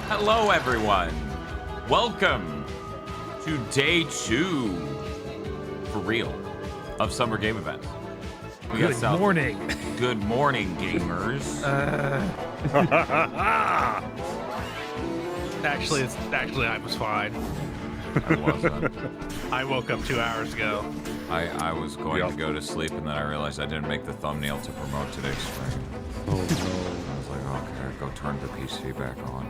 Hello, everyone. Welcome to day 2, for real, of Summer Game Events. Good morning. Good morning, gamers. Actually, I was fine. I wasn't. I woke up 2 hours ago. I was going to go to sleep, and then I realized I didn't make the thumbnail to promote today's stream. Oh no. I was like, okay, go turn the PC back on.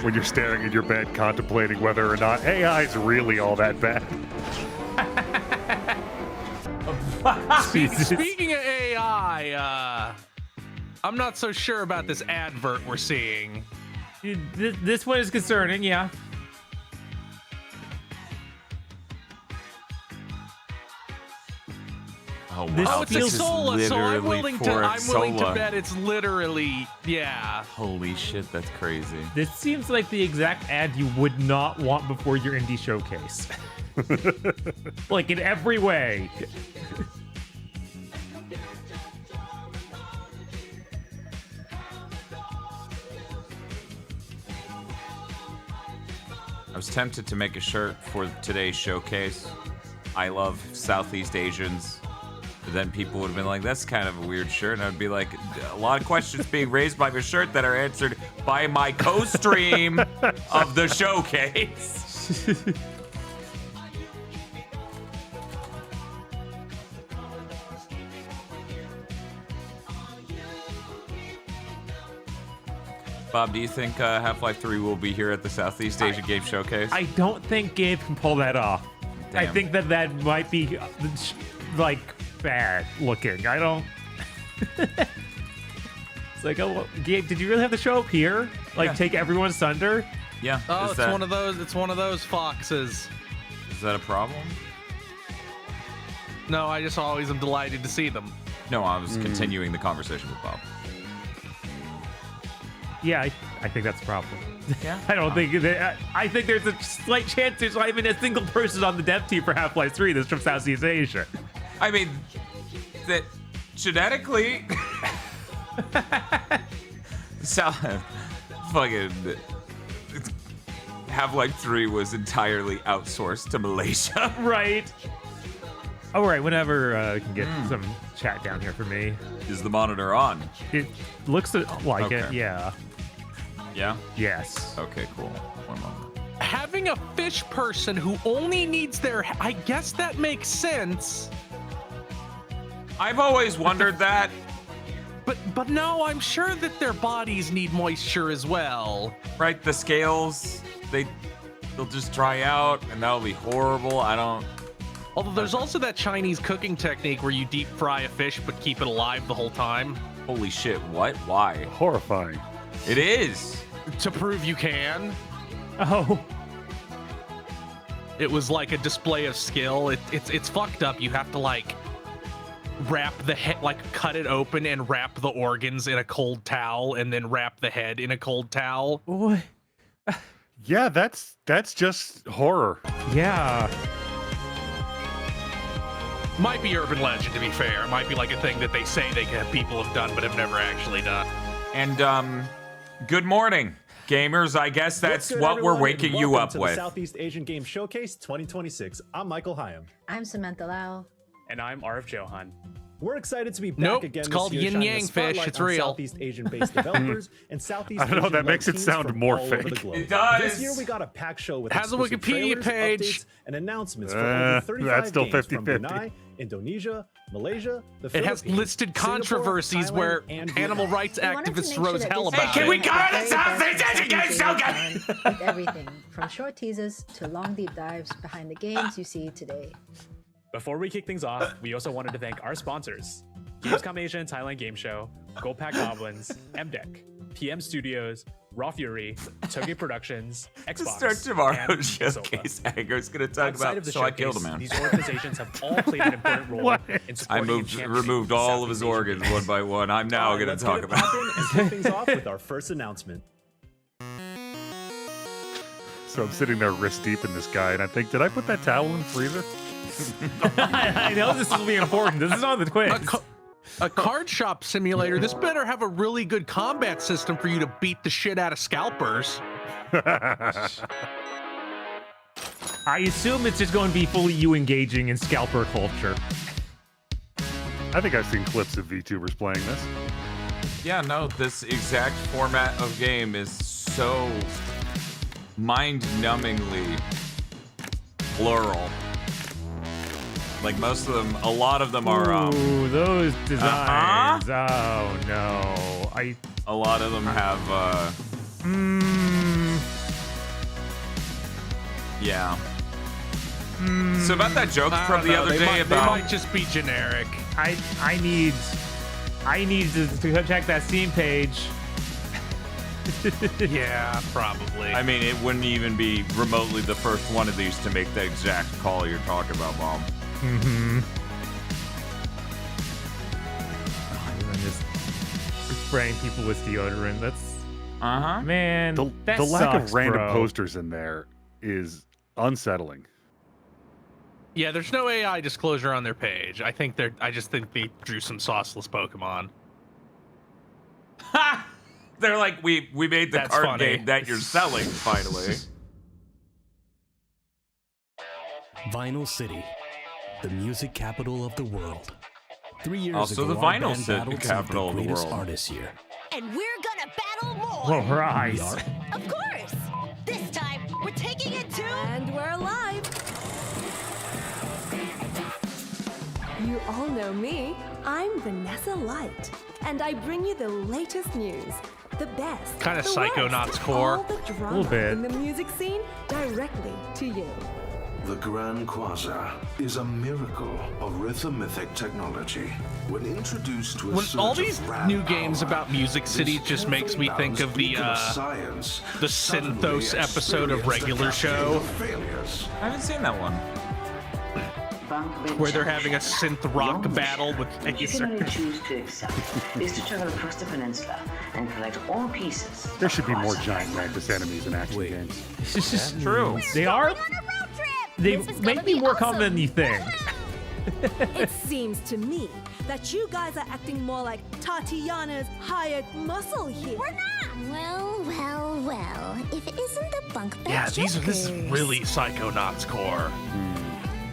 When you're staring at your bed contemplating whether or not AI is really all that bad. Speaking of AI, I'm not so sure about this advert we're seeing. This one is concerning, yeah. Oh, This wow. Oh, it's a feels Sola, so I'm willing to Sola. bet it's literally, yeah. Holy shit, that's crazy. This seems like the exact ad you would not want before your indie showcase. Like in every way. I was tempted to make a shirt for today's showcase. I love Southeast Asians. But then people would have been like, that's kind of a weird shirt. And I'd be like, a lot of questions being raised by my shirt that are answered by my co-stream of the showcase. Bob, do you think Half-Life 3 will be here at the Southeast Asian Game Showcase? I don't think Gabe can pull that off. I Damn. think that might be like bad looking. I don't. It's like, oh, Gabe, did you really have to show up here? Like, Yeah. take everyone's thunder? Yeah. Oh, is it's that, one of those. It's one of those foxes. Is that a problem? No, I just always am delighted to see them. No, I was continuing the conversation with Bob. Yeah, I think that's a problem. Yeah. I don't think that. I think there's a slight chance there's not even a single person on the dev team for Half-Life 3 that's from Southeast Asia. I mean, that genetically, fucking Half-Life 3 was entirely outsourced to Malaysia. Right. All right, whenever I can get some chat down here for me. Is the monitor on? It looks like it, Okay. yeah. Yeah? Yes. Okay, cool. One moment. Having a fish person who only needs their, I guess that makes sense. I've always wondered that. But no, I'm sure that their bodies need moisture as well. Right? The scales, they'll just dry out, and that'll be horrible. I don't... Although there's also that Chinese cooking technique where you deep fry a fish but keep it alive the whole time. Holy shit, what? Why? Horrifying. It is. To prove you can. Oh. It was like a display of skill. It's fucked up. You have to like wrap the head, like cut it open and wrap the organs in a cold towel and then wrap the head in a cold towel. What? Yeah, that's just horror. Yeah. Might be urban legend, to be fair. It might be like a thing that they say people have done but have never actually done. And, good morning, gamers. I guess that's What's good, what we're everyone, waking and you welcome up to with. the Southeast Asian Game Showcase 2026. I'm Michael Hyam. I'm Samantha Lau. And I'm Arif Johan. We're excited to be back Nope, again it's this called year, yin shining yang a spotlight fish, it's on real. Southeast Asian-based developers and Southeast I don't know, Asian that makes it teams sound from more all over the fake. globe. It does. This year we got a packed show with Has a exclusive Wikipedia trailers, page. updates, and announcements for over 35 that's still games from 50-50. Brunei, Indonesia, Malaysia, the It has Philippines, listed Singapore, controversies Thailand, where and animal Vietnam. rights We wanted to activists make sure rose that hell this about year can we it. go to the very Southeast best Asian Game Southeast Showcase? Asian with everything from short teasers to long deep dives behind the games you see today. Before we kick things off, we also wanted to thank our sponsors: Gamescom Asia and Thailand Game Show, Goldpack Goblins, MDeck, PM Studios, Raw Fury, Toge Productions, To Xbox, start tomorrow's and showcase, Anger's gonna talk Outside about. of the So I killed a showcase, man. These organizations have all played an important role What? in I supporting and championing removed all of his Southeast Asian organs games. one by one. I'm now All right, gonna let's talk get it about. poppin' and kick things off with our first announcement. So I'm sitting there wrist deep in this guy, and I think, did I put that towel in the freezer? I know this will be important. This is on the quiz. A card shop simulator. This better have a really good combat system for you to beat the shit out of scalpers. I assume it's just going to be fully you engaging in scalper culture. I think I've seen clips of VTubers playing this. Yeah, no, this exact format of game is so mind-numbingly plural. Like most of them, a lot of them are. Ooh, those designs. Oh no, A lot of them have. Yeah. So about that joke from the other day they about. might just be generic. I need to check that Steam page. Yeah, probably. I mean, it wouldn't even be remotely the first one of these to make the exact call you're talking about, Mom. Mm-hmm. Oh, I'm just spraying people with deodorant. That's man. The that lack sucks, of random bro. posters in there is unsettling. Yeah, there's no AI disclosure on their page. I just think they drew some sauceless Pokemon. Ha! They're like, we made the That's card funny. game that you're selling finally. Vinyl City, the music capital of the world. 3 years Also ago, the our vinyl band battled some capital of the greatest world. artists here. And we're gonna battle more. Whoa, her eyes. We are. Of course. This time, we're taking it to... And we're alive. You all know me. I'm Vanessa Light, and I bring you the latest news, the best, Kinda the Psychonauts worst, core. all the drama Little bit. in the music scene directly to you. The Grand Quasar is a miracle of rhythmic technology. When introduced to a When all surge these of rad new games power, about Music City this just makes me carefully think of the balanced beacon of science Synthos suddenly episode of Regular experienced a Show. cascade of failures. I haven't seen that one. Where they're having a synth rock battle with What you can only lasers. choose to accept is to travel across the peninsula and collect all pieces. There should be more across giant Mantis enemies in action Wait. games. This is true. They are. They make me more common than you think. It seems to me that you guys are acting more like Tatiana's hired muscle here. We're not. Well. If it isn't the bunk bed Yeah, this is jokers. really Psychonauts core.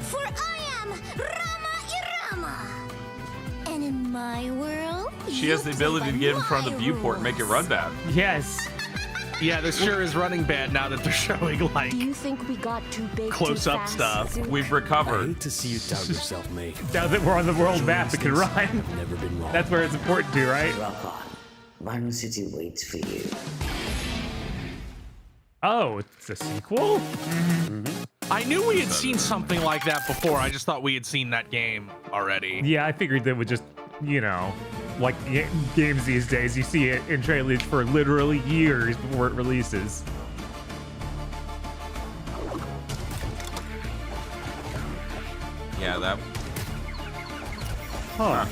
For I am Rama Irama. And in my world, She has the ability to get in front of the viewport and make it run bad. Yes. Yeah, this sure is running bad now that they're showing like Do you think we got too big close-up too fast, stuff. Zook? We've I recovered. hate to see you doubt yourself, mate. Now that we're on the world map, it can run. I've never been wrong. That's where it's important to, right? Rock on. Vinyl City waits for you. Oh, it's a sequel? I knew we had seen something like that before. I just thought we had seen that game already. Yeah, I figured they would just, like games these days, you see it in trailers for literally years before it releases. Yeah, that. Huh.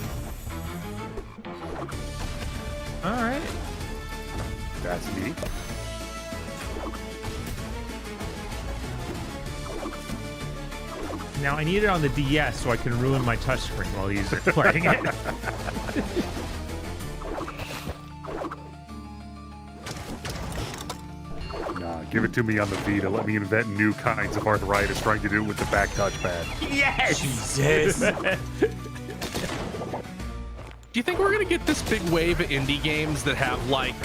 All right. That's neat. Now I need it on the DS so I can ruin my touchscreen while he's playing it. Nah, give it to me on the Vita. Let me invent new kinds of arthritis trying to do it with the back touchpad. Yes! Jesus. Do you think we're gonna get this big wave of indie games that have like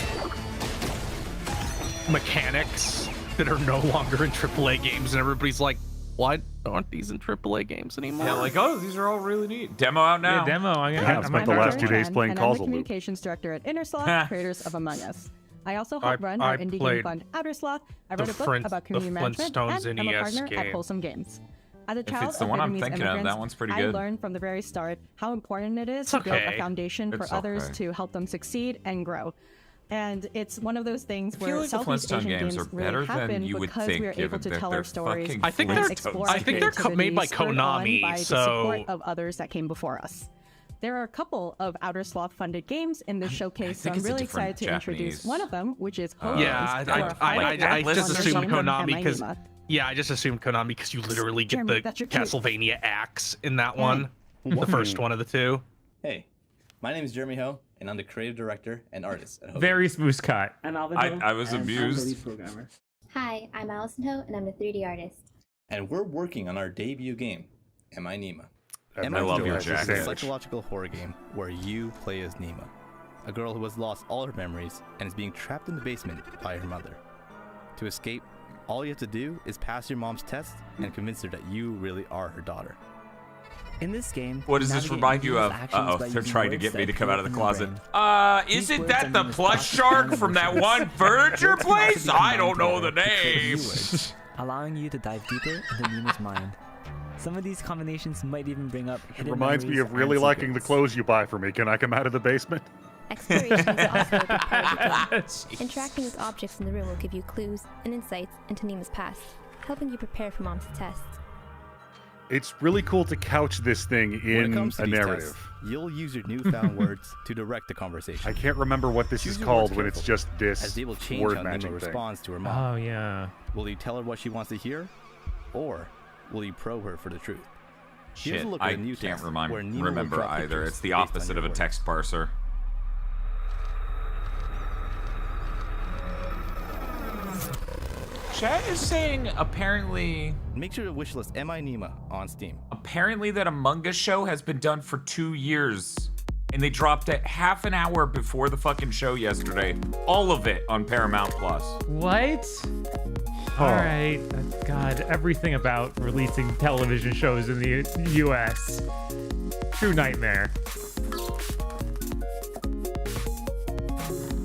mechanics that are no longer in AAA games, and everybody's like, "Why aren't these in AAA games anymore?" Yeah, like, oh, these are all really neat. Demo out now. Yeah, demo. I'm Yeah, I spent the last 2 days playing and I'm the Causal Loop. communications director at Innersloth, creators of Among Us. I also help run our I indie game played fund Outer Sloth. I the wrote a book about community management, Flintstones and I'm a NES partner at game. Wholesome Games. As a If child it's the of one I'm Vietnamese thinking of, immigrants, that one's pretty I good. learned from the very start how important it is It's to build okay. a foundation for It's others okay. to help them succeed and grow. And it's one of those things I feel where like the Southeast Flintstone Asian games games are better really than happen you would because think, we are able given to that tell they're our stories. fucking I think and they're- explore I think they're made by creativity spurred on Konami, by the so- support of others that came before us. There are a couple of Outer Sloth funded games in this showcase, so think I'm it's a really different excited to introduce Japanese. one of them, which is Wholesome. Yeah, I just assumed Konami because I just assumed Konami because you literally get Jeremy, the that's your cue. Castlevania axe in that one, the first one of the two. Hey, My name is Jeremy Ho, and I'm the creative director and artist at Ho. Very smooth cut. I'm Alvin Ho, I was and amused. I'm the lead programmer. Hi, I'm Allison Ho, and I'm the 3D artist. And we're working on our debut game, Am I Nima? I love your Nima is a jacket. psychological horror game where you play as Nima, a girl who has lost all her memories and is being trapped in the basement by her mother. To escape, all you have to do is pass your mom's test and convince her that you really are her daughter. In this game, What does this remind you of? They're trying to get me to come out of the closet. Isn't that the plush shark from that one furniture place? I don't know the name. allowing you to dive deeper into Nima's mind. Some of these combinations might even bring up hidden Reminds me memories of really and liking the secrets. clothes you buy for me. Can I come out of the basement? Exploration is also a big part of the game. Interacting with objects in the room will give you clues and insights into Nima's past, helping you prepare for Mom's tests. It's really cool to couch this thing When it in comes to a these narrative. tests, you'll use your newfound words to direct the conversation. I can't remember what this Choose is your called words when it's carefully, just this as they will change word how matching Nima thing. responds to her mom. Oh, yeah. Will you tell her what she wants to hear, or will you probe her for the truth? Here's Shit, a look at I a new can't test where Nima will remember draw either. pictures It's the based on opposite your of a words. text parser. Chat is saying apparently. Make sure to wishlist Am I Nima on Steam. Apparently, that Among Us show has been done for 2 years, and they dropped it half an hour before the fucking show yesterday. All of it on Paramount Plus. What? All right. God, everything about releasing television shows in the U.S. True nightmare.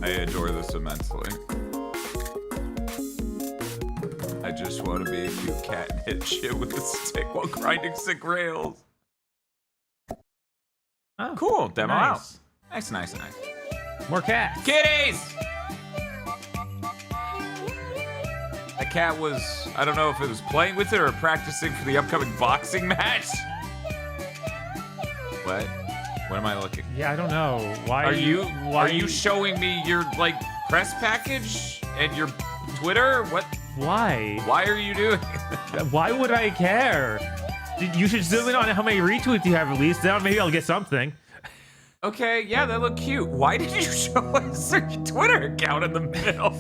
I adore this immensely. I just want to be a cute cat and hit shit with a stick while grinding sick rails. Oh, Cool, demo nice. out. Nice, nice, nice. More cats. Kitties! That cat was, I don't know if it was playing with it or practicing for the upcoming boxing match. What? What am I looking? Yeah, I don't know. Why Are you why, showing me your like press package and your Twitter? What? Why? Why are you doing? Why would I care? You should zoom in on how many retweets you have released. Then maybe I'll get something. Okay, yeah, that looked cute. Why did you show us your Twitter account in the middle?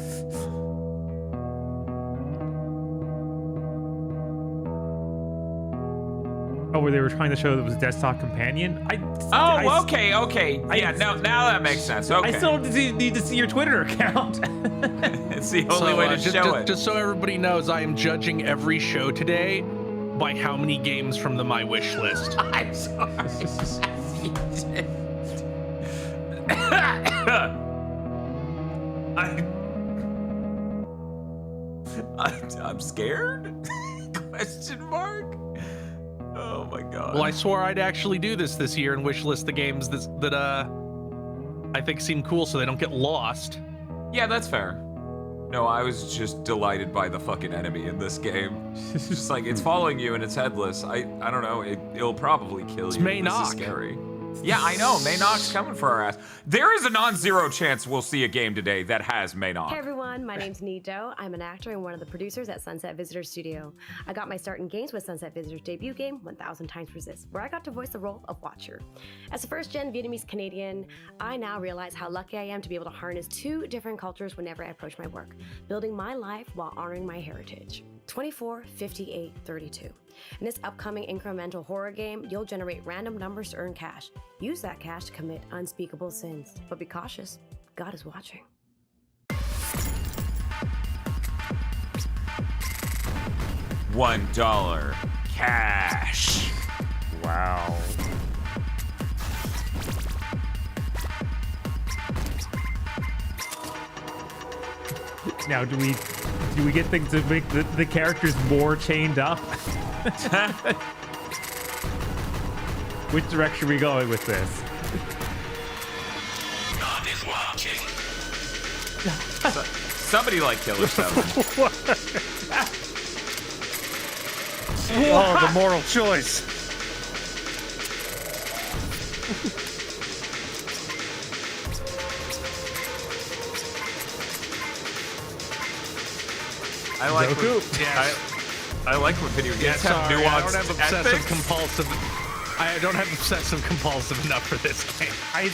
Oh, where they were trying to show that it was Desktop Companion? Okay. Yeah, now that makes sense. Okay. I still need to see your Twitter account. It's the only way to show it. Just so everybody knows, I am judging every show today by how many games from the My Wish list. I'm sorry. I'm scared? Question mark? Oh my god. Well, I swore I'd actually do this year and wish list the games that I think seem cool so they don't get lost. Yeah, that's fair. No, I was just delighted by the fucking enemy in this game. It's just like, it's following you and it's headless. I don't know, it'll probably kill you. It's This Maynock. is scary. Yeah, I know, Maynock's coming for our ass. There is a non-zero chance we'll see a game today that has Maynock. Hey everyone, my name's Nito. I'm an actor and one of the producers at Sunset Visitor Studio. I got my start in games with Sunset Visitor's debut game, 1000 Times Resist, where I got to voice the role of Watcher. As a first-gen Vietnamese Canadian, I now realize how lucky I am to be able to harness two different cultures whenever I approach my work, building my life while honoring my heritage. 24, 58, 32. In this upcoming incremental horror game, you'll generate random numbers to earn cash. Use that cash to commit unspeakable sins. But be cautious, God is watching. $1 cash. Wow. Now, do we get things to make the characters more chained up? Which direction are we going with this? God is watching. Somebody like Killer 7. Oh, the moral choice. I like Goku. I like when video games have Sorry, nuanced I don't have obsessive ethics. compulsive. I don't have obsessive compulsive enough for this game. I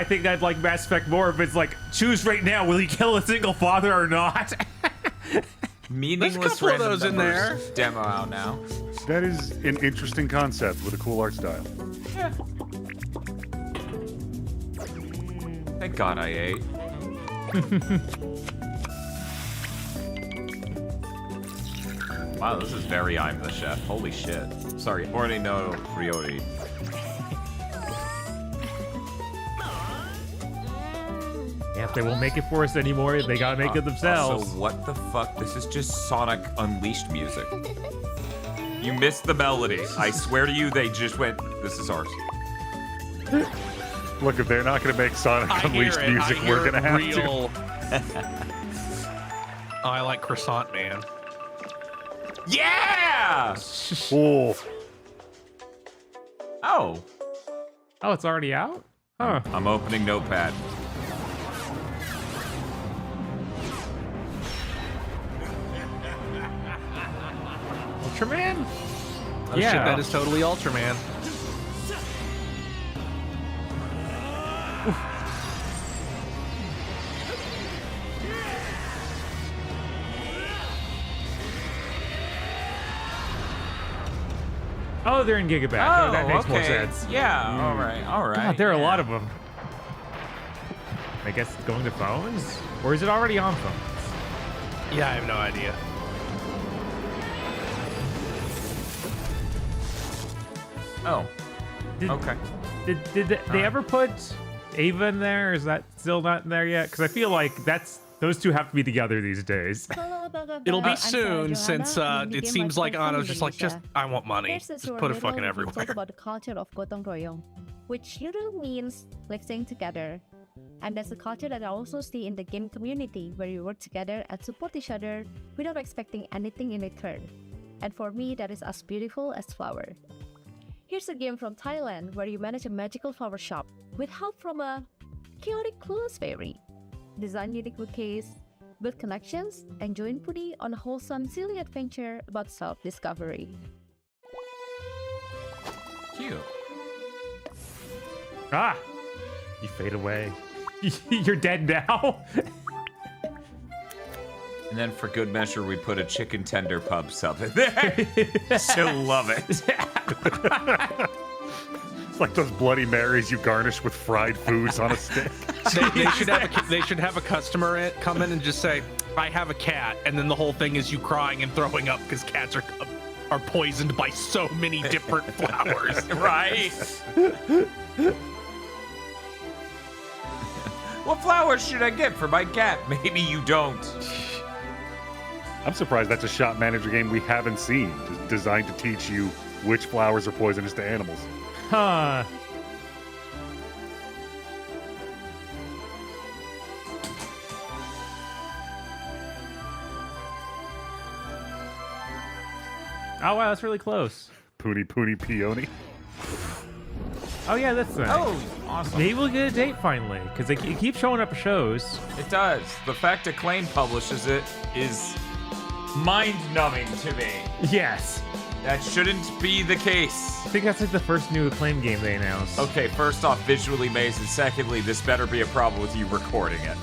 think I'd like Mass Effect more if it's like, choose right now, will you kill a single father or not? Meaningless There's a couple of random those in numbers demo out now. That is an interesting concept with a cool art style. Yeah. Thank God I ate. Wow, this is very I'm the Chef. Holy shit. Sorry, Ore no Ryori. Yeah, if they won't make it for us anymore, they gotta make it themselves. Also, what the fuck? This is just Sonic Unleashed music. You missed the melody. I swear to you, they just went, this is ours. Look, if they're not gonna make Sonic Unleashed music, we're gonna have to. Oh, I like Croissant Man. Yeah! Oh. Oh. Oh, it's already out? Huh. I'm opening Notepad. Ultraman? Oh shit, that is totally Ultraman. Oh, they're in GigaBoots. Oh, that makes more okay. sense. Yeah, all right. God, there are a lot of them. I guess it's going to phones? Or is it already on phones? Yeah, I have no idea. Oh. Okay. Did they ever put Ava in there? Is that still not in there yet? Because I feel like those two have to be together these days. It'll be soon, since it seems like Anna's just like, I want money. Just put it fucking everywhere. Talk about the culture of Gotong Royong, which literally means living together. And that's a culture that I also see in the game community, where you work together and support each other without expecting anything in return. And for me, that is as beautiful as flower. Here's a game from Thailand where you manage a magical flower shop with help from a chaotic clueless fairy. Design unique bouquets, build connections, and join Pudi on a wholesome, silly adventure about self-discovery. Cute. Ah! You fade away. You're dead now? And then for good measure, we put a chicken tender pub sub in there. Still love it. It's like those Bloody Marys you garnish with fried foods on a stick. They should have a customer come in and just say, I have a cat, and then the whole thing is you crying and throwing up because cats are poisoned by so many different flowers. Right? What flowers should I get for my cat? Maybe you don't. I'm surprised that's a shop manager game we haven't seen, designed to teach you which flowers are poisonous to animals. Huh. Oh wow, that's really close. Poony Poony Peony. Oh yeah, that's nice. Oh, awesome. Maybe we'll get a date finally, because it keeps showing up at shows. It does. The fact Acclaim publishes it is mind-numbing to me. Yes. That shouldn't be the case. I think that's like the first new Acclaim game they announced. Okay, first off, visually amazing. Secondly, this better be a problem with you recording it.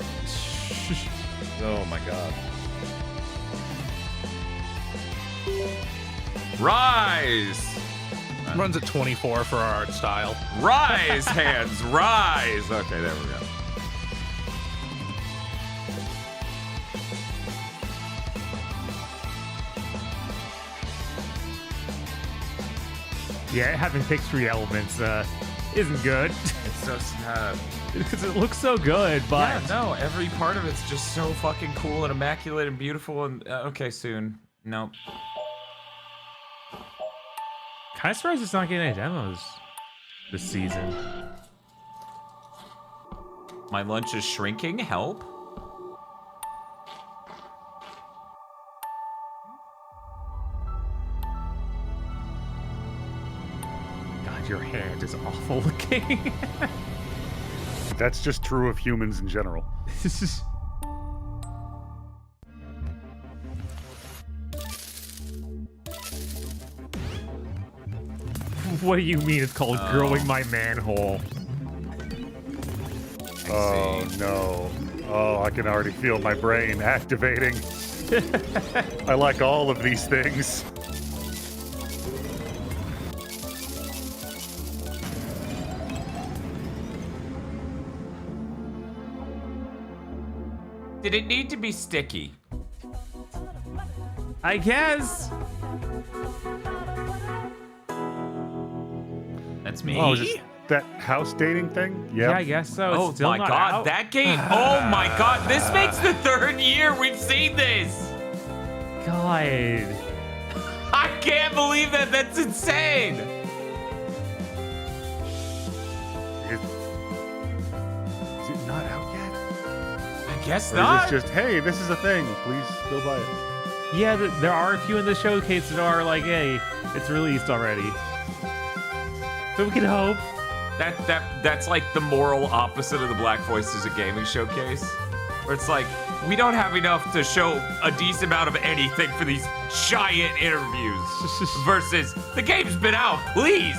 Oh my god. Rise! Runs at 24 for our art style. Rise, hands, rise! Okay, there we go. Yeah, having picture elements isn't good. It's so sad. Because it looks so good, but... Yeah, no, every part of it's just so fucking cool and immaculate and beautiful and... okay, soon. Nope. Kind of surprised it's not getting any demos this season. My lunch is shrinking. Help. God, your hand is awful looking. That's just true of humans in general. This is... What do you mean it's called growing my manhole? Oh no. Oh, I can already feel my brain activating. I like all of these things. Did it need to be sticky? I guess. That's me. Oh, is this that house dating thing? Yeah, I guess so. It's Oh still my not god, out. that game! Oh my god, this makes the 3rd year we've seen this! God. I can't believe that. That's insane. Is it not out yet? I guess Or not. is this just, hey, this is a thing. Please go buy it. Yeah, there are a few in the showcase that are like, hey, it's released already. So we can hope. That's like the moral opposite of the Black Voices of Gaming showcase, where it's like we don't have enough to show a decent amount of anything for these giant interviews. Versus the game's been out, please.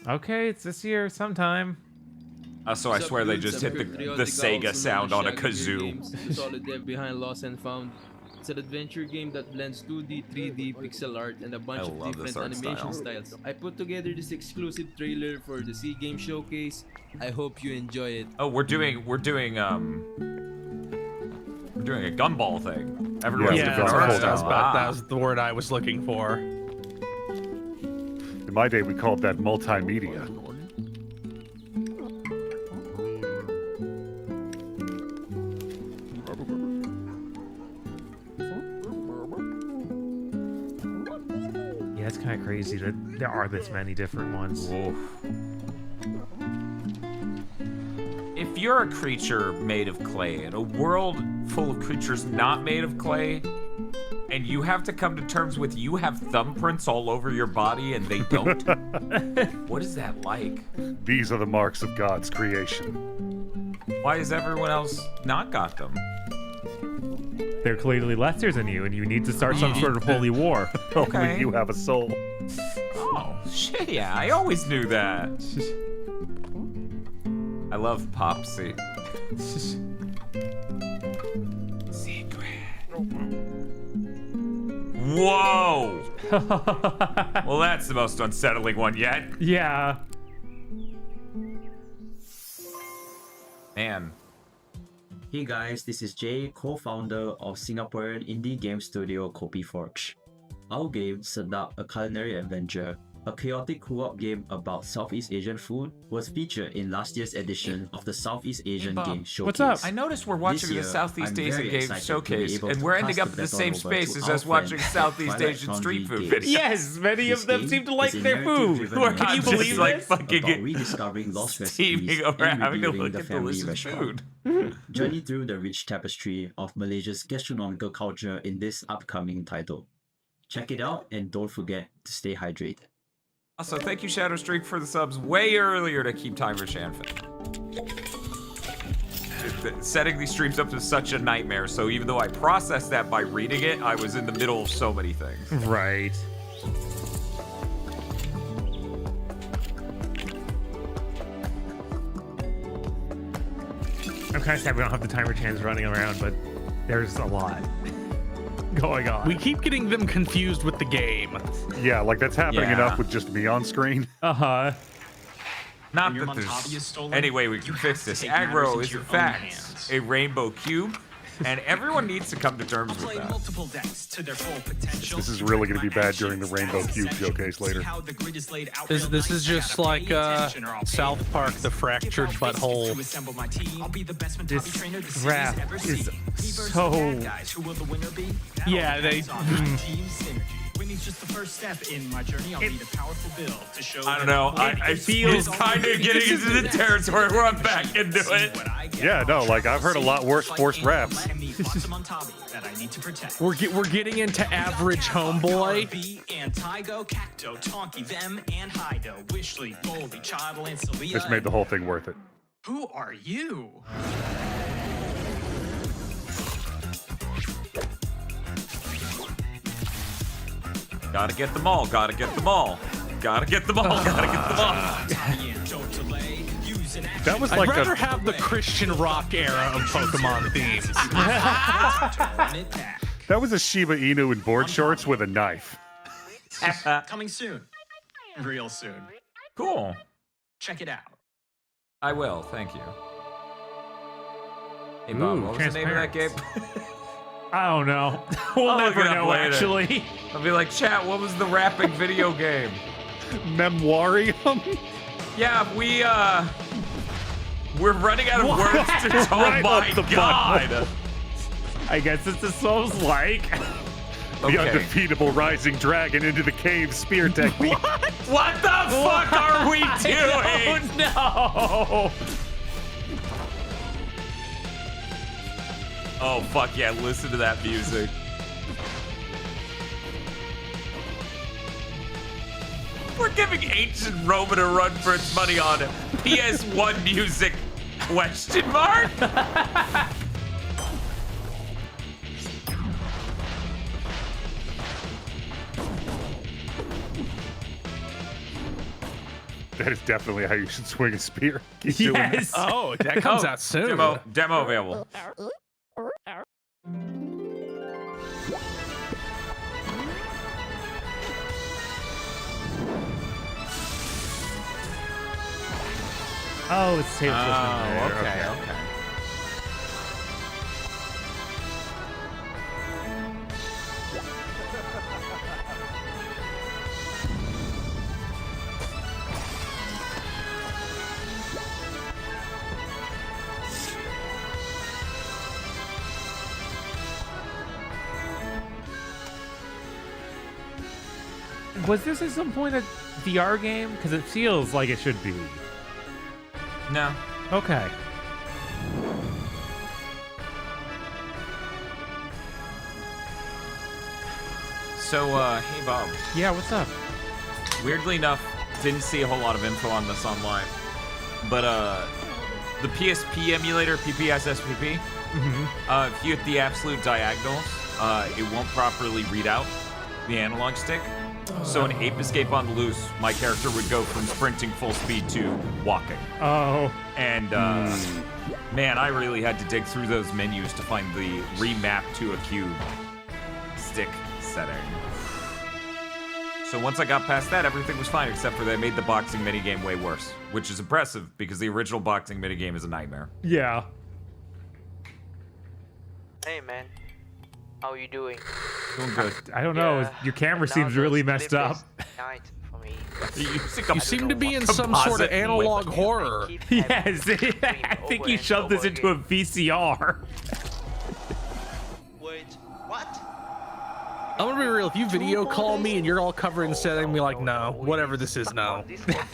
Okay, it's this year sometime. So I swear they just hit the Sega sound on a kazoo. The solid dev behind Lost and Found. It's an adventure game that blends 2D, 3D, pixel art, and a bunch of different animation styles. I put together this exclusive trailer for the C Game Showcase. I hope you enjoy it. Oh, we're doing a gumball thing. Everyone's Yeah, that was the word I was looking for. In my day, we called that multimedia. Yeah, it's kind of crazy that there are this many different ones. If you're a creature made of clay in a world full of creatures not made of clay, and you have to come to terms with you have thumbprints all over your body and they don't, what is that like? These are the marks of God's creation. Why has everyone else not got them? They're clearly lesser than you, and you need to start some sort of holy war. Only you have a soul. Oh, shit, yeah, I always knew that. I love Popsy. Whoa! Well, that's the most unsettling one yet. Yeah. Man. Hey guys, this is Jay, co-founder of Singaporean indie game studio Kopi Forge. Our game, Sedap, a culinary adventure, a chaotic co-op game about Southeast Asian food, was featured in last year's edition of the Southeast Asian Game Showcase. What's up? I noticed we're watching the Southeast Asian Game Showcase, and we're ending up in the same space as us watching Southeast Asian street food videos. Yes, many of them seem to like their food. Can you believe this? Like fucking rediscovering lost recipes steaming over and having to reviewing look the at family delicious restaurant. food. Journey through the rich tapestry of Malaysia's gastronomical culture in this upcoming title. Check it out and don't forget to stay hydrated. Also, thank you, Shadow Streak, for the subs way earlier to keep time for Shanfin. Setting these streams up is such a nightmare, so even though I processed that by reading it, I was in the middle of so many things. Right. I'm kind of sad we don't have the timer chans running around, but there's a lot going on. We keep getting them confused with the game. Yeah, like that's happening Yeah. enough with just me on screen. Uh-huh. Not that there's any way we can fix this. Aggro is in fact a rainbow cube, and everyone needs to come to terms with that. This is really going to be bad during the Rainbow Cube showcase later. This is just like South Park, the fractured butthole. This rap is so... Yeah, they... Winning's just the first step in my journey. I'll need a powerful bill to show. I don't know. I feel it's kind of getting into the territory where I'm back into it. Yeah, no, like I've heard a lot worse forced raps. We're getting into average homeboy. This made the whole thing worth it. Who are you? Gotta get them all. Gotta get them all. Gotta get them all. Gotta get them all. That was I'd like rather have the Christian rock era of Pokemon themes. That was a Shiba Inu in board shorts with a knife. Coming soon. Real soon. Cool. Check it out. I will. Thank you. Hey, Bob, what was the name of that game? I don't know. We'll I'll never look it up know, later. actually. I'll be like, chat, what was the rapping video game? Memoirium? Yeah, we're running out of words to talk. Right Oh my off the god. button. I guess it's a Souls-like. The undefeatable rising dragon into the cave spear technique. What the fuck are we doing? No. Oh, fuck yeah, listen to that music. We're giving ancient Roman a run for its money on PS1 music, question mark? That is definitely how you should swing a spear. Keep doing that. Oh, that comes out soon. Demo available. Oh, it's Taylor Swift. Oh, in there. okay. Was this at some point a VR game? Because it feels like it should be. No. Okay. So, hey Bob. Yeah, what's up? Weirdly enough, didn't see a whole lot of info on this online, but the PSP emulator, PPSSPP, if you hit the absolute diagonals, it won't properly read out the analog stick. So in Ape Escape on the Loose, my character would go from sprinting full speed to walking. Oh. And man, I really had to dig through those menus to find the remap to a cube stick setting. So once I got past that, everything was fine, except for they made the boxing minigame way worse, which is impressive because the original boxing minigame is a nightmare. Yeah. Hey man, how are you doing? Doing good. I don't know. Your camera seems really messed up. Night for me. You seem to be in some sort of analog horror. Yes, I think you shoved this into a VCR. Wait, what? I'm gonna be real. If you video call me and you're all covered in setting, I'm be like, no, whatever this is, no,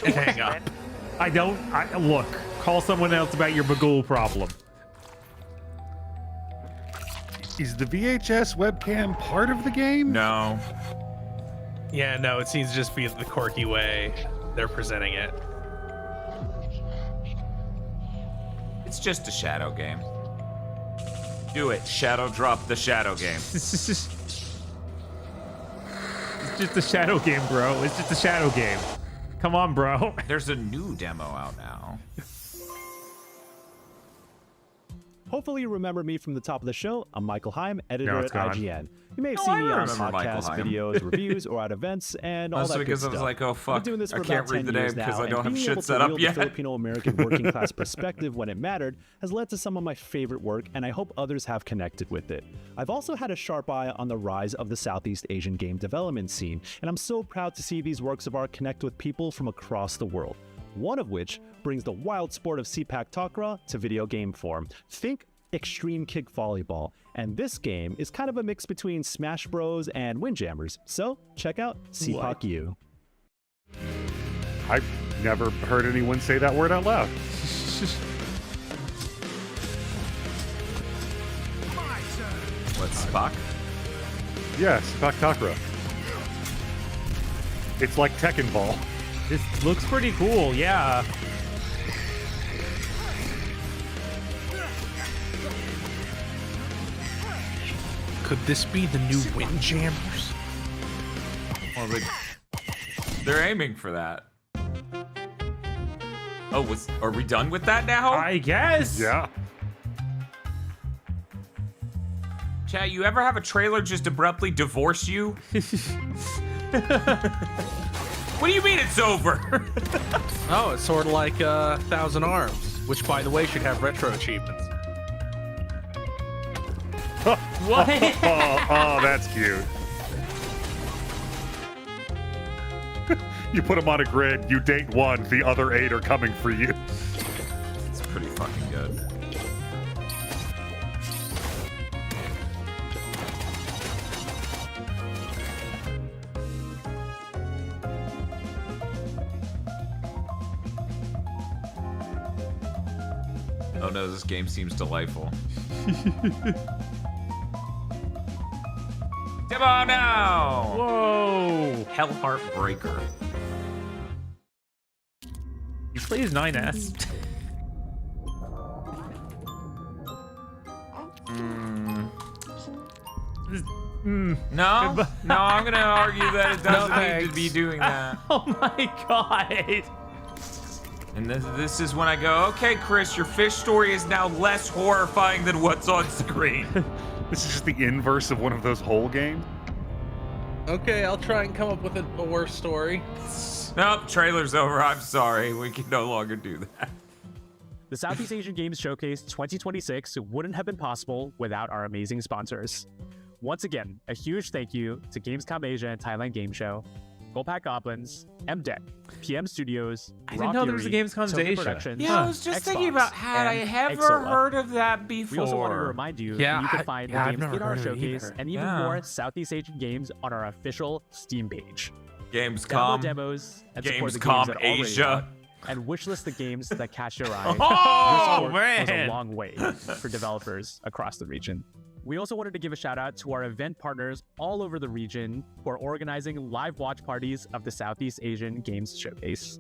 and hang up. Look, call someone else about your Magoo problem. Is the VHS webcam part of the game? No. Yeah, no, it seems to just be the quirky way they're presenting it. It's just a shadow game. Do it. Shadow drop the shadow game. It's just a shadow game, bro. It's just a shadow game. Come on, bro. There's a new demo out now. Hopefully you remember me from the top of the show. I'm Michael Heim, editor No, at it's gone. IGN. You may have Oh, seen I me on remember Michael podcasts, Heim. videos, reviews, or at events, and all Also that good because stuff. I was like, oh I've fuck, been doing this I for can't about read 10 the name years because now, I don't and have being shit able set to up wield yet. the Filipino-American working class perspective when it mattered has led to some of my favorite work, and I hope others have connected with it. I've also had a sharp eye on the rise of the Southeast Asian game development scene, and I'm so proud to see these works of art connect with people from across the world. One of which brings the wild sport of CPAC Takra to video game form. Think Extreme Kick Volleyball, and this game is kind of a mix between Smash Bros and Windjammers, so check out CPAC U. I've never heard anyone say that word out loud. What's Spock? Yes, Spock Takra. It's like Tekken Ball. This looks pretty cool, yeah. Could this be the new Windjammers? Or Well, they're aiming for that. Oh, are we done with that now? I guess. Yeah. Chat, you ever have a trailer just abruptly divorce you? What do you mean it's over? Oh, it's sort of like Thousand Arms, which, by the way, should have retro achievements. What? Oh, that's cute. You put them on a grid, you date one, the other 8 are coming for you. It's pretty fucking good. Oh no, this game seems delightful. Come on now! Whoa! Hellheart Breaker. You plays 9S. No, no, I'm gonna argue that it doesn't need to thanks. be doing that. Oh my god! And this is when I go, okay, Chris, your fish story is now less horrifying than what's on screen. This is just the inverse of one of those whole games. Okay, I'll try and come up with a worse story. Nope, trailer's over. I'm sorry. We can no longer do that. The Southeast Asian Games Showcase 2026 wouldn't have been possible without our amazing sponsors. Once again, a huge thank you to Gamescom Asia and Thailand Game Show, Goldpack Goblins, MDEC, PM Studios, I didn't know there was a Gamescom Tokyo Asia. Productions, Yeah, I was just thinking about, had I ever Exola. heard of that before? We also wanted to remind you that you can find the I've games never in our heard of it showcase either. and even Yeah. more Southeast Asian games on our official Steam page. Gamescom. Download demos and support the Gamescom games that are already Asia. out, and wishlist the games that catch your eye. Oh, Your support goes man. a long way for developers across the region. We also wanted to give a shout out to our event partners all over the region who are organizing live watch parties of the Southeast Asian Games Showcase.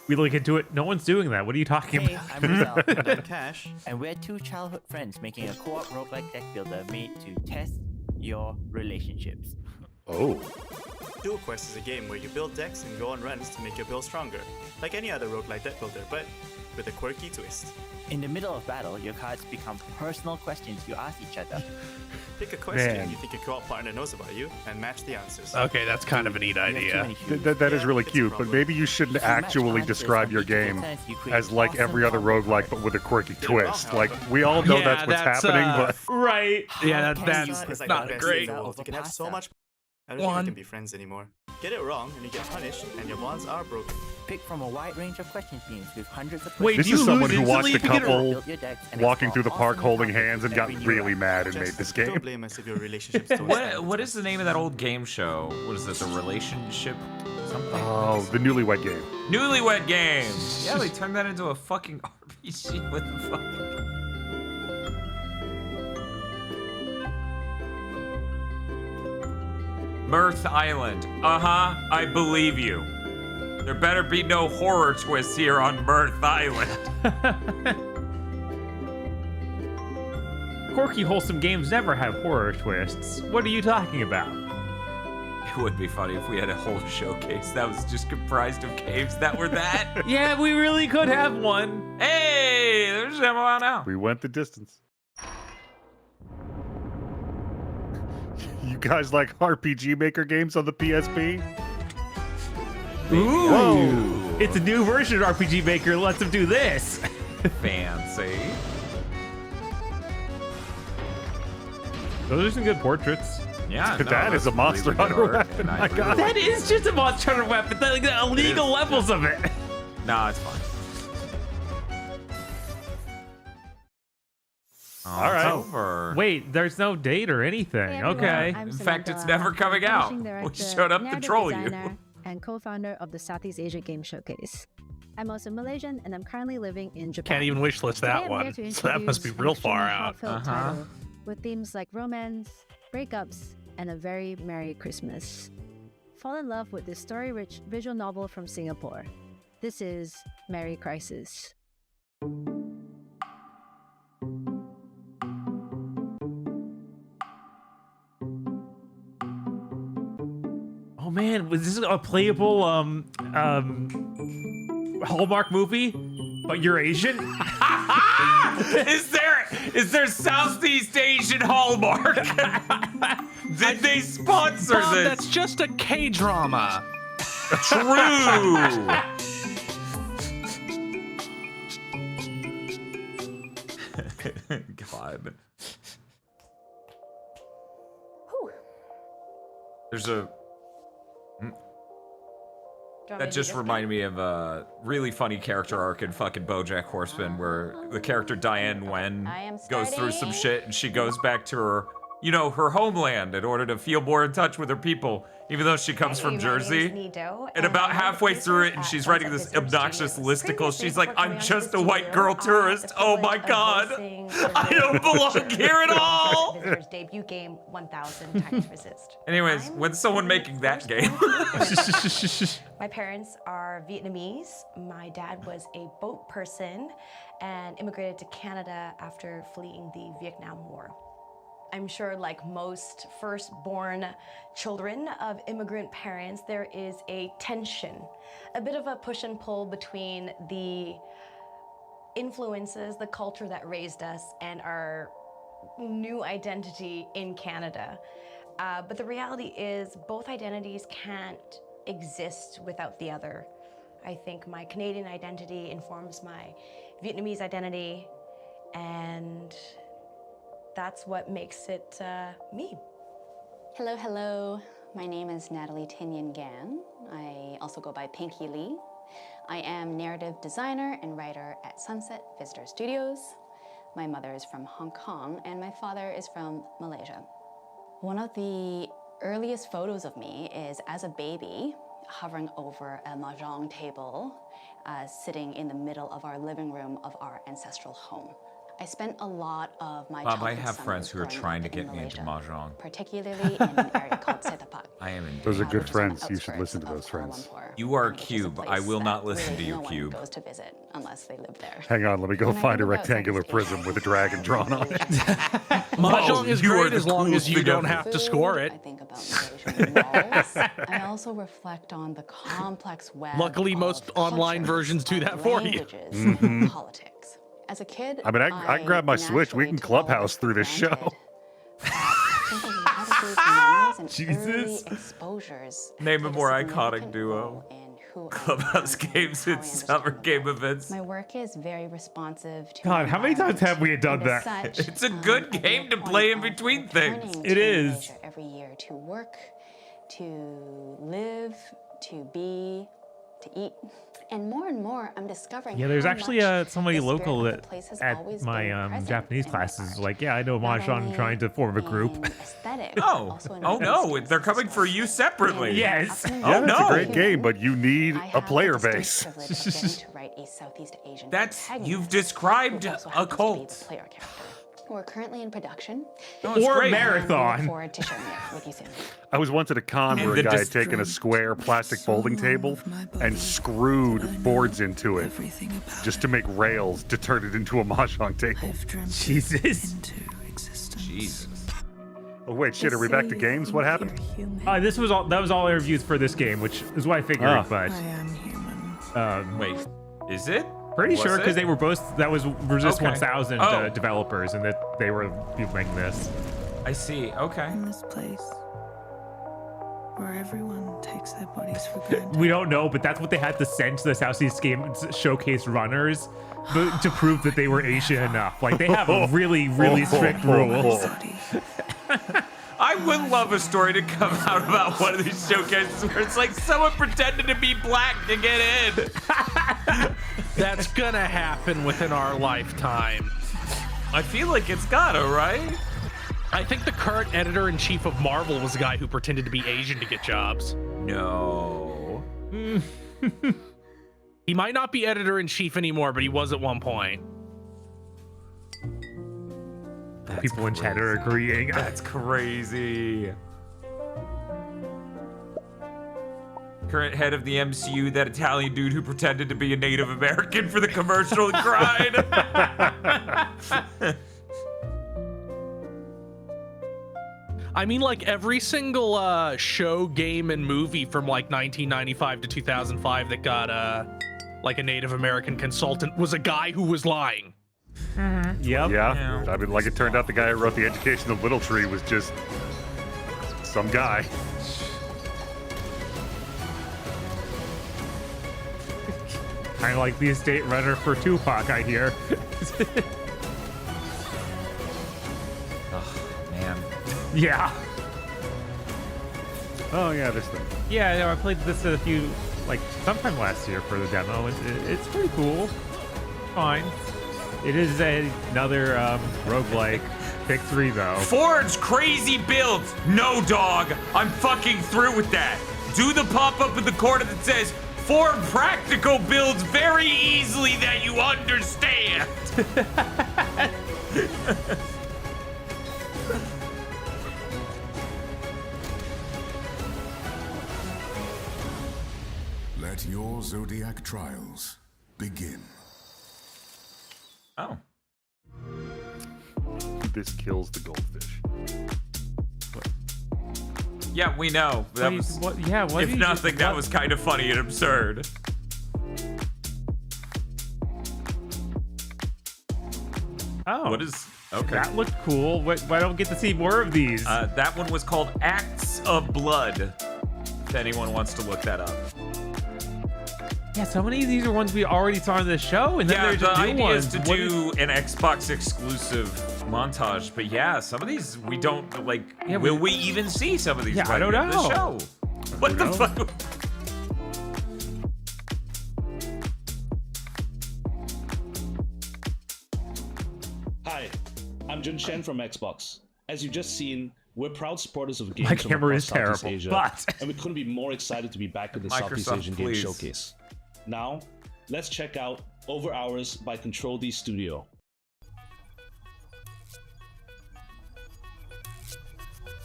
We look into it. No one's doing that. What are you talking Hey, about? I'm Rizal. And I'm Cash. And we're two childhood friends making a co-op roguelike deck builder made to test your relationships. Oh. Dual Quest is a game where you build decks and go on runs to make your build stronger, like any other roguelike deck builder, but with a quirky twist. In the middle of battle, your cards become personal questions you ask each other. Pick a question Man. you think your co-op partner knows about you, and match the answers. Okay, that's kind of a neat idea. That is really cute, but maybe you shouldn't actually describe your game as like every other roguelike, but with a quirky twist. Like, we all know Yeah, that's what's happening, but... Right. Yeah, It's that's like not the best great. thing in the world. You can have so much. I don't think we can be friends anymore. Get it wrong, and you get punished, and your bonds are broken. Pick from a wide range of question themes with hundreds of Wait, questions. This is someone who watched a Build your couple decks and walking explore through the park awesome holding encounters hands and with got every new really round. mad and made this Don't game. blame us if your relationships don't What is the name of that old game show? What is it? The Relationship something? Oh, the Newlywed Game. Newlywed Game. Yeah, they turned that into a fucking RPG. What the fuck? Mirth Island. Uh-huh, I believe you. There better be no horror twists here on Mirth Island. Quirky, wholesome games never have horror twists. What are you talking about? It would be funny if we had a whole showcase that was just comprised of games that were that. Yeah, we really could have one. Hey, there's them out now. We went the distance. You guys like RPG Maker games on the PSP? Ooh. Whoa. It's a new version of RPG Maker. Let's them do this. Fancy. Those are some good portraits. Yeah, no, That is a Monster really good Hunter art, weapon. and I My really God. That is just a Monster Hunter weapon. Like the illegal is, levels of it. Nah, it's fine. Oh, All right. It's over. Wait, there's no date or anything. Hey everyone, Okay. I'm In fact, it's Samantha. never coming I'm out. publishing We director, showed up to narrative troll you. designer, and co-founder of the Southeast Asia Game Showcase. I'm also Malaysian, and I'm currently living in Japan. Can't even wish list Today that I'm one. here to So that must be introduce real an extremely far out. heartfelt title with themes like romance, breakups, and a very Merry Christmas. Fall in love with this story-rich visual novel from Singapore. This is Merry Crisis. man, was this a playable Hallmark movie? But you're Asian? Is there Southeast Asian Hallmark? Did they sponsor Bob, this? that's just a K-drama. True. God. There's a. That just reminded me of a really funny character arc in fucking BoJack Horseman, where the character Diane Wen goes through some shit and she goes back to her, her homeland in order to feel more in touch with her people, even though she comes from Jersey. And about halfway through it, and she's writing this obnoxious listicle. She's like, "I'm just a white girl tourist. Oh my god, I don't belong here at all." Visitor's debut game 1,000 times resist. Anyways, when's someone making that game? My parents are Vietnamese. My dad was a boat person and immigrated to Canada after fleeing the Vietnam War. I'm sure, like most firstborn children of immigrant parents, there is a tension, a bit of a push and pull between the influences, the culture that raised us, and our new identity in Canada. But the reality is both identities can't exist without the other. I think my Canadian identity informs my Vietnamese identity, and that's what makes it me. Hello, hello. My name is Natalie Tinyan Gan. I also go by Pinky Lee. I am narrative designer and writer at Sunset Visitor Studios. My mother is from Hong Kong and my father is from Malaysia. One of the earliest photos of me is as a baby hovering over a mahjong table, sitting in the middle of our living room of our ancestral home. I spent a lot of my Bob, I childhood have friends summers who are growing trying up to in get me into Malaysia, mahjong. particularly in an area called Setapak. I am in. Those are good friends. You should listen to those friends. You are Cube. I will not listen to you, No one Cube. goes to visit unless they live there. Hang on, let me go When I find a think about rectangular prism with a dragon drawn on it. Mahjong is you are great the as long as coolest you thing don't ever. have to score it. I think about Malaysian walls. I also reflect on the complex web Luckily, most online versions do that for you. languages Mhm. and politics. As a kid, I mean, I grab my Switch. We can clubhouse through this show. Jesus. Exposures Name a more iconic duo. Clubhouse games and summer game events. My work is very responsive to God, how many times have we done and as that? such, It's a good game to play in between things. returning It to is. Malaysia every year to work, to live, to be, to eat. And more, I'm discovering Yeah, there's how actually much somebody the spirit local of the that place has at always my been present Japanese in my classes art. like, yeah, I know Not mahjong, only trying to form a group. in aesthetic, Oh, also in oh no, landscapes they're as coming well. for you separately. Yes. Up and Yeah, Oh it's no. a great game, but you need I a have player the distinct base. privilege of getting to write a Southeast Asian That's protagonist you've described who also a happens to be cult. the player character. We're currently in production. Oh, it's Or great. marathon. And we look forward to sharing it with you soon. I was once at a con And where a the guy had taken a square plastic folding table and screwed boards into it just to make rails to turn it into a mahjong table. Jesus. Jesus. Oh wait, shit, are we back to games? What happened? That was all our reviews for this game, which is what I figured, Ah. but Wait, is it? pretty Was sure because it? they were both that was Resist Okay. 1000 Oh. developers and that they were people making this. I see. Okay. In this place where everyone takes their bodies for granted. We don't know, but that's what they had to send to the Southeast Games Showcase runners to prove that they were Asian enough. Like they have really, really strict rules. I would love a story to come out about one of these showcases where it's like someone pretended to be black to get in. That's gonna happen within our lifetime. I feel like it's gotta, right? I think the current editor-in-chief of Marvel was a guy who pretended to be Asian to get jobs. No. He might not be editor-in-chief anymore, but he was at one point. People in chat are agreeing. That's crazy. Current head of the MCU, that Italian dude who pretended to be a Native American for the commercial and cried. I mean, like every single show, game, and movie from like 1995 to 2005 that got like a Native American consultant was a guy who was lying. Yep. Yeah. I mean, like it turned out the guy who wrote The Education of Little Tree was just some guy. Kind of like the estate runner for Tupac, I hear. Oh, man. Yeah. Oh, yeah, this thing. Yeah, no, I played this a few, like, sometime last year for the demo. It's pretty cool. Fine. It is another roguelike. Pick 3, though. Forge crazy builds. No, dog. I'm fucking through with that. Do the pop-up in the corner that says, "For practical builds very easily that you understand." Let your Zodiac trials begin. Oh. This kills the goldfish. Yeah, we know. That was, if nothing, that was kind of funny and absurd. Oh. What is... Okay. That looked cool. Why don't we get to see more of these? That one was called Acts of Blood, if anyone wants to look that up. Yeah, so many of these are ones we already saw in the show, and then Yeah, there's the new idea ones. is to do an Xbox exclusive montage, but yeah, some of these we don't, like, will we even see some of these Yeah, I don't in the know. show? What the fuck? Hi, I'm Jun Shen from Xbox. As you've just seen, we're proud supporters of My games from camera across is Southeast terrible, Asia, but- and we couldn't be more excited to be back at the Southeast Microsoft, Asian Game please. Showcase. Now, let's check out Over Hours by Control D Studio.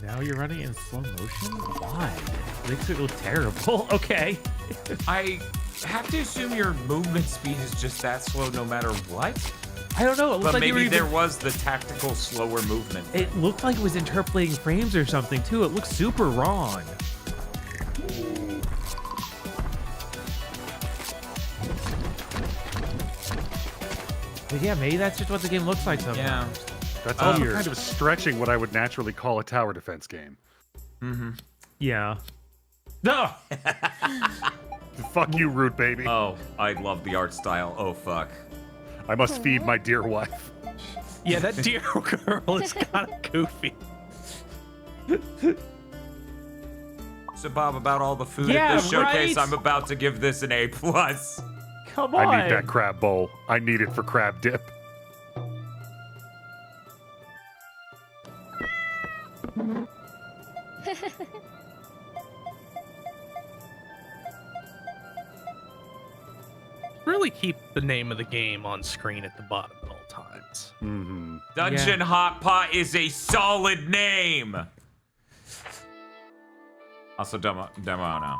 Now you're running in slow motion? Why? Makes it look terrible. Okay. I have to assume your movement speed is just that slow no matter what? I don't know. It looked But like you were maybe there even- was the tactical slower movement. It looked like it was interpolating frames or something, too. It looked super wrong. But yeah, maybe that's just what the game looks like sometimes. That's also kind of stretching what I would naturally call a tower defense game. Mm-hmm. Yeah. No! Fuck you, Root Baby. Oh, I love the art style. Oh, fuck. I must feed my dear wife. Yeah, that dear girl is kind of goofy. So, Bob, about all the food Yeah, at this showcase, right? I'm about to give this an A+. Come on. I need that crab bowl. I need it for crab dip. Really keep the name of the game on screen at the bottom at all times. Mm-hmm. Dungeon Hot Pot is a solid name. Also, demo now.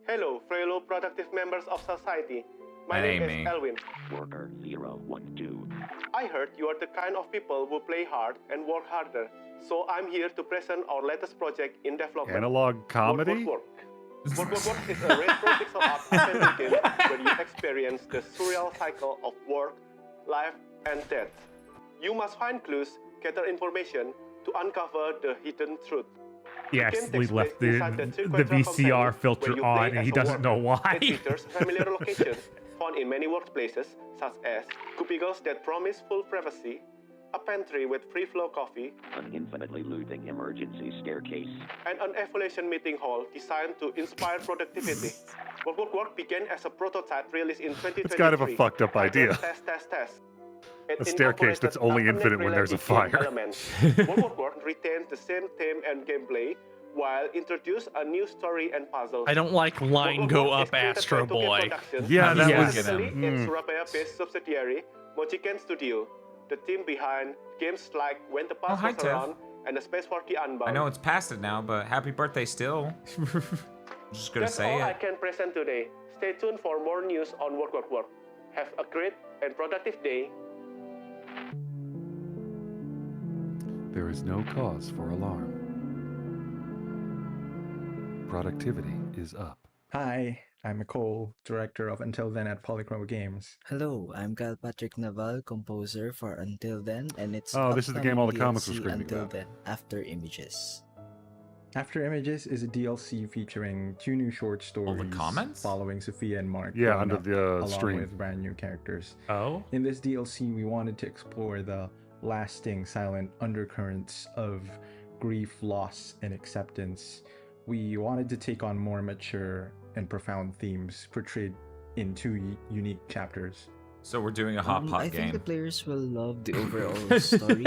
Hello, fellow productive members of society. My That name ain't is me. Elwin. Worker 012. I heard you are the kind of people who play hard and work harder. So I'm here to present our latest project in development. Analog comedy? Work. Work is a retro pixel art adventure game where you experience the surreal cycle of work, life, and death. You must find clues, gather information to uncover the hidden truth. He actually left the VCR filter on, and he doesn't know why. It features familiar locations found in many workplaces, such as cubicles that promise full privacy, a pantry with free flow coffee, An infinitely looping emergency staircase. and an evaluation meeting hall designed to inspire productivity. Work began as a prototype released in 2023. It's kind of a fucked up idea. Test. A staircase that's only infinite when there's a fire. Work retains the same theme and gameplay, while introduce a new story and puzzle. I don't like line go up Astro Boy. Yeah, that was... in Surabaya-based subsidiary, Mochiken Studio, the team behind games like When the Past hi, Was Tev. Around and The Space Party Unbound. I know it's past it now, but happy birthday still. Just gonna That's say all I it. can present today. Stay tuned for more news on Work. Have a great and productive day. There is no cause for alarm. productivity is up. Hi, I'm Nicole, director of Until Then at Polychrome Games. Hello, I'm Kyle Patrick Naval, composer for Until Then, and it's Oh, this is the game all the comics were DLC screaming Until about. Then, After Images. After Images is a DLC featuring 2 new short stories following Sophia and Mark. Yeah, growing under up, the along stream. with brand new characters. Oh? In this DLC, we wanted to explore the lasting silent undercurrents of grief, loss, and acceptance. We wanted to take on more mature and profound themes portrayed in 2 unique chapters. So we're doing a hot pot I game. think the players will love the overall story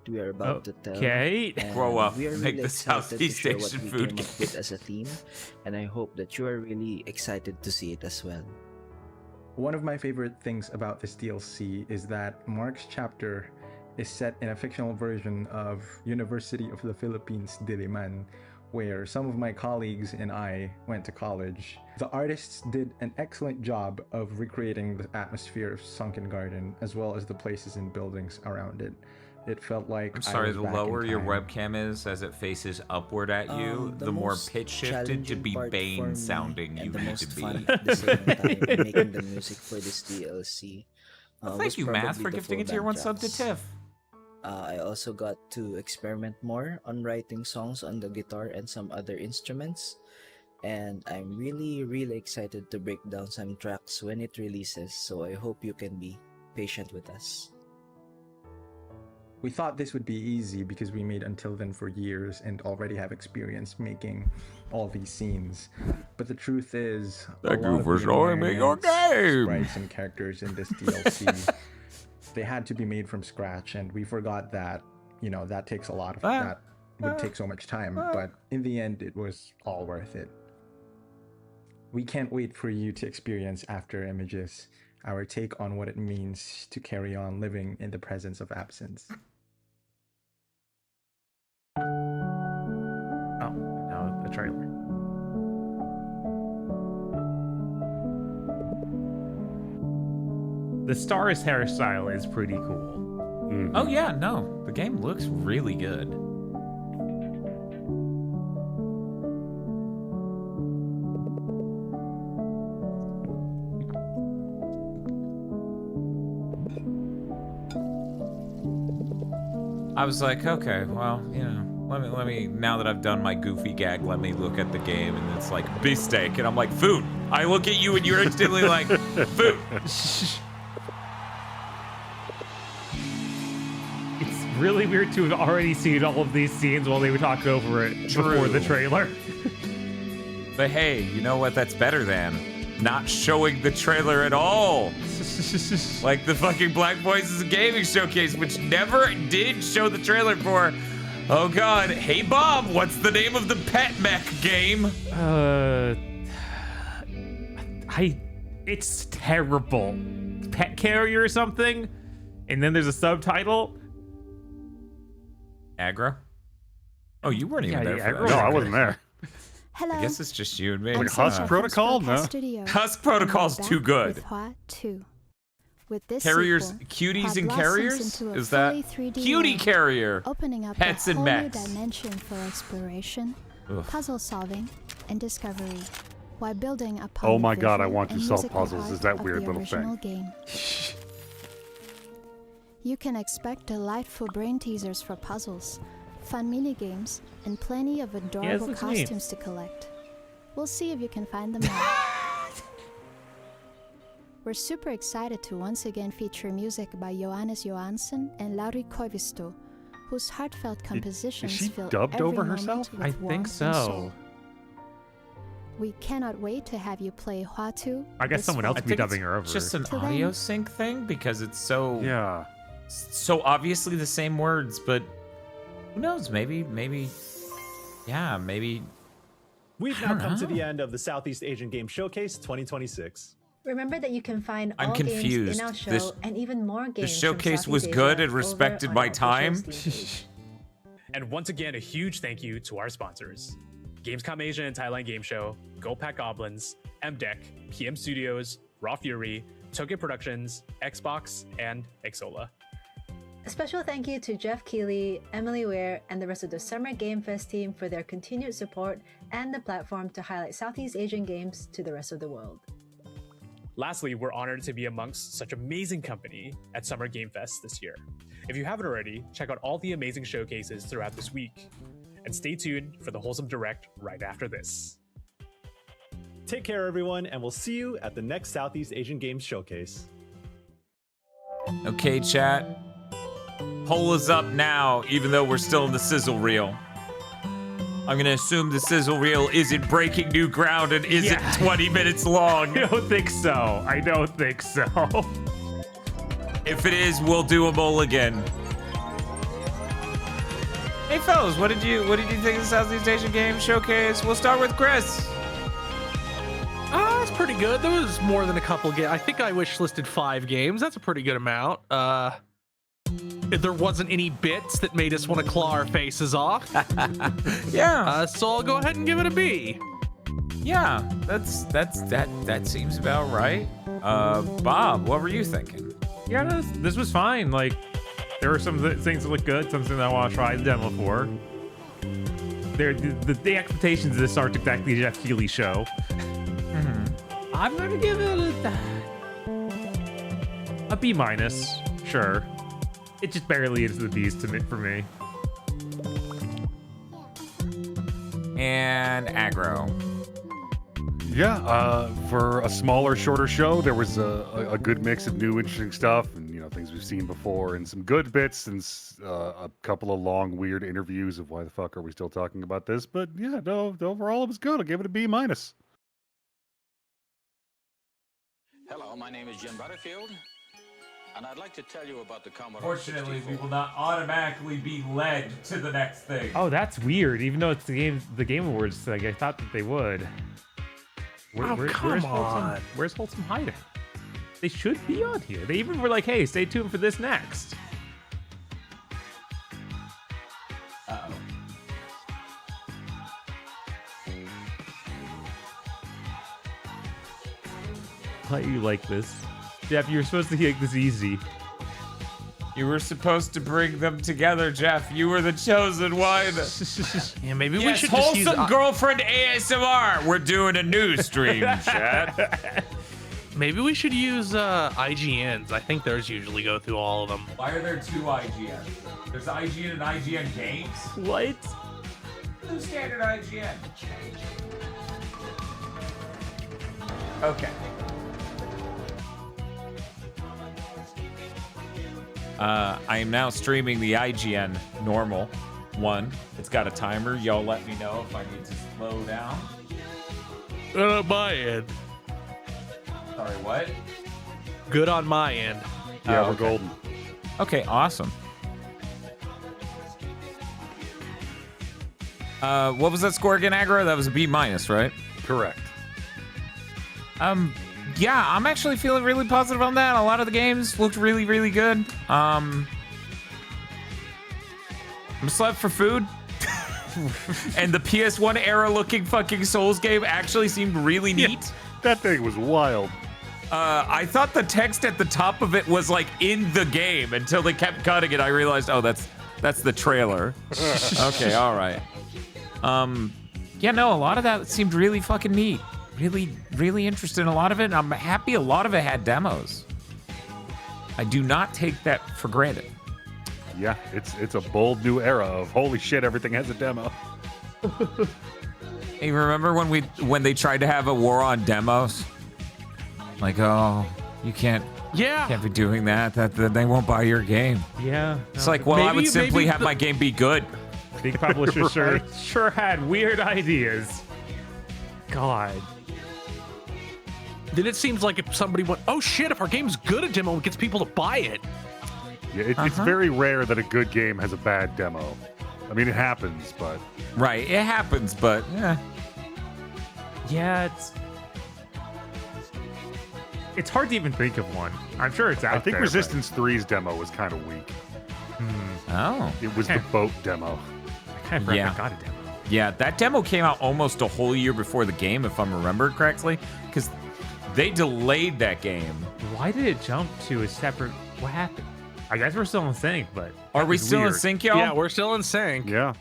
we are about to tell. Okay. and Grow up, we are make really the excited to Southeast share what Asian we food came up with as a theme, and I hope that you are really excited to see it as well. One of my favorite things about this DLC is that Mark's chapter is set in a fictional version of University of the Philippines, Diliman, where some of my colleagues and I went to college. The artists did an excellent job of recreating the atmosphere of Sunken Garden, as well as the places and buildings around it. It felt like I'm sorry, I was the back in lower your time. webcam is as it faces upward at you, The the more most pitch shifted to challenging be part for Bane me sounding you and the need most to be. fun at the same time making the music for this DLC. Well, was thank you, Math, probably for the gifting a full tier 1 band sub to tracks. Tiff. I also got to experiment more on writing songs on the guitar and some other instruments, and I'm really excited to break down some tracks when it releases, so I hope you can be patient with us. We thought this would be easy because we made Until Then for years and already have experience making all these scenes. But the truth is, Thank a you lot of for the showing me your environments, game. sprites, and characters in this DLC, they had to be made from scratch, and we forgot that, that takes a lot of that would take so much time. But in the end, it was all worth it. We can't wait for you to experience After Images, our take on what it means to carry on living in the presence of absence. Oh, no, the trailer. The Star's hairstyle is pretty cool. Oh yeah, no, the game looks really good. I was like, okay, well, let me now that I've done my goofy gag, let me look at the game, and it's like beefsteak, and I'm like, food. I look at you and you're instantly like, food. It's really weird to have already seen all of these scenes while they were talking over it before the trailer. But hey, you know what that's better than? Not showing the trailer at all. Like the fucking Black Voices Gaming Showcase, which never did show the trailer for. Oh god, hey Bob, what's the name of the pet mech game? It's terrible. Pet Carrier or something? And then there's a subtitle? Aggro? Oh, you weren't even there for Aggro? that. No, I wasn't there. Hello. I guess it's just you and me. I'm Husk Protocol? No. Husk Protocol's too good. With Hua 2. With this Carriers, sequel, cuties Hua and blossoms carriers? into a Is that fully 3D cutie world, carrier? opening up Pets a and whole new mechs. dimension for exploration, Ugh. puzzle solving, and discovery, while building upon Oh the my god, I visual want to and solve musical puzzles. heart Is that of weird the little original thing? game. You can expect delightful brain teasers for puzzles, fun mini games, and plenty of adorable looks neat. costumes to collect. We'll see if you can find them all. We're super excited to once again feature music by Johannes Johansson and Lauri Koivisto, whose heartfelt compositions she fill dubbed every over moment herself? with I think warmth and so. soul. We cannot wait to have you play Hua 2. I guess this someone else fall. could be dubbing her over. It's just an Till audio then- sync thing because it's so Yeah. so obviously the same words, but who knows? Maybe, yeah, maybe. We've I now don't come to know. the end of the Southeast Asian Game Showcase 2026. Remember that you can find I'm all games confused. in our show This- and even more The games. from showcase was Southeast good Asia and respected over my on our time. official Steam page. And once again, a huge thank you to our sponsors: Gamescom Asia and Thailand Game Show, Go Pack Goblins, MDEC, PM Studios, Raw Fury, Tokyo Productions, Xbox, and Exola. A special thank you to Jeff Keighley, Emily Ware, and the rest of the Summer Game Fest team for their continued support and the platform to highlight Southeast Asian games to the rest of the world. Lastly, we're honored to be amongst such amazing company at Summer Game Fest this year. If you haven't already, check out all the amazing showcases throughout this week. And stay tuned for the Wholesome Direct right after this. Take care, everyone, and we'll see you at the next Southeast Asian Games Showcase. Okay, chat. Poll is up now, even though we're still in the sizzle reel. I'm gonna assume the sizzle reel isn't breaking new ground and isn't 20 minutes long. I don't think so. I don't think so. If it is, we'll do a mulligan. Hey fellas, what did you think of the Southeast Asian Games Showcase? We'll start with Chris. It's pretty good. There was more than a couple games. I think I wish listed 5 games. That's a pretty good amount. There wasn't any bits that made us want to claw our faces off. Yeah. So I'll go ahead and give it a B. Yeah, that seems about right. Bob, what were you thinking? Yeah, this was fine. Like, there were some things that look good, something that I want to try the demo for. The expectations of this aren't exactly a Jeff Keighley show. I'm gonna give it a B minus. Sure, it just barely is the B's for me. And aggro. Yeah, for a smaller, shorter show, there was a good mix of new, interesting stuff, and things we've seen before, and some good bits, and a couple of long, weird interviews of why the fuck are we still talking about this? But yeah, no, overall it was good. I'll give it a B minus. Hello, my name is Jim Butterfield, and I'd like to tell you about the Commodore. Fortunately, we will not automatically be led to the next thing. Oh, that's weird. Even though it's the Game Awards, like I thought that they would. Come on. Where's Wholesome hiding? They should be on here. They even were like, "Hey, stay tuned for this next." Uh-oh. Why you like this? Jeff, you were supposed to make this easy. You were supposed to bring them together, Jeff. You were the chosen one. Yeah, maybe we should Wholesome just use Girlfriend ASMR. We're doing a new stream, chat. Maybe we should use IGNs. I think theirs usually go through all of them. Why are there 2 IGNs? There's IGN and IGN Games? What? Do standard IGN. Okay. I am now streaming the IGN normal one. It's got a timer. Y'all let me know if I need to slow down. My end. Sorry, what? Good on my end. Yeah, we're golden. Okay, awesome. What was that score again, Aggro? That was a B minus, right? Correct. Yeah, I'm actually feeling really positive on that. A lot of the games looked really, really good. I'm slept for food. And the PS1 era looking fucking Souls game actually seemed really neat. Yeah, that thing was wild. I thought the text at the top of it was like in the game until they kept cutting it. I realized, oh, that's the trailer. Okay, all right. Yeah, no, a lot of that seemed really fucking neat. Really, really interested in a lot of it. And I'm happy a lot of it had demos. I do not take that for granted. Yeah, it's a bold new era of holy shit, everything has a demo. Hey, remember when they tried to have a war on demos? Like, oh, you can't be doing that. That they won't buy your game. Yeah. It's like, well, I would simply have my game be good. Big publishers Right. sure had weird ideas. God. Then it seems like if somebody went, oh shit, if our game's good at demo, it gets people to buy it. Yeah, it's very rare that a good game has a bad demo. I mean, it happens, but... Right, it happens, but... Yeah, it's hard to even think of one. I'm sure it's out there. I think but- Resistance 3's demo was kind of weak. Oh. It was the boat demo. I kind of Yeah. got a demo. Yeah, that demo came out almost a whole year before the game, if I'm remembered correctly, because they delayed that game. Why did it jump to a separate... What happened? I guess we're still in sync, but Are we it's still in weird. sync, y'all? Yeah, we're still in sync. Yeah.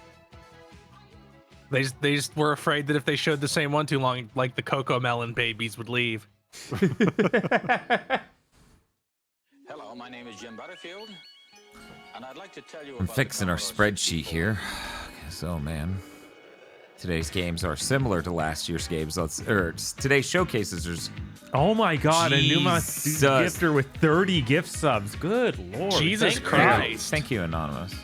They just were afraid that if they showed the same one too long, like the Cocoa Melon babies would leave. Hello, my name is Jim Butterfield, and I'd like to tell you I'm about fixing our spreadsheet here. So, man, today's games are similar to last year's games. Today's showcases. There's Oh my God, a Numa Jesus. gifter with 30 gift subs. Good Lord. Jesus Thank Christ. you. Thank you, Anonymous.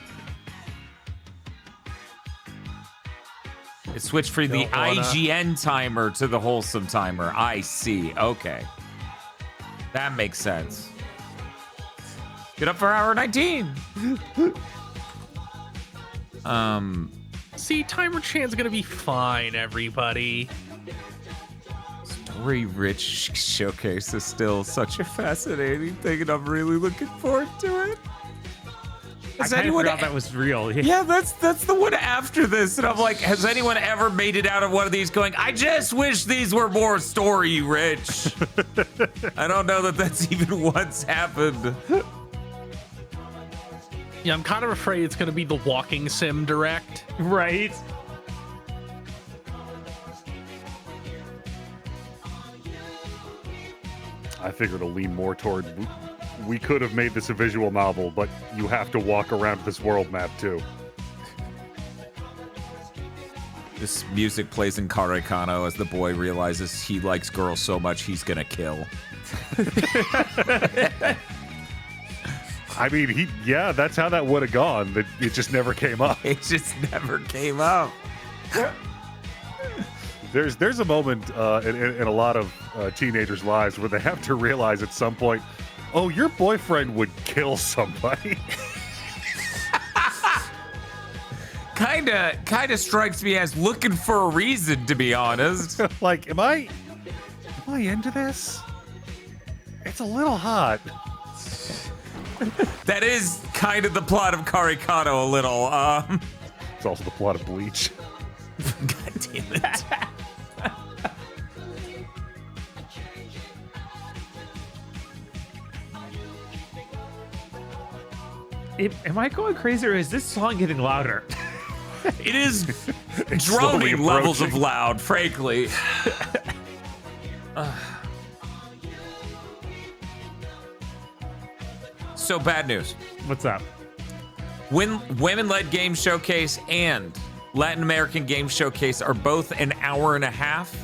It switched from the Don't wanna- IGN timer to the Wholesome timer. I see. Okay. That makes sense. Get up for hour 19. See, Timer Chan's gonna be fine, everybody. Story-rich showcase is still such a fascinating thing, and I'm really looking forward to it. I Has kind of anyone forgot that was real. Yeah, that's the one after this, and I'm like, has anyone ever made it out of one of these going, I just wish these were more story-rich? I don't know that that's even what's happened. Yeah, I'm kind of afraid it's gonna be the walking sim direct. Right? I figured it'll lean more toward we could have made this a visual novel, but you have to walk around this world map too. This music plays in Karekano as the boy realizes he likes girls so much he's gonna kill. I mean, that's how that would have gone. It just never came up. It just never came up. There's a moment in a lot of teenagers' lives where they have to realize at some point, oh, your boyfriend would kill somebody. Kinda strikes me as looking for a reason, to be honest. Like, am I into this? It's a little hot. That is kind of the plot of Karekano a little. It's also the plot of Bleach. God damn it. Am I going crazy, or is this song getting louder? It is It's slowly droning levels of approaching. loud, frankly. So bad news. What's up? Women-led Game Showcase and Latin American Game Showcase are both an hour and a half.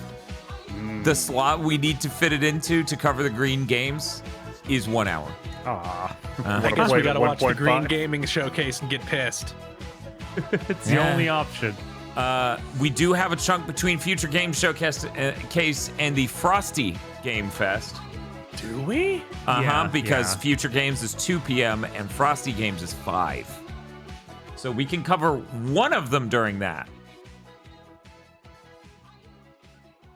The slot we need to fit it into to cover the green games is 1 hour. I guess we gotta watch the Green Gaming Showcase and get pissed. It's the only option. We do have a chunk between Future Game Showcase case and the Frosty Game Fest. Do we? Because Future Games is 2 p.m. and Frosty Games is 5. So we can cover one of them during that.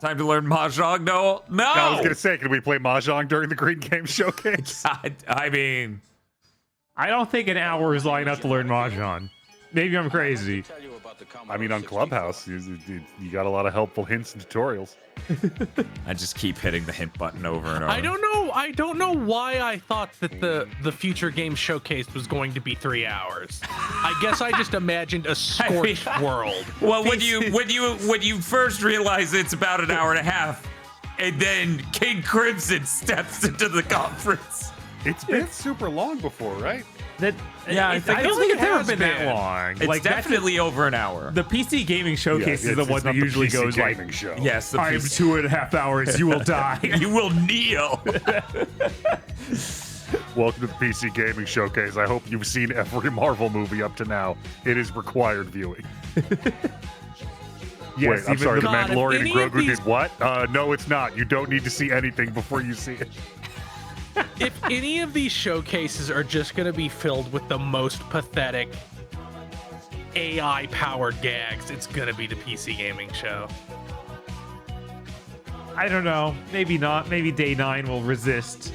Time to learn Mahjong? No. I was gonna say, can we play Mahjong during the Green Game Showcase? I mean, I don't think an hour is long enough to learn Mahjong. Maybe I'm crazy. I mean, on Clubhouse, you got a lot of helpful hints and tutorials. I just keep hitting the hint button over and over. I don't know why I thought that the Future Game Showcase was going to be 3 hours. I guess I just imagined a scorched world. Well, when you first realize it's about an hour and a half, and then King Crimson steps into the conference. It's been super long before, right? I don't think it's ever been that long. It's definitely over an hour. The PC gaming showcase is the one that not the usually PC goes like, gaming show. Yes, the I'm PC 2.5 hours. You will die. You will kneel. Welcome to the PC Gaming Showcase. I hope you've seen every Marvel movie up to now. It is required viewing. Yes, Wait, I'm sorry, The God, if Mandalorian and any of Grogu these- did what? No, it's not. You don't need to see anything before you see it. If any of these showcases are just going to be filled with the most pathetic AI-powered gags, it's going to be the PC Gaming Show. I don't know. Maybe not. Maybe day 9 will resist.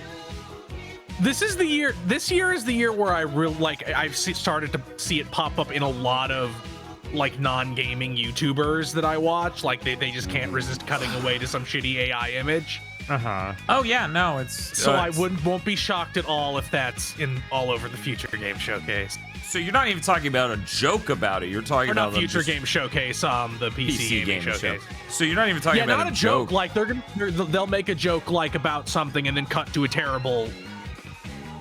This is the year. This year is the year where I've started to see it pop up in a lot of like non-gaming YouTubers that I watch. Like they just can't resist cutting away to some shitty AI image. Oh yeah, no, it's So I won't be shocked at all if that's in all over the Future Game Showcase. So you're not even talking about a joke about it. You're talking Or about not them Future just- Game Showcase, the PC Gaming Showcase. So you're not even talking about not a joke. Like they'll make a joke like about something and then cut to a terrible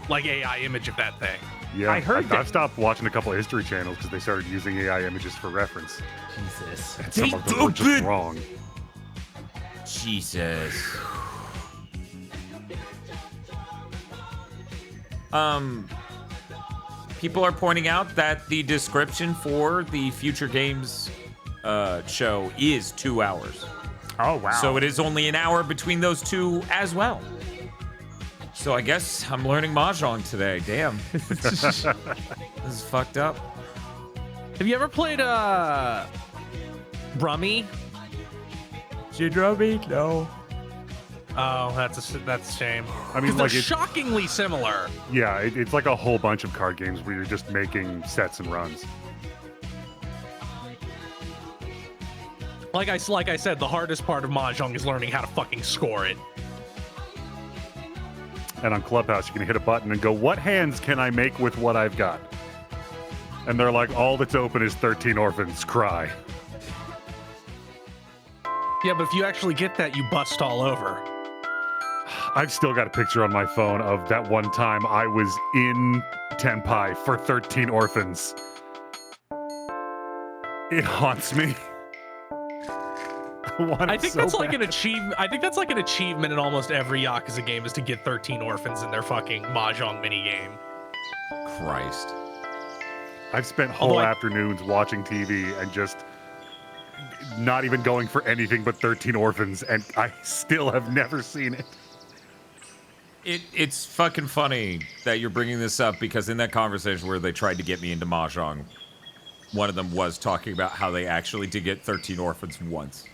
like AI image of that thing. Yeah, I heard that- I've stopped watching a couple of History channels because they started using AI images for reference. Jesus. And some of them were just wrong. Jesus. People are pointing out that the description for the Future Games show is 2 hours. Oh, wow. So it is only an hour between those two as well. So I guess I'm learning Mahjong today. Damn. This is fucked up. Have you ever played Rummy? Rummy? No. Oh, that's a shame. I mean, they're like it's shockingly similar. Yeah, it's like a whole bunch of card games where you're just making sets and runs. Like I said, the hardest part of Mahjong is learning how to fucking score it. And on Clubhouse, you can hit a button and go, what hands can I make with what I've got? And they're like, all that's open is 13 Orphans, cry. Yeah, but if you actually get that, you bust all over. I've still got a picture on my phone of that one time I was in Tenpai for 13 Orphans. It haunts me. I think that's like an achievement. I think that's like an achievement in almost every Yakuza game is to get 13 orphans in their fucking Mahjong minigame. Christ. I've spent whole afternoons watching TV and just not even going for anything but 13 Orphans, and I still have never seen it. It's fucking funny that you're bringing this up because in that conversation where they tried to get me into Mahjong, one of them was talking about how they actually did get 13 Orphans once.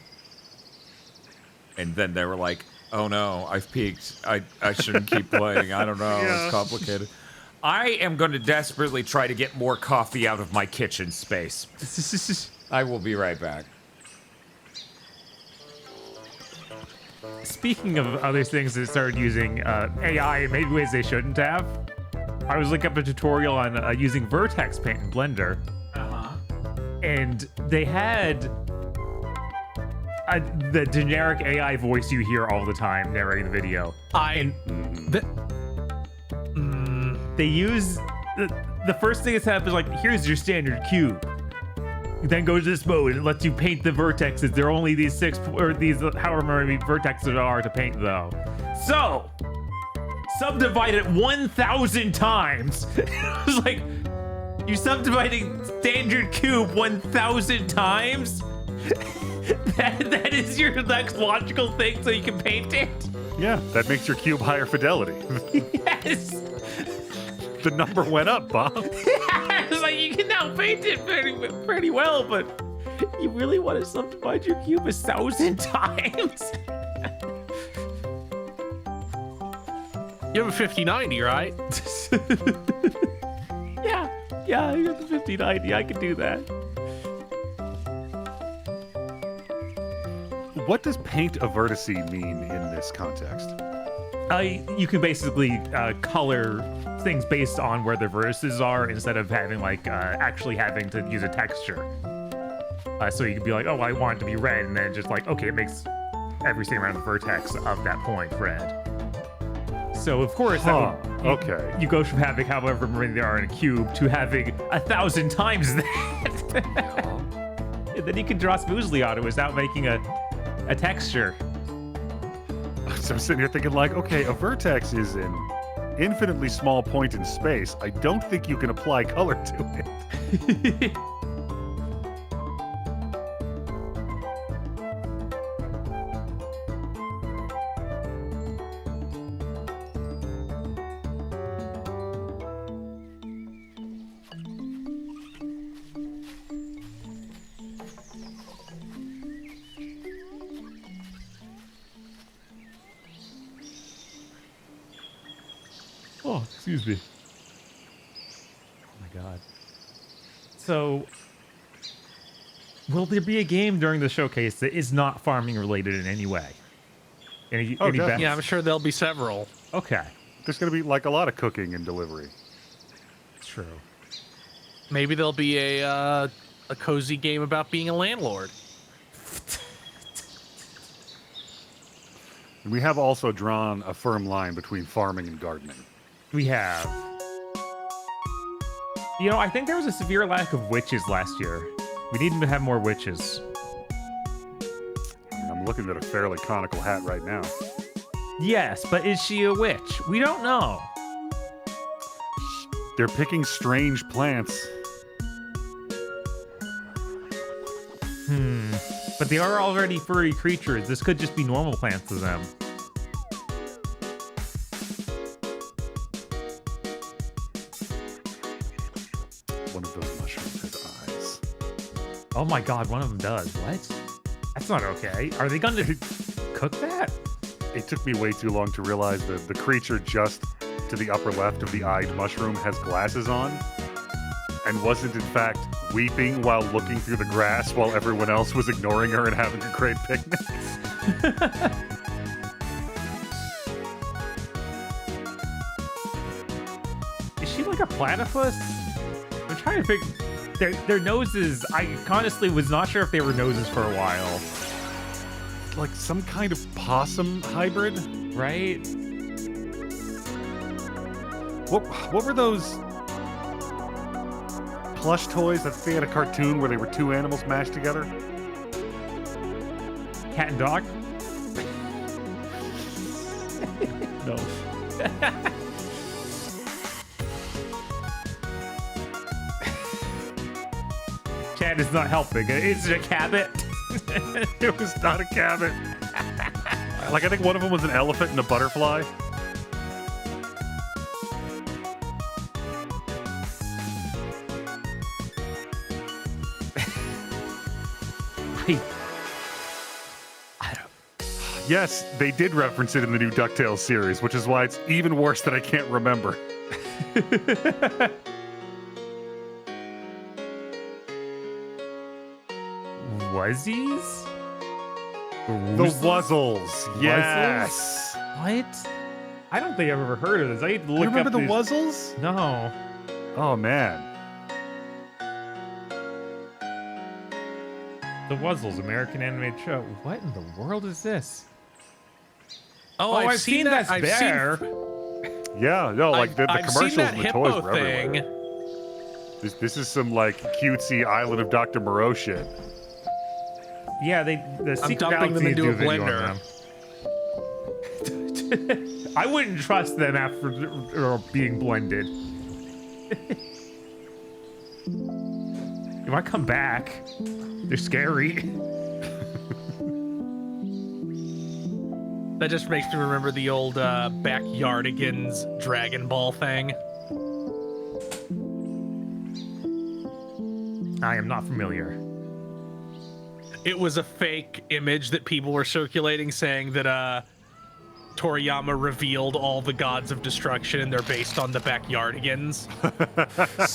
And then they were like, oh no, I've peaked. I shouldn't keep playing. I don't know. Yeah. It's complicated. I am going to desperately try to get more coffee out of my kitchen space. I will be right back. Speaking of other things that started using AI in maybe ways they shouldn't have, I was looking up a tutorial on using Vertex Paint in Blender. And they had the generic AI voice you hear all the time narrating the video. They use the first thing that's happened is like, here's your standard cube. Then go to this mode and it lets you paint the vertexes. There are only these 6 or these however many vertexes there are to paint though. So subdivide it 1,000 times. It was like, you're subdividing standard cube 1,000 times? that is your next logical thing so you can paint it? Yeah, that makes your cube higher fidelity. Yes! The number went up, Bob. It's like, you can now paint it pretty well, but you really want to subdivide your cube 1,000 times? You have a 5090, right? Yeah, I got the 5090. I can do that. What does paint a vertice mean in this context? You can basically color things based on where the vertices are instead of having actually having to use a texture. So you can be like, oh, I want it to be red, and then just like, okay, it makes everything around the vertex of that point red. So of course, you go from having however many there are in a cube to having 1,000 times that. And then you can draw smoothly on it without making a texture. So I'm sitting here thinking like, okay, a vertex is an infinitely small point in space. I don't think you can apply color to it. Oh, excuse me. Oh my god. So, will there be a game during the showcase that is not farming related in any way? Any definitely. bets? Yeah, I'm sure there'll be several. Okay. There's going to be like a lot of cooking and delivery. True. Maybe there'll be a cozy game about being a landlord. And we have also drawn a firm line between farming and gardening. We have. You know, I think there was a severe lack of witches last year. We need to have more witches. I'm looking at a fairly conical hat right now. Yes, but is she a witch? We don't know. They're picking strange plants. But they are already furry creatures. This could just be normal plants to them. One of those mushrooms has eyes. Oh my god, one of them does. What? That's not okay. Are they gonna cook that? It took me way too long to realize that the creature just to the upper left of the eyed mushroom has glasses on and wasn't in fact weeping while looking through the grass while everyone else was ignoring her and having a great picnic. Is she like a platypus? I'm trying to figure. Their noses, I honestly was not sure if they were noses for a while. Like some kind of possum hybrid? Right? What were those plush toys that they had a cartoon where they were two animals mashed together? Cat and dog? No. Chad is not helping. Is it a cabot? It was not a cabot. Like, I think one of them was an elephant and a butterfly. Yes, they did reference it in the new DuckTales series, which is why it's even worse that I can't remember. Wuzzies? The Wuzzles. Yes. What? I don't think I've ever heard of this. I need to look You remember up the these... Wuzzles? No. Oh, man. The Wuzzles, American animated show. What in the world is this? Oh, I've seen that. That's bear. Yeah, no, like the I've commercials seen that and the toys hippo were everywhere. thing. This is some like cutesy Island of Dr. Moreau shit. Yeah, the Secret dumping them Galaxy into do a video on blender. them. I wouldn't trust them after being blended. If I come back, they're scary. That just makes me remember the old Backyardigans Dragon Ball thing. I am not familiar. It was a fake image that people were circulating saying that Toriyama revealed all the gods of destruction and they're based on the Backyardigans.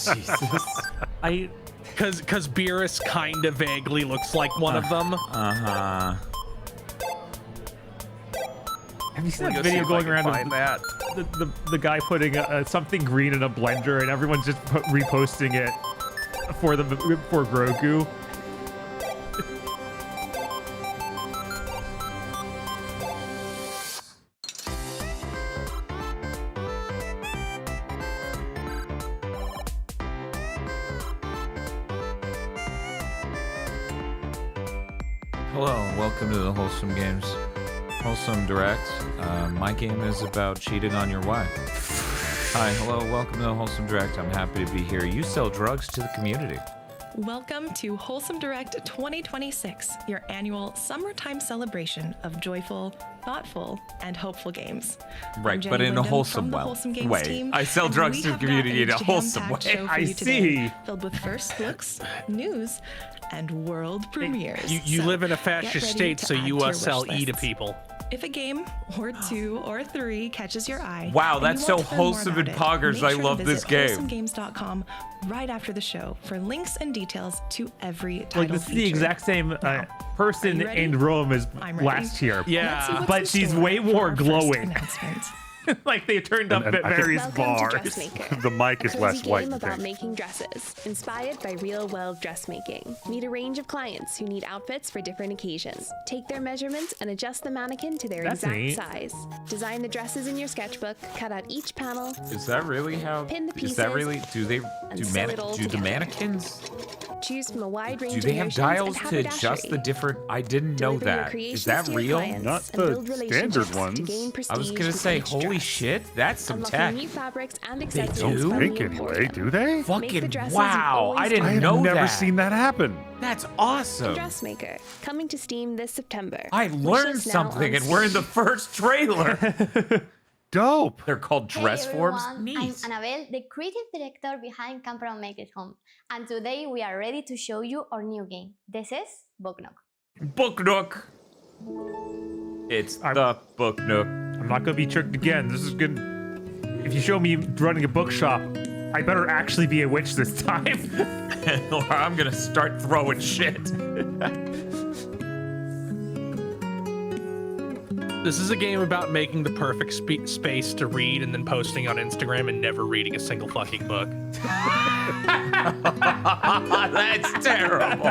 Jesus. Because Beerus kind of vaguely looks like one of them. Uh-huh. Have you seen that video going around of the guy putting something green in a blender and everyone's just reposting it for Grogu? Hello, and welcome to the Wholesome Games Wholesome Direct. My game is about cheating on your wife. Hi, hello, welcome to the Wholesome Direct. I'm happy to be here. You sell drugs to the community. Welcome to Wholesome Direct 2026, your annual summertime celebration of joyful, thoughtful, and hopeful games. Right, but in a wholesome way. Team, I sell drugs to the community in a wholesome way. I see. Filled with first looks, news, and world premieres. You So live in a get fascist ready state, to so add you to your sell wish E to lists. people. If a game, or 2, or 3 catches your eye, Wow, and that's you so want to learn more wholesome about and it, poggers. make I sure to love this visit game. wholesomegames.com right after the show for links and details to every title Like, this is the featured. exact same person Are you ready? in Rome as I'm ready. last year. Let's see what's but in she's store way for more our first glowing. announcement. Like they turned up And at I think- various Welcome to bars. Dressmaker, The mic a is cozy less white game than about pink. making dresses, inspired by real-world dressmaking. Meet a range of clients who need outfits for different occasions. Take their measurements and adjust the mannequin to their That's exact neat. size. Design the dresses in your sketchbook, cut out each panel. Is that really how? Pin the Is that pieces really? Do they and do sew it all do the together. mannequins? Choose from a wide range Do of they have notions dials and to adjust the haberdashery. different? I didn't know Deliver your that. Is creations that to your real? clients Not and the build relationships standard ones. to gain I was prestige gonna with say, each holy dress. shit, that's some Unlocking tech. new fabrics and They accessories do? from Think the anyway, Emporium. do they? Make the Fucking dresses you've wow! always I didn't I have know never that. seen that happen. That's awesome. Dressmaker, coming to Steam this September. I Wish learned list now something, on and we're in Steam. the first trailer. Dope. They're called dress forms. I'm Annabelle, the creative director behind Camp Around Make It Home, and today we are ready to show you our new game. This is Book Nook. Book Nook. It's the Book Nook. I'm not gonna be tricked again. This is good. If you show me running a bookshop, I better actually be a witch this time. Or I'm gonna start throwing shit. This is a game about making the perfect space to read and then posting on Instagram and never reading a single fucking book. That's terrible.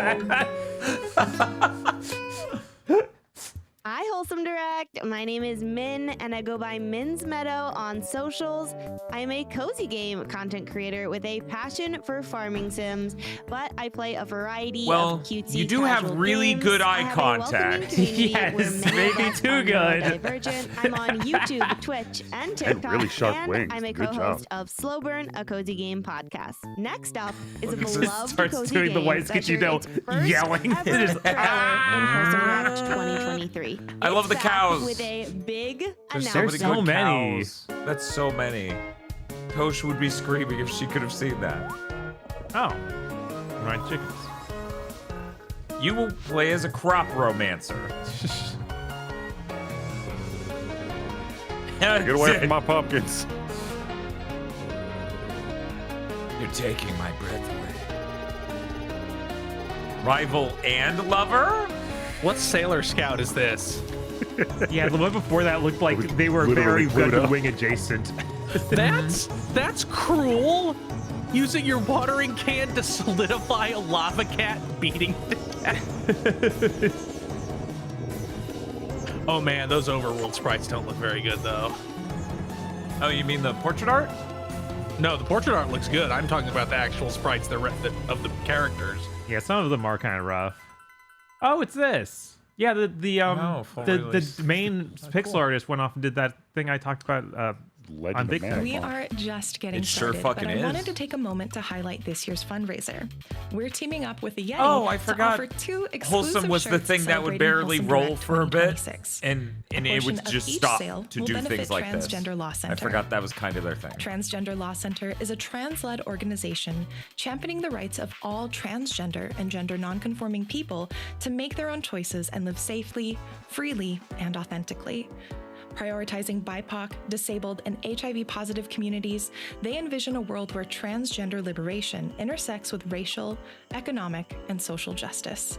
Hi, Wholesome Direct. My name is Min, and I go by Min's Meadow on socials. I'm a cozy game content creator with a passion for farming sims, but I play a variety Well, of cutesy you do have casual really games. good I eye have a welcoming contact. community where Yes, many of maybe us too are good. neurodivergent. I'm on YouTube, Twitch, and TikTok, really sharp and wings. I'm a Good co-host job. of Slow Burn, a cozy game podcast. Next up is a Just beloved starts cozy doing the game white that sketchy shared its first yelling. ever It is- trailer in Wholesome Direct 2023. I love the It's back cows. with a big There's so announcement. many good many. cows. That's so many. Tosh would be screaming if she could have seen that. Oh, right, chickens. You will play as a crop romancer. Get away from my pumpkins. You're taking my breath away. Rival and lover? What Sailor Scout is this? Yeah, the one before that looked like they were Literally very good Pluto. wing adjacent. That's cruel. Using your watering can to solidify a lava cat beating the cat. Oh man, those overworld sprites don't look very good though. Oh, you mean the portrait art? No, the portrait art looks good. I'm talking about the actual sprites of the characters. Yeah, some of them are kind of rough. Oh, it's this. Yeah, full the release. main pixel artist went off and did that thing I talked about on Big Fat. We are just getting It sure started, fucking but I is. wanted to take a moment to highlight this year's fundraiser. We're teaming up with the Yeti Oh, I to forgot. offer 2 exclusive Wholesome was the shirts thing that would celebrating barely Wholesome roll Direct for a bit, 2026. and A it would portion of just each stop sale to will do benefit things like this. Transgender Law I Center. forgot that was kind of their thing. Transgender Law Center is a trans-led organization championing the rights of all transgender and gender nonconforming people to make their own choices and live safely, freely, and authentically. Prioritizing BIPOC, disabled, and HIV-positive communities, they envision a world where transgender liberation intersects with racial, economic, and social justice.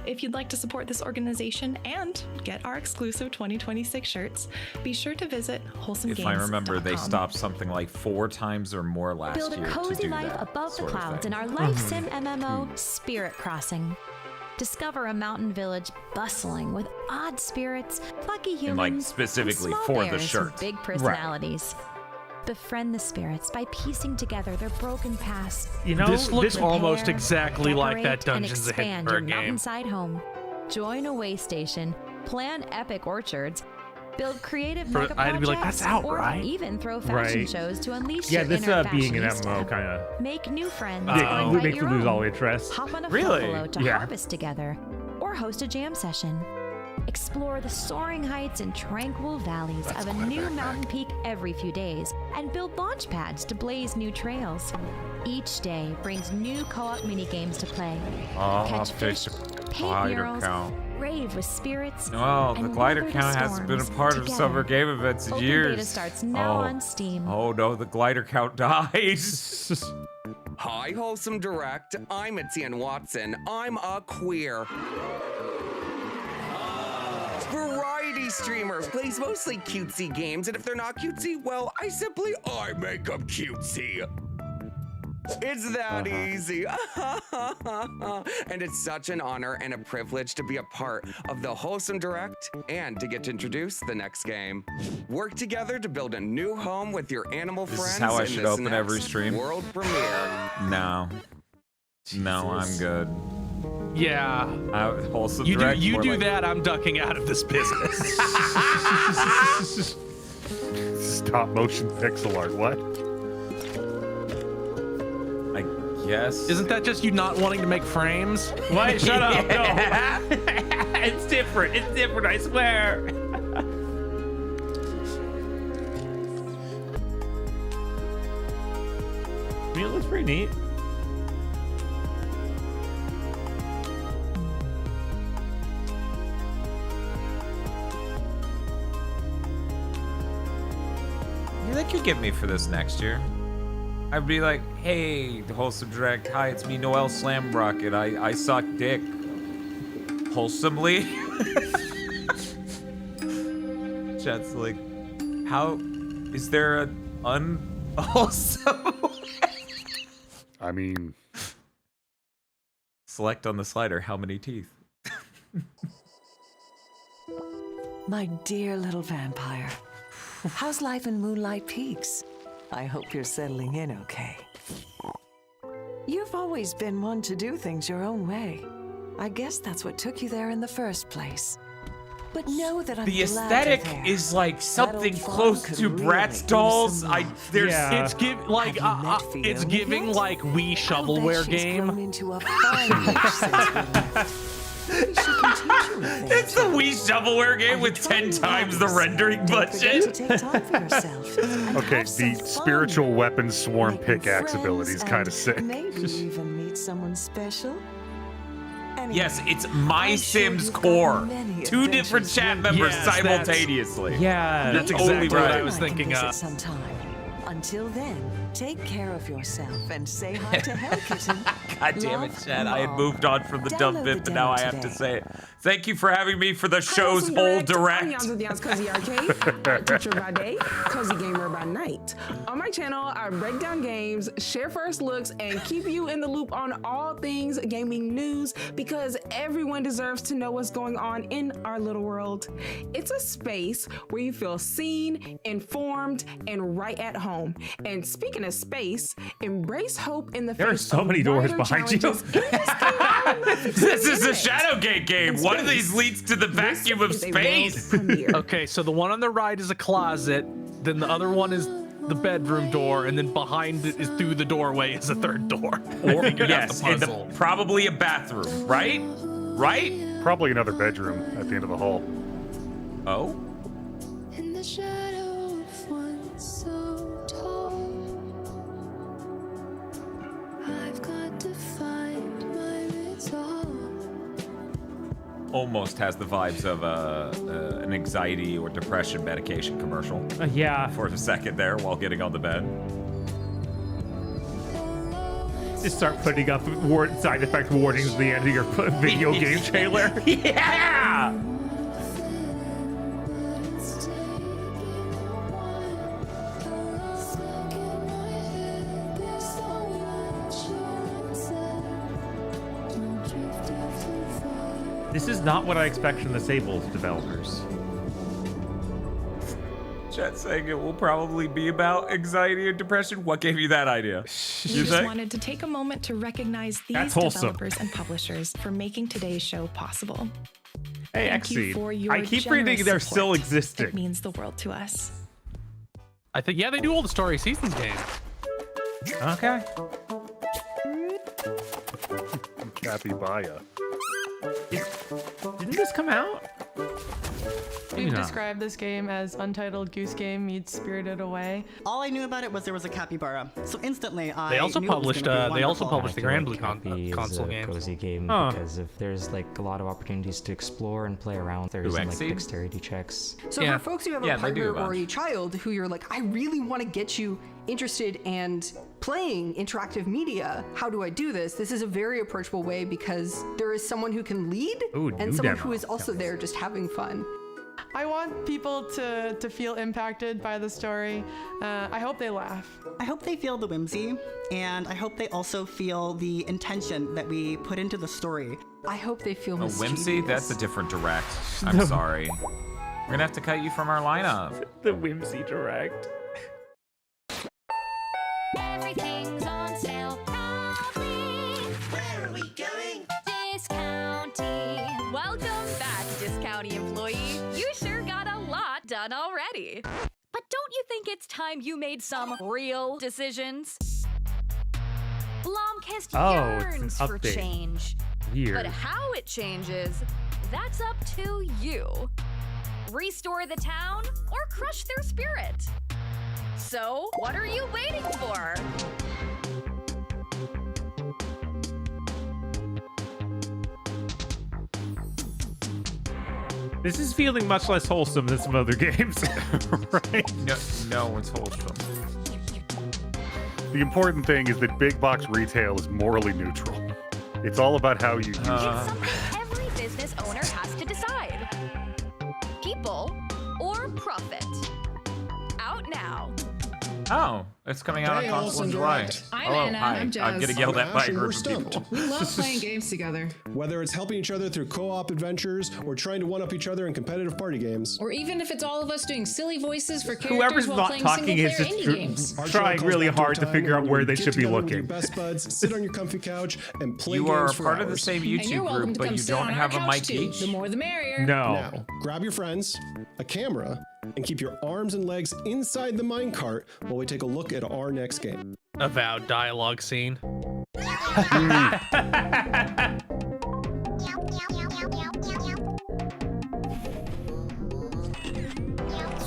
If you'd like to support this organization and get our exclusive 2026 shirts, be sure to visit wholesomegames.com. If I remember, they stopped something like 4 times or more last Build year a to cozy do life that above the sort of clouds thing. in our life sim MMO, Spirit Crossing. Discover a mountain village bustling with odd spirits, plucky humans, And, like, and specifically small for the bears shirt. with big Right. personalities. Befriend the spirits by piecing together their broken past. You know, This looks this- almost Repair, exactly like that decorate, and Dungeons of expand your Hindenburg game. mountainside home. Join a way station, plan epic orchards, build creative mega I'd be like, projects, "That's out, or right?" even throw fashion Right. shows to unleash Yeah, your this inner being an fashionista. MMO kind of Make new friends. it or would invite make me your lose own. all interest. Hop on a Really? buffalo to Yeah. harvest together, or host a jam session. Explore the soaring heights and tranquil valleys of a new mountain peak every few days, and build launch pads to blaze new trails. Each day brings new co-op minigames to play. Catch fish, paint murals, rave with spirits. Well, the and glider weather count the hasn't been a storms part of together. summer game events in Open years. beta starts now on Steam. Oh no, the glider count dies. Hi, Wholesome Direct. I'm Etienne Watson. I'm a queer variety streamer. Plays mostly cutesy games, and if they're not cutesy, well, I make them cutesy. It's that easy. And it's such an honor and a privilege to be a part of the Wholesome Direct and to get to introduce the next game. Work together to build a new home with your animal This friends. is how I in should this open every next stream. World premiere. No. No, I'm good. Yeah. Wholesome You Direct, do more like- that, I'm ducking out of this business. Stop motion pixel art. What? I guess. Isn't that just you not wanting to make frames? What? Shut up. No. It's different. It's different, I swear. I mean, it looks pretty neat. They could get me for this next year. I'd be like, hey, the Wholesome Direct. Hi, it's me, Noel Slamrocket. I suck dick. Wholesomely. Chat's like, how is there an unwholesome? I mean, select on the slider how many teeth. My dear little vampire, how's life in Moonlight Peaks? I hope you're settling in okay. You've always been one to do things your own way. I guess that's what took you there in the first place. But know that I'm The glad aesthetic you're there. is like something That old close farm to could Bratz really dolls. use some love. It's giving like Wii shovelware game. Into a fine witch since we left. Maybe she can teach you a thing. It's the Wii shovelware game with 10 times the rendering budget. Take time for yourself. okay, the spiritual weapon swarm pickaxe ability is kind of sick. Maybe even meet someone special. Anyway, Yes, it's My Sims Core. many 2 different chat members Yes, that's- simultaneously. Yeah, That's totally exactly what right. I was thinking visit of. sometime. Until then, take care of yourself and say hi to Hell Kitten. God damn it, Love, Chad. I had Mom. moved on from the dumb Download bit, the but now I demo have to today. say it. Thank you for having me for the show's Wholesome whole I'm direct. Yams with Yams Cozy Arcade, art teacher by day, cozy gamer by night. On my channel, I break down games, share first looks, and keep you in the loop on all things gaming news because everyone deserves to know what's going on in our little world. It's a space where you feel seen, informed, and right at home. And speaking of space, embrace hope in the There are face so of many doors wider behind you. challenges. This is a Shadowgate game. One of these leads to the vacuum of is a space. world premiere. Okay, so the one on the right is a closet, then the other one is the bedroom door, and then behind it is through the doorway is a third door. I figured out Yes, the and puzzle. probably a bathroom, right? Right? Probably another bedroom at the end of the hall. Oh? In the shadow of one so tall, I've got to find my resolve. Almost has the vibes of an anxiety or depression medication commercial. Yeah. For a second there while getting on the bed. Just start putting up side effect warnings at the end of your video game trailer. Yeah! This is not what I expect from the Sable developers. Chat saying it will probably be about anxiety and depression. What gave you that idea? We just wanted to take a moment to recognize these That's wholesome. developers and publishers for making today's show possible. Hey, Thank you Xseed. for your I keep generous reading they're support. still existing. It means the world to us. I think, yeah, they do all the story seasons games. Okay. Capybaya. Didn't this come out? We've described this game as Untitled Goose Game meets Spirited Away. All I knew about it was there was a capybara, so instantly I They also knew it was published. gonna be They also wonderful. published the Grand Blue console a game. cozy game Huh. because if there's like a lot of opportunities to explore and play around, there's some, like Exceed? dexterity checks. So for folks who have Yeah, a they do partner a or bunch. a child who you're like, I really want to get you interested and playing interactive media, how do I do this? This is a very approachable way because there is someone who can lead Ooh, and new someone demo. who is also there just having fun. I want people to feel impacted by the story. I hope they laugh. I hope they feel the whimsy, and I hope they also feel the intention that we put into the story. I hope they feel A whimsy? That's a different direct. I'm sorry. We're gonna have to cut you from our lineup. The whimsy direct. Everything's on sale, probably. Where are we going? Discounty. Welcome back, Discounty employee. You sure got a lot done already. But don't you think it's time you made some real decisions? Blomkist Oh, it's an yearns for update. change. Weird. But how it changes, that's up to you. Restore the town or crush their spirit. So, what are you waiting for? This is feeling much less wholesome than some other games, right? No, it's wholesome. The important thing is that big box retail is morally neutral. It's all about how you use It's it. something every business owner has to decide. People or profit. Out now. Oh, it's coming out Hey, on console in July. I'm Hello, Anna. hi. I'm Jazz. I'm getting yelled at by a Ash, and group we're of stumped. people. We love playing games together. Whether it's helping each other through co-op adventures or trying to one-up each other in competitive party games. Or even if it's all of us doing silly voices for characters Whoever's while not playing talking is single-player just indie games. Our trying channel calls really Outdoor hard to Time, figure out where they you should be get together with your looking. best buds, sit on your comfy couch, and play You games are for part of the hours. same And you're YouTube welcome group, to but come you sit don't on have our a couch mic too. each. The more the merrier. Now, grab your friends, a camera, and keep your arms and legs inside the minecart while we take a look at our next game. Avowed dialogue scene.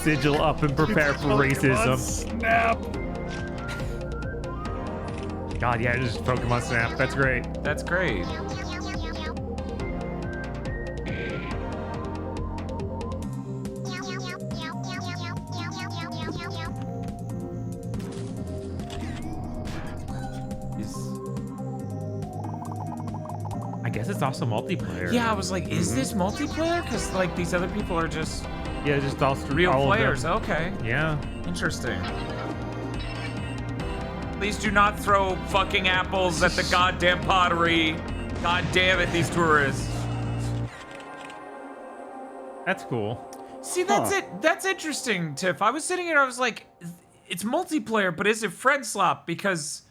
Sigil up and prepare for racism. Snap. God, yeah, just Pokemon Snap. That's great. That's great. I guess it's also multiplayer. Yeah, I was like, is this multiplayer? Because like these other people are just just all real all of them. players. Okay. Yeah. Interesting. Please do not throw fucking apples at the goddamn pottery. God damn it, these tourists. That's cool. See, that's it. That's interesting, Tiff. I was sitting here, I was like, it's multiplayer, but is it friend swap? Because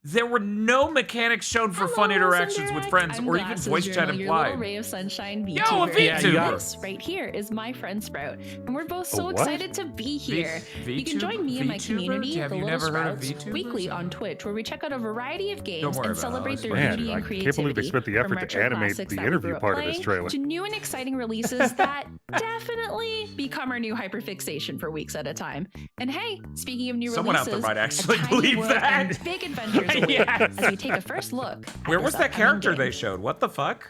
there were no mechanics shown for fun interactions with friends or even voice chat Your little implied. ray of sunshine VTuber. Yo, a VTuber. This right here is my friend Sprout, and we're both A so what? excited to be here. You can join me and my VTuber? community, Have the you Little never heard of Sprouts, VTubers? weekly on Twitch, where we check out a variety of games worry about and it, celebrate their Man, beauty I and can't creativity. believe they spent the from effort to retro animate classics the that we interview grew up part of playing this trailer. to new and exciting releases that definitely become our new hyperfixation for weeks at a time. And hey, speaking of new Someone out releases, there might a actually tiny believe world that. and big adventures await Yes. as we take a first look at Where this was that upcoming character game. they showed? What the fuck?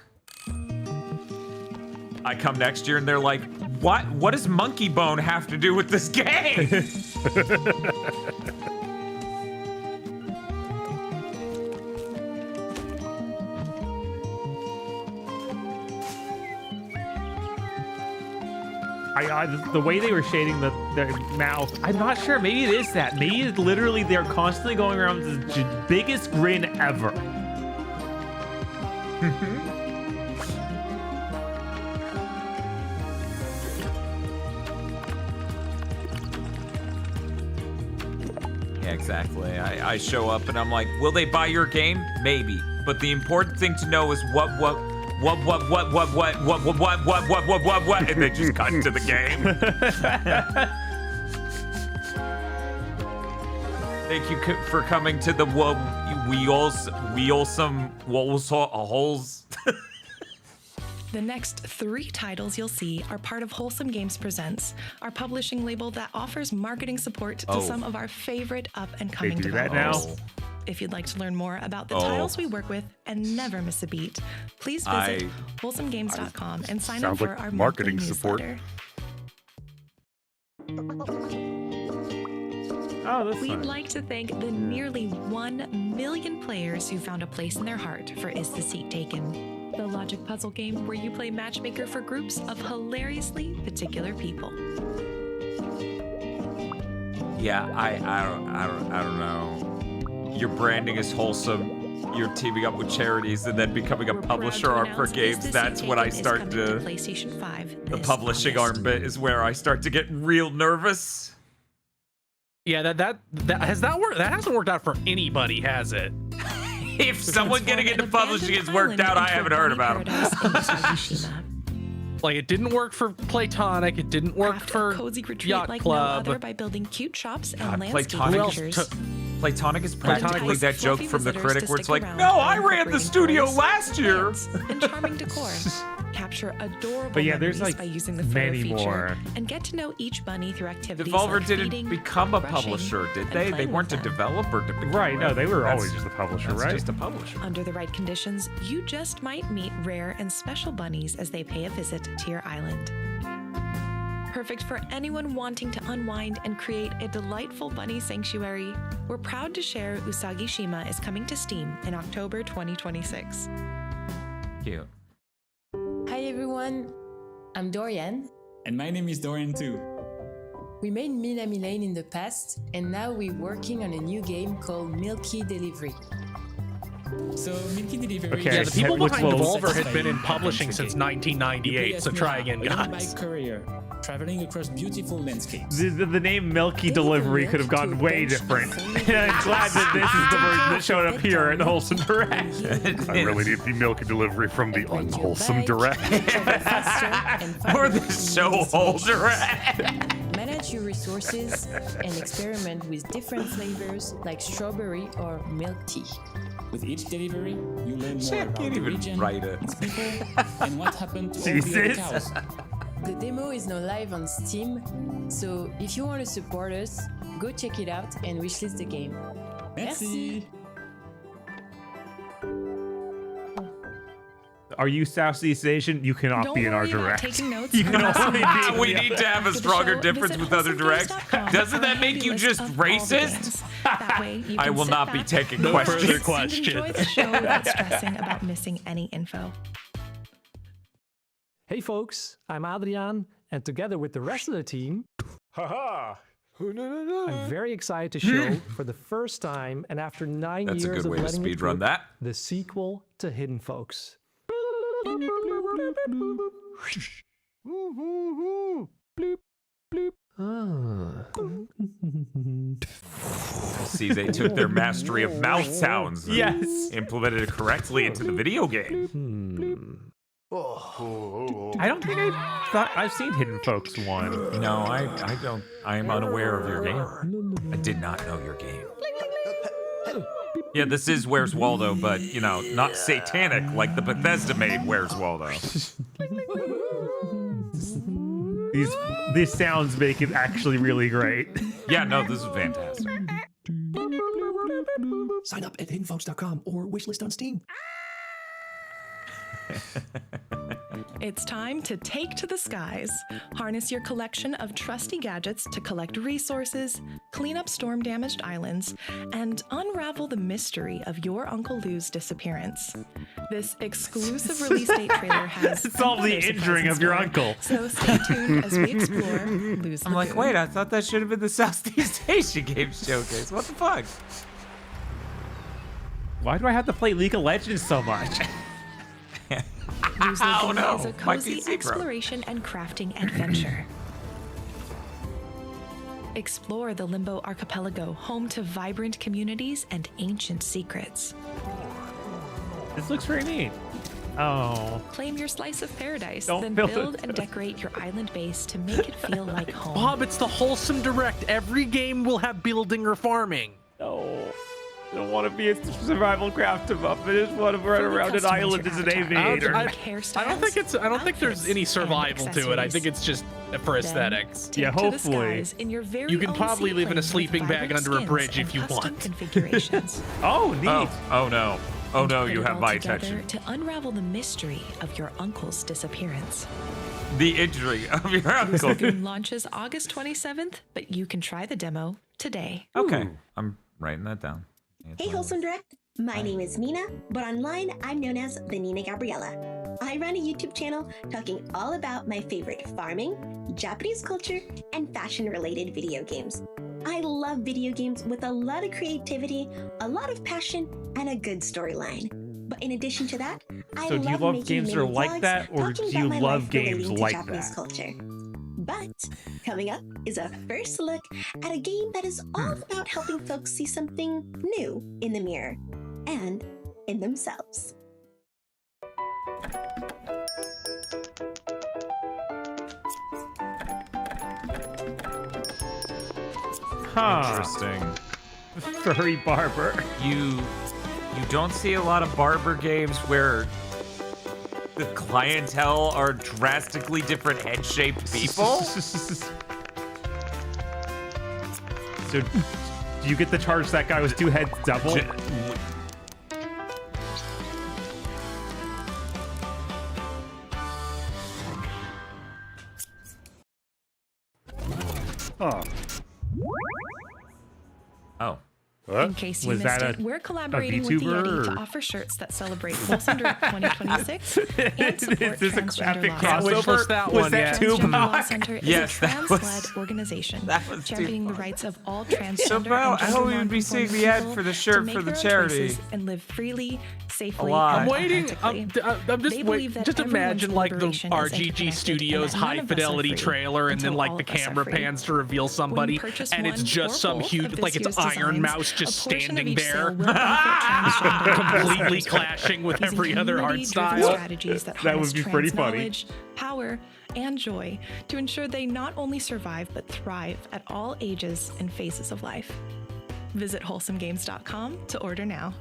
I come next year and they're like, what does Monkey Bone have to do with this game? The way they were shading their mouth, I'm not sure. Maybe it is that. Maybe it's literally they're constantly going around with the biggest grin ever. Yeah, exactly. I show up and I'm like, will they buy your game? Maybe. But the important thing to know is what, and they just cut to the game. Thank you for coming to the Wholesome holes. The next 3 titles you'll see are part of Wholesome Games Presents, our publishing label that offers marketing support to some of our favorite up-and-coming They do that developers. now? If you'd like to learn more about the titles we work with and never miss a beat, please visit wholesomegames.com and sign up Sounds for like our marketing monthly support. newsletter. Oh, that's We'd fun. like to thank the nearly 1 million players who found a place in their heart for Is the Seat Taken? The logic puzzle game where you play matchmaker for groups of hilariously particular people. Yeah, I don't know. Your branding is wholesome. You're teaming up with charities and then becoming a publisher arm for games. That's when I start to. PlayStation 5 The this publishing August. arm bit is where I start to get real nervous. Yeah, that hasn't worked out for anybody, has it? If someone getting into publishing has worked out, I haven't heard about them. Like, it didn't work for Platonic. It didn't work Craft a for cozy retreat Yacht like Club. no other by building cute shops and God, landscape Platonic pictures. Platonic is Platonic practically was that joke fluffy from the visitors critic to where it's stick like, around no, by I ran the incorporating studio toys, last year. plants, and charming decor. Capture adorable But yeah, there's, memories like, by using the photo many feature more. and get to know each bunny through activities Devolver like didn't feeding, become a brushing, publisher, did and they? They playing weren't a with them. developer to begin Right, no, with. they were That's- always just a publisher, that's right? just a publisher. Under the right conditions, you just might meet rare and special bunnies as they pay a visit to your island. Perfect for anyone wanting to unwind and create a delightful bunny sanctuary, we're proud to share Usagi Shima is coming to Steam in October 2026. Cute. Hi everyone, I'm Dorian. And my name is Dorian too. We made Minami Lane in the past, and now we're working on a new game called Milky Delivery. So Milky Delivery. Yeah, the people Which behind will- Devolver had been in publishing since 1998, so try again, guys. Career, traveling across beautiful landscapes. The name Milky Delivery could have gone way different. And I'm glad that this is the version that showed up here at the Wholesome Direct. I really need the milk delivery from the unwholesome direct. Or the so whole direct. Manage your resources and experiment with different flavors like strawberry or milk tea. With each delivery, you learn Shit, more I about can't the even region, write it. its people, and what happened to all the other Jesus. cows. The demo is now live on Steam, so if you want to support us, go check it out and wishlist the game. Merci. Are you Southeast Asian? You cannot Don't be in our worry about direct. taking notes. You can only be. We need to have a For the stronger show, difference visit with other directs. wholesomegames.com Doesn't for a that make handy you list just of all the racist? games. That way, you I can will sit not be back taking No questions. further and questions. enjoy the show without stressing about missing any info. Hey folks, I'm Adriaan, and together with the rest of the team, I'm very excited to show for the first time and after 9 That's a years good of way to letting it speedrun drip, that. the sequel to Hidden Folks. See, they took their mastery of mouth sounds and Yes. implemented it correctly into the video game. I don't think I've seen Hidden Folks 1. No, I don't. I am unaware of your game. I did not know your game. Yeah, this is Where's Waldo, but, you know, not satanic like the Bethesda made Where's Waldo. These sounds make it actually really great. Yeah, no, this is fantastic. Sign up at hiddenfolks.com or wishlist on Steam. It's time to take to the skies. Harness your collection of trusty gadgets to collect resources, clean up storm-damaged islands, and unravel the mystery of your Uncle Lou's disappearance. This exclusive release date trailer has It's all the another surprise injuring in of your store. uncle. So stay tuned as we explore Lou's I'm like, Lagoon. wait, I thought that should have been the Southeast Asia Game Showcase. What the fuck? Why do I have to play League of Legends so much? Lou's Oh, Lagoon no. is a My cozy PC broke. exploration and crafting adventure. Explore the Limbo Archipelago, home to vibrant communities and ancient secrets. This looks very neat. Oh. Claim your slice of paradise, Don't then build build it. and decorate your island base to make it feel like home. Bob, it's the Wholesome Direct. Every game will have building or farming. No. I don't want to be a survival craft em up. I just want to run around an island as an aviator. I don't think there's any survival to it. I think it's just for aesthetics. Take to the skies in your very You can own probably live in a seaplane with sleeping bag vibrant under a skins bridge and if you custom want. configurations. Oh, neat. Oh no. Oh no, Put you it have all my together attention. to unravel the mystery of your uncle's disappearance. The injury of your This uncle. game launches August 27th, but you can try the demo today. Okay, I'm writing that down. Hey, Wholesome Direct. My name is Nina, but online I'm known as the Nina Gabriella. I run a YouTube channel talking all about my favorite farming, Japanese culture, and fashion-related video games. I love video games with a lot of creativity, a lot of passion, and a good storyline. But in addition to that, I So do you love making games that are mini like vlogs that, or talking do you about my love life games relating to like Japanese that? culture. But coming up is a first look at a game that is all about helping folks see something new in the mirror and in themselves. Interesting. Furry barber. You don't see a lot of barber games where the clientele are drastically different head-shaped people. So, do you get the charge that guy was 2 heads double? Huh. Oh. In case you missed it, we're collaborating with the Yeti to offer shirts that celebrate Wholesome Direct 2026 and support Is this a transgender graphic law. crossover? Was that too Transgender Law much? Center is Yes, a that was- trans-led organization that was championing the rights of all transgender So, bro, and I gender hope we would be seeing non-conforming the ad people for the to shirt make for the their own charity. choices and live freely, safely, lot. and I'm waiting. authentically. I'm just They waiting. believe that Just imagine everyone's like the liberation is RGG interconnected Studios and that none high of us are fidelity free trailer, and then until like all the of us are camera free. pans to reveal somebody, purchase and it's one just or some both huge, of this like it's year's Iron designs, Mouse just a portion of standing each there, sale will benefit transgender completely users. clashing with Using every other art community-driven style. strategies that That would harness be trans pretty funny. knowledge, power, and joy to ensure they not only survive but thrive at all ages and phases of life. Visit wholesomegames.com to order now.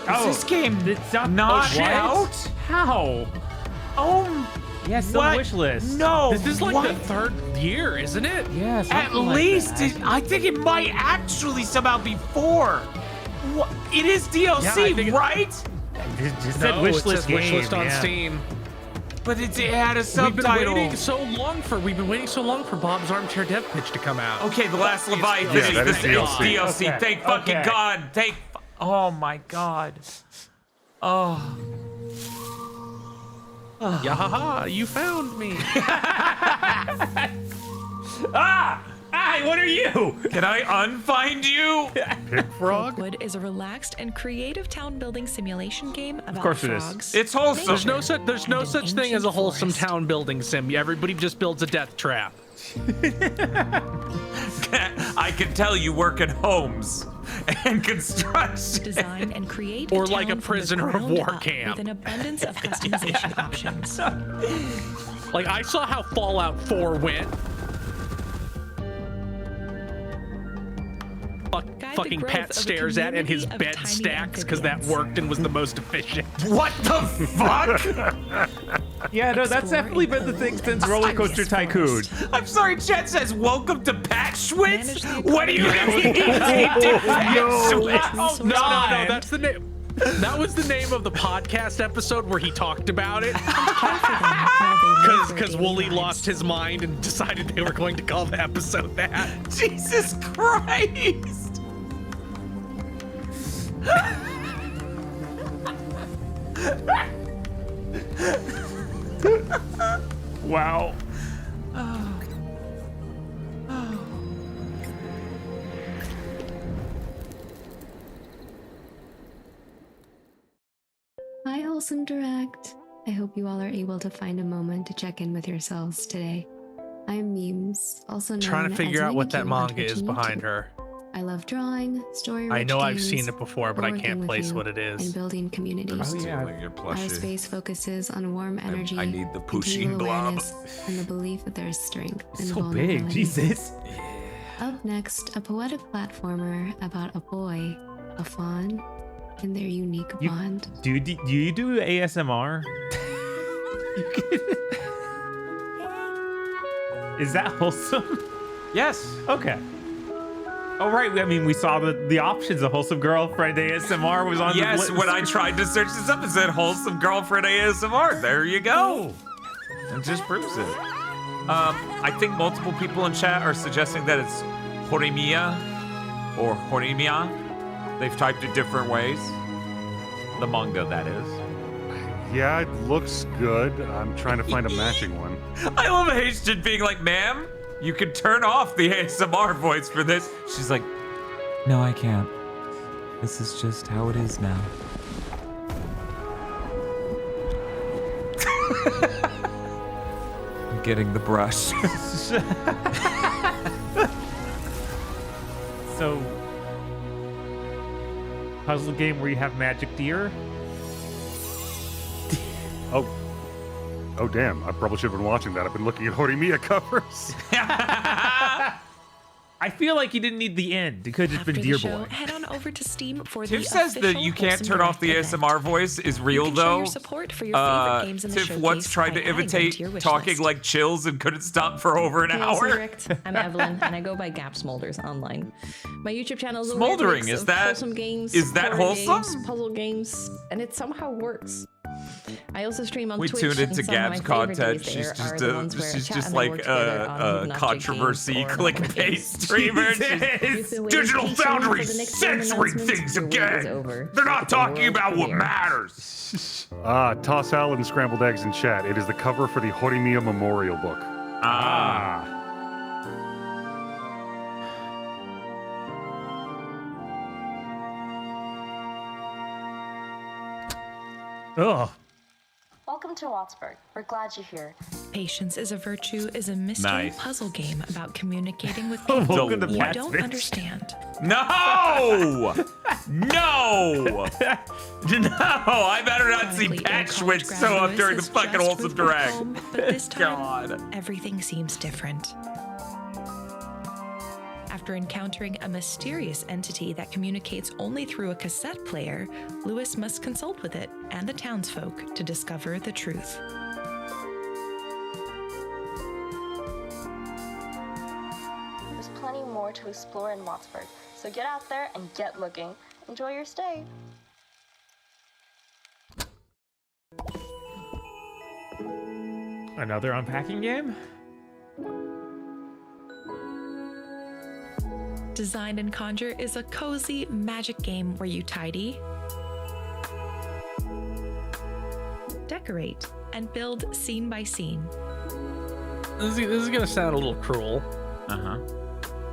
Is this game it's not not what? out? How? Oh, Yeah, it's on the what? wish list. No, This is like what? the third year, isn't it? Yeah, At least I think it might actually somehow be 4. What? It is DLC, Yeah, I think right? It just said No, wish it says list wish list game, on yeah. Steam. But it had a We've subtitle. been waiting so long for Bob's Armchair Dev Pitch to come out. Okay, The Last It's Leviathan DLC. is that is the DLC. DLC. Okay, Thank fucking okay. God. Oh my God. Oh. Yahaha, you found me. Ah! Hi, what are you? Can I unfind you? Pig frog? Wood is a relaxed and creative town building simulation game about course it is. frogs. It's wholesome. There's no such thing as a wholesome forest. town building sim. Everybody just builds a death trap. I can tell you work in homes and construction. Design and create Or a like a town from the prisoner of ground war up camp. with an abundance of customization options. Like I saw how Fallout 4 went. Guide the Fucking growth Pat of a stares at and his community of bed tiny stacks because that amphibians. worked and was the most efficient. What the fuck? Yeah, no, that's definitely been the thing since Roller Coaster Tycoon. I'm sorry, Chet says, welcome to Patch Manage Schwitz? the What do you economy. mean? No. No, that's the name. That was the name of the podcast episode where he talked about it. Because Wooly lost his mind and decided they were going to call the episode that. Jesus Christ! Wow. Hi, Wholesome Direct. I hope you all are able to find a moment to check in with yourselves today. I'm Memes, also known Trying to figure as out what that Minikyu on manga Twitch is and behind YouTube. her. I love drawing, story. I know I've seen it before, but I can't place what it And is. building communities. Your Our plushie. space focuses on warm energy, I need the continual Pusheen blob. awareness, and the belief that there is strength in So vulnerability. big, Jesus. Up next, a poetic platformer about a boy, a fawn, and their unique bond. Do you do ASMR? Is that wholesome? Yes. Okay. Oh right. I mean, we saw the options. A wholesome girlfriend ASMR was on. Yes, when I tried to search this up, it said wholesome girlfriend ASMR. There you go. It just proves it. I think multiple people in chat are suggesting that it's Horimiya or Horimia. They've typed it different ways. The manga, that is. Yeah, it looks good. I'm trying to find a matching one. I love Haitian being like, ma'am, you can turn off the ASMR voice for this. She's like, no, I can't. This is just how it is now. I'm getting the brush. So, puzzle game where you have magic deer. Oh damn! I probably should have been watching that. I've been looking at Horimiya covers. I feel like you didn't need the end. It could have just been Deer Boy. Head on over to Steam for Tiff the says that official you can't Wholesome turn off the Direct event. ASMR voice is real You can show though. your support for your favorite games in the Tiff showcase once tried by to adding them imitate to your wish talking list. like Chills and couldn't stop for over an Hey, hour. Direct. I'm Evelyn, and I go by Gap Smolders online. My YouTube channel is a Smoldering, mix is of that- wholesome games, is that horror wholesome? games, puzzle games, and it somehow works. I also stream on We Twitch. tuned into and some of Gab's my favorite content. days She's there just are the ones where she's chat just and I like work together on a hidden object controversy games or novel clickbait games. streamer. You've been waiting Digital patiently Foundry for the next game censoring announcement. things Your wait is again. over. They're not It's a talking world about what premiere. matters. Toss salad and scrambled eggs in chat. It is the cover for the Horimiya Memorial Book. Ah. Ugh. Welcome to Wattsburg. We're glad you're here. Patience is a Virtue is a mystery Nice. puzzle game about communicating with Oh, people welcome to you Pat's don't Bitch. understand. No! No! No! I better not see Chronically ill Pat college Schwitz show up graduates during the has fucking just Wholesome moved Direct. home, but this time, God. everything seems different. After encountering a mysterious entity that communicates only through a cassette player, Lewis must consult with it and the townsfolk to discover the truth. There's plenty more to explore in Wattsburg, so get out there and get looking. Enjoy your stay. Another unpacking game? Design and Conjure is a cozy magic game where you tidy, decorate, and build scene by scene. This is gonna sound a little cruel. Uh-huh.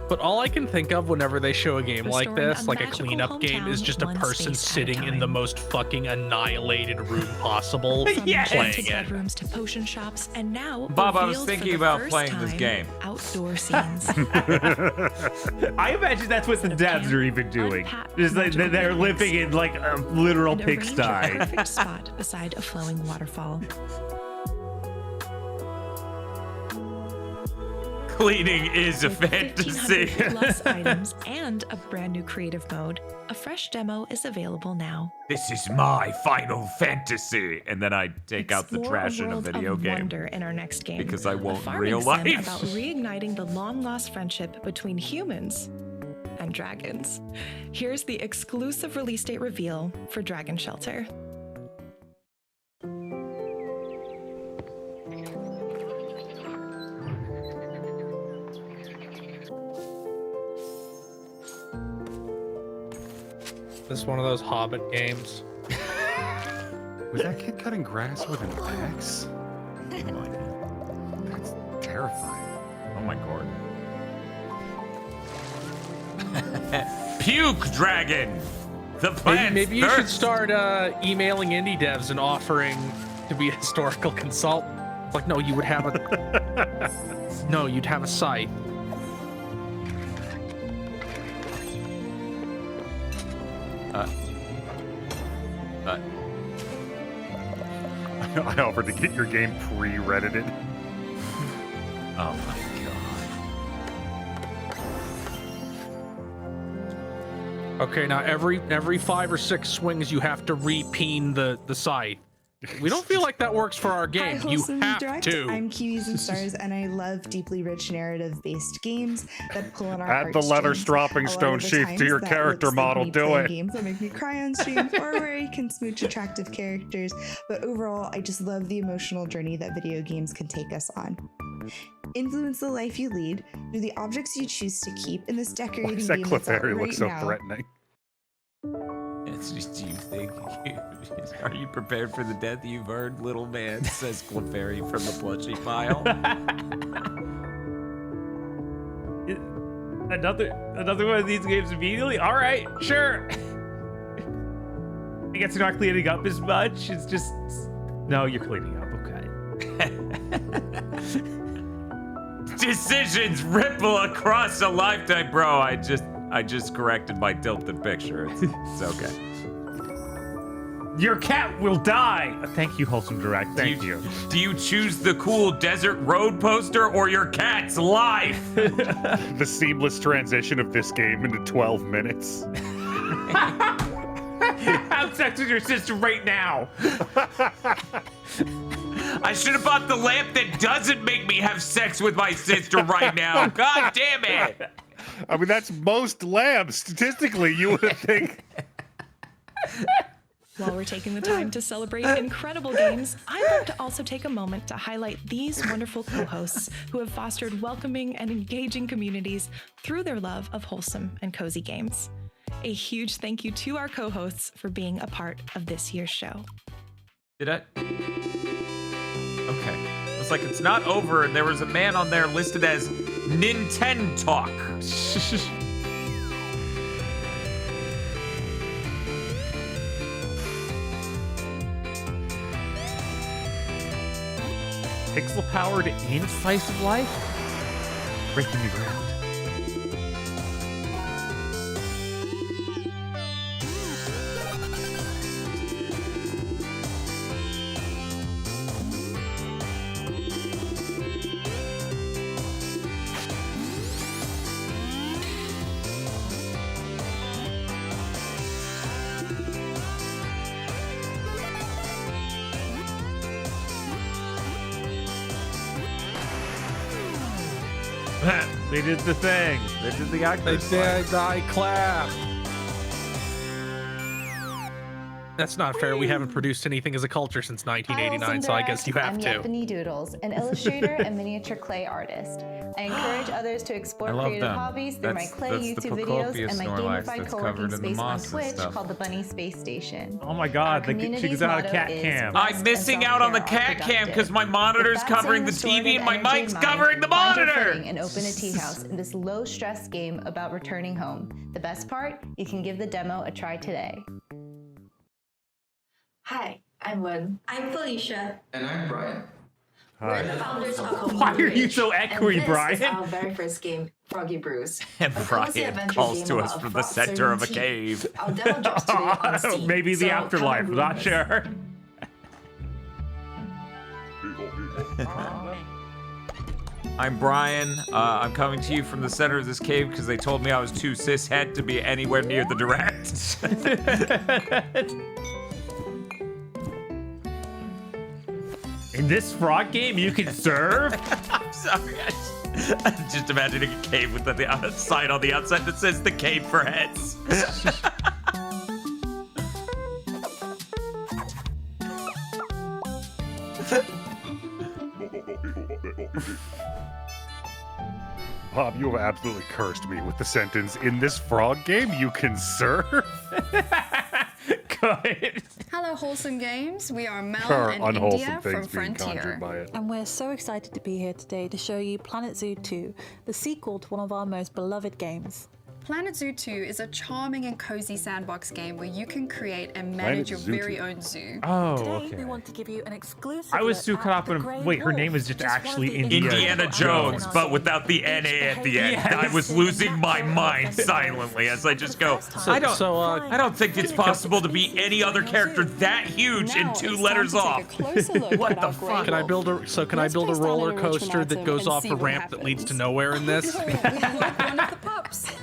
But all I can think of whenever they show a game like Restoring this, a like a magical cleanup game, is hometown just a one person space at a sitting in the time. most fucking annihilated room possible, From playing enchanted it. bedrooms to potion shops, and now Bob, I was revealed for thinking the about first playing this time, game. Outdoor scenes. I imagine that's what the devs are even doing. Just like they're living in like a literal and arrange a pigsty. perfect spot beside a flowing waterfall. Cleaning is a With fantasy. 1,500 plus items and a brand new creative mode, a fresh demo is available now. This is my Final Fantasy. And then I take out the Explore trash in a world video of game. wonder in our next game. Because I A won't in farming real sim life. about reigniting the long-lost friendship between humans and dragons. Here's the exclusive release date reveal for Dragon Shelter. This is one of those Hobbit games. Was that kid cutting grass with an axe? That's terrifying. Oh my god. Puke Dragon! The plants Maybe you should thirst. start emailing indie devs and offering to be a historical consultant. Like, no, you would have a no, you'd have a site. I offered to get your game pre-reddited. Oh my god. Okay, now every 5 or 6 swings you have to repeen the site. We don't feel like that works for our game. Hi, You Wholesome have Direct. to. I'm Kiwis and Stars, and I love deeply rich narrative-based games that pull on our Add the leather heartstrings. stropping A lot stone of the sheath to times your that character looks like model. me Do playing it. Games that make me cry on stream, or where you can smooch attractive characters. But overall, I just love the emotional journey that video games can take us on. Influence the life you lead through the objects you choose to keep in this Why decorating does that game cliff that's out area look right so now. threatening? It's just, do you think, are you prepared for the death you've earned, little man? Says Clefairy from the plushie pile. Another one of these games immediately? All right, sure. I guess you're not cleaning up as much. It's just, no, you're cleaning up. Okay. Decisions ripple across a lifetime, bro. I just corrected my tilted picture. It's okay. Your cat will die. Thank you, Wholesome Direct. Thank you. Do you choose the cool desert road poster or your cat's life? The seamless transition of this game into 12 minutes. Have sex with your sister right now. I should have bought the lamp that doesn't make me have sex with my sister right now. God damn it. I mean, that's most lamps. Statistically, you would think. While we're taking the time to celebrate incredible games, I'd like to also take a moment to highlight these wonderful co-hosts who have fostered welcoming and engaging communities through their love of wholesome and cozy games. A huge thank you to our co-hosts for being a part of this year's show. Did I? Okay. It's like it's not over, and there was a man on there listed as Nintendo Talk. Pixel powered in slice of life? Breaking new ground. They did the thing. They did the actors. They did I clap. That's not fair. We haven't produced anything as a culture since 1989, so I guess you have I'm to. Yepany Doodles, an illustrator and miniature clay artist. I encourage others to explore I love creative them. hobbies through my clay That's the YouTube videos and my Procopio Snorlax gamified that's co-working covered in the space on moss and Twitch stuff. called the Bunny Space Station. Oh my god, she community's got a motto cat is cam. rest I'm missing out on the cat cam because my monitor's With that covering the same TV and my restorative mic's energy in mind, covering the find your monitor. footing and open a tea house in this low-stress game about returning home. The best part, you can give the demo a try today. Hi, I'm Lynn. I'm Felicia. And I'm Brian. We're the founders of Why are you so echoey, and Brian? This is our very first game, Froggy Brews. And a cozy Brian adventure calls game to us about from the frog center of a serving tea. cave. Our demo drops today on Steam. Maybe the so afterlife, come not and sure. I'm Brian. I'm coming to you from the center of this cave because they told me I was too cishet to be anywhere near the direct. In this frog game, you can serve? I'm sorry. I'm just imagining a cave with the sign on the outside that says the cave for heads. Bob, you have absolutely cursed me with the sentence, in this frog game, you can serve? Good. Hello, Wholesome Games. We are Mel There are and unwholesome India things from being Frontier. conjured by it. And we're so excited to be here today to show you Planet Zoo 2, the sequel to one of our most beloved games. Planet Zoo 2 is a charming and cozy sandbox game where you can create and Planet manage your Zoo very 2. own zoo. Oh, Today, okay. we want to give you an exclusive I was look too caught at up the when. Grey Wait, her name Wolf, is just one of actually the Indiana Jones, but without the NA at the end. Yes. I was losing my mind silently as I just go, I don't think it's possible to be any other character that huge and 2 letters off. What the fuck? Can I build a roller coaster that goes off a ramp that leads to nowhere in this?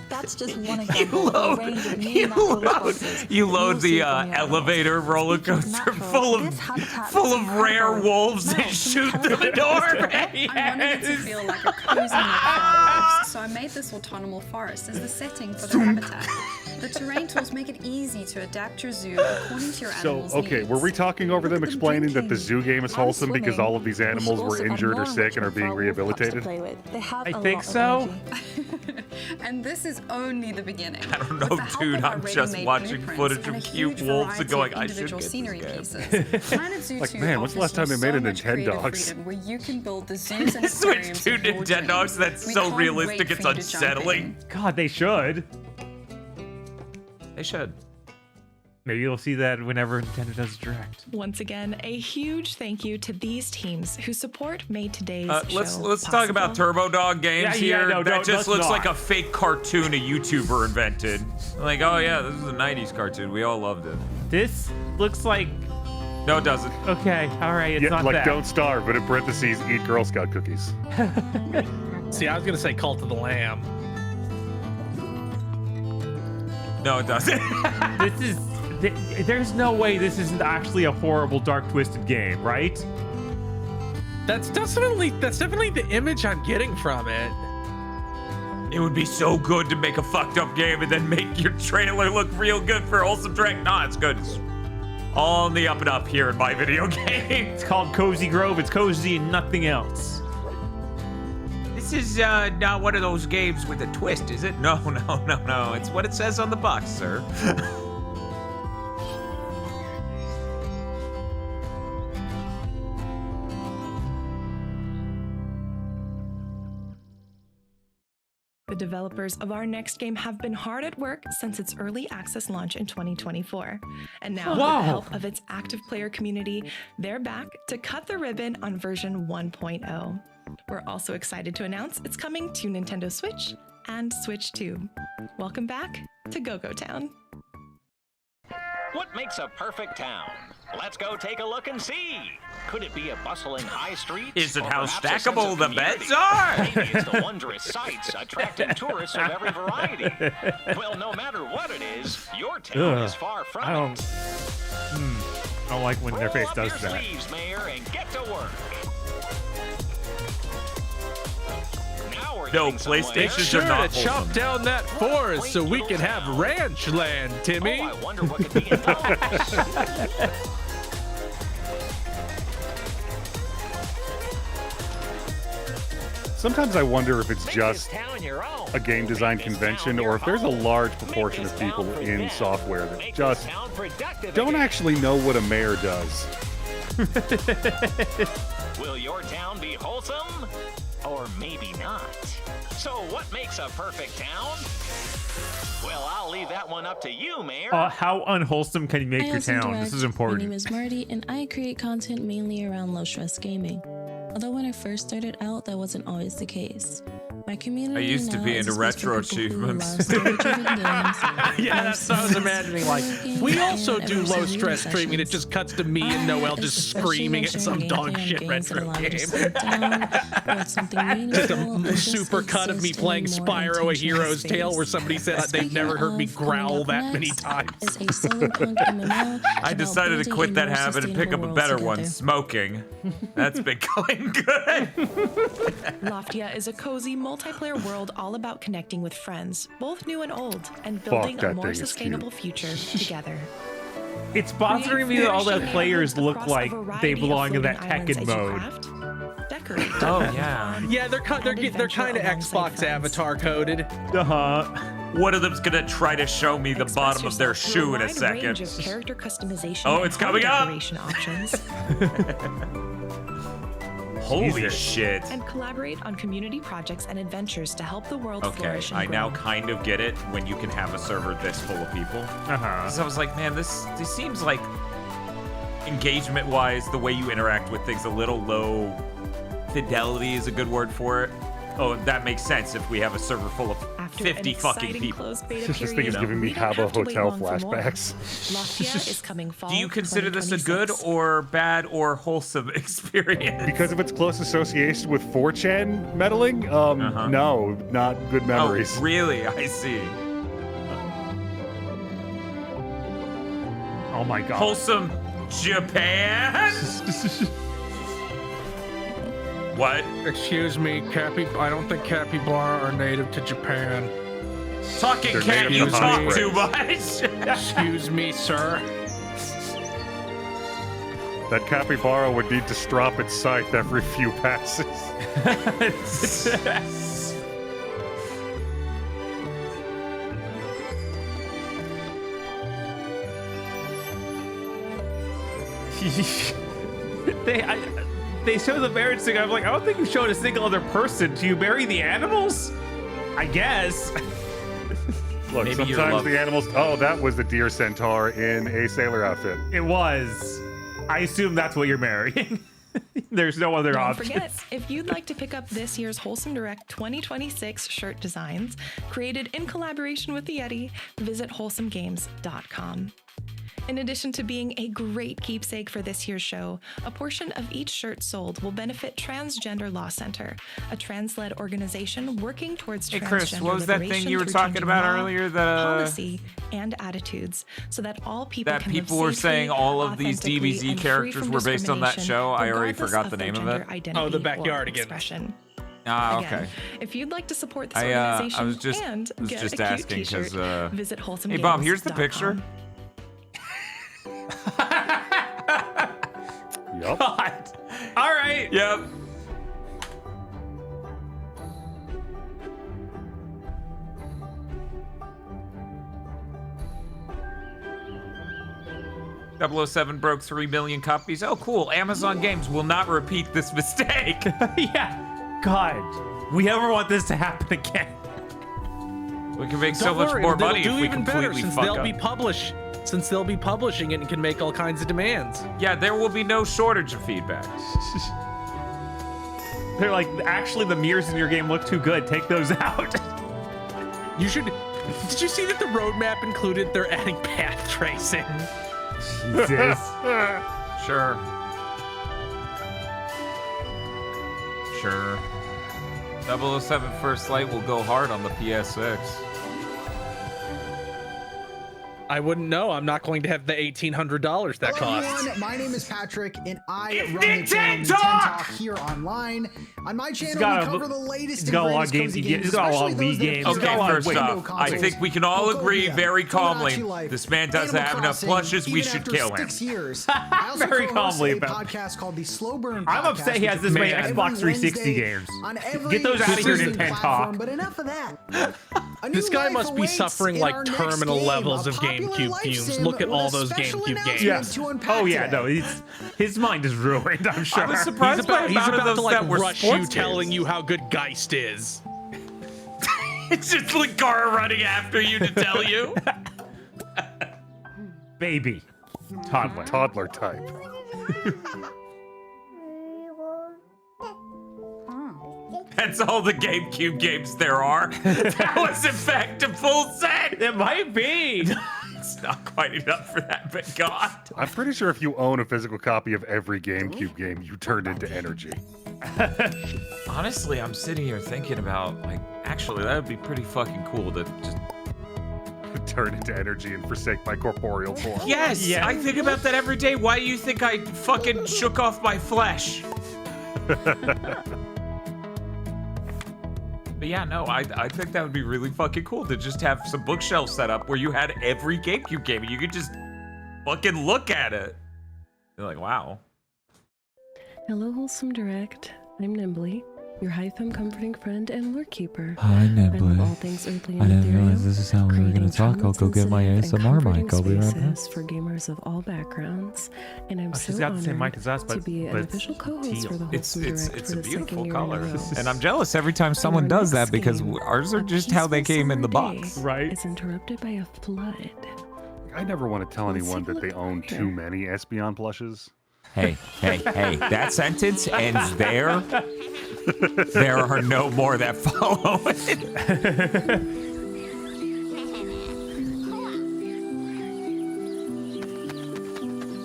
That's just one example of a range of new natural resources. You load the elevator roller coaster full of rare wolves and shoot through the door. I wanted it to feel like a cozy net, so I made this autonomous forest as the setting for the habitat. The terrain tools make it easy to adapt your zoo according to your So, animals' okay, needs. were we talking over them explaining that the zoo game is wholesome because all of these animals were injured or sick and are being rehabilitated? I think so. And this is only the beginning. I don't know, dude. I'm just watching footage of cute wolves and going, I should get scenery this pieces. Planet Zoo Like, 2 man, when's the last time they made a Nintendogs? where you can build the zoos and Switch aquariums to of your Nintendogs. dreams. That's We so can't realistic. wait It's for you to jump in. unsettling. God, they should. They should. Maybe you'll see that whenever Nintendo does Direct. Once again, a huge thank you to these teams whose support made today's show Let's talk about Turbo Dog Games here. no, that just let's looks not. like a fake cartoon a YouTuber invented. Like, oh yeah, this is a 90s cartoon. We all loved it. This looks like. No, it doesn't. Okay, all right, it's not like that. Don't Starve, but in parentheses, eat Girl Scout cookies. See, I was gonna say Cult of the Lamb. No, it doesn't. This is. There's no way this isn't actually a horrible, dark, twisted game, right? That's definitely the image I'm getting from it. It would be so good to make a fucked up game and then make your trailer look real good for Wholesome Direct. Nah, it's good. It's all on the up and up here in my video game. It's called Cozy Grove. It's cozy and nothing else. This is not one of those games with a twist, is it? No. It's what it says on the box, sir. The developers of our next game have been hard at work since its early access launch in 2024. And now, with Wow. the help of its active player community, they're back to cut the ribbon on version 1.0. We're also excited to announce it's coming to Nintendo Switch and Switch 2. Welcome back to Go-Go Town. What makes a perfect town? Let's go take a look and see. Could it be a bustling high street? Is it Or how perhaps a sense stackable of the community? beds are? Maybe it's the wondrous sights attracting tourists of every variety. Well, no matter what it is, your town Ugh, is far from I don't. it. I don't like when their face Roll up does your that. sleeves, Mayor, and get to work. Now we're No, getting somewhere. Make PlayStations sure are not to chop wholesome. down that forest so we can have ranch land, Timmy. Oh, I wonder what could be involved. Sometimes I wonder if it's Make just this town your own. a game design convention or if there's a large proportion of people in software that just don't actually know what a mayor does. Will your town be wholesome? Or maybe not. So what makes a perfect town? Well, I'll leave that one up to you, Mayor. How unwholesome can you make your Wholesome town? Direct. This is important. My name is Marty, and I create content mainly around low stress gaming. Although when I first started out, that wasn't always the case. My community I used to now be is into a space for retro people who achievements. love story-driven games, Yeah, love that's what I was series, imagining. Like, games, we and also do ever low so stress many streaming. It sessions. just cuts to me and Noel just especially screaming at when some sharing dog gameplay on shit games that retro allow you to game. slow down, or it's something meaningful, Just or a just super cut of me exist playing in a more Spyro: A intentional Hero's Tale, space. where somebody said they've Speaking never heard me of, coming growl up that many next times. is a solarpunk MMO I about decided to building quit a that more habit and pick up a sustainable better world one, together. smoking. That's been going good. Loftia is a cozy multiplayer world all about connecting with friends, both new and old, and building that a more thing is sustainable future together. It's bothering me that all the Create players look across a like they variety of belong in floating that islands Tekken as you mode. craft, decorate, Oh, yeah. Yeah, they're kind of Xbox avatar coded. One of them's gonna try to show me the bottom of their yourself to shoe in a wide second. range of character customization Oh, and it's home coming up. decoration options. Holy Jesus. shit. And collaborate on community projects and adventures to help the world Okay, flourish and I grow. now kind of get it when you can have a server this full of people. Because I was like, man, this seems like engagement-wise, the way you interact with things, a little low fidelity is a good word for it. Oh, that makes sense if we have a server full of After 50 an fucking exciting people. closed beta This thing period, is giving me we don't Habbo have to wait Hotel long for more. flashbacks. Latvia is coming fall Do you consider this a good 2026. or bad or wholesome experience? Because of its close association with 4chan meddling, no, not good memories. Oh, really? I see. Oh my god. Wholesome Japan? What? Excuse me, I don't think capybara are native to Japan. Talking They're cat, native you to talk hot too springs. much. Excuse me, sir. That capybara would need to strop its scythe every few passes. They show the marriage thing. I'm like, I don't think you showed a single other person. Do you marry the animals? I guess. Look, Maybe your sometimes love- the animals. Oh, that was the deer centaur in a sailor outfit. It was. I assume that's what you're marrying. There's no other Don't option. forget, if you'd like to pick up this year's Wholesome Direct 2026 shirt designs, created in collaboration with the Yeti, visit wholesomegames.com. In addition to being a great keepsake for this year's show, a portion of each shirt sold will benefit Transgender Law Center, a trans-led organization working towards Hey, transgender Chris, what was that thing liberation you were through talking changing about law, earlier that, policy, and attitudes, so that all people That can people live were saying safely, all of these authentically, DBZ and free characters from were based on that discrimination, show? I already regardless forgot the their name of gender it. identity Oh, the or backyardigans. expression. Ah, Again, okay. if you'd like to support this I organization was just and get just a cute asking t-shirt, because visit wholesomegames.com. hey Bob, here's the picture. Yup. God. All right. Yep. .007 broke 3 million copies. Oh, cool. Amazon Games will not repeat this mistake. Yeah. God. We never want this to happen again. We can make so Don't much worry, more they'll money do if we even better completely since fuck they'll up. be publishing it and can make all kinds of demands. Yeah, there will be no shortage of feedback. They're like, actually, the mirrors in your game look too good. Take those out. You should. Did you see that the roadmap included they're adding path tracing? Jesus. Sure. Sure. 007 First Light will go hard on the PS6. I wouldn't know. I'm not going to have the $1,800 that Hello, costs. everyone. My name is Patrick, and I It's run the Nintendo channel Nintendo Talk! Talk here online. On my channel, got we a- cover the latest he's and got a lot greatest of games cozy he get- games, he's got a lot of especially Wii those that games. appeal Okay, to first Nintendo off, I consoles. think we can all agree Pokemon, very calmly Tomodachi Life, this man doesn't Animal have enough Crossing, plushes. We even should after kill him. 6 years. I also Very co-host calmly a about- podcast called the Slow Burn I'm Podcast, upset he has which this many appears Xbox every 360 Wednesday games. on every Get those out of here, streaming Nintendo platform, Talk. But enough of that. A This new guy life must be awaits suffering in like our next terminal game, levels a of popular GameCube life fumes. sim Look at with all a those special GameCube games. announcement to unpack Oh yeah, today. no, his mind is ruined. I'm sure. I was surprised by the He's amount of about those to like that were rush you, sports telling games. you how good Geist is. It's just Linkara running after you to tell you. Baby. Toddler. Toddler type. That's all the GameCube games there are. That was in fact a full set. It might be. It's not quite enough for that, but God. I'm pretty sure if you own a physical copy of every GameCube game, you turned into energy. Honestly, I'm sitting here thinking about, like, actually, that would be pretty fucking cool to just... Turn into energy and forsake my corporeal form. Yes, Yeah. I think about that every day. Why do you think I fucking shook off my flesh? But yeah, no, I think that would be really fucking cool to just have some bookshelves set up where you had every GameCube game and you could just fucking look at it. You're like, wow. Hello, Wholesome Direct. I'm Nimbly. your high-fem comforting friend and lore keeper. Hi, I'm Nebula. all things earthly I and didn't ethereal, realize this is how we were going creating to talk. I'll go get my trauma-sensitive and ASMR comforting mic. I'll be right back. spaces for gamers of all backgrounds. And I'm so she's got the same mic honored as us, to but be an it's official co-host teal. for the It's Wholesome Direct it's for a the beautiful second year color, in a row. and I'm jealous every time someone Our does that next because game, ours are a just how they peaceful came in the summer box. day, Right. is interrupted by a flood. I never want to tell Let's anyone take a that they look own here. too many Espeon plushes. Hey, that sentence ends there. There are no more that follow it.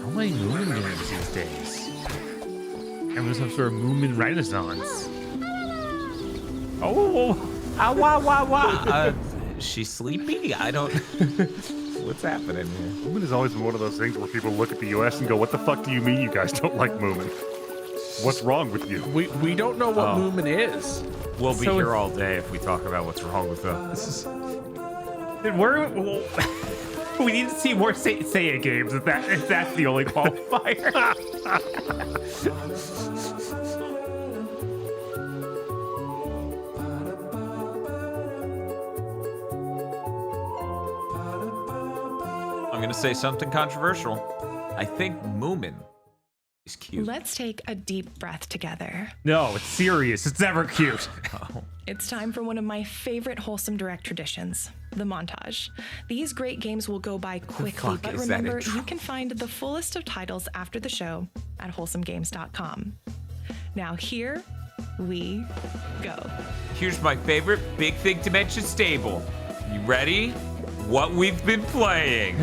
So many Moomin games these days. And there's some sort of Moomin renaissance. Oh, She's sleepy? I don't... What's happening here? Moomin has always been one of those things where people look at the U.S. and go, what the fuck do you mean you guys don't like Moomin? What's wrong with you? We don't know what Moomin is. We'll be here all day if we talk about what's wrong with them. We need to see more Seiya games if that's the only qualifier. I'm going to say something controversial. I think Moomin is cute. Let's take a deep breath together. No, it's serious. It's never cute. It's time for one of my favorite Wholesome Direct traditions, the montage. These great games will go by quickly, but remember, you can find the full list of titles after the show at wholesomegames.com. Now here we go. Here's my favorite Big Thing Dimension stable. You ready? What we've been playing.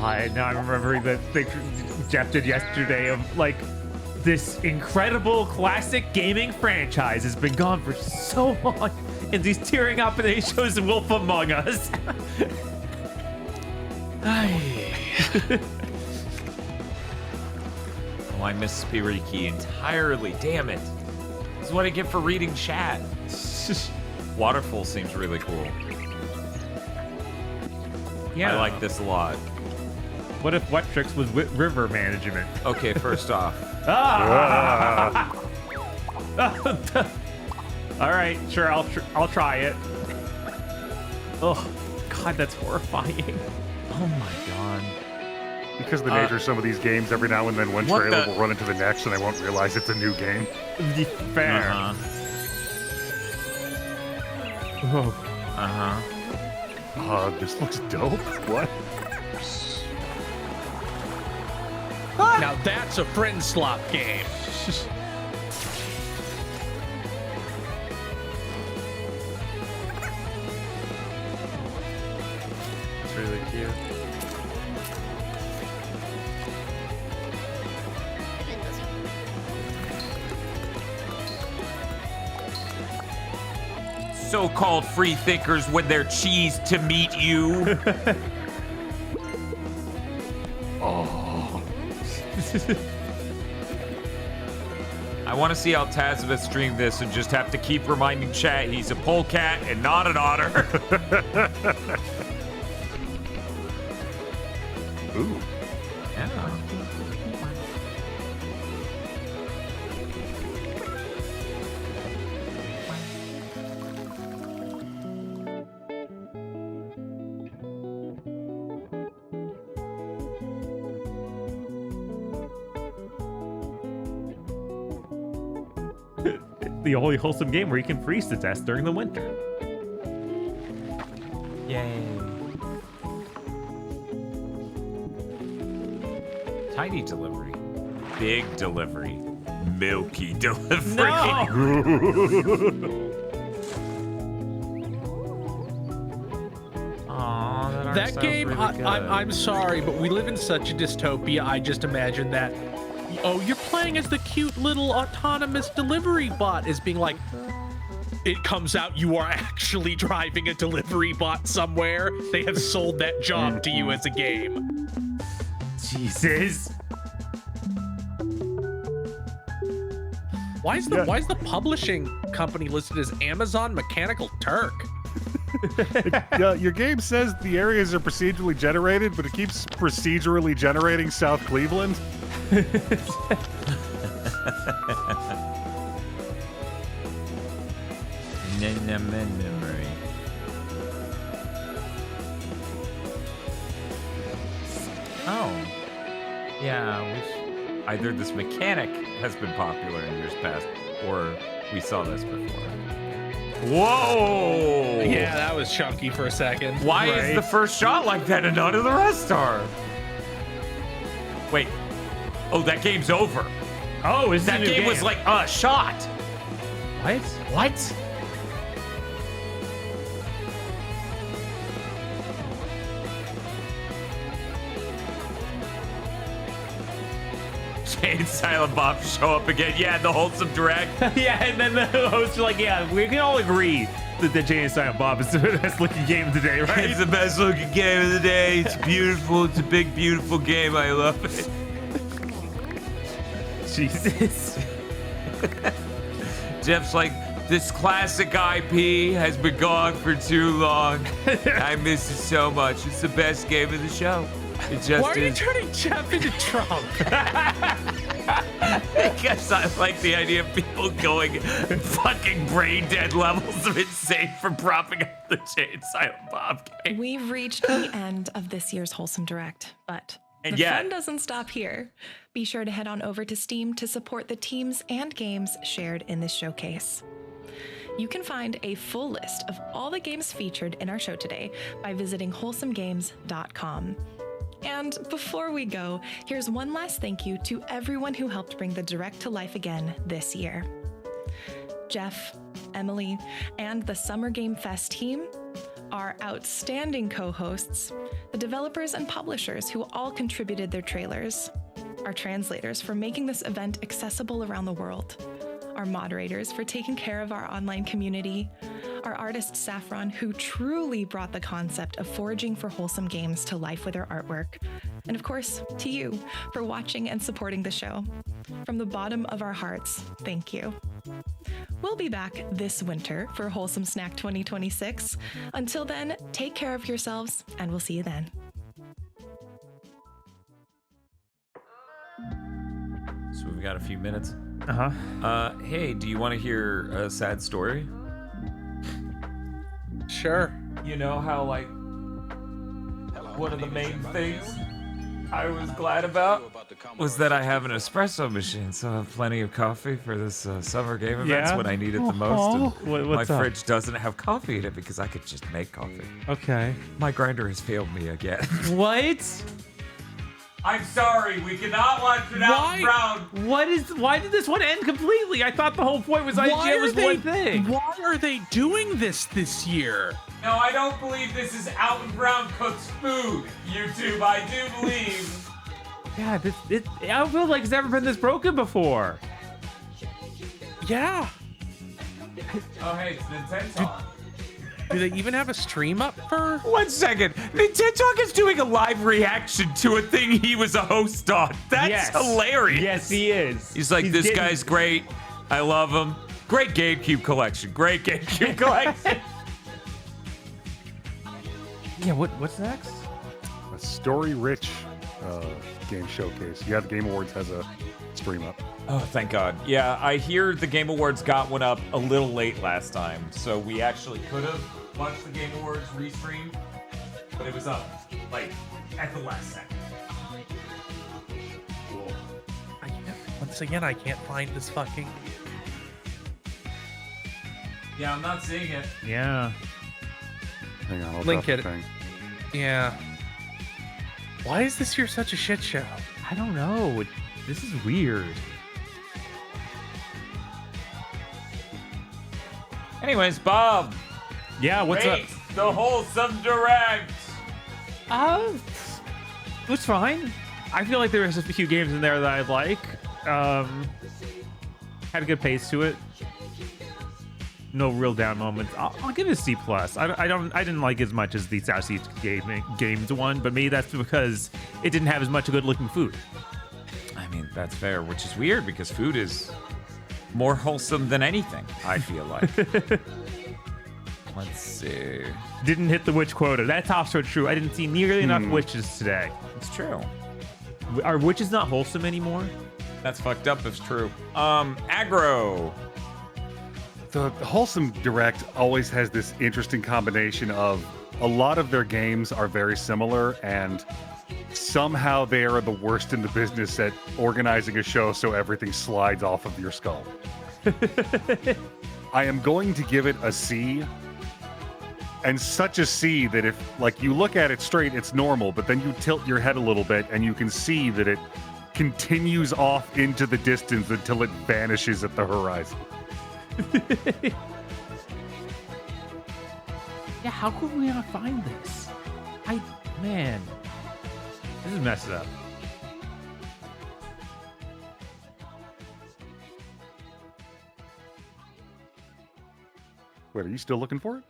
Now I'm remembering that thing Jeff did yesterday of like this incredible classic gaming franchise has been gone for so long, and he's tearing up and he shows Wolf Among Us. Oh, I miss Spiriki entirely. Damn it. This is what I get for reading chat. Waterfall seems really cool. Yeah. I like this a lot. What if Wetrix was river management? Okay, first off. All right, sure, I'll try it. Oh, God, that's horrifying. Oh my God. Because of the nature of some of these games, every now and then one trailer will run into the next and I won't realize it's a new game. Fair. This looks dope. What? Now that's a friend slop game. It's really cute. So-called free thinkers when they're cheesed to meet you. Oh. I want to see how Tazabeth stream this and just have to keep reminding chat he's a polecat and not an otter. Ooh. Yeah. The only wholesome game where you can freeze the test during the winter. Yay. Tiny delivery. Big delivery. Milky delivery. Aw, That game, really I'm sorry, but we live in such a dystopia. I just imagine that, oh, you're playing as the cute little autonomous delivery bot as being like, it comes out you are actually driving a delivery bot somewhere. They have sold that job to you as a game. Jesus. Why is the publishing company listed as Amazon Mechanical Turk? Yeah, your game says the areas are procedurally generated, but it keeps procedurally generating South Cleveland. Memory. Oh. Yeah, either this mechanic has been popular in years past, or we saw this before. Whoa! Yeah, that was chunky for a second. Why is the first shot like that and none of the rest are? Wait. Oh, that game's over. Oh, is that game was like a shot. What? What? Jay and Silent Bob show up again. Yeah, the Wholesome Direct. Yeah, and then the hosts are like, yeah, we can all agree that the Jay and Silent Bob is the best looking game of the day, right? It's the best looking game of the day. It's beautiful. It's a big, beautiful game. I love it. Jesus. Jeff's like, this classic IP has been gone for too long. I miss it so much. It's the best game of the show. It just Why are you is. turning Jeff into Trump? Because I like the idea of people going fucking brain dead levels of insane for propping up the Jay and Silent Bob game. We've reached the end of this year's Wholesome Direct, but And the yet- fun doesn't stop here. Be sure to head on over to Steam to support the teams and games shared in this showcase. You can find a full list of all the games featured in our show today by visiting wholesomegames.com. And before we go, here's one last thank you to everyone who helped bring the Direct to life again this year. Jeff, Emily, and the Summer Game Fest team, our outstanding co-hosts, the developers and publishers who all contributed their trailers, our translators for making this event accessible around the world, our moderators for taking care of our online community, our artist Saffron, who truly brought the concept of foraging for wholesome games to life with her artwork, and of course, to you for watching and supporting the show. From the bottom of our hearts, thank you. We'll be back this winter for Wholesome Snack 2026. Until then, take care of yourselves, and we'll see you then. So we've got a few minutes. Hey, do you want to hear a sad story? Sure. You know how, like, one of the main things I was glad about was that I have an espresso machine, so I have plenty of coffee for this summer game events Yeah? when I need it the most. And What- my what's up? fridge doesn't have coffee in it because I could just make coffee. Okay. My grinder has failed me again. What? I'm sorry, we cannot watch it out brown. Why did this one end completely? I thought the whole point was IGN was one thing. Why are they doing this year? No, I don't believe this is Alton Brown cooks food, YouTube. I do believe. Yeah, I feel like it's never been this broken before. Yeah. Oh, hey, it's Nintendo. Do they even have a stream up for? 1 second. Nintendo is doing a live reaction to a thing he was a host on. That's Yes. hilarious. Yes, he is. He's like, this guy's great. I love him. Great GameCube collection. Great GameCube collection. Yeah, what's next? A story-rich game showcase. Yeah, the Game Awards has a stream up. Oh, thank God. Yeah, I hear the Game Awards got one up a little late last time, so we actually could have watched the Game Awards restream, but it was up, like, at the last second. Cool. Once again, I can't find this fucking. Yeah, I'm not seeing it. Yeah. Hang on, I'll Link drop it. the thing. Yeah. Why is this year such a shit show? I don't know. This is weird. Anyways, Bob. Yeah, what's up? Rate the Wholesome Direct. It was fine. I feel like there was a few games in there that I like. Had a good pace to it. No real down moments. I'll give it a C+. I didn't like as much as the Southeast Games one, but maybe that's because it didn't have as much good looking food. I mean, that's fair, which is weird because food is more wholesome than anything, I feel like. Let's see. Didn't hit the witch quota. That's also true. I didn't see nearly enough witches today. It's true. Are witches not wholesome anymore? That's fucked up if it's true. Aggro. The Wholesome Direct always has this interesting combination of a lot of their games are very similar, and somehow they are the worst in the business at organizing a show so everything slides off of your skull. I am going to give it a C, and such a C that if, like, you look at it straight, it's normal, but then you tilt your head a little bit and you can see that it continues off into the distance until it vanishes at the horizon. Yeah, how could we not find this? Man, this is messed up. Wait, are you still looking for it?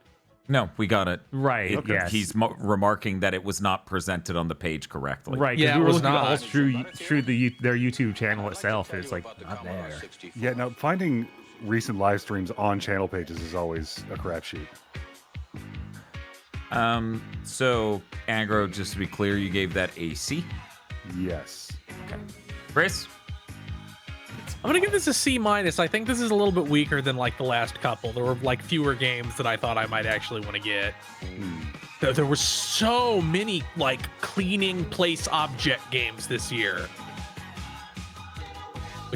No, we got it. Right. Okay. Yes. He's remarking that it was not presented on the page correctly. Right. Yeah, We it were was looking all not. through their YouTube channel itself, and it's like not there. Yeah, no, finding recent live streams on channel pages is always a crapshoot. So Aggro, just to be clear, you gave that a C. Yes. Okay. Chris? I'm gonna give this a C minus. I think this is a little bit weaker than like the last couple. There were like fewer games that I thought I might actually want to get. There were so many like cleaning place object games this year.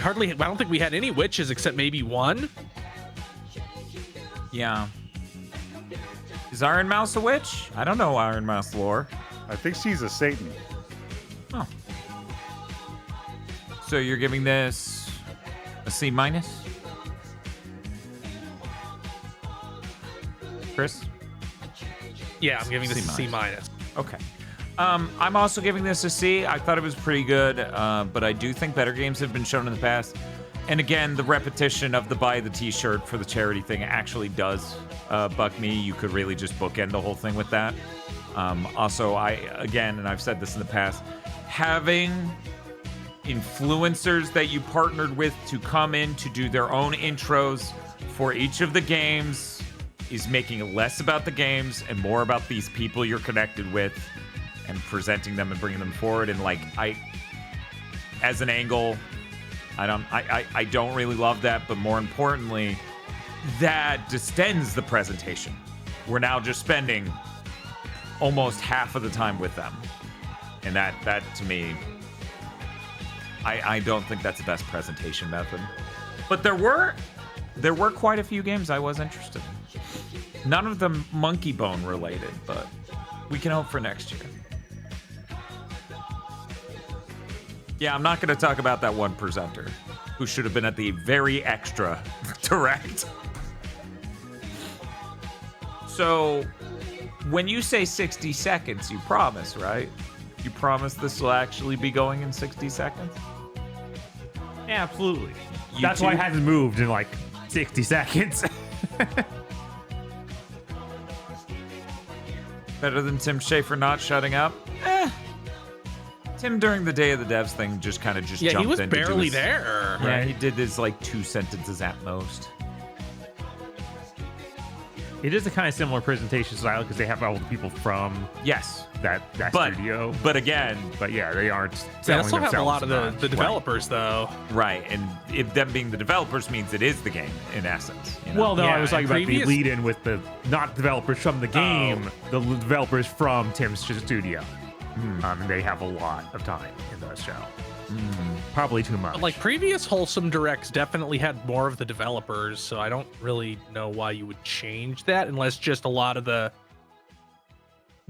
I don't think we had any witches except maybe one. Yeah. Is Iron Mouse a witch? I don't know Iron Mouse lore. I think she's a Satan. Oh. So you're giving this a C minus? Chris? Yeah, I'm giving this a C minus. Okay. I'm also giving this a C. I thought it was pretty good, but I do think better games have been shown in the past. And again, the repetition of the buy the t-shirt for the charity thing actually does bug me. You could really just bookend the whole thing with that. Also, and I've said this in the past, having influencers that you partnered with to come in to do their own intros for each of the games is making it less about the games and more about these people you're connected with and presenting them and bringing them forward. And like, as an angle, I don't really love that, but more importantly, that distends the presentation. We're now just spending almost half of the time with them. And that to me, I don't think that's the best presentation method. But there were quite a few games I was interested in. None of them Monkey Bone related, but we can hope for next year. Yeah, I'm not going to talk about that one presenter who should have been at the very extra direct. So, when you say 60 seconds, you promise, right? You promise this will actually be going in 60 seconds? Yeah, absolutely. That's why it hasn't moved in like 60 seconds. Better than Tim Schafer not shutting up? Tim during the Day of the Devs thing just kind of jumped in. Yeah, he was to do barely his- there. Yeah, he did his like 2 sentences at most. It is a kind of similar presentation style because they have all the people from that studio. But again, yeah, they aren't They selling also have a lot of themselves the developers though. Right, and them being the developers means it is the game in essence. You know? Well, no, I was talking about the previous- lead-in with the not developers from the game, the developers from Tim's studio. And they have a lot of time in the show. Probably too much. But, like previous Wholesome Directs definitely had more of the developers, so I don't really know why you would change that unless just a lot of the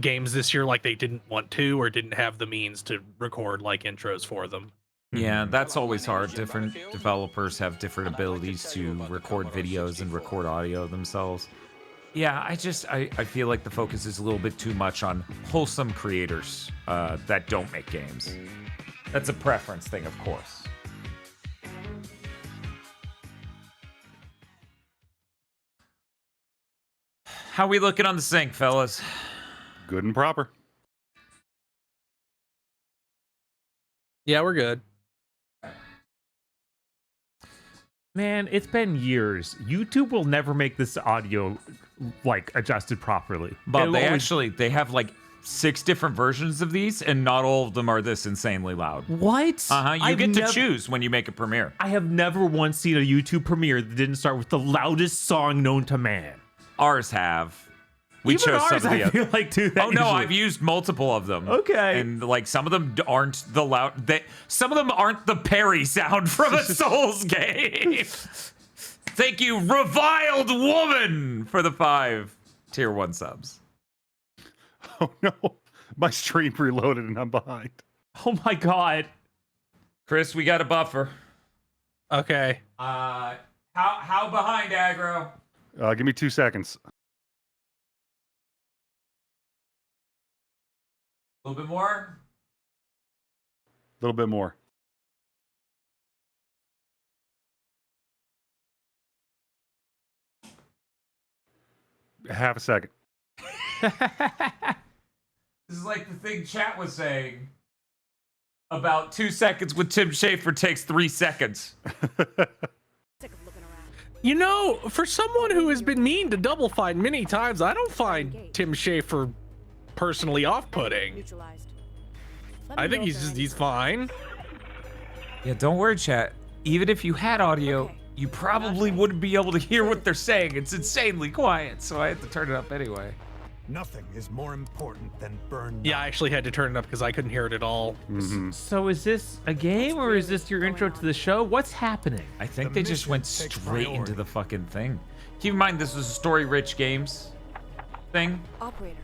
games this year like they didn't want to or didn't have the means to record like intros for them. Yeah, that's always hard. Different developers have different abilities to record videos and record audio themselves. Yeah, I feel like the focus is a little bit too much on wholesome creators that don't make games. That's a preference thing, of course. How we looking on the sync, fellas? Good and proper. Yeah, we're good. Man, it's been years. YouTube will never make this audio like adjusted properly. But It'll they always- actually they have like 6 different versions of these, and not all of them are this insanely loud. What? You get to choose when you make a premiere. I have never once seen a YouTube premiere that didn't start with the loudest song known to man. Ours have. We Even chose ours, some of the I feel like do that. Oh no, usually. I've used multiple of them. Okay. And like some of them aren't the loud. Some of them aren't the parry sound from a Souls game. Thank you, Reviled Woman, for the 5 tier 1 subs. Oh no, my stream reloaded and I'm behind. Oh my god. Chris, we got a buffer. Okay. How behind, aggro? Give me 2 seconds. A little bit more. A little bit more. Half a second. This is like the thing chat was saying about 2 seconds with Tim Schafer takes 3 seconds. You know, for someone who has been mean to Double Fine many times, I don't find Tim Schafer personally off-putting. I think he's fine. Yeah, don't worry, chat. Even if you had audio, you probably wouldn't be able to hear what they're saying. It's insanely quiet, so I had to turn it up anyway. Nothing is more important than Burn. Yeah, I actually had to turn it up because I couldn't hear it at all. So is this a game or is this your intro to the show? What's happening? I think they just went straight into the fucking thing. Keep in mind, this was a story-rich games thing. Operator.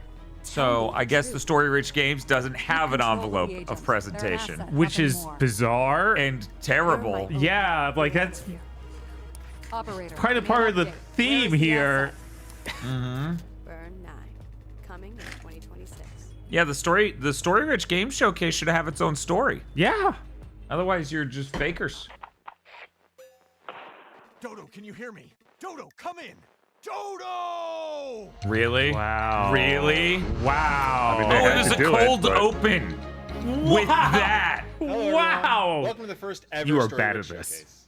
So I guess the story-rich games doesn't have an envelope of presentation. Which is bizarre. And terrible. Yeah, like that's Operator. kind of part of the theme here. Mm-hmm. Burn 9. Coming in 2026. Yeah, the story-rich game showcase should have its own story. Yeah. Otherwise, you're just fakers. Dodo, can you hear me? Dodo, come in. Dodo! Really? Wow. Really? Wow. I mean, they Oh, had it was to a do it, cold but- open with that. Hello, everyone. Wow. Welcome to the first ever You are Story bad Rich at this. Showcase.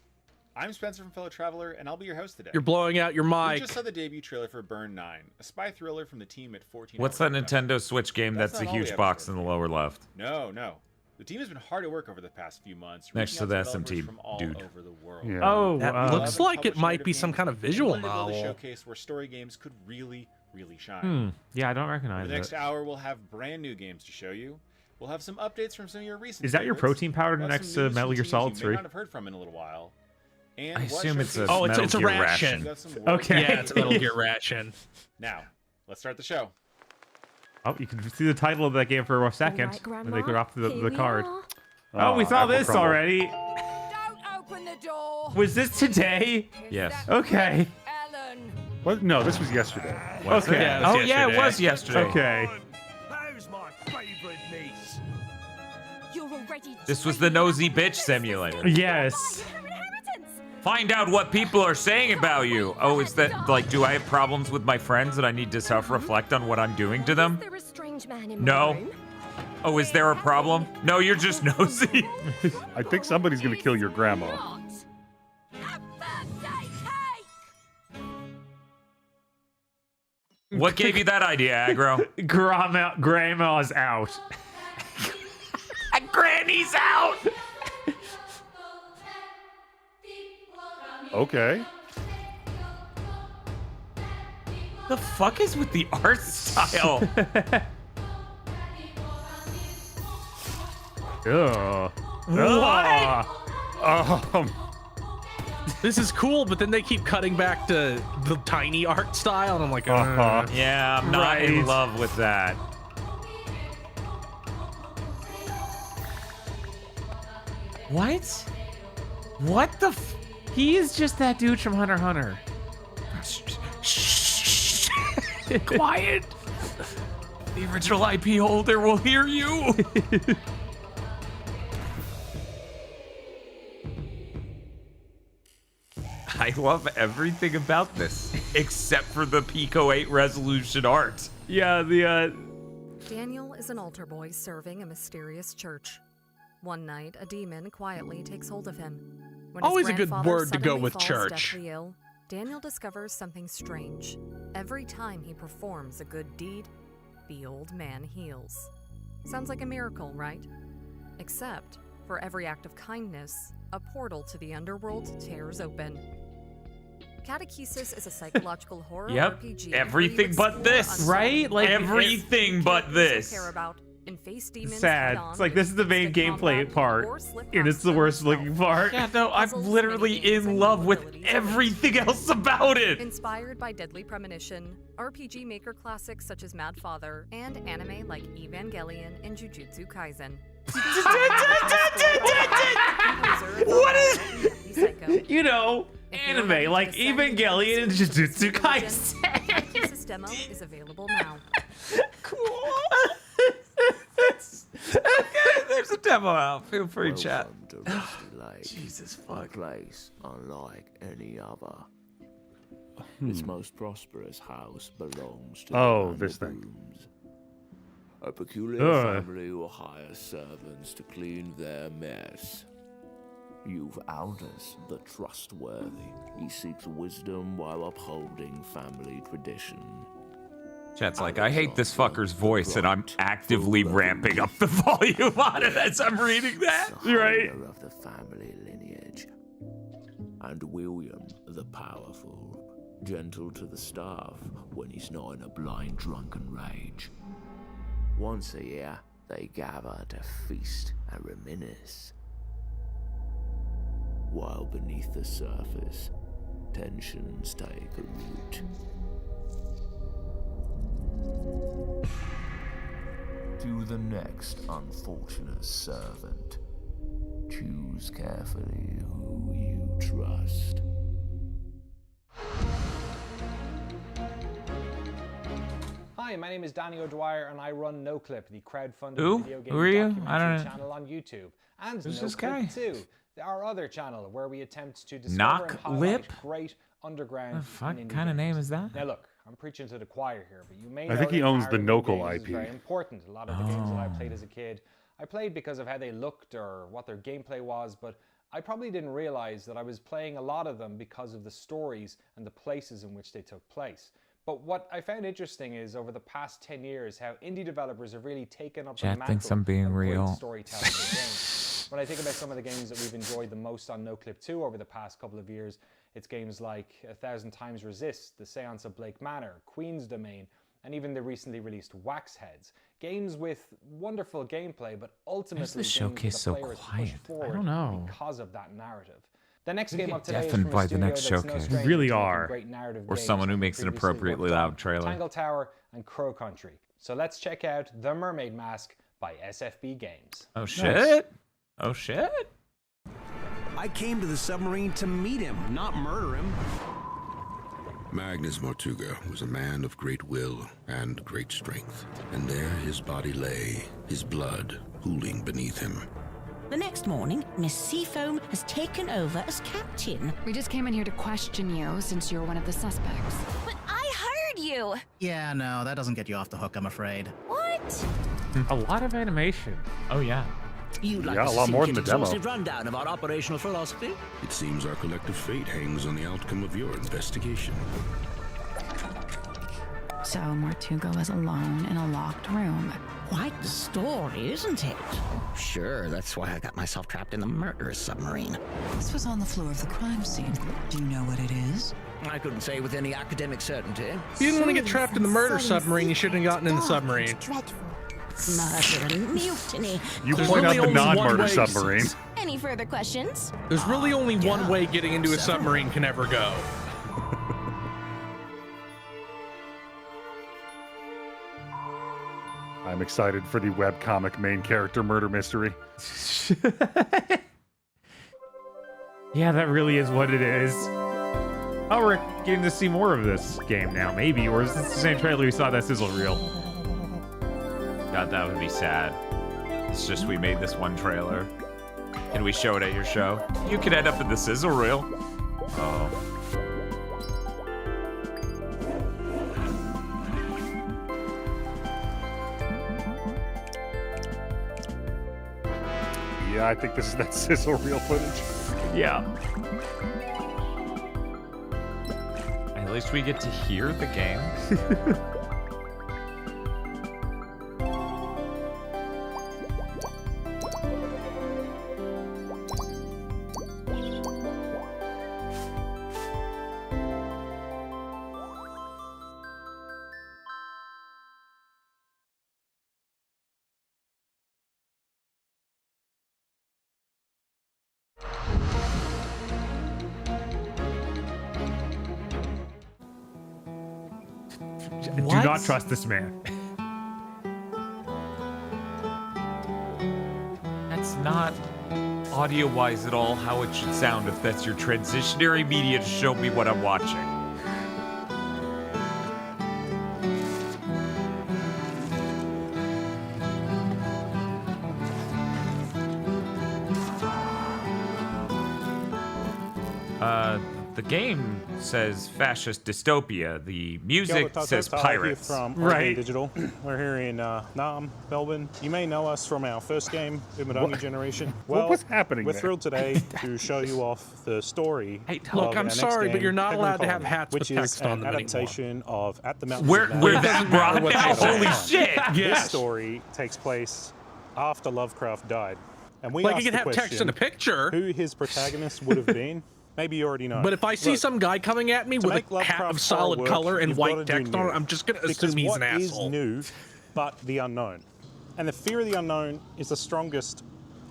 I'm Spencer from Fellow Traveler, and I'll be your host today. You're blowing out your We mic. just saw the debut trailer for Burn 9, a spy thriller from the team at 14. What's that Nintendo Switch game? That's That's a not all we huge have box to in the lower left. No. The team has been hard at work over the past few months. Next reaching to out the developers SMT from all dude. over the world. Yeah. Oh, That looks like it might be some kind of visual We wanted to build a novel. showcase where story games could really shine. Yeah, I don't For recognize the next it. hour, we'll have brand new games to show you. We'll have some updates from some of your recent. Is that your favorites. protein powder We'll have next some to news from Metal Gear teams Solid you 3? may not have heard from in a little while. And I what assume it's a showcase- Oh, it's Metal a Gear ration. We got some Okay. Yeah, it's Metal Gear Ration. Now, let's start the show. Oh, you can see the title of that game for a second. right, when they Grandma, go off the here we card. are. Oh, we saw Apple this crumble. already. Don't open the door. Was this today? Yes. Okay. Ellen. What? No, this was yesterday. Was Okay. it? Yeah, it was Oh yeah, it yesterday. was yesterday. Okay. How's my favorite niece? You're already. This was the nosy bitch simulator. Yes. Find out what people are saying about you. Oh, is that like, do I have problems with my friends and I need to self-reflect on what I'm doing to them? Is there a strange man in my No. room? Oh, is there a problem? No, you're just nosy. I think somebody's gonna kill your grandma. A birthday cake. What gave you that idea, Aggro? Grandma's out. Granny's out. Okay. The fuck is with the art style? Ugh. What? Ugh. This is cool, but then they keep cutting back to the tiny art style, and I'm like, Yeah, I'm not in Right. love with that. What? What the f- He is just that dude from Hunter x Hunter. Shh. Quiet. The original IP holder will hear you. I love everything about this, except for the Pico 8 resolution art. Yeah, the Daniel is an altar boy serving a mysterious church. One night, a demon quietly takes hold of him. When his Always a good grandfather word to go suddenly with falls church. deathly ill, Daniel discovers something strange. Every time he performs a good deed, the old man heals. Sounds like a miracle, right? Except, for every act of kindness, a portal to the underworld tears open. Catechesis is a psychological horror Yep. RPG. Everything but this. Right? Like, everything but this. Care about and face demons Sad. head-on It's like this is the main gameplay part, and it's the worst looking part. Yeah, no, I'm literally in love with everything else about it. Inspired by Deadly Premonition, RPG Maker classics such as Mad Father, and anime like Evangelion and Jujutsu Kaisen. What is? You know, anime like Evangelion and Jujutsu Kaisen. Catechesis demo is available now. Cool. Okay, there's a demo out. Feel free, chat. Jesus fuck. A place unlike any other. Its most prosperous house belongs to the this thing. Booms. A peculiar family will hire servants to clean their mess. You've Aldous, the trustworthy. He seeks wisdom while upholding family tradition. Chat's like, I hate this fucker's voice, and I'm actively ramping up the volume on it as I'm reading that. Right? Of the family lineage. And William, the powerful, gentle to the staff when he's not in a blind drunken rage. Once a year, they gather to feast and reminisce. While beneath the surface, tensions take root. To the next unfortunate servant, choose carefully who you trust. Hi, my name is Danny O'Dwyer and I run NoClip, the crowdfunded Who? video game Who are you? documentary I don't know. channel on YouTube. And Who's NoClip this guy? 2, our other channel where we attempt to discover Knock and highlight Lip? great underground The fuck and indie kind of games. name is that? Now look, I'm preaching to the choir here, but you may I know think he that owns the narrative Nokel games is IP. very important. A lot of the games that I Oh. played as a kid, I played because of how they looked or what their gameplay was, but I probably didn't realize that I was playing a lot of them because of the stories and the places in which they took place. But what I found interesting is over the past 10 years, how indie developers have really taken up the Chat mantle thinks I'm being of great real. storytelling in games. When I think about some of the games that we've enjoyed the most on NoClip 2 over the past couple of years, it's games like 1,000 Times Resist, The Seance of Blake Manor, Queen's Domain, and even the recently released Wax Heads. Games with wonderful gameplay, but ultimately the games showcase that so the player is quiet? pushed forward I don't know. because of that narrative. The next You game get up today is deafened from a by the studio next that's no showcase. stranger Really to making are. great narrative Or games someone who that makes an previously appropriately worked on loud trailer. Tangle Tower and Crow Country. So let's check out The Mermaid Mask by SFB Games. Oh shit! Oh shit! I came to the submarine to meet him, not murder him. Magnus Mortuga was a man of great will and great strength, and there his body lay, his blood pooling beneath him. The next morning, Miss Seafoam has taken over as captain. We just came in here to question you since you're one of the suspects. But I heard you! Yeah, no, that doesn't get you off the hook, I'm afraid. What? A lot of animation. Oh yeah. You'd like Yeah, a lot more than the demo. rundown of our operational philosophy? It seems our collective fate hangs on the outcome of your investigation. So Mortuga was alone in a locked room. Quite the story, isn't it? Sure, that's why I got myself trapped in the murderous submarine. This was on the floor of the crime scene. Do you know what it is? I couldn't say with any academic certainty. If you didn't want to get trapped in the murder submarine, you shouldn't have gotten in the submarine. Murder and mutiny. You There's point really out the only one non-murder way. submarine. Any further questions? There's really only one way getting into a submarine can ever go. I'm excited for the webcomic main character murder mystery. Yeah, that really is what it is. Oh, we're getting to see more of this game now, maybe. Or is this the same trailer we saw that sizzle reel? God, that would be sad. It's just we made this one trailer. Can we show it at your show? You could end up in the sizzle reel. Oh. Yeah, I think this is that sizzle reel footage. Yeah. At least we get to hear the game. Do not trust this man. That's not audio-wise at all how it should sound if that's your transitionary media to show me what I'm watching. The game says fascist dystopia. The music says pirates. From right. Digital. We're here in Nam, Melbourne. You may know us from our first game, Umadongi Generation. Well, what's happening We're there? thrilled today to show you off the story. Hey, look, I'm sorry, but you're not allowed to have hats which with is text an on them adaptation of At the Mountains We're of Madness. that brought now? Holy shit! This Yes. story takes place after Lovecraft died. And we Like, asked you can the have text in a question, picture. who his protagonist would have been. Maybe you already know. But if I see Look, some guy coming at me to with make a hat Lovecraft of solid horror work, color and you've white gotta do text on it, new. I'm just going to Because assume he's an what is asshole. new but the unknown? And the fear of the unknown is the strongest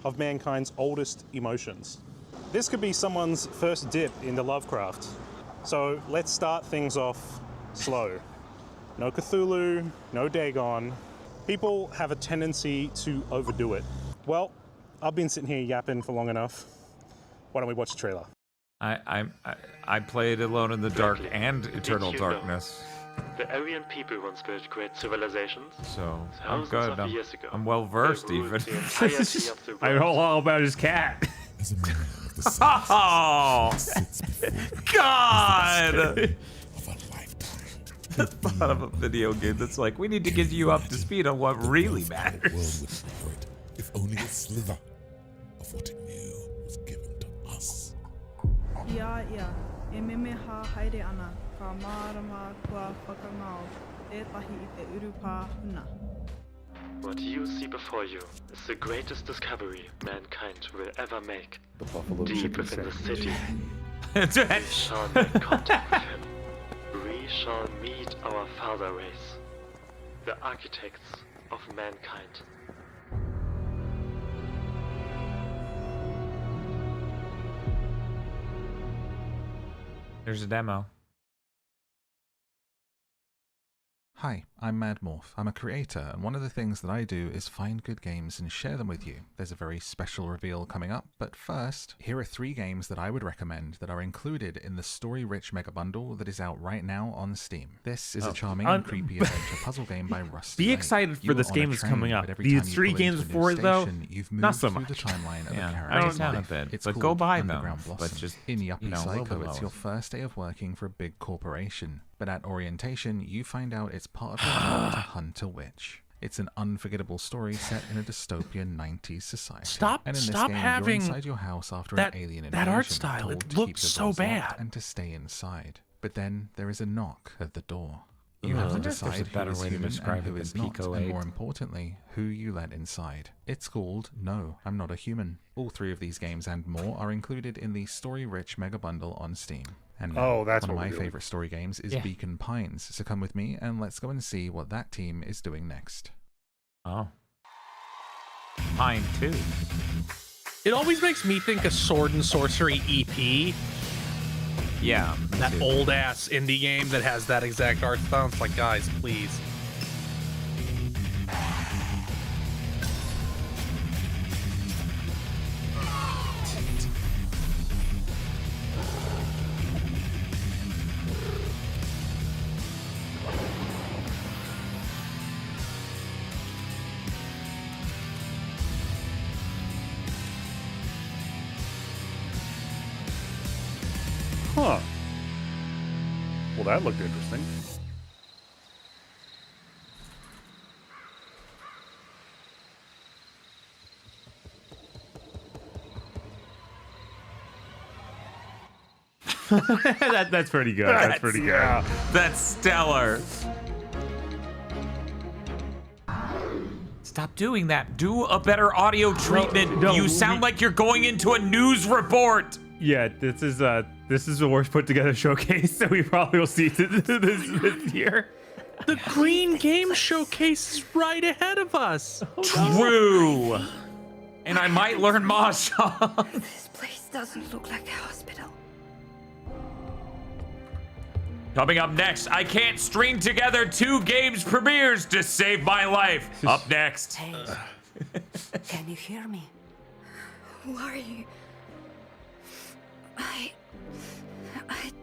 of mankind's oldest emotions. This could be someone's first dip into Lovecraft. So let's start things off slow. No Cthulhu, no Dagon. People have a tendency to overdo it. Well, I've been sitting here yapping for long enough. Why don't we watch the trailer? I played Alone in the Dark and Eternal Did you know Darkness, The Aryan people once built great civilizations. So I'm Thousands good. of years ago, I'm well versed they even. ruled the entirety of the I know all about his cat. Oh God! The thought of a video game that's like, we need to get you up to speed on what really matters. If only a sliver of what it knew was given to us. Ia, e memeha haere ana, ka mārama kua whakangao, ētahi I te urupā huna. What you see before you is the greatest discovery mankind will ever make. The buffalo Deep chicken within the sandwich. city, we shall make contact with him. We shall meet our father race, the architects of mankind. There's a demo. Hi, I'm Mad Morph. I'm a creator, and one of the things that I do is find good games and share them with you. There's a very special reveal coming up, but first, here are 3 games that I would recommend that are included in the story-rich mega bundle that is out right now on Steam. This is a charming and creepy adventure puzzle game by Rusty. Be excited for this game that's coming up. These 3 games before it, though, not so much. The timeline of Yeah, the I character's don't life. know that, It's but go called buy them, Underground but Blossom. just, in Yuppie you know, a little Psycho, bit it's lower. your first day of working for a big corporation. But at orientation, you find out it's part of your job to hunt a witch. It's an unforgettable story set in a dystopian 90s society. Stop and in this stop game, having you're inside your house after that, an alien that art invasion, style. told It to keep looks the so doors locked bad. and to stay inside. But then there is a knock at the door. You Ooh, I have to wonder if there's decide a better who is way to human describe and it who than is not, Pico and 8. more importantly, who you let inside. It's called No, I'm Not a Human. All 3 of these games and more are included in the story-rich mega bundle on Steam. And now, that's one of what my we're doing. favorite story games is Yeah. Beacon Pines. So come with me and let's go and see what that team is doing next. Oh. Pine 2. It always makes me think of Sword and Sorcery EP. Yeah. That old ass indie game that has that exact art style. It's like, guys, please. Huh. Well, that looked interesting. That's pretty good. That's pretty good. Yeah, that's stellar. Stop doing that. Do a better audio treatment. no, You sound like you're going into a news report. Yeah, this is the worst put together showcase that we probably will see this year. The Green Game Showcase is right ahead of us. True. And I might learn Mahjong. This place doesn't look like a hospital. Coming up next, I can't string together 2 games premieres to save my life. Up next. Hey, can you hear me? Who are you? I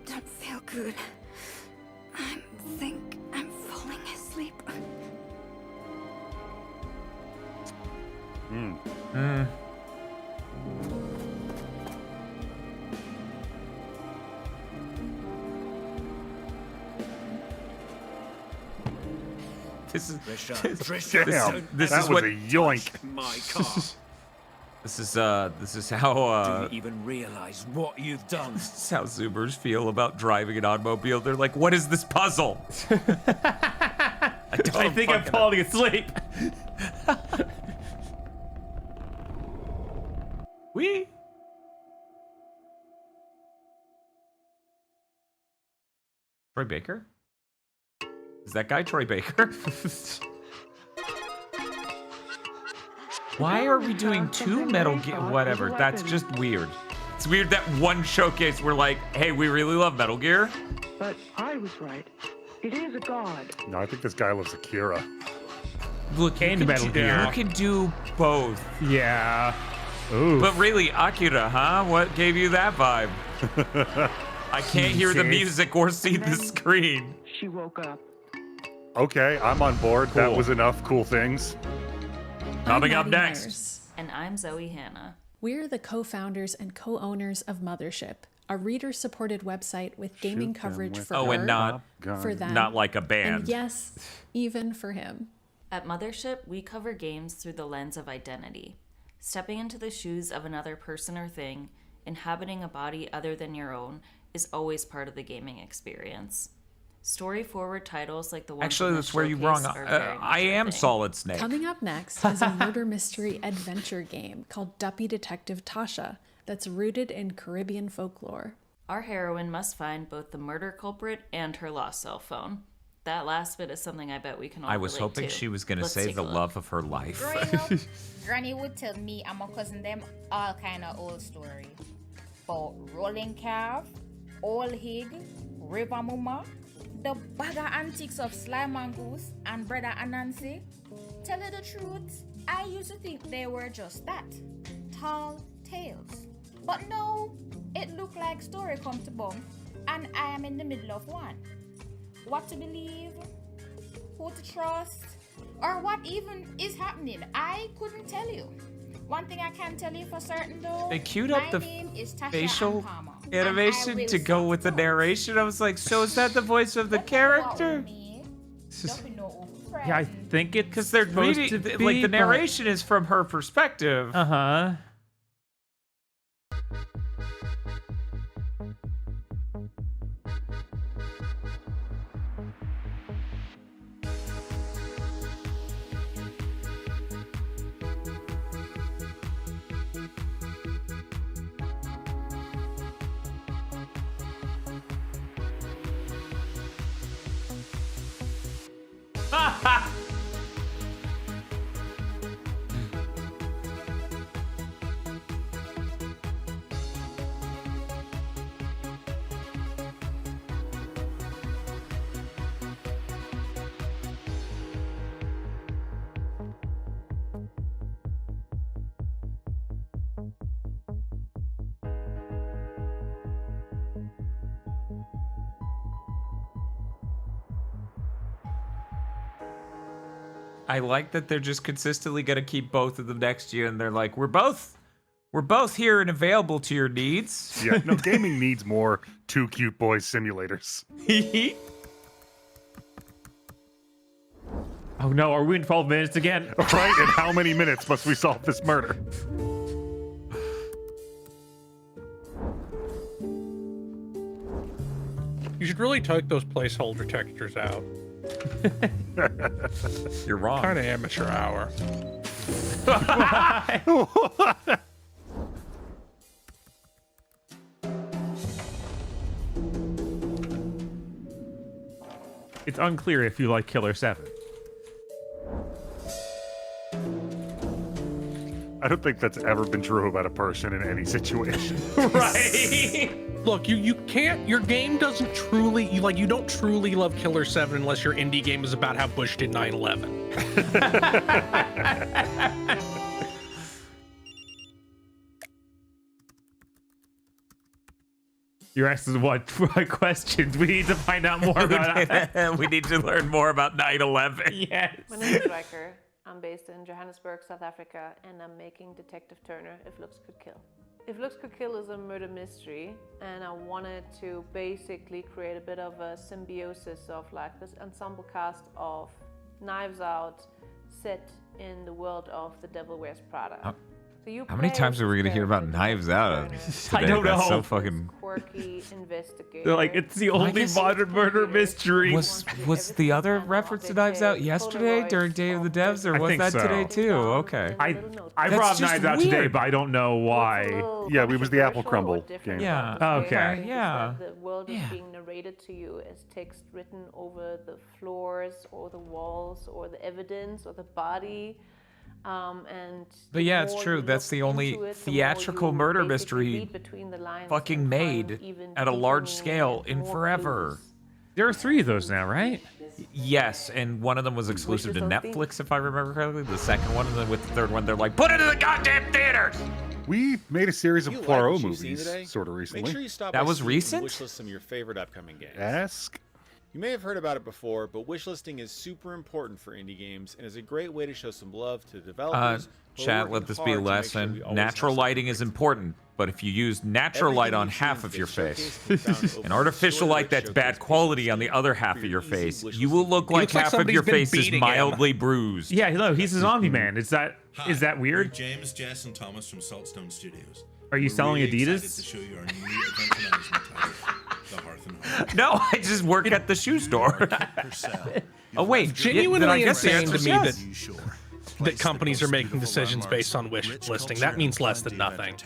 don't feel good. I think I'm falling asleep. This is Trisha, damn, this that is was what a yoink. My car. This is how Do you even realize what you've done? this is how Zoomers feel about driving an automobile. They're like, what is this puzzle? I think I'm falling asleep. Wee. Troy Baker? Is that guy Troy Baker? Why are we doing 2 Metal Gear? Whatever, that's just weird. It's weird that one showcase we're like, hey, we really love Metal Gear. But I was right. It is a god. No, I think this guy loves Akira. Look, And Metal Gear. You can do both. Yeah. Ooh. But really, Akira, huh? What gave you that vibe? I can't hear the music or see the screen. She woke up. Okay, I'm on board. Cool. That was enough cool things. Coming up I'm next. Myers. And I'm Zoe Hanna. We're the co-founders and co-owners of Mothership, a reader-supported website with gaming coverage for her, and not for them, not like a band. and yes, even for him. At Mothership, we cover games through the lens of identity. Stepping into the shoes of another person or thing, inhabiting a body other than your own, is always part of the gaming experience. Story-forward titles like the one Actually, from that's this where you're wrong. showcase are very much I our am thing. Solid Snake. Coming up next is a murder mystery adventure game called Duppy Detective Tasha that's rooted in Caribbean folklore. Our heroine must find both the murder culprit and her lost cell phone. That last bit is something I bet we can all I was relate hoping to. she was going to Let's say take the a look. love of her life. Growing up, Granny would tell me and my cousin them all kind of old story. About rolling calf, old hig, river mama, the bag of antiques of Sly Mongoose and Brother Anansi. Tell you the truth, I used to think they were just that, tall tales. But no, it looked like story come to bone, and I am in the middle of one. What to believe, who to trust, or what even is happening, I couldn't tell you. One thing I can tell you for certain though, They queued up my the name is Tasha facial Palmer, and I animation will to go with the narration. I was like, so is that the voice of the character? Yeah, I think it's because they're supposed reading, to like be, the but- narration is from her perspective. Uh-huh. I like that they're just consistently gonna keep both of them next year, and they're like, we're both here and available to your needs. Yeah, no, gaming needs more 2 cute boys simulators. Oh no, are we in 12 minutes again? Right, and how many minutes must we solve this murder? You should really take those placeholder textures out. You're wrong. Kind of amateur hour. It's unclear if you like Killer 7. I don't think that's ever been true about a person in any situation. Right? Look, you can't. Your game doesn't truly. You don't truly love Killer 7 unless your indie game is about how Bush did 9/11. You're asking what questions? We need to find out more about. We need to learn more about 9/11. Yes. My name is Riker. I'm based in Johannesburg, South Africa, and I'm making Detective Turner, If Looks Could Kill. If Looks Could Kill is a murder mystery, and I wanted to basically create a bit of a symbiosis of like this ensemble cast of Knives Out set in the world of The Devil Wears Prada. So you How many times are we gonna hear about Knives Out today? I don't know. That's so fucking. quirky investigator. They're like, it's the only modern murder mystery. Was the other reference to Knives Out yesterday during Day of the Devs, or I was think that so. today too? Okay. I That's brought just Knives Out today, weird. but I don't know why. Yeah, it was the Apple Crumble game. Yeah. Okay. Yeah. The world is being narrated to you as text written over the floors or the walls or the evidence or the body. But yeah, it's true. That's the only theatrical murder mystery fucking made at a large scale in forever. There are 3 of those now, right? Yes, and one of them was exclusive to Netflix, if I remember correctly. The second one, and then with the third one, they're like, put it in the goddamn theaters! We made a series of Poirot what you've seen movies today? sort of recently. Make sure you stop That by was Steam recent? and wishlist some of your favorite upcoming games. Ask. You may have heard about it before, but wishlisting is super important for indie games and is a great way to show some love to developers. who are Chat, working let this be a hard to make sure lesson. we always Natural have lighting is important, but if you use natural light on half of your face, and artificial light that's bad quality on the other half of your face, you will look like half of your face is mildly bruised. Yeah, no, he's a zombie man. Is that weird? We're James, Jess, and Thomas from Saltstone Studios. Are you We're selling really Adidas? excited to show you our new event management title, The Hearth and Home. No, I just work at the shoe store. Oh wait, Genuinely I guess the insane answer to is me yes. that companies are making decisions based on wish listing. That means less than nothing.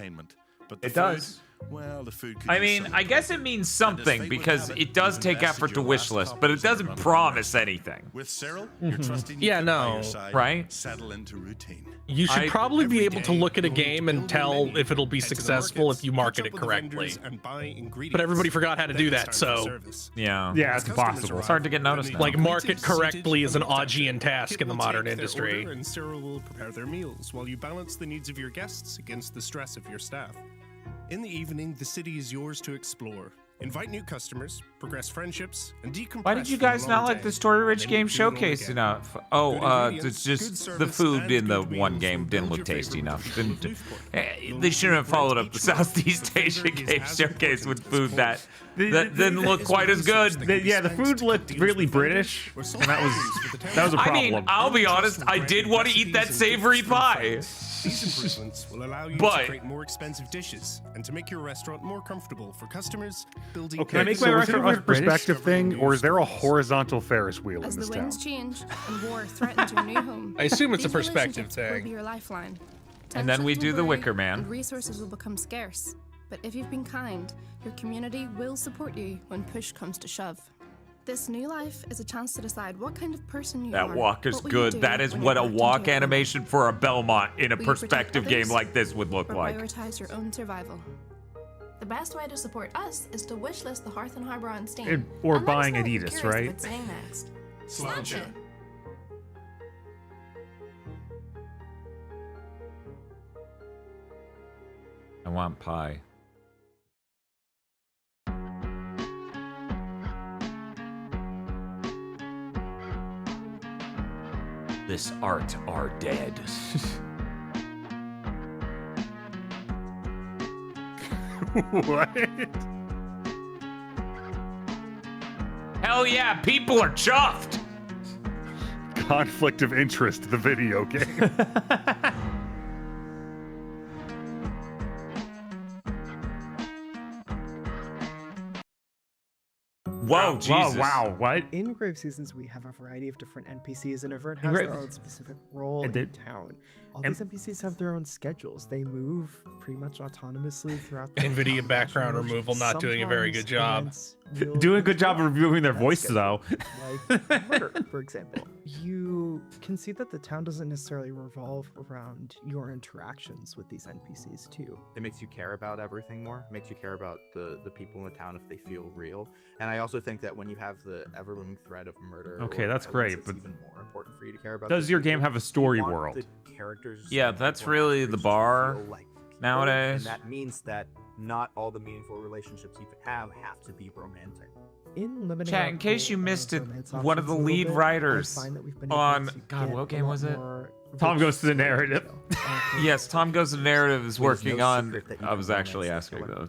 It does. Well, the food could I use mean, some- I guess it means something because it does take effort to wish list, but it doesn't promise anything. With Cyril, you're trusting Yeah, you by no. your side, Right? Settle into routine. You should probably be able to look at a game and tell if it'll be successful if you market it correctly. But everybody forgot how to do that, so Yeah. Yeah, it's impossible. It's hard to get noticed now. like market correctly is an Augean task in the modern industry. And Cyril will prepare their meals while you balance the needs of your guests against the stress of your staff. In the evening, the city is yours to explore. Invite new customers, progress friendships, and decompress. Why did you from a guys long not like day. the Story Rich Then game you can do it all showcase again. enough? Oh, Good ingredients, it's good just the service, food and in the good one meals game will didn't build look your tasty favorite enough. routine. They shouldn't have followed up the Southeast Asia game showcase with food that didn't look quite as good. Yeah, the food looked really British, and that was a I problem. mean, I'll be honest, I did want to eat that savory pie. These improvements will allow you But- to create more expensive dishes and to make your restaurant more comfortable for customers, building Okay, so is it a perspective thing, or is there a horizontal Ferris wheel in As this the town? winds change and war threatens your new home, I assume it's a these perspective relationships will thing. be your lifeline. And then we Tensions do will the break Wicker Man. And resources will become scarce. But if you've been kind, your community will support you when push comes to shove. This new life is a chance to decide what kind of person you are. That walk is what will you good. do That is when what you're a locked walk into a animation for a Belmont in a Will you protect perspective game others like this would look or like. prioritize your own survival. The best way to support us is to wishlist the Hearth and Harbor on Steam. Or And let us buying know if you're Adidas, curious right? what's saying next. Slouch Snap it. it. I want pie. This art are dead. What? Hell yeah, people are chuffed. Conflict of interest, the video game. Whoa, Jesus. Wow, what? In Grave Seasons, we have a variety of different NPCs, and everyone In has Grave- their own specific role And in they- town. All and- these NPCs have their own schedules. They move pretty much autonomously throughout the NVIDIA background removal not doing a very good job. Sometimes you'll Doing a good job of reviewing their voices, though. like murder, for example. You you can see that the town doesn't necessarily revolve around your interactions with these NPCs too. It makes you care about everything more. It makes you care about the people in the town if they feel real. And I also think that when you have the ever-looming threat of murder, Okay, or that's violence, great, it's but even more important for you to care about. does those your people. game have a You story want world? the characters Yeah, and that's people really and the actors to bar feel like people, nowadays. And that means that not all the meaningful relationships you have to be romantic. In limiting Chat, our in case pool you of missed it, romance one of options the a little lead bit, I writers find that we've been able on to God, get what a game lot was it? more Tom rich Goes to the story Narrative. detail. Yes, Tom Goes to the Narrative is There's working no on. secret that you I can was actually romance asking the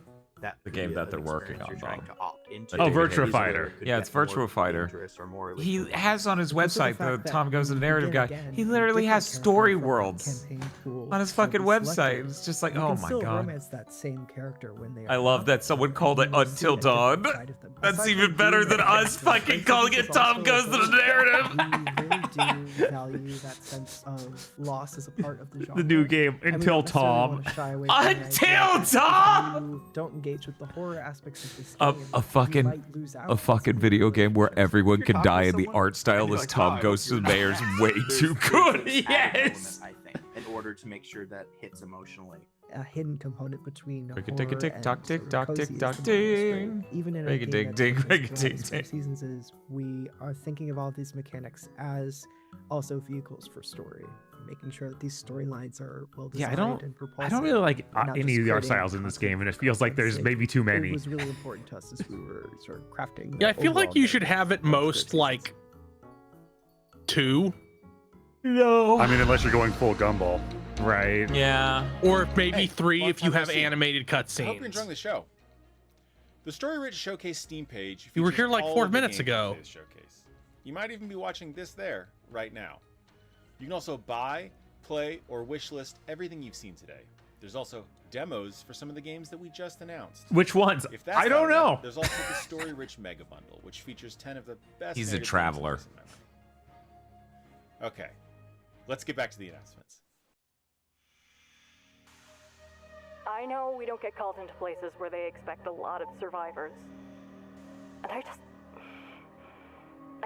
the game that they're working on. You're trying to opt into. Oh, David Virtua Hayes. Fighter. Yeah, it's Virtua Fighter. He has on his Because of the website, the fact that Tom Goes to the when you Narrative guy. begin again, He you literally different has character story from that worlds campaign pool on his shall fucking be website. selected. It's just like, You oh can my still god. romance that same character when they are I love young, that someone called it and you will see Until a different Dawn. side of them. That's Aside even from better being than a us character, fucking calling racism it is Tom also Goes a to the thing. Narrative. We really do value that sense of loss as a part of the genre. The new game, And we Until don't necessarily Tom. wanna shy away from the idea Until that Tom! if you don't engage with the horror aspects of this A game, you fucking might lose out a fucking video game where everyone can die and the art style you're as like, Tom "Hi, Goes to the what's your Mayor's name?" way There's- too there's good. this added Yes. element, I think, in order to make sure that hits emotionally. a hidden component between Rig a horror tick a tick and tock tick sort of tock cozy tick is tock the bonus, right? ding. Even in a Rig a game dig that's dig focused rig a around dig its four dig. seasons is we are thinking of all these mechanics as also vehicles for story, making sure that these storylines are well Yeah, designed and propulsive. I don't really like and not any just of the art creating styles in this content game, and it for feels like content's there's sake. maybe too many. It was really important to us as we were sort of crafting. Yeah, I the feel like overall you should have at most like 2. No. I mean, unless you're going full gumball. Right. Yeah. Or maybe 3 long if you time no have see. animated I hope you're cutscenes. enjoying the show. The Story Rich Showcase Steam page. You were features here like all 4 of the minutes games from ago. today's showcase. You might even be watching this there right now. You can also buy, play, or wish list everything you've seen today. There's also demos for some of the games that we just announced. Which ones? If that's I don't not enough, know. There's also the Story Rich Mega Bundle, which features 10 of the best. He's a mega games traveler. in recent memory. Okay, let's get back to the announcements. I know we don't get called into places where they expect a lot of survivors. And I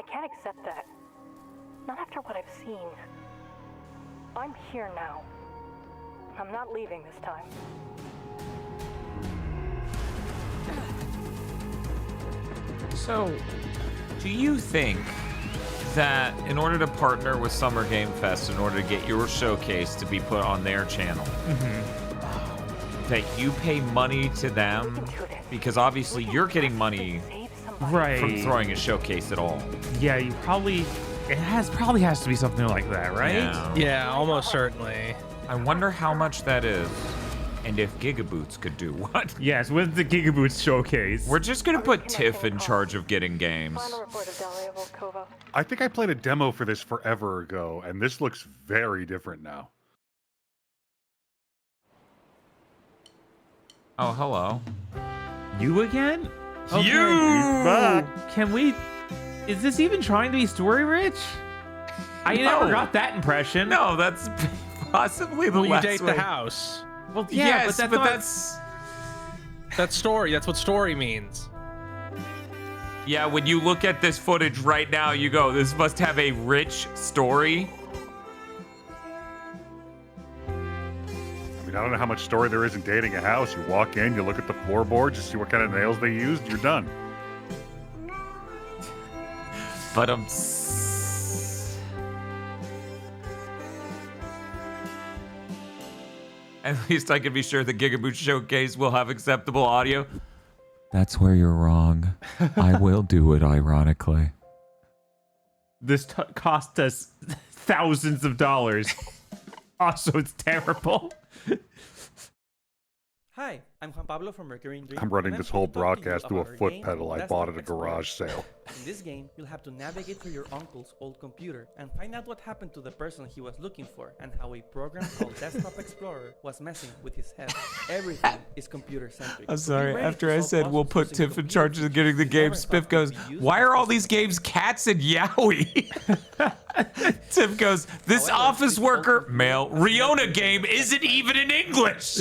can't accept that. Not after what I've seen. I'm here now. I'm not leaving this time. So, do you think that in order to partner with Summer Game Fest, in order to get your showcase to be put on their channel, that you pay money to them? Because obviously you're getting money Right. from throwing a showcase at all. Yeah, you probably. Probably has to be something like that, right? Yeah, almost certainly. I wonder how much that is, and if GigaBoots could do what. Yes, with the GigaBoots showcase. We're just gonna put Tiff in charge of getting games. I think I played a demo for this forever ago, and this looks very different now. Oh, hello. You again? You! Can we? Is this even trying to be story rich? I never No. got that impression. No, that's possibly the Will you last date way. the house? Well, yeah, yes, but but that's That's story. That's what story means. Yeah, when you look at this footage right now, you go, this must have a rich story. I mean, I don't know how much story there is in dating a house. You walk in, you look at the floorboards, you see what kind of nails they used, you're done. But at least I can be sure the GigaBoots showcase will have acceptable audio. That's where you're wrong. I will do it, ironically. this cost us thousands of dollars. Also, it's terrible. Hi, I'm Juan Pablo from Mercury Dream. I'm running and this here whole to talk to you broadcast through a about our foot game, pedal I Desktop bought at a Explorer. garage sale. In this game, you'll have to navigate through your uncle's old computer and find out what happened to the person he was looking for and how a program called Desktop Explorer was messing with his head. Everything is computer-centric. I'm So be sorry, ready after to I solve said we'll puzzles put using Tiff in charge of getting the game, Never Spiff thought goes, could be used why in are all these games cats and yaoi? Tim goes, this office worker, male, Riona game isn't even in English.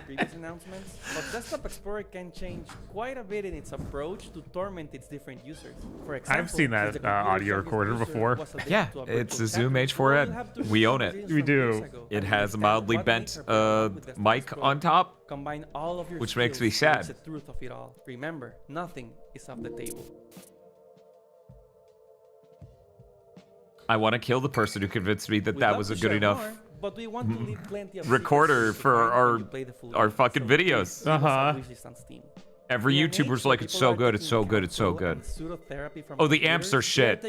Previous announcements, but Desktop Explorer can change quite a bit in its approach to torment its different users. For example, I've seen that audio recorder before. Yeah, it's a Zoom H4n. We own it. We do. It has a mildly bent mic on top, Combine all of your which makes me skills sad. and it's the truth of it all. Remember, nothing is off the table. I want to kill the person who convinced me that that was a good enough But we want to leave plenty of recorder secrets to for find when you play the full our game. fucking So please videos. leave us a wishlist on Steam. Every YouTuber's like, it's so good, it's so good, it's so good. Oh, the amps are shit.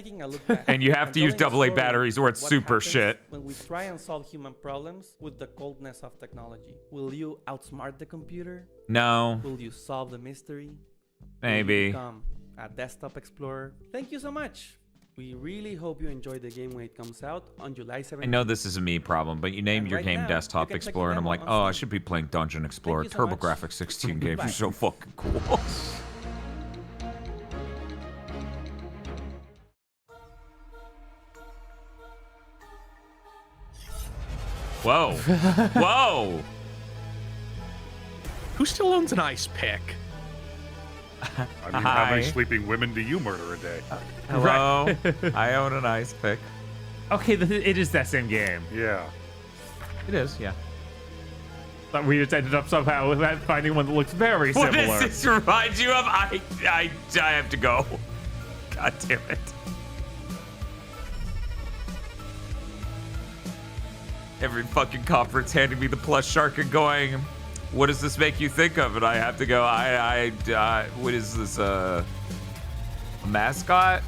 And you have to use AA batteries or it's super shit. When we try and solve human problems with the coldness of technology, will you outsmart the computer? No. Will you solve the mystery? Maybe. Will you become a Desktop Explorer? Thank you so much. We really hope you enjoy the game when it comes out on July 17th. I know this is a me problem, but you named your right game now, Desktop you can check Explorer, and I'm the like, demo oh, on I should be playing Dungeon Explorer. you so much. TurboGrafx 16 games are Bye. so fucking cool. Whoa. Whoa. Who still owns an ice pick? I mean, how many sleeping women do you murder a day? Hello. I own an ice pick. Okay, it is that same game. Yeah. It is, yeah. But we just ended up somehow with that finding one that looks very What similar. does this remind you of? I have to go. God damn it. Every fucking conference handing me the plush shark and going, what does this make you think of? And I have to go, what is this, a mascot?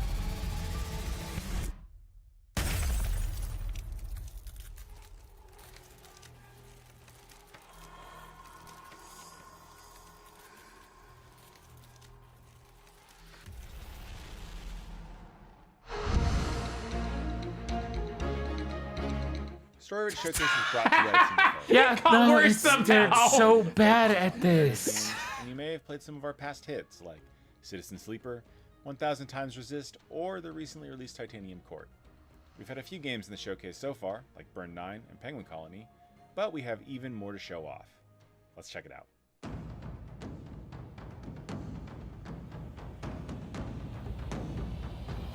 Story Showcase is brought to you by Team Yeah, no, worse they're somehow. so bad at this. And you may have played some of our past hits, like Citizen Sleeper, 1000 Times Resist, or the recently released Titanium Court. We've had a few games in the showcase so far, like Burn 9 and Penguin Colony, but we have even more to show off. Let's check it out.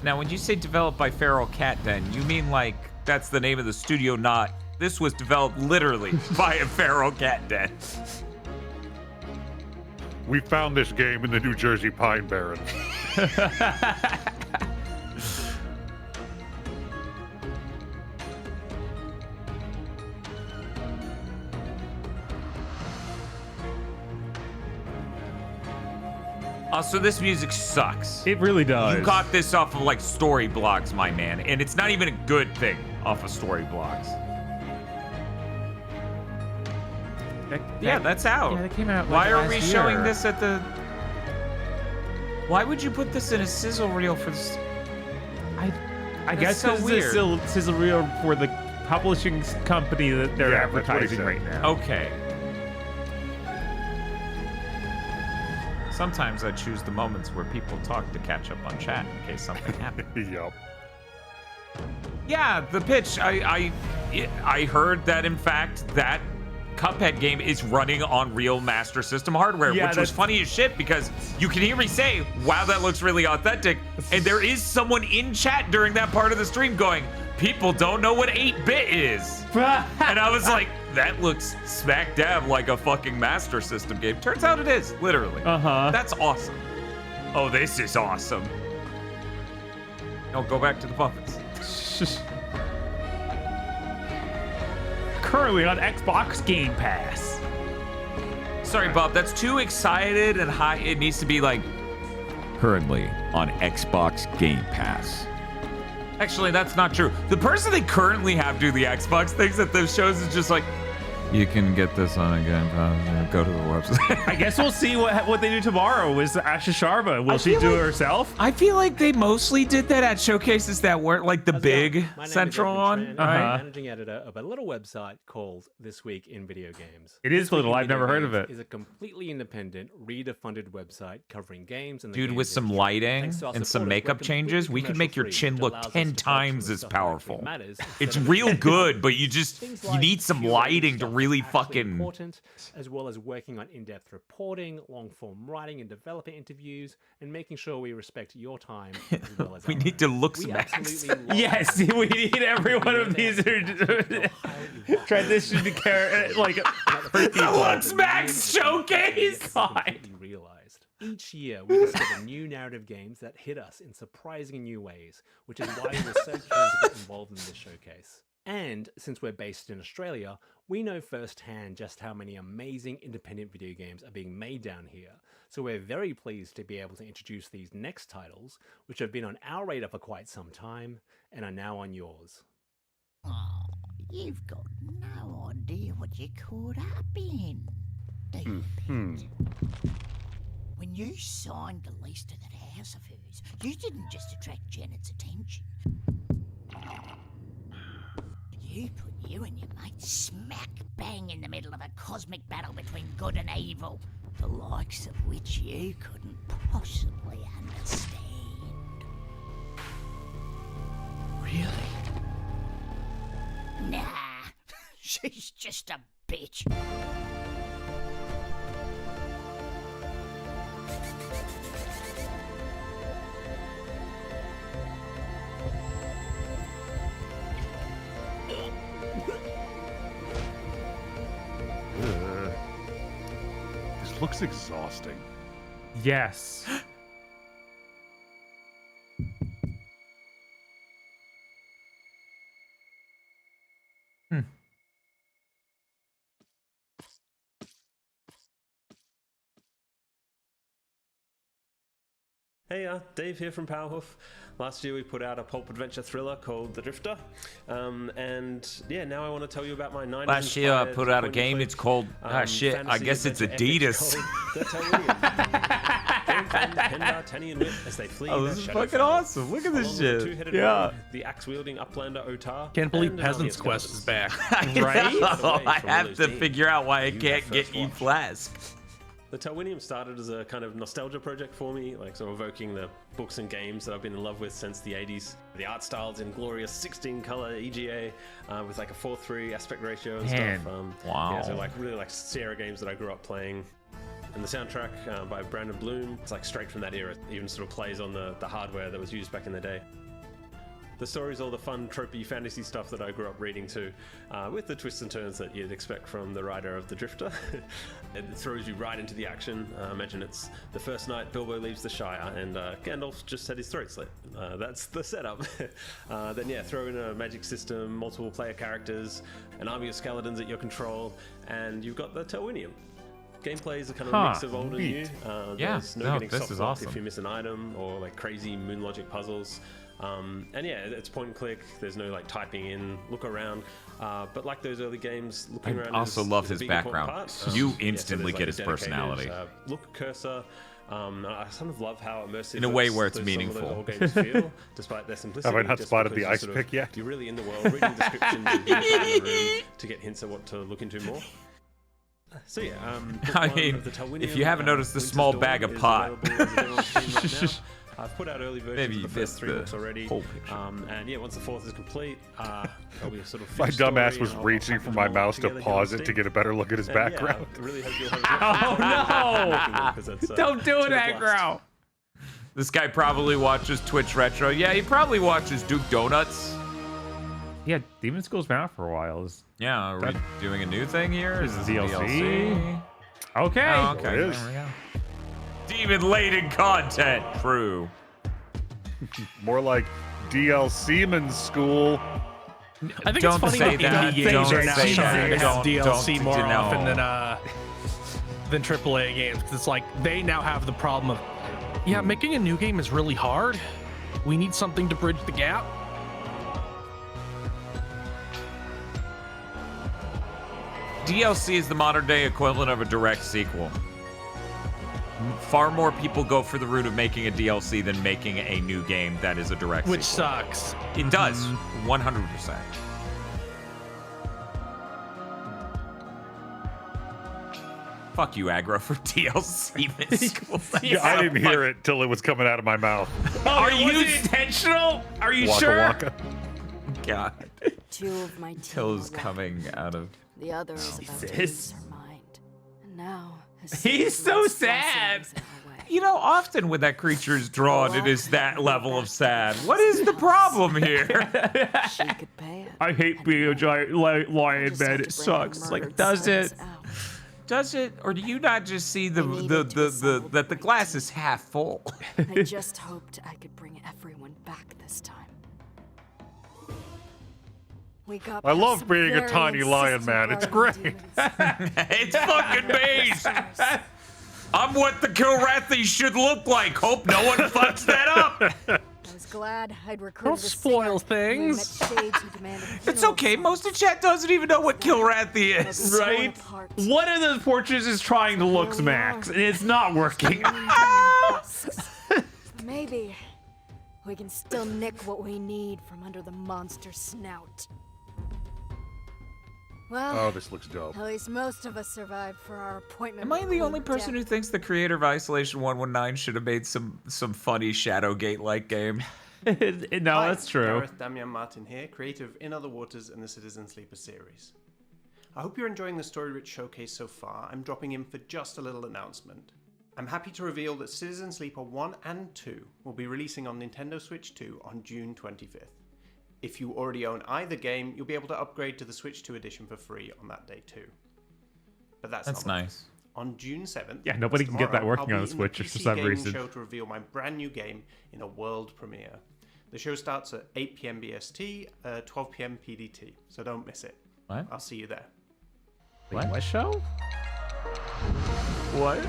Now, when you say developed by Feral Cat Den, you mean like that's the name of the studio, not this was developed literally by a Feral Cat Den. We found this game in the New Jersey Pine Barrens. Also, this music sucks. It really does. You got this off of like story blogs, my man, and it's not even a good thing off of story blogs. Yeah, that's out. Yeah, that came out. Why like, are we last showing year. this at the? Why would you put this in a sizzle reel for this? I guess so it's weird. still sizzle reel for the publishing company that they're Yeah, that's what he advertising said. right now. Okay. Sometimes I choose the moments where people talk to catch up on chat in case something happens. Yup. Yeah, the pitch. I heard that in fact that Cuphead game is running on real Master System hardware, Yeah, which was that's- funny as shit because you can hear me say, "Wow, that looks really authentic," and there is someone in chat during that part of the stream going, "People don't know what 8-bit is," and I was like, "That looks smack dab like a fucking Master System game." Turns out it is, literally. That's awesome. Oh, this is awesome. No, go back to the puppets. Currently on Xbox Game Pass. Sorry, Bob, that's too excited and high. It needs to be like currently on Xbox Game Pass. Actually, that's not true. The person they currently have do the Xbox things at those shows is just like, You can get this on Game Pass. Go to the website. I guess we'll see what they do tomorrow. Is Asha Sharma? Will she do it herself? I feel like they mostly did that at showcases that weren't like the big central one. I'm managing editor of a little website called This Week in Video Games. It is little. I've never heard of it. It's a completely independent, reader-funded website covering games and the Dude, games with some industry. lighting Thanks to our and some supporters, makeup we're changes, we completely could make your commercial-free, chin which look allows us 10 to focus times on as stuff that actually powerful. matters It's instead of real the good, but you just Things you like need some curating lighting to stuff really that's actually fucking. important, as well as working on in-depth reporting, long-form writing and developer interviews, and making sure we respect your time as well as We our need to own. look We some absolutely love Yes, we need every one of these transition to like Looks Max showcase. God. Realized. Each year, we discover new narrative games that hit us in surprising new ways, which is why we're so keen to get involved in this showcase. And since we're based in Australia, we know firsthand just how many amazing independent video games are being made down here. So we're very pleased to be able to introduce these next titles, which have been on our radar for quite some time and are now on yours. Oh, you've got no idea what you're caught up in, do you, Pete? When you signed the lease to that house of hers, you didn't just attract Janet's attention. You put you and your mate smack bang in the middle of a cosmic battle between good and evil, the likes of which you couldn't possibly understand. Really? Nah, she's just a bitch. This looks exhausting. Yes. Hey, Dave here from Powerhoof. Last year we put out a pulp adventure thriller called The Drifter, and yeah, now I want to tell you about my 90s. Last year I put out a game. It's called shit. I guess it's Adidas. Oh, this is fucking awesome! Look at this shit. Yeah. The axe-wielding uplander Otar. Can't believe Peasant's Quest is back. Right? I have to figure out why I can't get E Flask. The Talwinium started as a kind of nostalgia project for me, like so evoking the books and games that I've been in love with since the 80s. The art style's in glorious 16-color EGA with like a 4:3 aspect ratio and Man, stuff. wow. Yeah, so like really like Sierra games that I grew up playing. And the soundtrack by Brandon Bloom, it's like straight from that era. It even sort of plays on the hardware that was used back in the day. The story's all the fun, tropey fantasy stuff that I grew up reading too, with the twists and turns that you'd expect from the writer of The Drifter. It throws you right into the action. Imagine it's the first night Bilbo leaves the Shire and Gandalf just had his throat slit. That's the setup. Then yeah, throw in a magic system, multiple player characters, an army of skeletons at your control, and you've got the Talwinium. Gameplay is a kind of a mix of old and new. There's no getting soft lock if you miss an item, or like crazy moon logic puzzles. And yeah, it's point and click. There's no like typing in, look around. But like those early games, looking around. I also love his background. You instantly so get his dedicated, personality. Look cursor. I sort of love how immersive. In a way where it's some meaningful. of those old games feel, despite their simplicity. Have I not just spotted because the you're ice sort pick of- yet? You're really in the world, reading descriptions and being in the room to get hints of what to look into more. So yeah, I mean, if you haven't noticed the small bag of pot. I've put out early versions Maybe of you the first missed 3 the books already. whole picture. And yeah, once the 4th is complete, there'll be a sort of My fifth dumbass story, was and I'll reaching pack for them my all mouse to together here pause on it to Steam. get a better look at his And, yeah, background. I really hope you'll have Don't do it, it, aggro. This guy probably watches Twitch Retro. Yeah, he probably watches Duke Donuts. Yeah, Demon School's been out for a while. Yeah, are we doing a new thing here? Is this DLC? Okay. Oh, okay. It is. There we go. Demon-laden content. True. More like DLCman's school. I think Don't it's funny say that that. indie games Don't are now say starting to that. have DLC Don't- more no. often than AAA games. 'Cause it's like they now have the problem of, yeah, making a new game is really hard. We need something to bridge the gap. DLC is the modern day equivalent of a direct sequel. Far more people go for the route of making a DLC than making a new game that is a direct Which sequel. sucks. It does, 100%. Fuck you, aggro, for DLC sequels. Yeah, I didn't hear it till it was coming out of my mouth. Are you intentional? Are you Waka sure? waka. God. Two of my team Till's are coming out of. The other is about to Jesus. lose her mind. And now He's so sad. You know, often when that creature is drawn, it is that level of sad. What is the problem here? She could pay it. I hate being a giant lion, man. It sucks. Like, does it? Does it, or do you not just see that the glass is half full? I just hoped I could bring everyone back this time. We got I love past being a very tiny lion, man. It's great. It's fucking me. I'm what the Kilrathi should look like. Hope no one fucks that up. I was glad I'd recruited Don't spoil things. It's okay. Most of chat doesn't even know what Kilrathi is. Right? One of those portraits is trying to look Max, and it's not working. Maybe we can still nick what we need from under the monster's snout. Well, Oh, this looks dope. at least most of us survived for our appointment. Am I the only person who thinks the creator of Isolation 119 should have made some funny Shadowgate-like game? No, Hi, that's true. Gareth Damian Martin here, creator of In Other Waters and the Citizen Sleeper series. I hope you're enjoying the story-rich showcase so far. I'm dropping in for just a little announcement. I'm happy to reveal that Citizen Sleeper 1 and 2 will be releasing on Nintendo Switch 2 on June 25th. If you already own either game, you'll be able to upgrade to the Switch 2 edition for free on that day too. But that's not all. nice. On June 7th, Yeah, nobody that's can get that tomorrow, working I'll on be the in Switch PC for some Gaming reason. Show to reveal my brand new game in a world premiere. The show starts at 8 p.m. BST, 12 p.m. PDT, so don't miss it. What? I'll see you there. What show? What?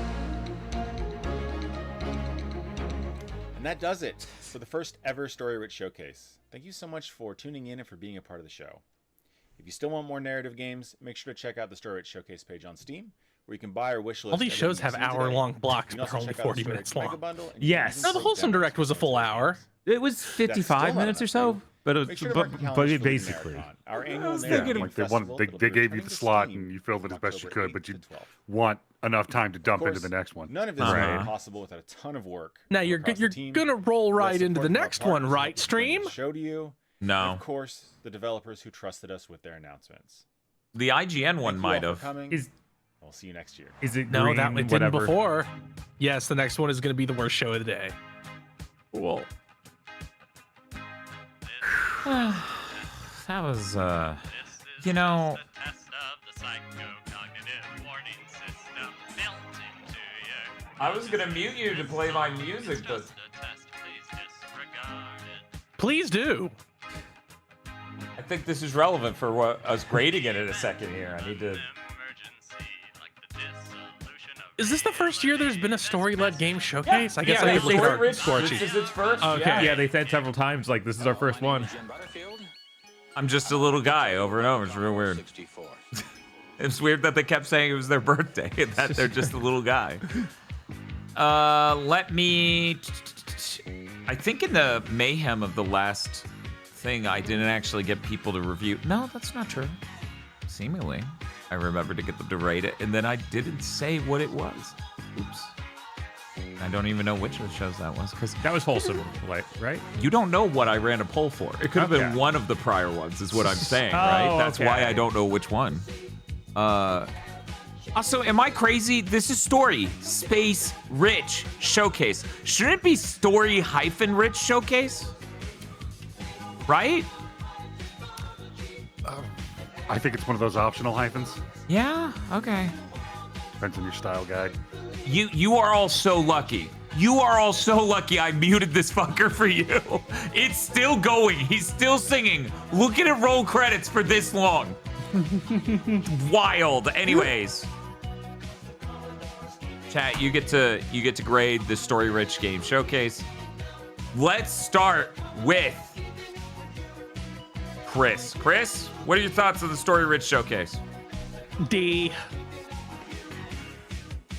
And that does it for the first ever Story Rich Showcase. Thank you so much for tuning in and for being a part of the show. If you still want more narrative games, make sure to check out the Story Rich Showcase page on Steam, where you can buy or wishlist. All these shows have everything you've seen hour-long today. blocks, You can but also only check out the 40 Story minutes Rich Mega long. Bundle, and you can Yes. even No, the Wholesome Direct was a full hour. It was 55 minutes or so, but it Make was, sure to mark your but calendars for the basically. Marathon, our annual Yeah, narrative like festival they that'll be gave you returning the to slot Steam and you filled it from as best you October could, but 8th you to 12th. want enough time to dump Of into the course, next one. None of this would be possible without a ton of work. Now from you're across you're the team, gonna roll the right into support the from our next one, partners who right? helped bring Stream? the show to you. No. And of course, the developers who trusted us with their announcements. The IGN one Thank you might all for have. coming. We'll see you next year. Is it No, green, that it didn't whatever? before. Yes, the next one is gonna be the worst show of the day. Cool. That was, you know. I was gonna mute you to play my music, but Please do. I think this is relevant for what us grading it in a second here. I need to. Is this the first year there's been a story-led game showcase? I guess I they could look at Story our Rich, score This sheet. is its first. Okay. Yeah, they said several times, like, this is our first one. I'm just a little guy over and over. It's real weird. It's weird that they kept saying it was their birthday and that they're just a little guy. Let me. I think in the mayhem of the last thing, I didn't actually get people to review. No, that's not true. Seemingly, I remembered to get them to rate it, and then I didn't say what it was. Oops. I don't even know which of the shows that was because that was Wholesome, right? You don't know what I ran a poll for. It could have been Okay. one of the prior ones, is what I'm saying, Oh, right? That's why okay. I don't know which one. Also, am I crazy? This is Story Space Rich Showcase. Should it be Story Rich Showcase? Right? I think it's one of those optional hyphens. Yeah. Okay. Depends on your style guide. You are all so lucky. You are all so lucky I muted this fucker for you. It's still going. He's still singing. Look at it roll credits for this long. Wild. Anyways. Chat, you get to grade the Story Rich Game Showcase. Let's start with Chris. Chris, what are your thoughts on the Story Rich Showcase? D.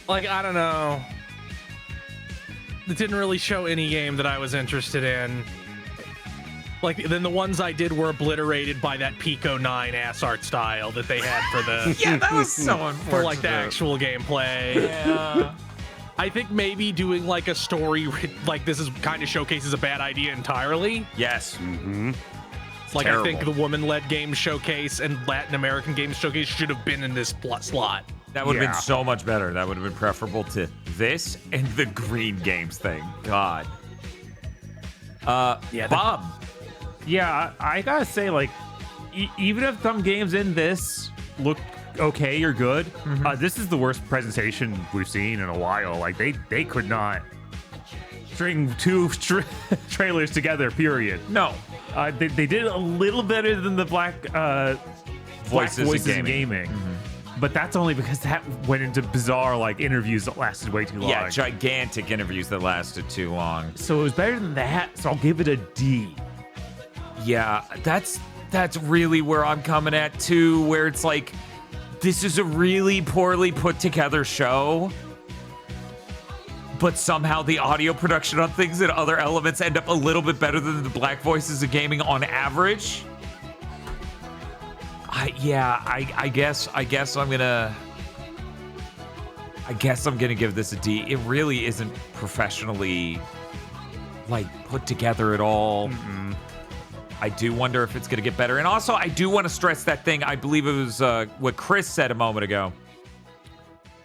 Like, I don't know. It didn't really show any game that I was interested in. Like, then the ones I did were obliterated by that Pico 9 ass art style that they had for the... Yeah, that was so unfortunate. For, like, the actual gameplay. Yeah. I think maybe doing, like, a story, like, this is kind of showcases a bad idea entirely. Yes. Mm-hmm. Like, terrible. I think the woman-led game showcase and Latin American game showcase should have been in this slot. That would have been so much better. That would have been preferable to this and the Green Games thing. God. Bob. Yeah, I gotta say, like, even if some games in this look okay or good, this is the worst presentation we've seen in a while. Like, they could not string two trailers together, period. No. They did it a little better than the Black Voices in Gaming. But that's only because that went into bizarre, like, interviews that lasted way too long. Yeah, gigantic interviews that lasted too long. So it was better than that, so I'll give it a D. Yeah, that's really where I'm coming at, too, where it's like, this is a really poorly put together show, but somehow the audio production on things and other elements end up a little bit better than the Black Voices of Gaming on average. I guess I'm gonna give this a D. It really isn't professionally, like, put together at all. I do wonder if it's gonna get better. And also, I do want to stress that thing. I believe it was what Chris said a moment ago.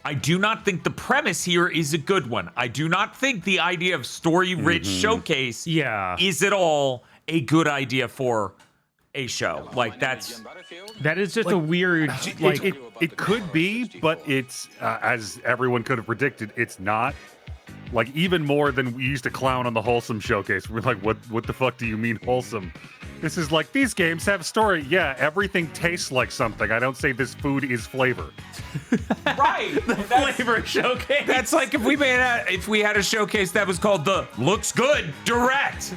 I do not think the premise here is a good one. I do not think the idea of story-rich showcase is at all a good idea for a show. Like, that is just like, a weird, like, it could be, but it's as everyone could have predicted, it's not. Like, even more than we used to clown on the Wholesome showcase. We're like, what the fuck do you mean Wholesome? This is like, these games have story. Yeah, everything tastes like something. I don't say this food is flavor. Right. The flavor showcase. That's like if we had a showcase that was called the Looks Good Direct.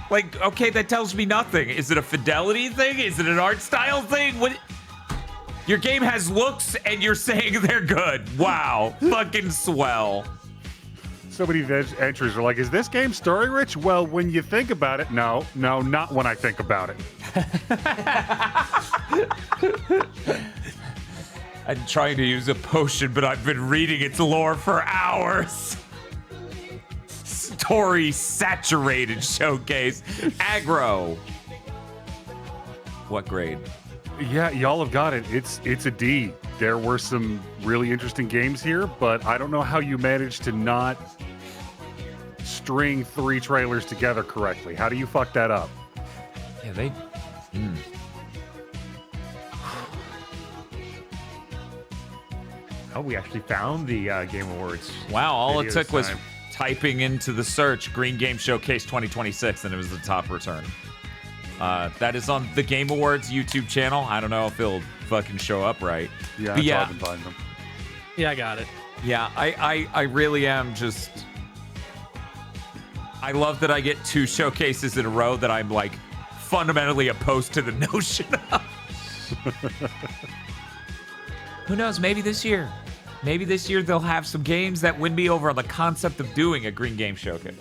Like, okay, that tells me nothing. Is it a fidelity thing? Is it an art style thing? What? Your game has looks and you're saying they're good. Wow. Fucking swell. So many entries are like, is this game story rich? Well, when you think about it, no, not when I think about it. I'm trying to use a potion, but I've been reading its lore for hours. Story saturated showcase. Aggro. What grade? Yeah, y'all have got it. It's a D. There were some really interesting games here, but I don't know how you managed to not string 3 trailers together correctly. How do you fuck that up? Yeah, they... Oh, we actually found the Game Awards. Wow, all it took was time. typing into the search Green Game Showcase 2026, and it was the top return. That is on the Game Awards YouTube channel. I don't know if it'll fucking show up right. Yeah, but I can find them. Yeah, I got it. Yeah, I really am just... I love that I get 2 showcases in a row that I'm, like, fundamentally opposed to the notion of. Who knows? Maybe this year. Maybe this year they'll have some games that win me over on the concept of doing a Green Game Showcase.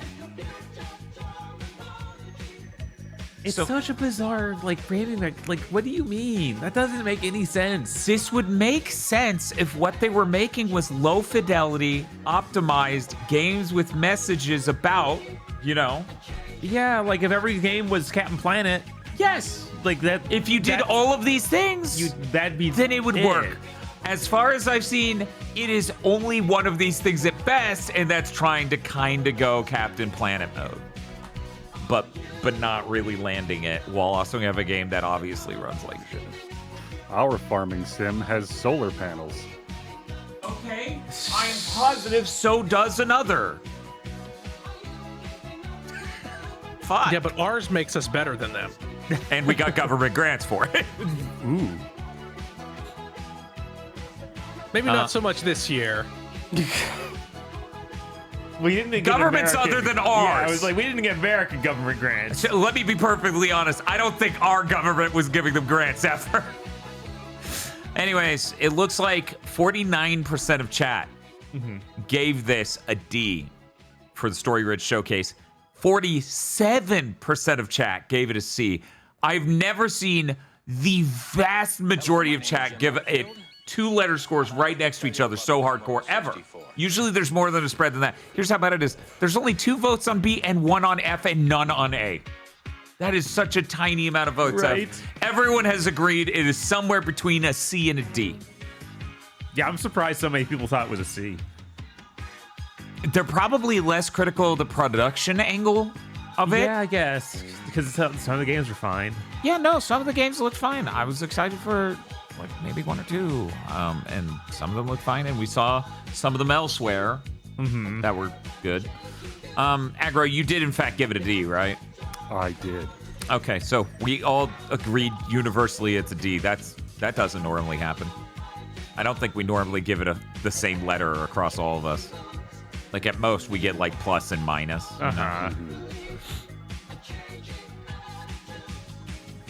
It's such a bizarre, like, framing. Like, what do you mean? That doesn't make any sense. This would make sense if what they were making was low fidelity, optimized games with messages about, you know. Yeah, like if every game was Captain Planet. Yes. Like that. If you did all of these things, then it would work. As far as I've seen, it is only one of these things at best, and that's trying to kind of go Captain Planet mode. But not really landing it, while also have a game that obviously runs like shit. Our farming sim has solar panels. Okay, I am positive so does another. Fuck. Yeah, but ours makes us better than them. And we got government grants for it. Ooh. Maybe not so much this year. We didn't get governments American, other than ours. Yeah, I was like, we didn't get American government grants. So let me be perfectly honest. I don't think our government was giving them grants ever. Anyways, it looks like 49% of chat gave this a D for the Story Ridge Showcase. 47% of chat gave it a C. I've never seen the vast majority of chat give it 2-letter scores right next to each other so hardcore ever. Usually there's more than a spread than that. Here's how bad it is. There's only 2 votes on B and 1 on F and none on A. That is such a tiny amount of votes. Right. Everyone has agreed it is somewhere between a C and a D. Yeah, I'm surprised so many people thought it was a C. They're probably less critical of the production angle of it. Yeah, I guess. Because some of the games were fine. Yeah, no, some of the games looked fine. I was excited for like maybe 1 or 2. And some of them looked fine. And we saw some of them elsewhere that were good. Aggro, you did in fact give it a D, right? I did. Okay, so we all agreed universally it's a D. That doesn't normally happen. I don't think we normally give it the same letter across all of us. Like at most we get like plus and minus.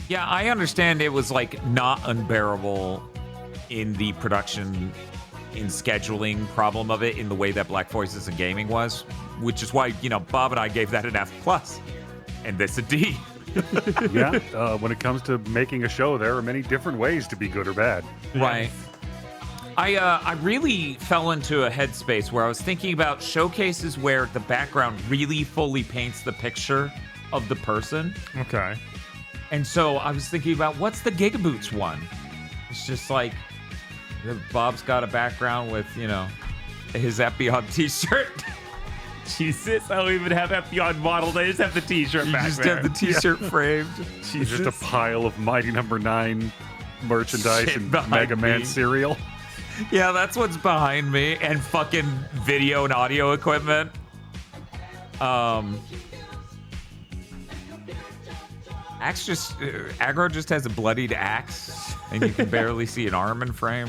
Yeah, I understand it was like not unbearable in the production, in scheduling problem of it in the way that Black Voices in Gaming was, which is why, Bob and I gave that an F+, and this a D. Yeah, when it comes to making a show, there are many different ways to be good or bad. Right. I really fell into a headspace where I was thinking about showcases where the background really fully paints the picture of the person. Okay. And so I was thinking about what's the GigaBoots one? It's just like Bob's got a background with, his Epion t-shirt. Jesus, I don't even have Epion modeled. I just have the t-shirt back just there. have the t-shirt framed. It's just a pile of Mighty Number 9 merchandise Shit and behind Mega Man me. cereal. Yeah, that's what's behind me, and fucking video and audio equipment. Aggro just has a bloodied axe, and you can barely see an arm in frame.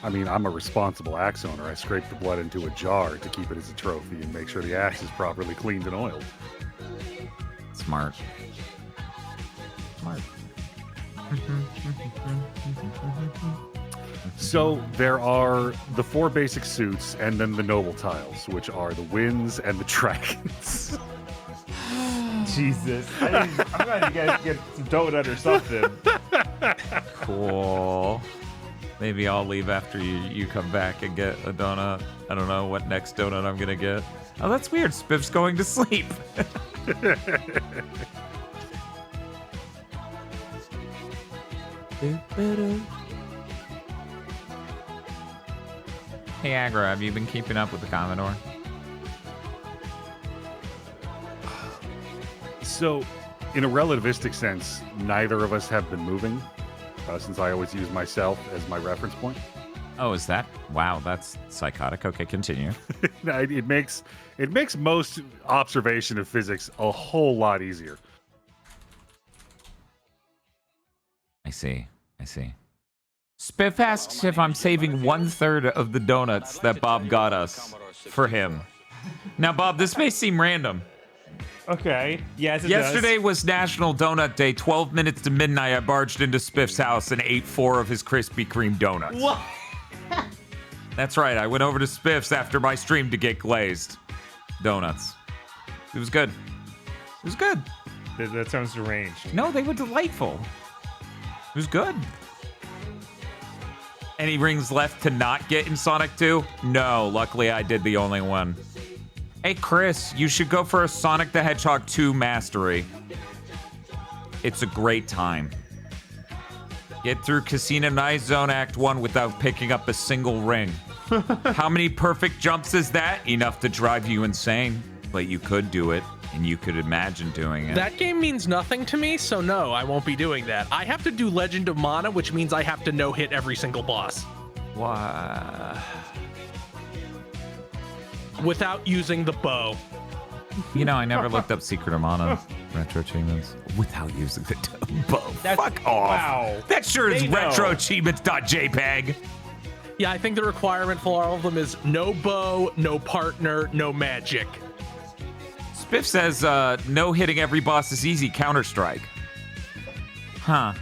I mean, I'm a responsible axe owner. I scrape the blood into a jar to keep it as a trophy and make sure the axe is properly cleaned and oiled. Smart. So there are the 4 basic suits and then the noble tiles, which are the winds and the dragons. Jesus. I'm going to get some donut or something. Cool. Maybe I'll leave after you come back and get a donut. I don't know what next donut I'm gonna get. Oh, that's weird. Spiff's going to sleep. Hey, Aggro, have you been keeping up with the Commodore? So, in a relativistic sense, neither of us have been moving, since I always use myself as my reference point. Oh, is that? Wow, that's psychotic. Okay, continue. It makes most observation of physics a whole lot easier. I see. Spiff asks if I'm saving 1/3 of the donuts that Bob got us for him. Now, Bob, this may seem random. Okay. Yes, it Yesterday was National Donut Day. 12 minutes to midnight, I barged into Spiff's house and ate 4 of his Krispy Kreme donuts. What? That's right. I went over to Spiff's after my stream to get glazed donuts. It was good. It was good. That sounds deranged. No, they were delightful. It was good. Any rings left to not get in Sonic 2? No, luckily I did the only one. Hey, Chris, you should go for a Sonic the Hedgehog 2 Mastery. It's a great time. Get through Casino Night Zone Act 1 without picking up a single ring. How many perfect jumps is that? Enough to drive you insane. But you could do it, and you could imagine doing it. That game means nothing to me, so no, I won't be doing that. I have to do Legend of Mana, which means I have to no-hit every single boss. Why? Without using the bow. I never looked up Secret of Mana retro achievements without using the bow. Fuck off. Wow. That sure is They know. retroachievements.jpg. Yeah, I think the requirement for all of them is no bow, no partner, no magic. Spiff says, no hitting every boss is easy, Counter-Strike. Huh.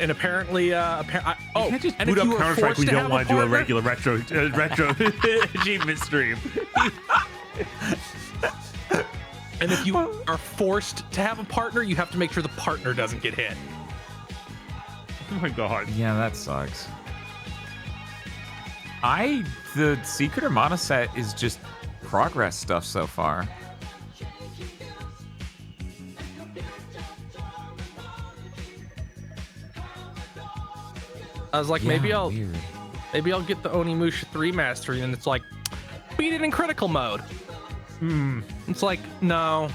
And apparently, You can't just and boot if up you were Counter-Strike. forced We to don't have want to do a partner- regular retro achievement stream. And if you are forced to have a partner, you have to make sure the partner doesn't get hit. Oh my god. Yeah, that sucks. The Secret Armada set is just progress stuff so far. I was like, Yeah, maybe I'll get the Onimusha 3 mastery, and it's like, beat it in critical mode. It's like, no.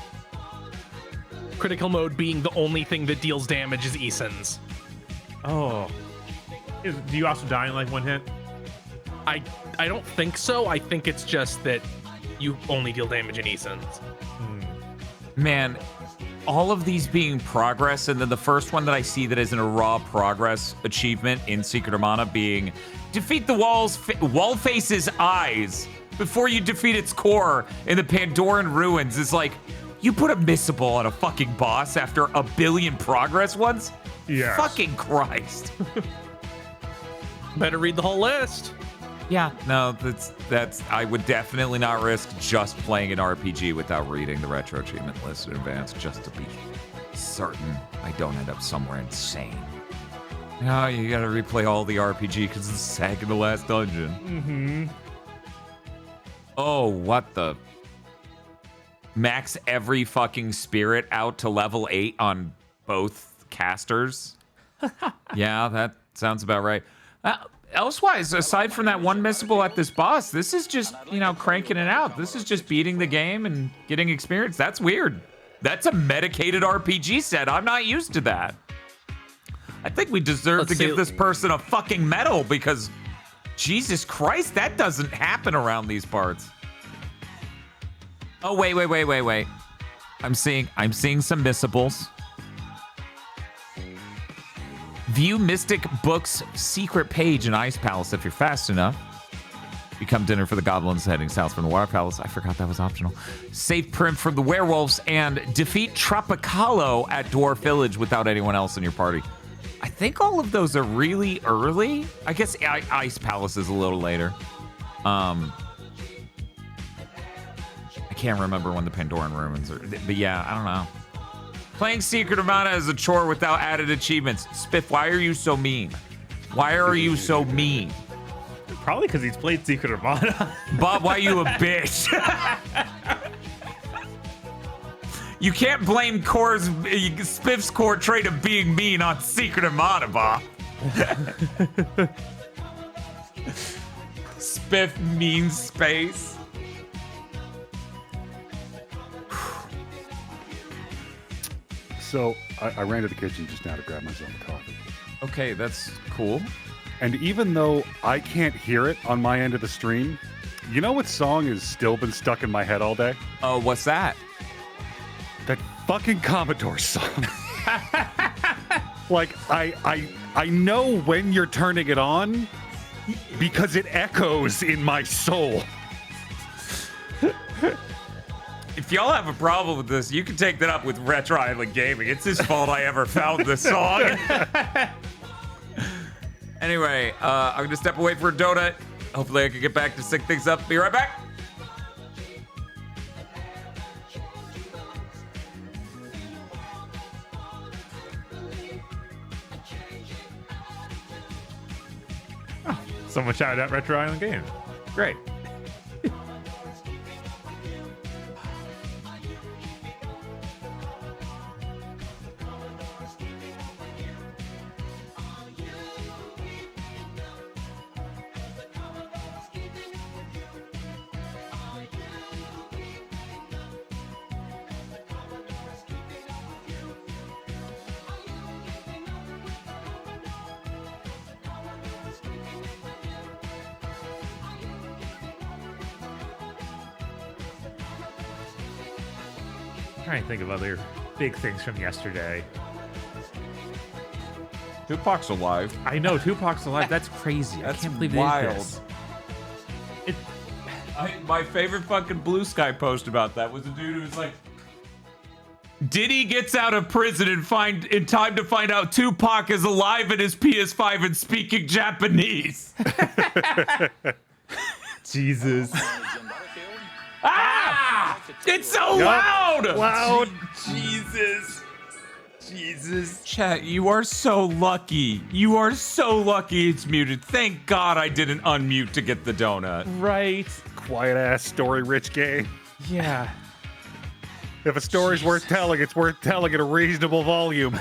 Critical mode being the only thing that deals damage is Eason's. Oh. Do you also die in like one hit? I don't think so. I think it's just that you only deal damage in Eason's. Man, all of these being progress, and then the first one that I see that isn't a raw progress achievement in Secret Armada being defeat the wall face's eyes before you defeat its core in the Pandoran ruins is like, you put a missable on a fucking boss after a billion progress ones? Yes. Fucking Christ. Better read the whole list. Yeah, no, that's I would definitely not risk just playing an RPG without reading the retro achievement list in advance, just to be certain I don't end up somewhere insane. No, you gotta replay all the RPG because it's the second to last dungeon. Mm-hmm. Oh, what the? Max every fucking spirit out to level 8 on both casters. Yeah, that sounds about right. Elsewise, aside from that one missable at this boss, this is just, cranking it out. This is just beating the game and getting experience. That's weird. That's a medicated RPG set. I'm not used to that. I think we deserve to give this person a fucking medal because, Jesus Christ, that doesn't happen around these parts. Oh, wait. I'm seeing some missables. View Mystic Book's secret page in Ice Palace if you're fast enough. Become dinner for the goblins heading south from the Water Palace. I forgot that was optional. Save Prim from the werewolves and defeat Tropicalo at Dwarf Village without anyone else in your party. I think all of those are really early. I guess Ice Palace is a little later. I can't remember when the Pandoran ruins are, but yeah, I don't know. Playing Secret Armada is a chore without added achievements. Spiff, why are you so mean? Why are you so mean? Probably because he's played Secret Armada. Bob, why you a bitch? You can't blame Spiff's core trait of being mean on Secret Armada, Bob. Spiff mean space. So I ran to the kitchen just now to grab myself a coffee. Okay, that's cool. And even though I can't hear it on my end of the stream, you know what song has still been stuck in my head all day? Oh, what's that? That fucking Commodore song. Like, I know when you're turning it on because it echoes in my soul. If y'all have a problem with this, you can take that up with Retro Island Gaming. It's his fault I ever found this song. Anyway, I'm going to step away for a donut. Hopefully I can get back to sync things up. Be right back. Someone shouted out Retro Island Games. Great. Trying to think of other big things from yesterday. Tupac's alive. I know, Tupac's alive. That's crazy. That's I can't believe wild. they did this. My favorite fucking Blue Sky post about that was a dude who was like, Diddy gets out of prison in time to find out Tupac is alive in his PS5 and speaking Japanese. Jesus. Ah! It's so loud! Loud. Jesus. Chat, you are so lucky. You are so lucky it's muted. Thank God I didn't unmute to get the donut. Right. Quiet ass story rich game. Yeah. If a story's worth telling, it's worth telling at a reasonable volume.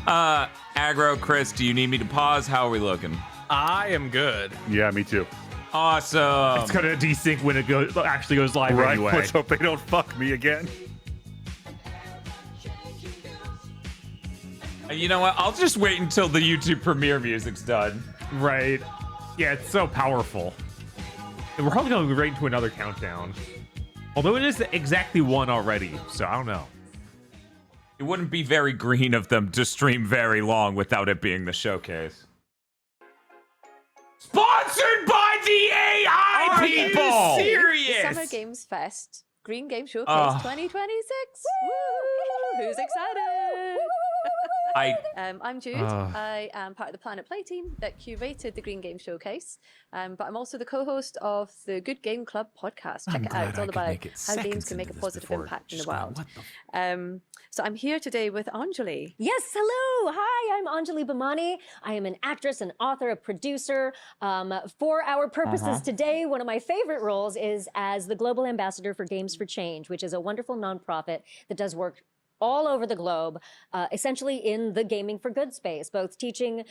Aggro, Chris, do you need me to pause? How are we looking? I am good. Yeah, me too. Awesome. It's gonna desync when it actually goes live Right, anyway. let's hope they don't fuck me again. You know what? I'll just wait until the YouTube premiere music's done. Right. Yeah, it's so powerful. And we're probably going to be right into another countdown. Although it is exactly one already, so I don't know. It wouldn't be very green of them to stream very long without it being the showcase. Sponsored by the AI Are people! you serious? The Summer Games Fest Green Game Showcase 2026. Woo! Who's excited? I'm Jude. I am part of the Planet Play team that curated the Green Game Showcase, but I'm also the co-host of the Good Game Club podcast. Check it out. It's all about how games can make a positive impact in the world. So I'm here today with Anjali. Yes, hello. Hi, I'm Anjali Bhamani. I am an actress, an author, a producer. For our purposes today, one of my favorite roles is as the Global Ambassador for Games for Change, which is a wonderful nonprofit that does work all over the globe, essentially in the gaming for good space, both teaching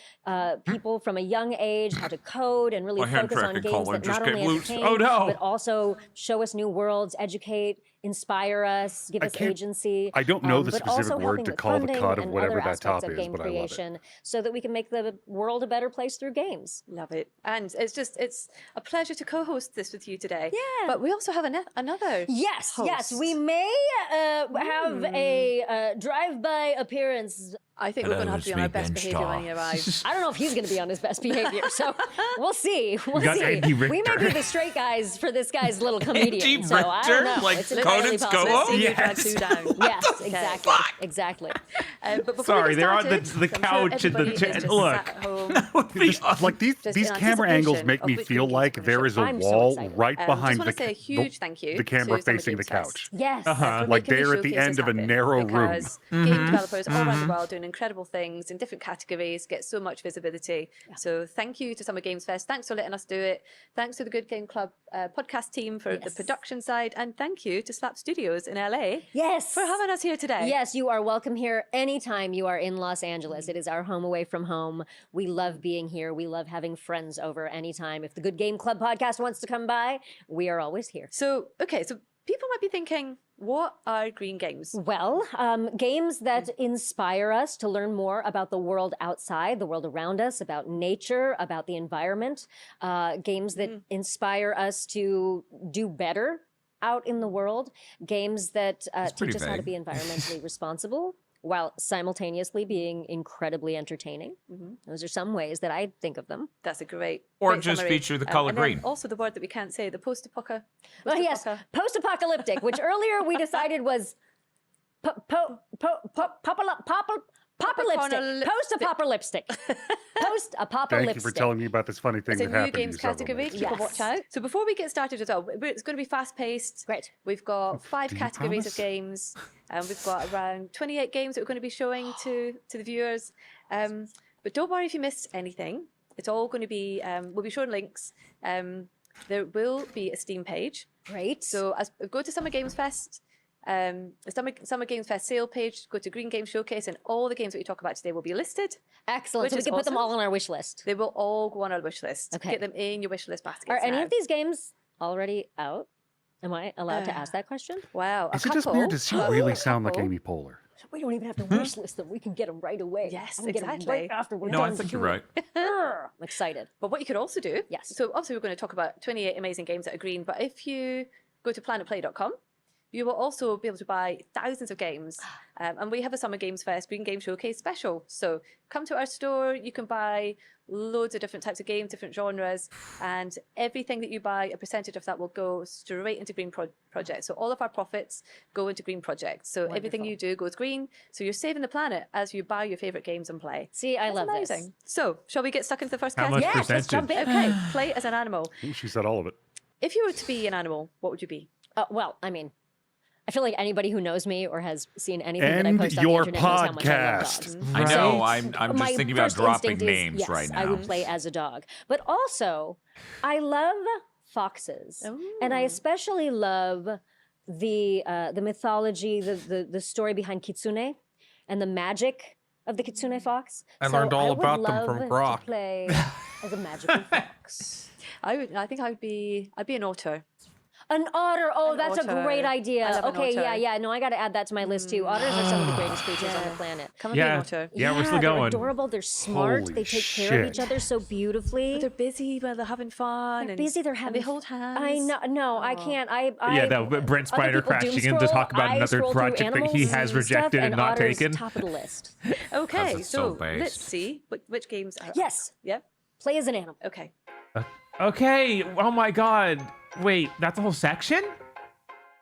people from a young age how to code and really focus on games that not only entertain, but also show us new worlds, educate, inspire us, give us agency. I don't know the but specific also word helping to with call the funding cut of and whatever other that top aspects of is, game but I love it. creation, so that we can make the world a better place through games. Love it. And it's a pleasure to co-host this with you today. Yeah. But we also have another Yes, host. yes, we may have a drive-by appearance. I think we're going to have to be on our best behavior when he arrives. I don't know if he's going to be on his best behavior, so we'll see. We'll got see. Andy We may Richter. be the straight guys for this guy's little comedian. Andy so I don't Richter? know. Like It's entirely Conan's possible. co-host? Yes. Yes. Down. Yes, exactly, exactly. But before Sorry, we get they're on started, the I'm couch and the everybody is chat. just Look. sat at home. Like these Just these in camera angles anticipation make of me which feel Green like Game's there is a I'm so wall excited. right Just behind want the, to say a huge thank you the camera to Summer facing the Games Fest. couch. Yes. for Like making these they're at the showcases end of a happen, narrow room. because game developers all around the world doing incredible things in different categories get so much visibility. So thank you to Summer Games Fest. Thanks for letting us do it. Thanks to the Good Game Club podcast team for the production side, and thank you to Slap Studios in LA. Yes. For having us here today. Yes, you are welcome here anytime you are in Los Angeles. It is our home away from home. We love being here. We love having friends over anytime. If the Good Game Club podcast wants to come by, we are always here. So, okay, so people might be thinking, what are green games? Well, games that inspire us to learn more about the world outside, the world around us, about nature, about the environment. Games that inspire us to do better out in the world. Games that teach us how to be environmentally responsible, while simultaneously being incredibly entertaining. Those are some ways that I think of them. That's a great Or great just summary. feature the color and then green. Also the word that we can't say, the post-apocalyptic. Well, yes, post-apocalyptic, which earlier we decided was post-apocalyptic. Post-apocalyptic. Thank you for telling me about this funny thing It's a that new happened to you games several category. minutes People ago. watch out. So before we get started as well, it's going to be fast-paced. Great. We've got 5 Do you categories of promise? games, and we've got around 28 games that we're going to be showing to the viewers. But don't worry if you missed anything. It's all going to be. We'll be showing links. There will be a Steam page. Great. So go to Summer Games Fest. The Summer Games Fest sale page, go to Green Game Showcase, and all the games that we talk about today will be listed. Excellent. So we is can put them awesome. all on our wish list. They will all go on our wish list. Okay. Get them in your wish list basket. Are any of these games already out? Am I allowed to ask that question? Wow. Is it just weird? Does she really sound like Amy Poehler? We don't even have to wish list them. We can get them right away. Yes, I'm gonna get 'em exactly. right after we're No, done. I think you're right. I'm excited. But what you could also do, yes. So obviously we're going to talk about 28 amazing games that are green. But if you go to planetplay.com, you will also be able to buy thousands of games. And we have a Summer Games Fest Green Game Showcase special. So come to our store, you can buy loads of different types of games, different genres, and everything that you buy, a percentage of that will go straight into green projects. So all of our profits go into green projects. So everything you do goes green. So you're saving the planet as you buy your favorite games and play. See, I love amazing. this. So shall we get stuck into the first How category? much Yes, let's jump in. Okay, play as an animal. Ooh, she said all of it. If you were to be an animal, what would you be? Well, I mean, I feel like anybody who knows me or has seen anything that I End post on the your internet knows how much I love podcast. dogs. I know. I'm just My thinking about first dropping instinct is, names yes, right now. I would play as a dog. But also, I love foxes. And I especially love the mythology, the story behind Kitsune and the magic of the Kitsune fox. I learned all about them from I would Grok. love to play as a magical fox. I think I'd be an otter. An otter. Oh, An that's a otter. great idea. I love an Okay, otter. yeah. No, I got to add that to my list too. Otters are some of the greatest creatures on the planet. Come and be an otter. Yeah, we're still they're going. adorable. They're smart. Holy they take care of each shit. other so beautifully. They're busy, but they're having fun. They're and busy. They're and having. they hold hands. I know. No, I can't. Yeah, no, but Brent Spider crashing in to talk about another project that he has rejected and not Otter's taken. top of the list. Okay, it's so so let's based. see which games. Yes. Yeah. Play as an animal. Okay. Okay. Oh my God. Wait, that's a whole section?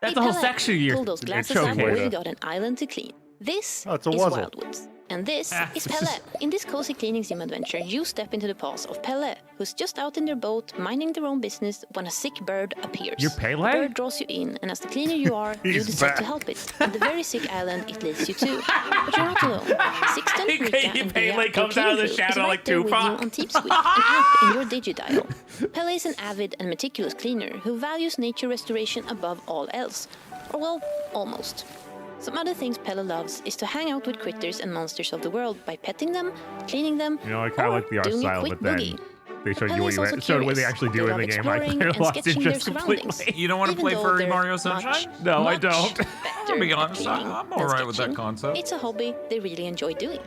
That's a whole section you're Pull those glasses up. showcasing. We got an island to clean. This Oh, it's a is wuzzle. Wildwoods. And this is Pelle. In this cozy cleaning sim adventure, you step into the paws of Pelle, who's just out in their boat, minding their own business, when a sick bird appears. You're Pele? The bird draws you in, and as the cleaner you are, you He's decide to back. help it. And the very sick island it leads you to. But you're not alone. Sixten, Rika, and Pele Bea, your comes out of the cleaning crew, shadow is right like there with you Tupac. on Teepsweep and help in your digidial. Pelle is an avid and meticulous cleaner who values nature restoration above all else. Or well, almost. Some other things Pelle loves is to hang out with critters and monsters of the world by petting them, cleaning them, You know, I kind of or like the art doing a style, quick but then boogie. they showed you Pelle what is you also showed what they curious. actually They do in love the game. I exploring and lost sketching their interest completely. surroundings. You don't want to Even play though for they're Mario much, Sunshine? No, I much don't. better To be at honest, cleaning I'm than alright with that sketching. concept. It's a hobby they really enjoy doing.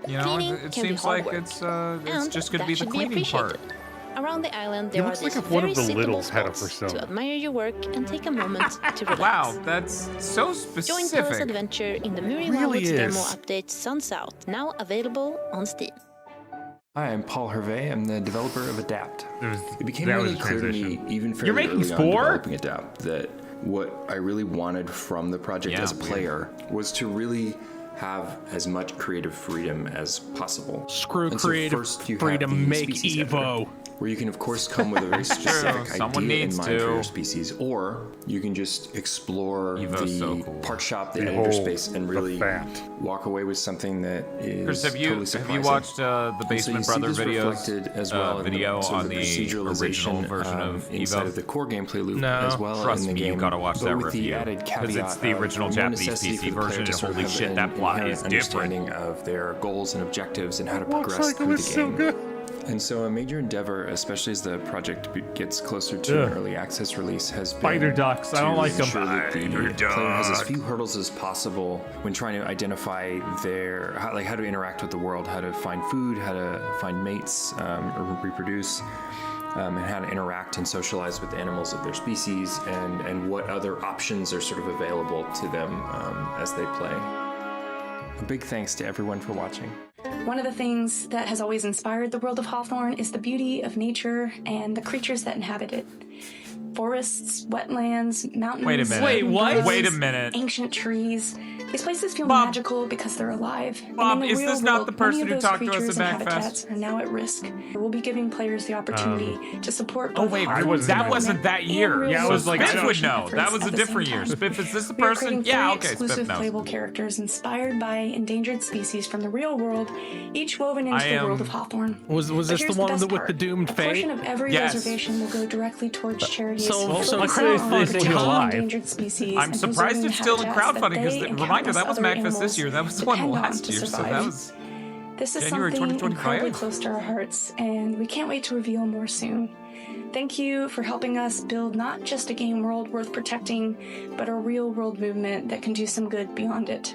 You know, Cleaning it can be seems hard like work, it's and just going to be that the should be cleaning part. appreciated. Around the island, He there are looks like these if one very of the sittable Littles had a spots persona. to admire your work and take a moment to relax. Wow, that's so Join Pelle's specific. adventure in the Muri Really Wildwoods demo is. update Sun's Out, now available on Steam. Hi, I'm Paul Hervé. I'm the developer of Adapt. It became that was really a clear to me, transition. even fairly You're making early on Spore? developing Adapt, that what I really wanted from the project Yeah, as a weird. player was to really have as much creative freedom as possible. Screw And so creative first you have freedom, the make species editor, Evo. where you can of course come with a very specific Someone idea in needs mind to. for your species, or you can just explore Evo's the so cool. part shop, the Behold editor space, and the really fact. walk away with something that is Chris, have you totally surprising. watched the And so Basement you see Brother this videos? reflected as well in Video sort of on the proceduralization, original version of inside Evo. of the core gameplay loop No. as well Trust in the me, game, you gotta watch but that with the review. added Because it's caveat the of original no Japanese necessity PC for the version, player to and sort of holy have shit, an that plot inherent is different. understanding of their goals and objectives and how to Walk progress Cycle through is the so game. good. And so a major endeavor, especially as the project gets closer to an early access release, has been Spider ducks. I don't to like them. ensure that the Spider player has as duck. few hurdles as possible when trying to identify how to interact with the world, how to find food, how to find mates or reproduce, and how to interact and socialize with the animals of their species, and what other options are sort of available to them as they play. A big thanks to everyone for watching. One of the things that has always inspired the world of Hawthorne is the beauty of nature and the creatures that inhabit it. Forests, wetlands, mountains. Wait a minute. Wait, what? birds, Wait a minute. Ancient trees. These places feel Bob. magical because they're alive. Bob, and in the is real this not world, the person many of who those talked to us creatures at and Backfest? habitats are now at risk. We'll be giving players the opportunity to support Oh both wait, Hawthorne's that development wasn't that and year. real Yeah, it world was like- Spiff would conservation know. That efforts was a at the same different year. time. Spiff, is this the We are person? creating Yeah, three okay, Spiff exclusive knows. playable characters inspired by endangered species from the real world, each woven into the world of Hawthorne. Was But this here's the one best with the part. doomed A portion fate? of every Yes. reservation will go directly towards charities So focused luckily on it's protecting alive. endangered species I'm and surprised preserving it's still in habitats that crowdfunding because they the and reminder that was countless other MagFest this year. That was the one depend on last to year. So survive. that was This is January something 2025. incredibly close to our hearts, and we can't wait to reveal more soon. Thank you for helping us build not just a game world worth protecting, but a real world movement that can do some good beyond it.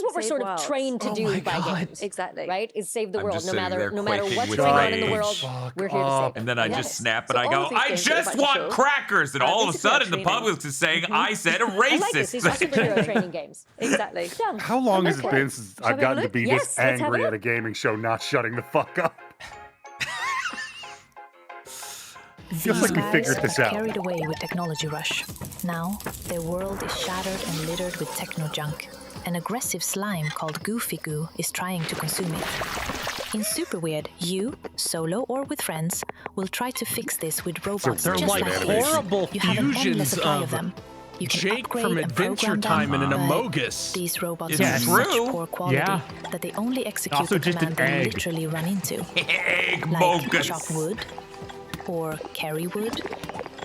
is what we're Save sort of worlds. trained to Oh do my by God. games. Exactly. Right? Is save the I'm world. just No sitting matter there no matter quaking what's with going on in the rage. world, we're here to save it. And then I Yes. just snap and So I all go, of these I games that are just about to want show crackers. And all of a basically are sudden the training. public is saying I said a I like this. racist These are thing. superhero training games. Exactly. Done. How long has it Okay. been since Shall I've we have a gotten to look? be Yes, this let's have a angry at look. a gaming show not shutting the fuck up? Feels like we guys figured this got out. carried away with technology rush. Now, their world is shattered and littered with techno junk. An aggressive slime called Goofy Goo is trying to consume it. In Super Weird, you, solo or with friends, will try to fix this with robots They're just like like horrible you have an endless fusions supply of of them. You can Jake upgrade from and Adventure program Time them, and an but Amogus. These robots It's have true. such poor quality Yeah. that they only execute Also the just an command they egg. literally run into. Egg Like bogus. chop wood, or carry wood,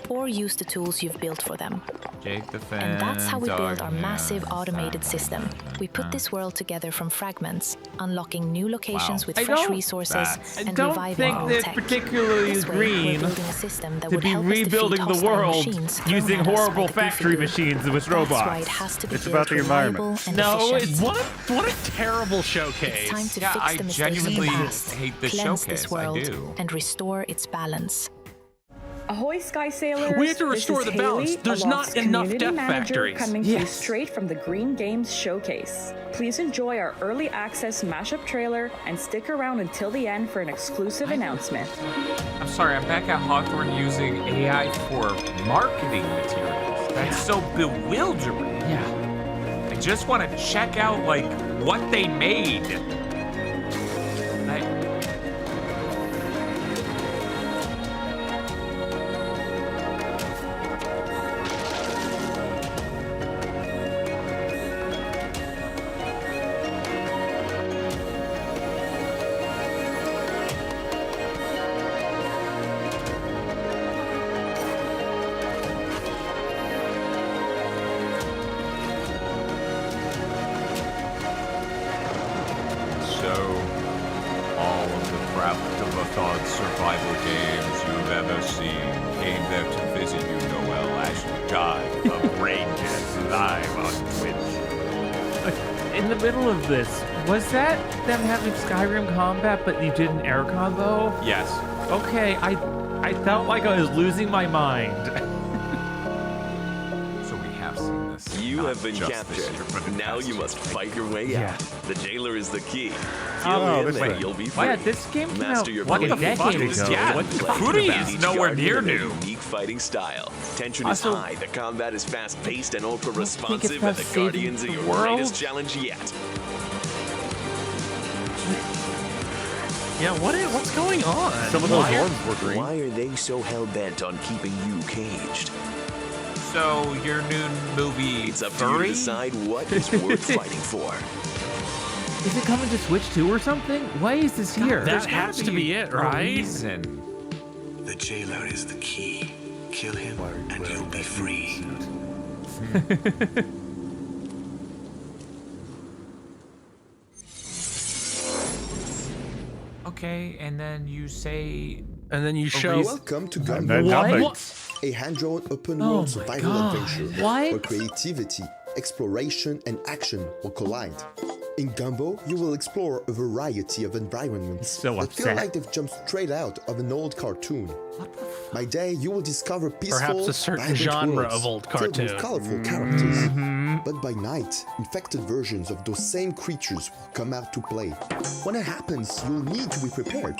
or use the tools you've built for them. Jake the Fan. And that's how we build our dog, massive yeah. automated system. We put this world together from fragments, unlocking new locations Wow. with I fresh don't- resources that's- I and don't reviving think old that's tech. particularly This way, green we're building a system that to would be help us defeat rebuilding the hostile world machines thrown using at us by horrible the Goofy factory Goo. machines with That's why robots. it has to be It's built about the environment. reliable and No, efficient. What a terrible showcase. It's time to Yeah, fix I the mistakes of the genuinely past, hate this cleanse showcase, this I world, do. and restore its balance. Ahoy, Sky Sailors! We have to restore This is the balance. Haley, There's a not Lost enough community death manager factories. coming to you Yes. straight from the Green Games Showcase. Please enjoy our early access mashup trailer and stick around until the end for an exclusive announcement. I'm sorry, I'm back at Hawthorne using AI for marketing materials. That's so bewildering. Yeah. I just want to check out, like, what they made. So, all of the Kraptovathon survival games you've ever seen came there to visit you, Noel, as you die of brain death live on Twitch. In the middle of this, was that them having Skyrim combat, but you did an air combo? Yes. Okay, I felt like I was losing my mind. So we have seen this. You not have been just captured. this year, but the Now past you year. must fight your way Yeah. out. The jailer is the key. Oh, Kill him this and way. you'll be free. Yeah, this game came Master out your like a blade. decade is- ago. yeah, What are you the talking footy about? is Each nowhere guardian near in a new. unique fighting style. Tension Also, is high, the combat is fast-paced and think it's ultra-responsive, and about the saving Guardians are the your world. greatest challenge yet. Yeah, what's going on? Some of those Why are- orbs were green. Why are they so hell-bent on keeping you caged? So, your new movie, It's up to you to Furry? decide what is worth fighting for. Is it coming to Switch 2 or something? Why is this here? That has to be it, right? Reason. The jailer is the key. Kill him and you'll be free. Okay, and then you say... And then you show... Welcome to then Gumbo, nothing. a hand-drawn open Oh world my survival God. adventure What? where creativity, exploration, and action will collide. In Gumbo, you will explore a variety of environments So that feel upset. like they've jumped straight out of an old cartoon. By day, you will discover peaceful, Perhaps a certain vibrant genre worlds of old filled cartoon. with colorful characters. But by night, infected versions of those same creatures will come out to play. When it happens, you'll need to be prepared.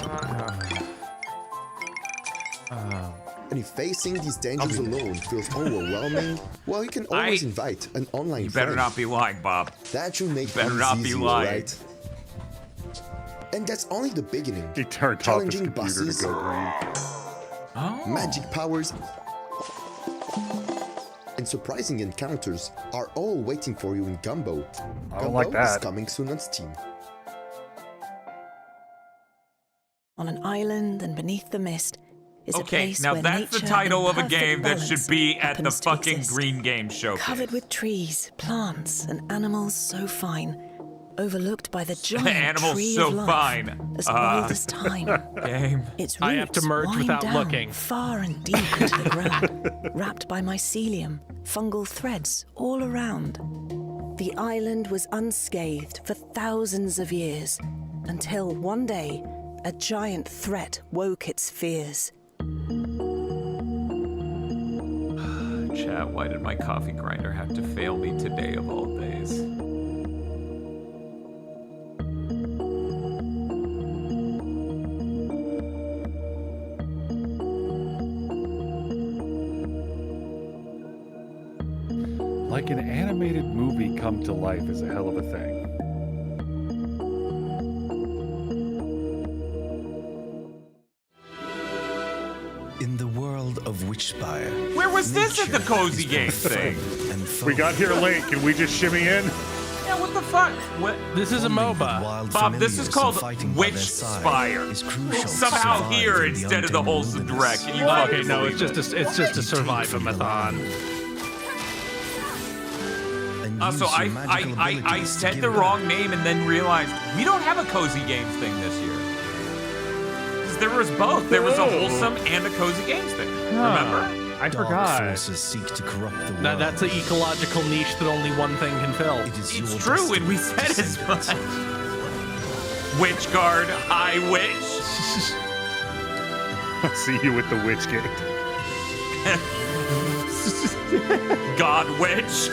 And if facing these dangers alone feels overwhelming, well, you can always invite an online You better friend. not be lying, Bob. That should make better things not be easier, lying. right? And that's only the beginning. He turned off his Challenging computer bosses, to go green. Oh. magic powers, and surprising encounters are all waiting for you in Gumbo. I don't Gumbo like is that. coming soon on Steam. On an island and beneath the mist is a Okay, place now where that's the nature title in of a perfect game that should balance be at the happens to fucking exist. Green Game Showcase. Covered with trees, plants, and animals so fine, overlooked by the giant Animals tree so of life, fine. as old as time. Game. Its I have to roots merge wind without down looking. far and deep into the ground, wrapped by mycelium, fungal threads all around. The island was unscathed for thousands of years, until one day, a giant threat woke its fears. Chat, why did my coffee grinder have to fail me today of all days? Like an animated movie come to life is a hell of a thing. In the world of Witchspire. Where was this at the Cozy Games thing? We got here late. Can we just shimmy in? Yeah, what the fuck? What? This is a MOBA. Bob, this is called Witchspire. Somehow here instead of the Wholesome Direct. Can you Okay, no, it's just a survive-a-mathon. So I said the wrong name and then realized we don't have a Cozy Games thing this year. There was both. There was a Wholesome and a Cozy Games thing. Remember? I forgot. Forces seek to corrupt the world. That's an ecological niche that only one thing can fill. It's true, and we said as much. Witch Guard, High Witch. I'll see you with the Witch Gate. God Witch.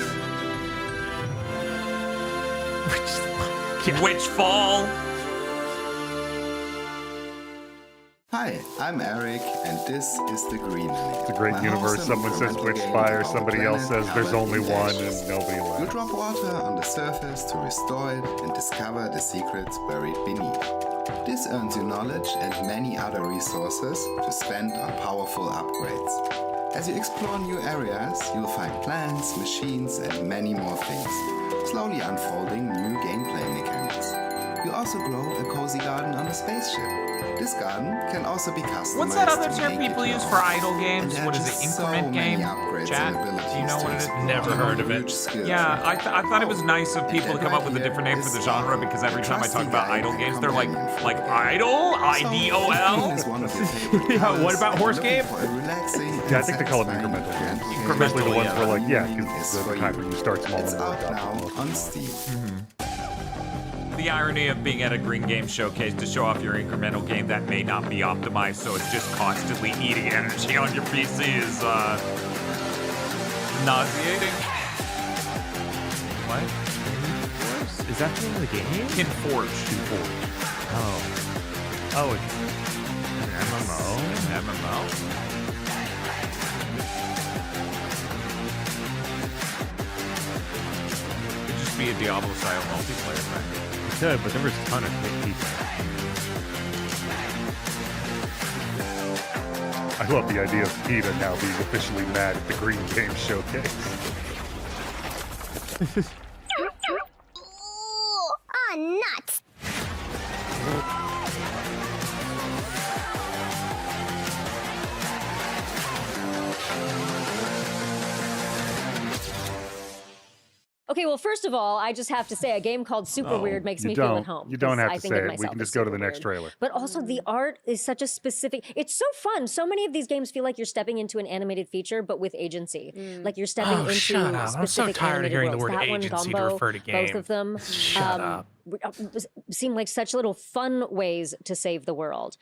Witch Fall. Hi, I'm Eric, and this is The Green Lineage. It's a great universe. Someone says Witchspire, somebody else says there's only one, and nobody You laughs. drop water on the surface to restore it and discover the secrets buried beneath. This earns you knowledge and many other resources to spend on powerful upgrades. As you explore new areas, you'll find plants, machines, and many more things, slowly unfolding new gameplay mechanics. You also grow a cozy garden on a spaceship. This garden can also be customized. What's that other to term make people it use your for own. idle games? And there What are is it? just Increment so many game? upgrades Chat? and abilities Do you know to what it is? explore Never heard of it. huge skill Yeah, tree. I thought it was nice of people to come up with a different name for the genre because every time I talk about idle games, they're like idle, IDOL. Yeah, what about horse game? Yeah, I think they call them incremental games. Especially the ones where, like, yeah, because the kind where you start small and work up. On Steam. The irony of being at a Green Game Showcase to show off your incremental game that may not be optimized, so it's just constantly eating energy on your PC is nauseating. What? Is that the name of the game? Kinforge. Oh. Oh, it's an MMO? An MMO. Could just be a Diablo-style multiplayer thing. It could, but there was a ton of people. I love the idea of PETA now being officially mad at the Green Game Showcase. Oh, nuts! Okay, well, first of all, I just have to say a game called Super Weird makes me feel at home. You don't have I to think say of it. We myself can as just go to the super next weird. trailer. But also the art is such a specific, it's so fun. So many of these games feel like you're stepping into an animated feature, but with agency. Like you're stepping into shut up. I'm so specific tired of animated hearing the worlds. word That one, agency to Gumbo, refer to both game. of them Shut up. seem like such little fun ways to save the world.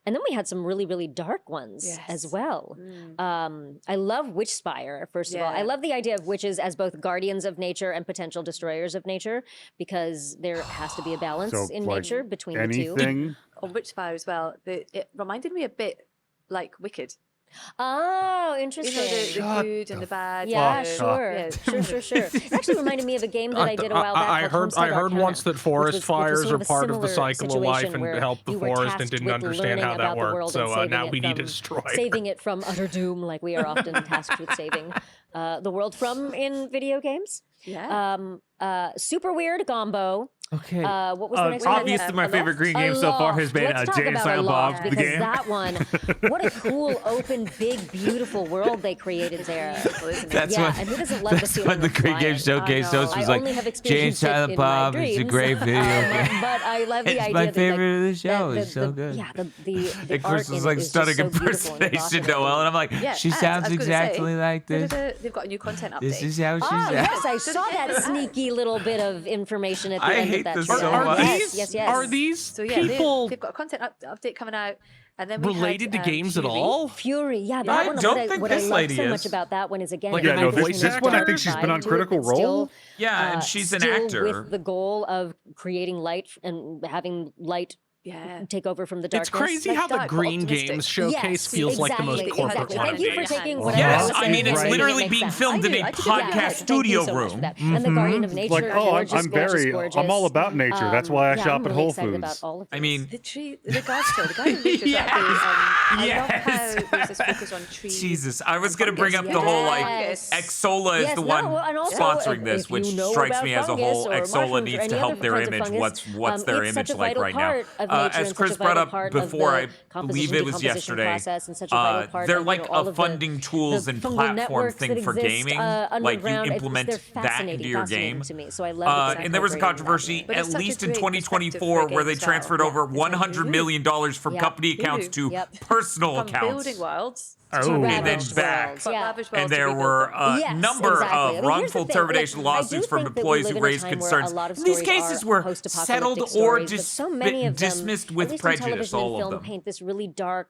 And then we had some really, really dark ones as well. I love Witchspire, first of all. I love the idea of witches as both guardians of nature and potential destroyers of nature, because there has to be a balance So, in like, nature between the anything? On Witchspire as well, it reminded me a bit like Wicked. Oh, interesting. You know, the good and the bad. Yeah, you know. sure. Yeah. Sure. It actually reminded me of a game that I did a while back. I called heard Homestead once that Arcana, forest which was fires sort are of a part of the similar cycle of life situation and where help the you were forest tasked and didn't with understand how learning that about the worked. world So and saving now it we need to from- destroy it. saving it from utter doom, like we are often tasked with saving the world from in video games. Yeah. Super Weird Gombo. Okay. What was the next one? Obviously, my favorite green game so far has been Let's talk Jay and about Silent Aloft, Bob, the because game. that one, what a cool, open, big, beautiful world they created there. That's yeah, what- and who doesn't love the That's feeling what the of Green Game flying? Showcase host was I like, only have Jay and experienced it Silent in my Bob is a dreams. great video game. But I love the It's idea my that, favorite like, of the show. that It's so good. Yeah, the And art Chris in was it like is just stunning so beautiful and impersonation evocative. Noel, and I'm like, Yeah, she and I sounds was gonna exactly say, like this. They've got a new content update. This is how she Oh, sounds. yes, I saw that sneaky little bit of information at the I end hate of that this trailer. so much. Yes. Are these So yeah, people they've got a content update coming out, and then we related had, to games at Fury. all? Fury, yeah, that I one. don't what think what I this love lady so is. much about that one is again, Like, it yeah, has no, this this one I think she's vibe been on to it, Critical but still, Role. Yeah, and she's an still actor. with the goal of creating light and having light take over from the darkness. It's crazy how the Green Games showcase feels like the most corporate one. Thank you for taking what Yes, I I mean, it's literally being filmed in a podcast studio room. And the Guardian of Nature, Like, I'm all about nature. That's why I shop at Whole Foods. I mean, the Guardian of Nature. I love how there's this focus on trees. Jesus, I was gonna bring up the whole like Exola is the one sponsoring this, which strikes me as a whole. Exola needs to help their image. What's their image like right now? As Chris brought up before, I believe it was yesterday, they're like a funding tools and platform thing for gaming. Like you implement that into your game. And there was a controversy, at least in 2024, where they transferred over $100 million from company accounts to personal accounts. Building worlds. And then back. And there were a number of wrongful termination lawsuits from employees who raised concerns. These cases were settled or dismissed with prejudice, all of them. Paint this really dark.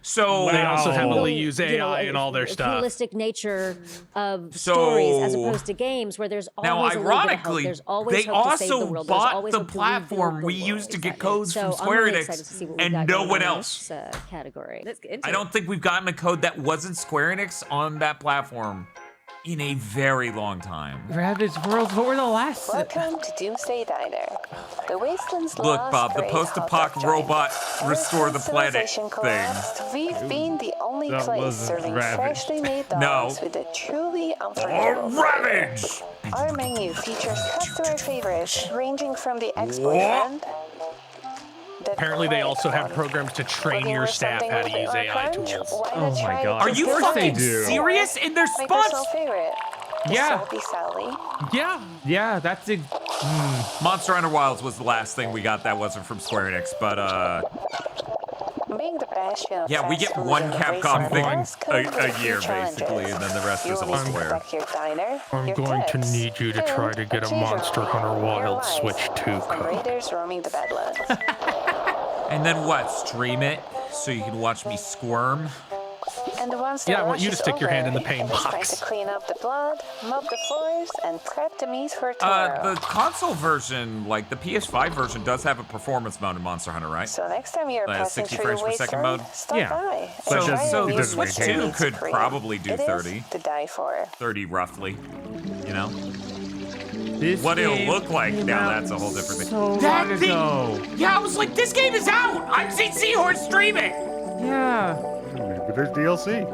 So they also heavily use AI in all their stuff. Realistic nature of stories as opposed to games where there's always a little bit of hope. There's always they hope to save the also world. bought the platform we used to get codes from Square Enix and no one else. Category. I don't think we've gotten a code that wasn't Square Enix on that platform in a very long time. Ravage Worlds, what were the last? Welcome to Doomsday Diner. The Wasteland's Look, Bob, the post-apoc robot restore the planet thing. We've been the only place serving freshly made dogs with a truly unforgettable Ravage! Our menu features customer favorites ranging from the ex-boyfriend. Apparently, they also have programs to train your staff how to use AI tools. Oh my god. Are you fucking serious? And they're sponsored? Yeah. Yeah, that's a... Monster Hunter Wilds was the last thing we got that wasn't from Square Enix, but Being the bastion of yeah, we get one Capcom thing a year basically, and then the rest is all Square. I'm going to need you to try to get a Monster Hunter Wild Switch 2 code. Raiders roaming the Badlands. And then what? Stream it so you can watch me squirm? And the ones I want you to stick your hand in the pain box. Trying to clean up the blood, mop the floors, and prep the meat for tomorrow. The console version, like the PS5 version, does have a performance mode in Monster Hunter, right? So next time you're passing 60 through frames the per second mode. Stop by. So the Switch 2 could probably do 30. To die for. 30 roughly, you know? What it'll look like now, that's a whole different thing. So that long thing! ago. Yeah, I was like, this game is out! I've seen Seahorse stream it! Yeah. Maybe there's DLC.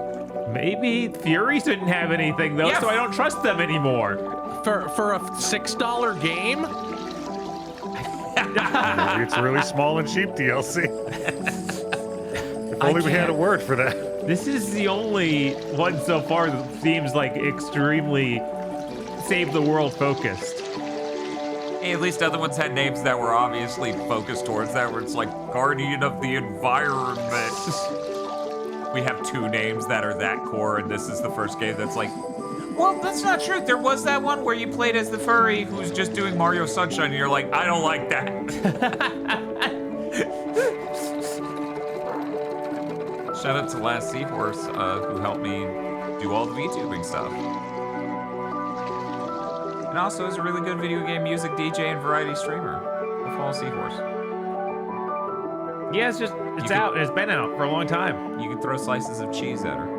Maybe Furies didn't have anything though, so I don't trust them anymore. For a $6 game? Maybe it's really small and cheap DLC. If only we had a word for that. This is the only one so far that seems like extremely save the world focused. Hey, at least other ones had names that were obviously focused towards that, where it's like Guardian of the Environment. We have two names that are that core, and this is the first game that's like, well, that's not true. There was that one where you played as the furry who's just doing Mario Sunshine, and you're like, I don't like that. Shout out to Last Seahorse, who helped me do all the VTubing stuff. And also is a really good video game music DJ and variety streamer. The Fall Seahorse. Yeah, it's out. It's been out for a long time. You can throw slices of cheese at her.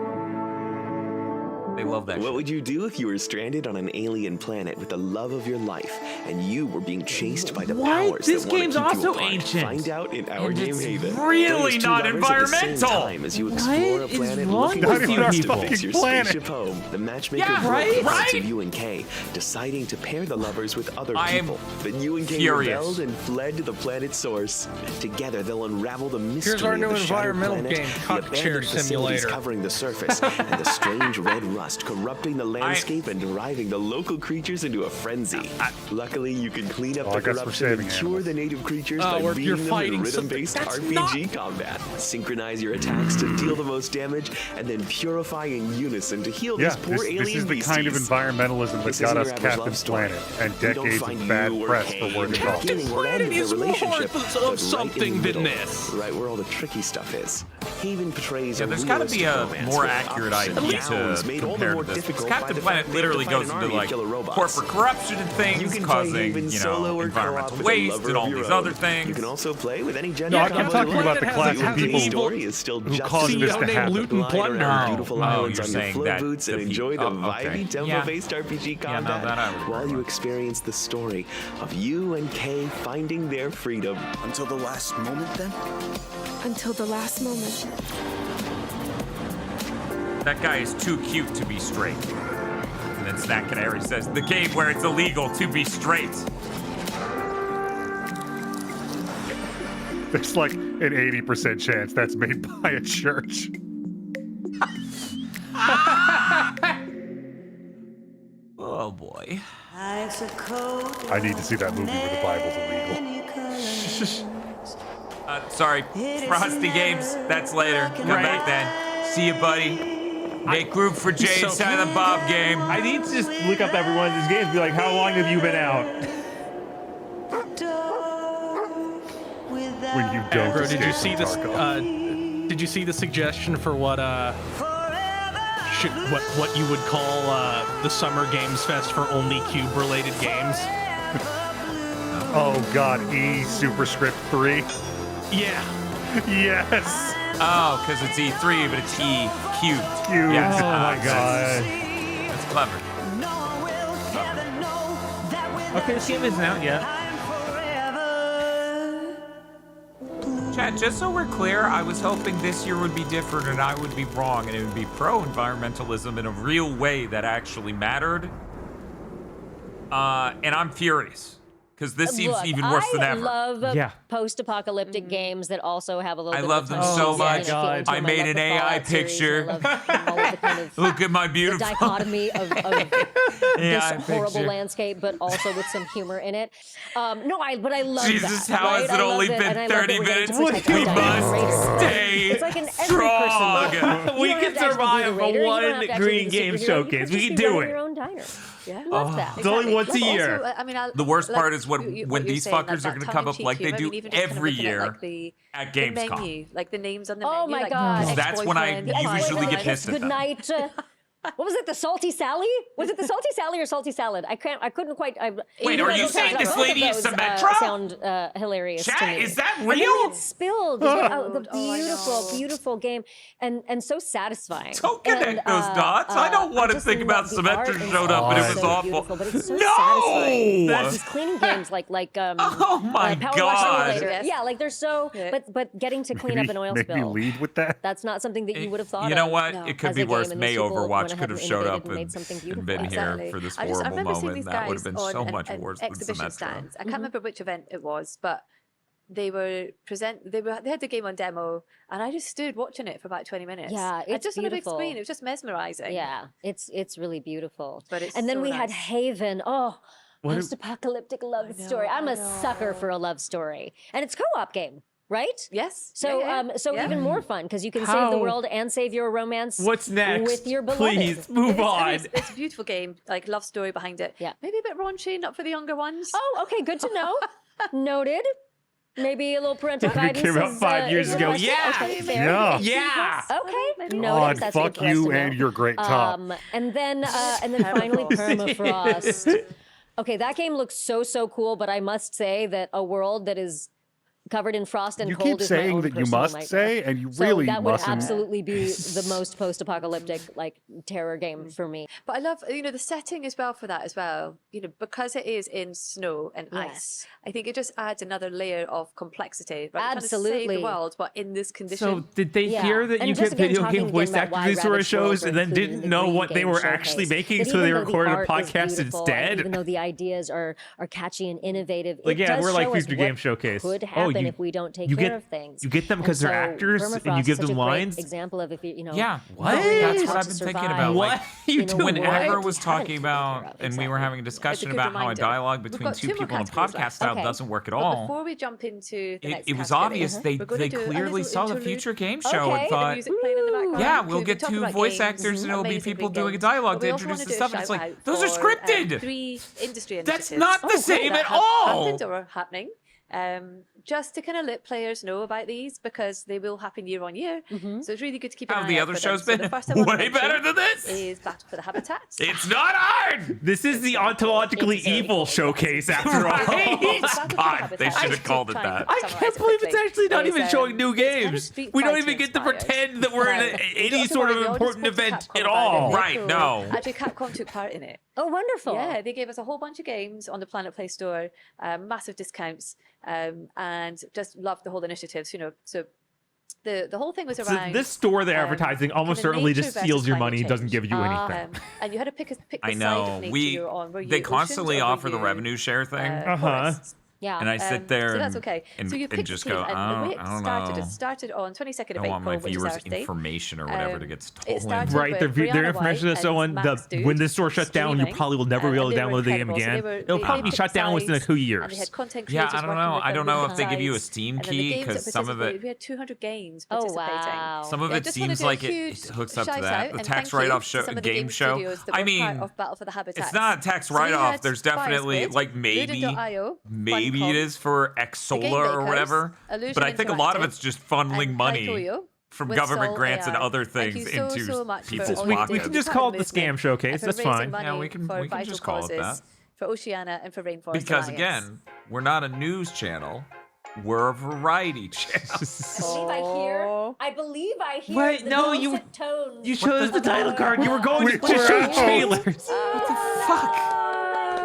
They love that. What would you do if you were stranded on an alien planet with the love of your life and you were being chased by the powers This that want game's to keep you also apart? ancient. Find out in our And game it's Haven. really not environmental. Time as you explore a planet looking Not for even our parts to fucking fix your planet. spaceship home. The matchmaker Yeah, broke right? to you and Kay, deciding to pair the lovers with other I am people. But you and Kay furious. rebelled and fled to the planet's source. Together, they'll unravel the mystery Here's our new of the shattered environmental planet, game, the Cock abandoned Chair facilities Simulator. covering the surface, and the strange red rust corrupting the landscape and driving the local creatures into a frenzy. Luckily, you can clean up the I guess we're corruption and saving cure the native creatures Oh, by you're beating them fighting with something. rhythm-based That's RPG combat. Synchronize your attacks to deal the most damage, and then purify in unison to heal Yeah, these poor alien this is the beasties. kind of environmentalism that This got isn't us your average Captain love story. Planet and We don't decades find of bad you or press Kay for what it's all. Captain Planet is more of something than this. Right where all the tricky stuff is. Haven portrays Yeah, a there's gotta be realistic a romance more with accurate ups and idea downs to made all the compared more to this. Because difficult by Captain the Planet fact they have literally to fight goes an into army of like killer robots. corporate corruption and You things, can play causing even solo or environmental co-op waste with a and all lover of these your other own. things. You can also play with any gender. No, I'm talking about the class of people story is still who just caused this to happen. Loot and Glide around plunder. beautiful Oh, islands you're on your saying flow that boots and the enjoy the okay. vibey tempo-based RPG Yeah, no, combat that I would while you experience the story of you and Kay finding their freedom. Until the last moment, then? Until the last moment. That guy is too cute to be straight. And then Snack Canary says, the game where it's illegal to be straight. There's like an 80% chance that's made by a church. Oh boy. I need to see that movie where the Bible's illegal. Sorry, Frosty Games. That's later. Come back then. See you, buddy. Make room for Jay and Silent Bob game. I need to just look up every one of these games and be like, how long have you been out? When you don't Bro, did you escape see from this? Tarkov. Did you see the suggestion for what what you would call the Summer Games Fest for only cube-related games? Oh god, E superscript 3. Yeah. Yes. Oh, because it's E3, but it's E cubed. Cubed. Yes. Oh my god. That's clever. Okay, this game isn't out yet. Chat, just so we're clear, I was hoping this year would be different and I would be wrong and it would be pro-environmentalism in a real way that actually mattered. And I'm furious. Because this seems even worse than ever. I love Yeah. post-apocalyptic games that also have a little I bit love of them tongue so in much. it. I made an AI picture. All of the kind of Look at my the beautiful dichotomy of AI this horrible picture. landscape, but also with some humor in it. But I love Jesus, that. how right? has I it love only that, been and I love 30 that we're getting minutes? to protect our We dinosaurs. must stay It's like an every strong. person. We You don't can have to actually be the survive raider, you don't one have to actually Green be the Game superhero, Showcase. You We can can just be do running it. your own diner. Yeah. Love that. It's only once a But year. Also, I mean, The worst part is what when you're these saying, fuckers are that going to come up tongue-in-cheek like they humor. I do mean, even just kind of every looking year at, at the Gamescom. menu, like the names on the Oh menu. my like, god. That's when I ex-boyfriend, usually get ex-boyfriend. pissed at Good them. night. What was it? The salty Sally? Was it the salty Sally or salty salad? I couldn't quite. Wait, are you saying this lady is Symmetra? Sound hilarious to Chat, me. is that And then real? we had spilled the beautiful game, and so satisfying. Don't connect And, those dots. I don't want to just think love about the art Symmetra and showed stuff. up and it It's was so awful. beautiful, but it's so No! satisfying. That's- These cleaning games like Oh my Power Wash God. Simulator. Yes. Yeah, like they're so. But getting to clean up an oil maybe spill. lead with that. That's not something that you would have thought of. You know what? No. It could as be a worse. game, and May these people went Overwatch ahead could have and showed innovated up and made and something been beautiful. here Exactly. for this I horrible remember seeing moment. these That would have guys been on so much an worse than exhibition Symmetra. stands. I can't remember which event it was, but they had the game on demo, and I just stood watching it for about 20 minutes. Yeah, it's just on a big beautiful. screen. It was just mesmerizing. Yeah, it's really beautiful. But it's and then so we had nice. Haven. Oh, What post-apocalyptic love story. I'm a sucker for a love story, and it's co-op game, right? Yes. So Yeah. even more fun because you can save the How? world and save your romance. What's next? With your beloved. Please move on. It's a beautiful game, like love story behind it. Yeah. Maybe a bit raunchy, not for the younger ones. Oh, okay, good to know. Noted. Maybe a little parental It guidance. came out is, 5 years is ago. requested. Yeah. Okay, fair. Yeah. Yeah. Okay. Noted. God, That's fuck good for us you to know. and your great top. And then finally Permafrost. Okay, that game looks so cool, but I must say that a world that is covered in frost and You cold keep is my saying own that you personal must nightmare. say, and you So really that would mustn't. absolutely be the most post-apocalyptic like terror game for me. But I love, the setting as well for that as well. Because it is in snow and ice. Yes. I think it just adds another layer of complexity. Right? You're trying to save Absolutely. the world, but in this condition. So did they Yeah. hear that And you just get again, video talking game again voice about actors why to these sort of Rabbit's World shows were and then included in didn't the know Green what they Game were Showcase. actually making, That so even they though the recorded a art is podcast beautiful, instead? Even though the ideas are catchy and innovative, Like, it yeah, does we're like show us Future what Game Showcase. could Oh, happen you- if we don't take you care get- of things. you get them And because they're so actors and you Permafrost give is such them a great lines? example of if you know. Yeah, What? That's what how I've to been thinking survive about. What Like, are you in a doing? world whenever that was we haven't talking taken care about, of. and we were having a It's discussion a good about how a reminder. dialogue We've between got two two more people in a categories podcast left. style Okay. doesn't work at But all. before we jump into the next It was category, obvious they we're gonna do a clearly little saw the interlude. future game show Okay. and thought, Music playing in the background. yeah, because we'll we get talked two about voice games, actors and it'll be amazing people green doing a games. dialogue But we to also introduce wanna the do a stuff. And it's shout like, out those are for, scripted. 3 industry That's initiatives. not the same that at have all. happened or are happening. just to kind of let players know about these because they will happen year on year. So it's really good to keep an eye Have the out other for shows them. been So the first I want to way mention better than this? is Battle for the Habitats. It's not hard. This is the ontologically evil showcase after all. God, they should have called it that. I can't believe it's actually not even showing new games. We don't even get to pretend that we're in any sort of important event at all. Right, no. Actually, Capcom took part in it. Oh, wonderful. Yeah, they gave us a whole bunch of games on the Planet Play store, massive discounts, and just loved the whole initiatives, So the whole thing was So around... this store they're advertising almost certainly just steals your money and doesn't give you anything. And you had to pick the I side know. of nature you're on. Were you They oceans constantly or were offer the you, revenue share thing. forests? Yeah. And I sit there so that's okay. and So you pick just the go, team, and the way I it don't started, know. it started on 22nd I of don't April, want my which is viewers' Earth Day. information or whatever to get stolen. started Right, with their Brianna information White is so and Max Dude when this store shuts down, you streaming, probably will never be able to and they were download the game incredible. So again. they were- It'll they probably be picked shut down within a sides, few and they years. had content Yeah, creators I don't working know. with I don't them know on if they give you a sides. Steam And then the key games that because some of participated, it, we had 200 games Oh, participating. wow. some of Yeah, it just wanna seems do a like huge it hooks up to shout that. out The and tax thank you write-off to show, some of the game show. studios that I were part mean, of Battle for the Habitats. it's not a tax So we write-off. had There's definitely Firespeed, like maybe Ludin.io, maybe Funcom, it is for The Xsola Game or Bakers, whatever. Illusion But I think a lot of Interactive, it's just funneling and money Hykoyo from with government Sol grants and AR. other Thank things you so into much for people's all you pockets. We do can just for call the it the scam movement showcase. and for That's raising fine. money Yeah, we can for just vital call it that. causes for Oceania and for Rainforest Because Alliance. again, we're not a news channel. We're a variety channel. I believe I hear Wait, the no, dulcet tones. You chose the title card. You were going to show trailers. What the fuck?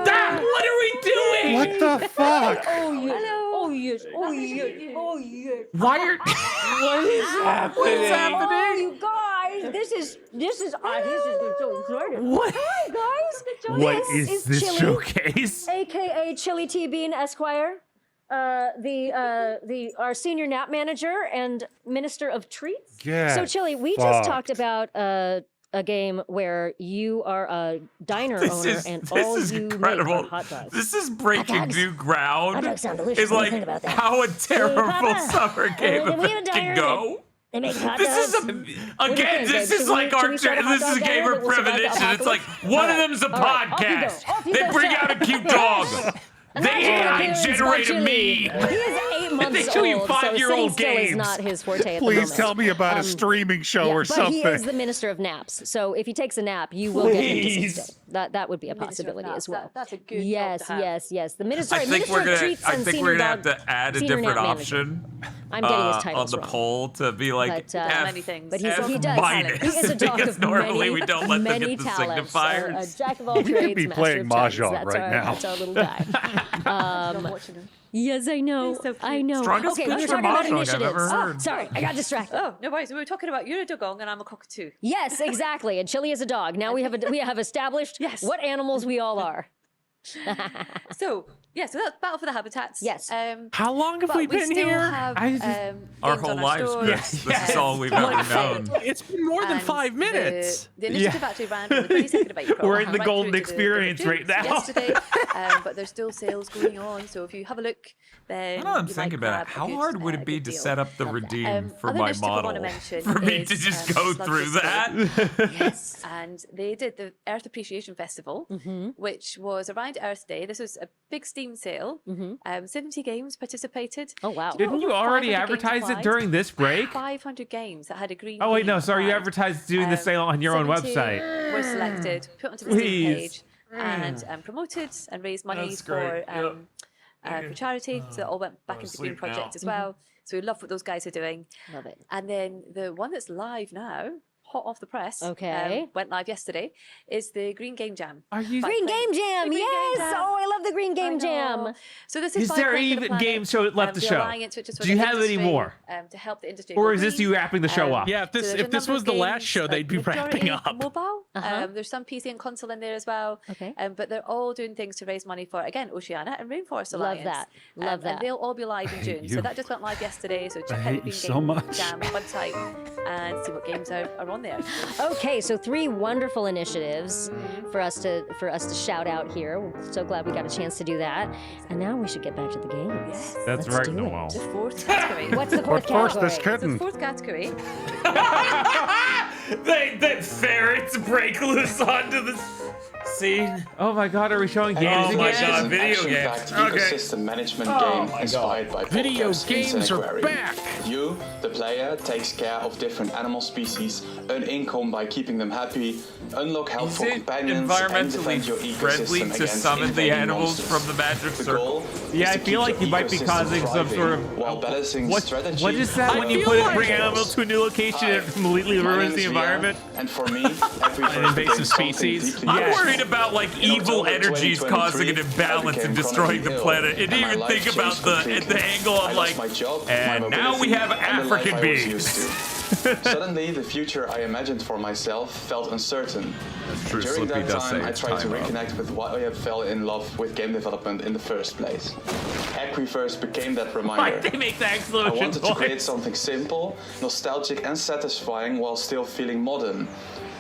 What are we doing? What the fuck? Oh yes. Oh yes. Oh yes. Oh yes. Why are? What is happening? What's happening? Oh, you guys, this is so exciting. What? Hi guys. What is this Chili, showcase? AKA Chili T Bean Esquire, our senior nap manager and minister of treats. Get So Chili, we just talked about a game where you are a diner owner and all is you incredible. make are hot dogs. This is breaking Hot dogs. new ground. Hot dogs sound delicious. It's What do like you think about that? how a terrible Papa, summer game we have a can diner go. They make hot This dogs. is What do you again. think, This babe? is Should like we our. start a hot This dog is diner gamer that will survive the premonition. It's like apocalypse? one of All right, them's a all right, off you go, podcast. off you They go, bring chef. out a cute dog. They AI Appearance by generate a Chili. meme. He is 8 months They show you old, 5-year-old so sitting still is games. not his forte at the Please moment. tell me about a streaming show or But something. he is the minister of naps, so if he takes a nap, you will get him to sit Please. still. That would be a Minister of possibility Naps, as well. that's a good job yes, to have. yes. The minister, I think minister we're of gonna. treats I and think senior we're gonna have dog. to add a senior different nap manager. option. I'm getting his on titles the wrong. poll to be like But, F, many things. But he F does. minus, He is a dog because of normally many, we don't let them many get the talents. signifiers. A jack of all We could trades, be master playing of none. Mahjong That's right our, now. That's our little guy. Yes, I know. I know. Strongest Okay, we're pitcher talking about Mahjong I've initiatives. ever heard. Oh, sorry, I got distracted. Oh, no worries. We were talking about you're a dugong and I'm a cockatoo. Yes, exactly. And Chili is a dog. Now we have established what animals we all are. So that's Battle for the Habitats. Yes. How long have but we been still here? Have, I just- Our games whole on lives, stores. Chris. This is all we've ever known. It's been more than And 5 minutes. The initiative actually ran from the 22nd of April. We're in the right golden through to experience the right now. Yesterday, but there's still sales going on. So if you have a look, then I know I'm you thinking might about it. grab a How good, hard would it good be to deal. set up the redeem for Other my initiative I want to model? mention For me is, to just go Slug through Disco. that? Yes, and they did the Earth Appreciation Festival, which was around Earth Day. This was a big Steam sale. 70 games participated. Oh wow! Didn't you already advertise it during this break? 500 games that had a green. Oh wait, theme no, sorry, you applied. advertised doing the sale on your own 70 website. Were selected, put onto the Please. Steam page, and promoted and raised money That's for great. for charity. So that all went back into the Green Project as well. So we love what those guys are doing. Love it. And then the one that's live now, hot off the press, Okay. went live yesterday, is the Green Game Jam. Are you? Green Game Jam, The Green yes! Game Jam. Oh, I love the Green Game Jam. So this is Is by there Play for the even Planet, game show left to the show? Alliance, which is for Do you the have any industry, more? To help the industry. Or go is this green. you wrapping the show up? Yeah, if So this there's if a this number was of the last games, show, they'd be majority wrapping up. Mobile. There's some PC and console in there as well. Okay. But they're all doing things to raise money for, again, Oceania and Rainforest Alliance. that. Love that. And they'll all be live in June. you. So that just went live yesterday. So check out the hate you Green so Game much. Jam website and see what games are on there. Okay, so 3 wonderful initiatives for us to shout out here. We're so glad we got a chance to do that. And now we should get back to the games. Yes. That's Let's right, do it. Noel. The fourth category. What's the fourth But first, category? this So kitten. the fourth category. They ferrets break loose onto the cutscene. Oh my god, are we showing games Oh my again? god, video games. Ecosystem management game inspired by Video podcasts in games are Aquarium. back. You, the player, takes care of different animal species, earn income by keeping them happy, unlock helpful companions, and Environmentally defend your friendly ecosystem to against summon the invading animals monsters. from the magic The circle. goal Yeah, is I to feel keep like you your might be ecosystem causing some thriving sort of while balancing strategy. What is that when you put it, bring animals to a new location and it completely My ruins name the is environment? Rian, and for me, every An invasive species. I'm worried about like evil energies causing an imbalance and destroying the planet. It didn't even think about the angle of like, and now we have African beings. Suddenly, the future I imagined for myself felt uncertain. true, During Slippy that does say time, I it's tried to time up. reconnect with why I fell in love with game development in the first place. Equiverse became that reminder. Why they make that I explosion wanted to create noise? something simple, nostalgic, and satisfying while still feeling modern.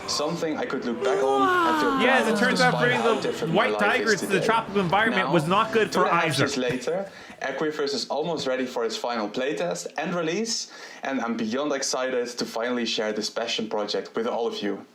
Something I could look back on and feel proud Yeah, as it of, turns out, despite bringing how the different my white life tigers is to the today. tropical environment Now, was not good for 2.5 Isaac. years later, Equiverse is almost ready for its final playtest and release, and I'm beyond excited to finally share this passion project with all of you.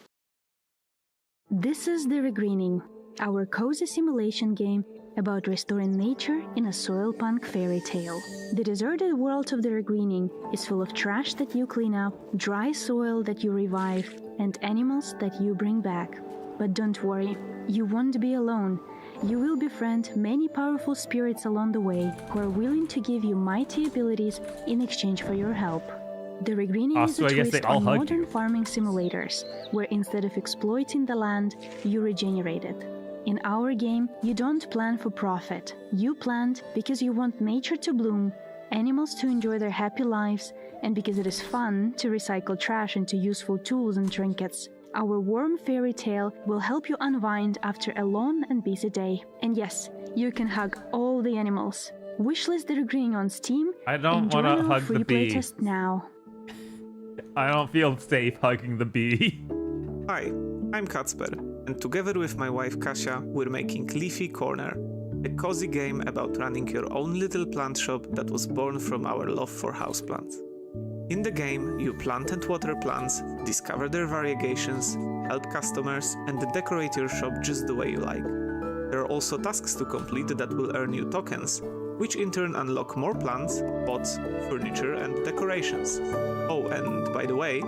This is The Regreening, our cozy simulation game about restoring nature in a soil punk fairy tale. The deserted world of The Regreening is full of trash that you clean up, dry soil that you revive, and animals that you bring back. But don't worry, you won't be alone. You will befriend many powerful spirits along the way who are willing to give you mighty abilities in exchange for your help. The Regreening Also, is I a guess twist they all on hug modern you. farming simulators, where instead of exploiting the land, you regenerate it. In our game, you don't plant for profit. You plant because you want nature to bloom, animals to enjoy their happy lives, and because it is fun to recycle trash into useful tools and trinkets. Our warm fairy tale will help you unwind after a long and busy day. And yes, you can hug all the animals. Wishlist The Regreening on Steam. I don't and join wanna our hug free the bee. playtest now. I don't feel safe hugging the bee. Hi, I'm Kacper, and together with my wife Kasia, we're making Leafy Corner, a cozy game about running your own little plant shop that was born from our love for houseplants. In the game, you plant and water plants, discover their variegations, help customers, and decorate your shop just the way you like. There are also tasks to complete that will earn you tokens, which in turn unlock more plants, pots, furniture, and decorations. Oh, and by the way,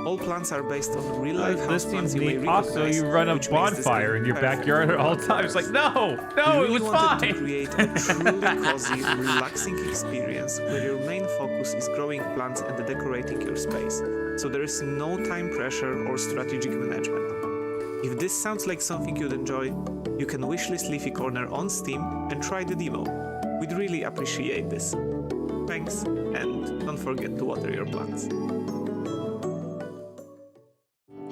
all plants are based on real-life This houseplants seems you may neat. Also, recognize, you run a which makes this bonfire game in your perfect backyard for at all all times. Like, players. no, We it was really wanted fine. to create a truly cozy, relaxing experience where your main focus is growing plants and decorating your space, so there is no time pressure or strategic management. If this sounds like something you'd enjoy, you can wishlist Leafy Corner on Steam and try the demo. We'd really appreciate this. Thanks, and don't forget to water your plants.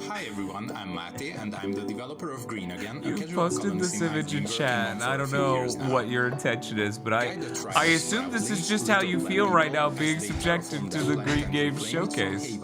Hi everyone, I'm Mate and I'm the developer of Green Again. You posted this image in chat, and I don't know what your intention is, but I assume this is just how you feel right now being subjected to the Green Games Showcase.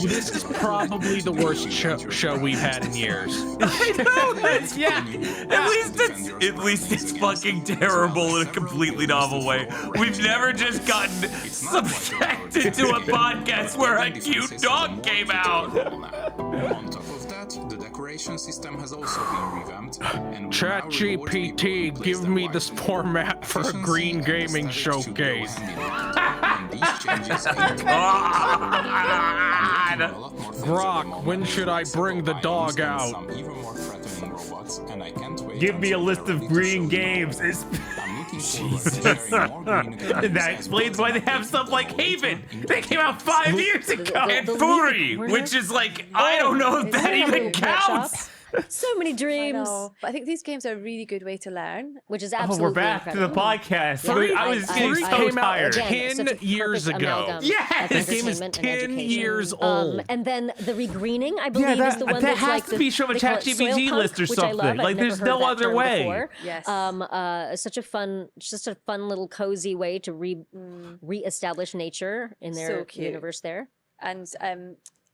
This is probably the worst show we've had in years. I know this, yeah. At least it's fucking terrible in a completely novel way. We've never just gotten subjected to a podcast where a cute dog came out. On top of that, the decoration system has also been revamped. And ChatGPT, give me this format for a Green Gaming Showcase. Grok, when should I bring the dog out? Give me a list of green games. Jesus. That explains why they have stuff like Haven. They came out 5 years ago. And Furi, which is like, I don't know if that even counts. So many dreams. But I think these games are a really good way to learn, which is Oh, absolutely we're back to the podcast. I was getting so came out tired. 10 years ago. Yes, This game is 10 years old. And then the regreening, I believe, that, is the one that that's has like to be shown a ChatGPT list or something. Like, there's no other way. Yes. Such a fun little cozy way to re-establish nature in their So cute. universe there. And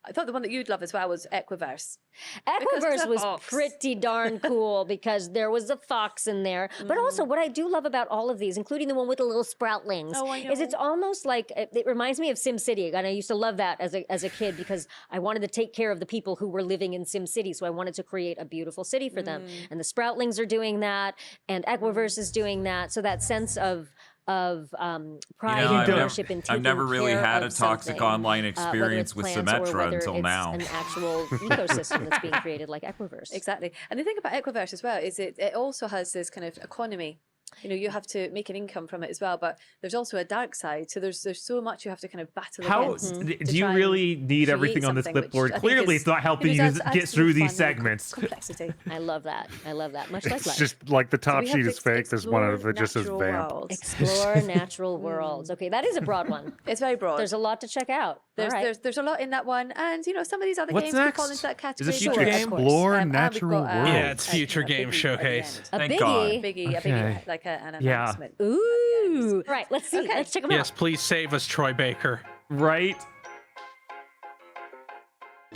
I thought the one that you'd love as well was Equiverse. Equiverse was pretty darn cool because there was a fox in there. But also, what I do love about all of these, including the one with the little sproutlings, is it's almost like it reminds me of SimCity. And I used to love that as a kid because I wanted to take care of the people who were living in SimCity. So I wanted to create a beautiful city for them. And the sproutlings are doing that, and Equiverse is doing that. So that sense of pride and ownership in taking I've never really care had a of toxic something, online experience with whether it's plants or Symmetra whether until it's now. an actual ecosystem that's being created like Equiverse. Exactly. And the thing about Equiverse as well is it also has this kind of economy. You know, you have to make an income from it as well, but there's also a dark side. So there's so much you have to kind of battle against. Do you really need everything on this clipboard? Clearly, it's not helping you get through these segments. Complexity. I love that. I love that. Much like It's life. just like the top sheet is fake. There's one of it that just says natural vamp. worlds. Explore natural worlds. Okay, that is a broad one. It's very broad. There's a lot to check out. There's a lot in that one, and you know some of these other What's games could next? fall into that category. Is it future Sure, game? of course. Explore And we've natural got, worlds. Yeah, it's future game showcase. A Thank biggie. God. A biggie, like an announcement. Ooh. Right, let's see. Let's check them Yes, out. please save us, Troy Baker. Right?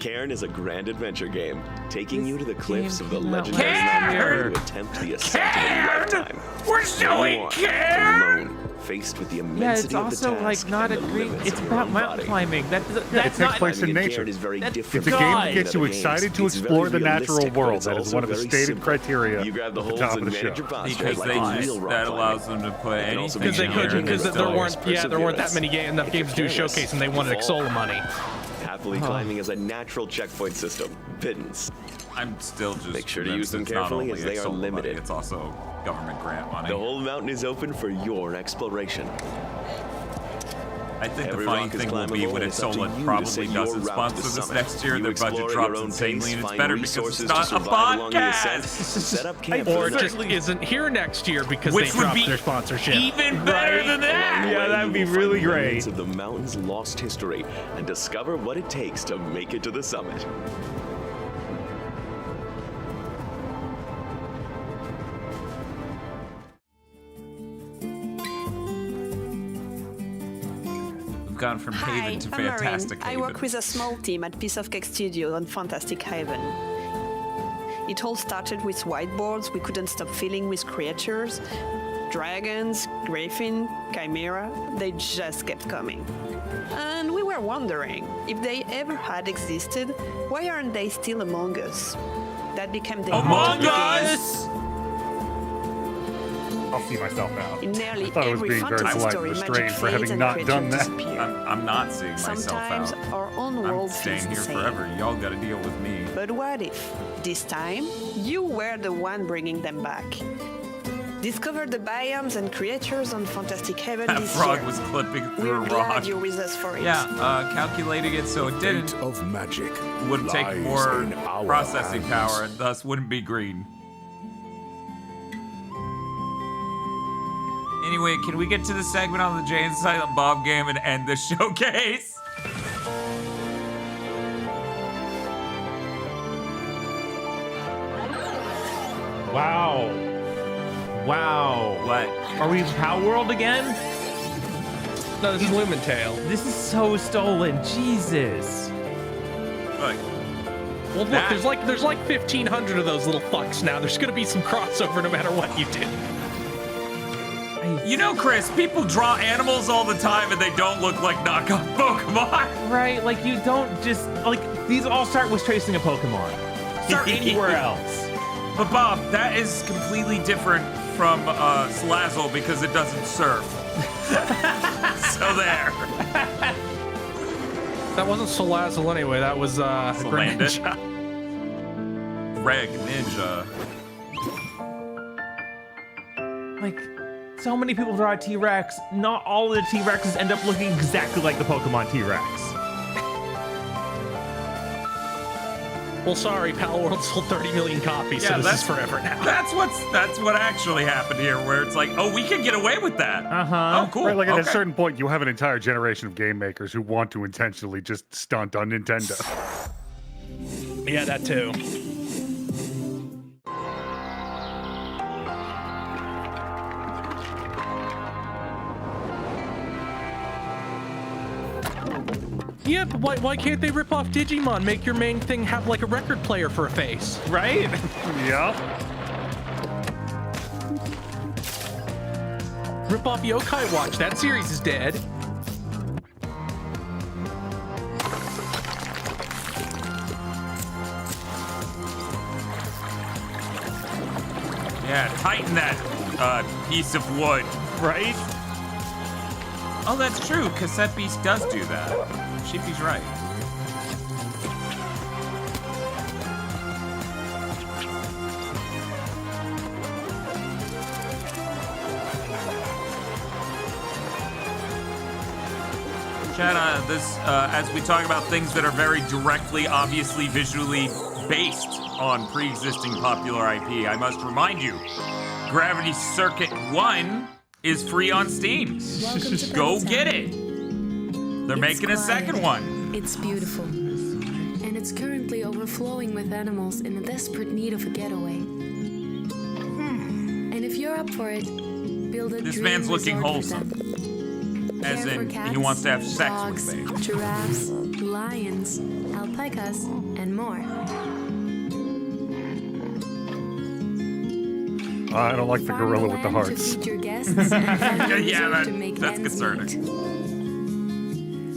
Cairn is a grand adventure game, taking you to the cliffs of the came out legendary last mountain year. to attempt the ascent of a lifetime. We're No doing more, Cairn! alone, faced with the Yeah, immensity it's of the also task like not a and the green. limits It's of your about own mountain body. climbing. That's it not. takes place in Climbing in nature. Cairn is very That's different It's a from game any that gets other you games. excited to It's very explore the natural realistic, but world. it's That is also one of the very stated simple. criteria You grab the at the holds top and of the manage show. your posture Because like they in just, real rock that climbing. allows them to put It can also anything be Because they in could, there and because it's there still weren't that many enough games to do showcase, and they wanted Exola money. Happily climbing is a natural checkpoint system. Pittance. I'm still just Make sure to convinced use them it's not carefully only as they are Exola money, limited. It's also government grant money. The whole mountain is open for your exploration. I think Every the funny rock is thing will be climbable, when and it's up to you Exola to probably set your doesn't route to sponsor the this summit. next year. You Their explore budget at your drops own insanely, pace, and it's find better because resources it's to not a survive along the ascent, podcast. set up camp Or for it the just night. isn't here next year because Which they would dropped be their sponsorship. even better than that. Along the Yeah, way, that'd you be will really find remnants great. of the mountain's lost history and discover what it takes to make it to the summit. We've gone from Haven to I'm Maureen. Fantastic I Haven. work with a small team at Piece of Cake Studio on Fantastic Haven. It all started with whiteboards we couldn't stop filling with creatures. Dragons, griffin, chimera, they just kept coming. And we were wondering, if they ever had existed, why aren't they still among us? That became the Among heart of the game. Us! I'll see myself out. In nearly I thought it was every being very fantasy polite story, and magic restrained for fades having and not creatures done that. disappear. I'm not seeing myself Sometimes out. our own I'm world staying feels here the same. forever. Y'all gotta deal with me. But what if, this time, you were the one bringing them back? Discover the biomes and creatures on Fantastic Haven That this frog year. was clipping through We're a rock. glad you're with us for it. Yeah, calculating it so it didn't of magic would take lies more in our processing hands. power and thus wouldn't be green. Anyway, can we get to the segment on the Jay and Silent Bob game and end the showcase? Wow. Wow. What? Are we Power World again? No, this is Lumentale. This is so stolen. Jesus. Look. Well, look, there's like 1,500 of those little fucks now. There's gonna be some crossover no matter what you do. You know, Chris, people draw animals all the time and they don't look like knockoff Pokemon. Right, like you don't just, like, these all start with tracing a Pokemon. Start anywhere else. But Bob, that is completely different from Salazzle because it doesn't surf. So there. That wasn't Salazzle anyway. That was Greninja. Greg Ninja. Like, so many people draw a T-Rex. Not all of the T-Rexes end up looking exactly like the Pokemon T-Rex. Well, sorry, Pal World sold 30 million copies, so this is forever now. That's what actually happened here, where it's like, oh, we can get away with that. Uh-huh. Oh, cool. Right, like at Okay. a certain point, you have an entire generation of game makers who want to intentionally just stunt on Nintendo. Yeah, that too. Yeah, but why can't they rip off Digimon? Make your main thing have like a record player for a face. Right? Yeah. Rip off Yokai Watch. That series is dead. Yeah, tighten that piece of wood. Right? Oh, that's true. Cassette Beast does do that. Sheepy's right. Chad, as we talk about things that are very directly, obviously, visually based on pre-existing popular IP, I must remind you, Gravity Circuit 1 is free on Steam. Go get it. They're making a second one. It's beautiful. And it's currently overflowing with animals in a desperate need of a getaway. And if you're up for it, build a This dream man's looking resort for wholesome. them. As Care for in, cats, he wants to have sex dogs, with me. giraffes, lions, alpacas, and more. I don't like the gorilla with the Farm land to hearts. feed your guests and family Yeah, resort to make that's ends concerning.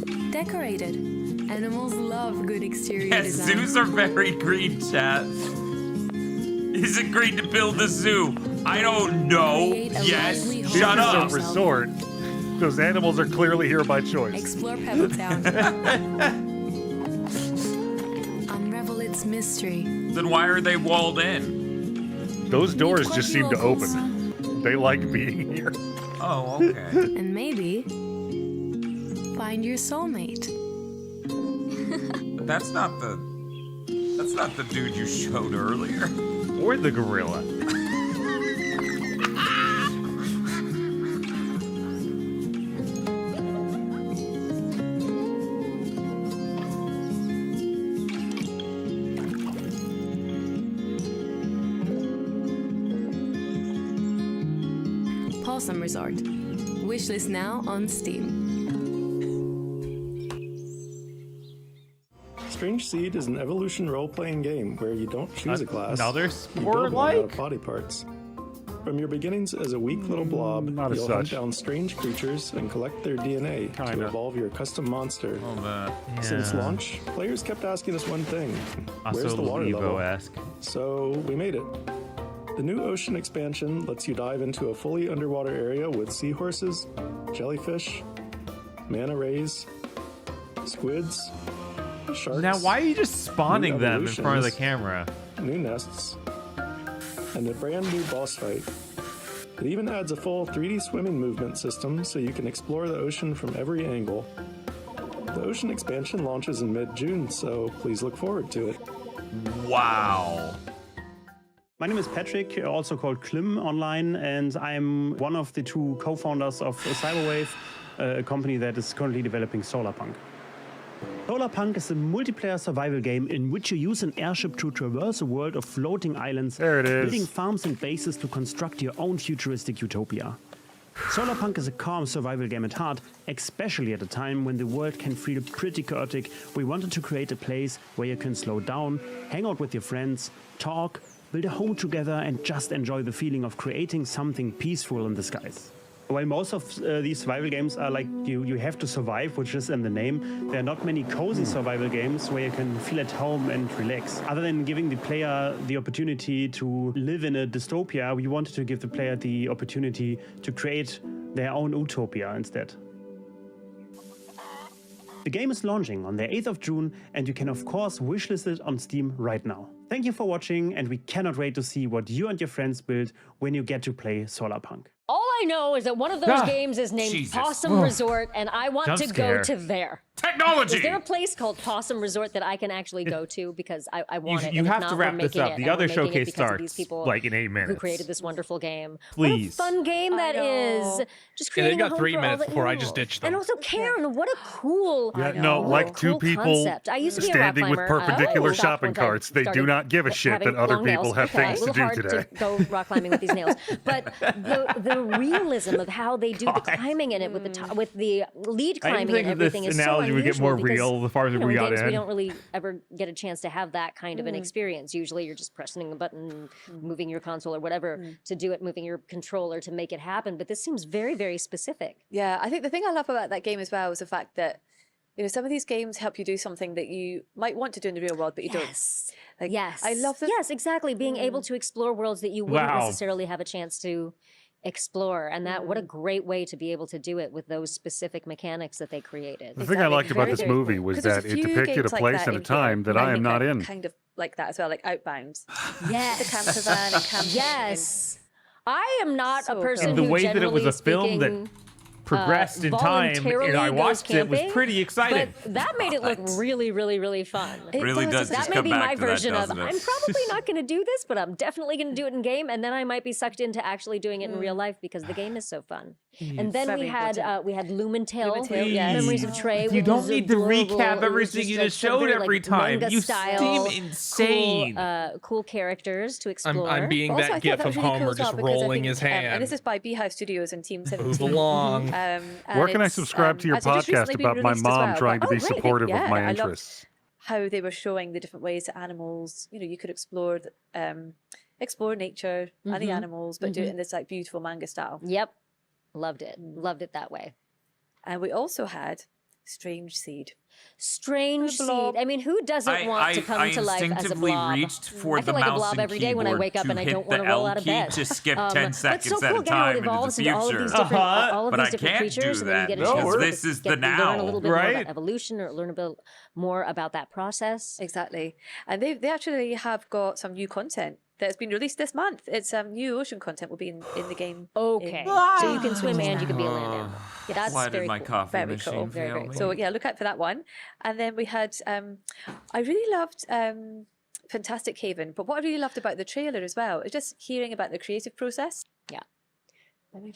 meet. Decorated. Animals love good exterior Yes, design. zoos are very green, chat. Is it green to build a zoo? I don't know. Yes, shut This up. is a resort. Those animals are clearly here by choice. Explore Pebbletown. Unravel its mystery. Then why are they walled in? Those doors just seem to open. They like being here. Oh, okay. And maybe find your soulmate. That's not the dude you showed earlier. Or the gorilla. Wholesome Resort. Wishlist now on Steam. Strange Seed is an evolution role-playing game where you don't choose a class. Another you build one out spore-like? of body parts. From your beginnings as a weak little blob, Not as you'll hunt such. down strange creatures and collect their DNA to evolve your custom monster. Since launch, players kept asking us one thing: where's the water level? Evo-esque. So we made it. The new ocean expansion lets you dive into a fully underwater area with seahorses, jellyfish, manta rays, squids, sharks. Now, why are you just spawning new them in front of the evolutions, camera? New nests, and a brand new boss fight. It even adds a full 3D swimming movement system so you can explore the ocean from every angle. The ocean expansion launches in mid-June, so please look forward to it. Wow. My name is Patrick, also called Klim online, and I'm one of the two co-founders of Cyberwave, a company that is currently developing Solarpunk. Solarpunk is a multiplayer survival game in which you use an airship to traverse a world of floating islands, building farms and bases to construct your own futuristic utopia. Solarpunk is a calm survival game at heart, especially at a time when the world can feel pretty chaotic. We wanted to create a place where you can slow down, hang out with your friends, talk, build a home together, and just enjoy the feeling of creating something peaceful in the skies. While most of these survival games are like you have to survive, which is in the name, there are not many cozy survival games where you can feel at home and relax. Other than giving the player the opportunity to live in a dystopia, we wanted to give the player the opportunity to create their own utopia instead. The game is launching on the 8th of June, and you can of course wishlist it on Steam right now. Thank you for watching, and we cannot wait to see what you and your friends build when you get to play Solarpunk. All I know is that one of those games is named Possum Resort, and I want Jump to scare. go to there. Technology! Is there a place called Possum Resort that I can actually go to? Because I want it. You and if have not, to we're wrap this making up. it, The and other we're making it showcase because of these starts people like in 8 minutes. who created this wonderful game. Please. What a fun game that is. Just Yeah, they creating a got home 3 for all minutes the before I animals. just ditched them. And also, Karen, what a cool, Yeah, no, like two cool people concept. I used to be a rock standing with climber. perpendicular I stopped shopping once I carts. They do started not give a shit having that other long people nails. have Okay, things a to little do hard today. to go rock climbing with these nails, but the realism of how they do the climbing in it with the lead I climbing and think this everything is so analogy technology would get more unusual because, real the farther we in got games, in. we don't really ever get a chance to have that kind of an experience. Usually you're just pressing a button, moving your console or whatever to do it, moving your controller to make it happen. But this seems very, very specific. Yeah, I think the thing I love about that game as well is the fact that, you know, some of these games help you do something that you might want to do in the real world, but you don't. Like, Yes. I love them. Yes, exactly. Being able to explore worlds that you wouldn't Wow. necessarily have a chance to explore. And that, what a great way to be able to do it with those specific mechanics that they created. The thing I liked about Very, this very movie cool. was 'Cause there's that a it few depicted a games like place that and a in time here, that I think am not are in. Kind of like that as well, like Outbound. Yes. The camper van and camping. Yes. I am not So a person And the who way that it was a generally film that speaking, progressed in time, voluntarily I goes watched it, was camping, pretty exciting. But that made it look really, really, really fun. It Really does That just may come be back my to that, version of, doesn't it? I'm probably not going to do this, but I'm definitely going to do it in game, and then I might be sucked into actually doing it in real life because the game is so fun. And then Very we had Lumentale, Lumentale, yes. Memories of Trey. You which don't was need to adorable. recap It was everything you like just some showed very, every time. manga You style, seem insane. Cool characters to explore. I'm being Also, I that thought gif that was of really cool Homer as well just because I rolling think, his hand. and this is by Beehive Studios and Team 17. Move along. And Where can I it's, subscribe to your actually just podcast recently been about my released as mom well, trying to but- be oh, great. supportive of Yeah, my I loved interests? how they were showing the different ways that animals, you know, you could explore explore nature and the animals, but do it in this like beautiful manga style. Yep. Loved it. Loved it that way. And we also had Strange Seed. Strange The blob. Seed. I mean, who doesn't want to come to life as a instinctively blob? reached for I the feel like a mouse blob and every day when I keyboard wake up to and I hit don't want the to roll L out of key bed. to skip 10 but seconds so at cool a again how time it into the evolves into all of these future. different, all of But these I different can't creatures, do and then that you get a because chance to this is the learn a now, little bit more right? about evolution or learn a bit more about that process. Exactly. And they actually have got some new content that's been released this month. It's new ocean content will be in the game. Okay. So you can swim and you can be a land animal. Yeah, that's Why did very my cool. coffee Very machine cool. fail Very me? So yeah, look out for that one. And then we had I really loved Fantastic Haven, but what I really loved about the trailer as well is just hearing about the creative process. Yeah.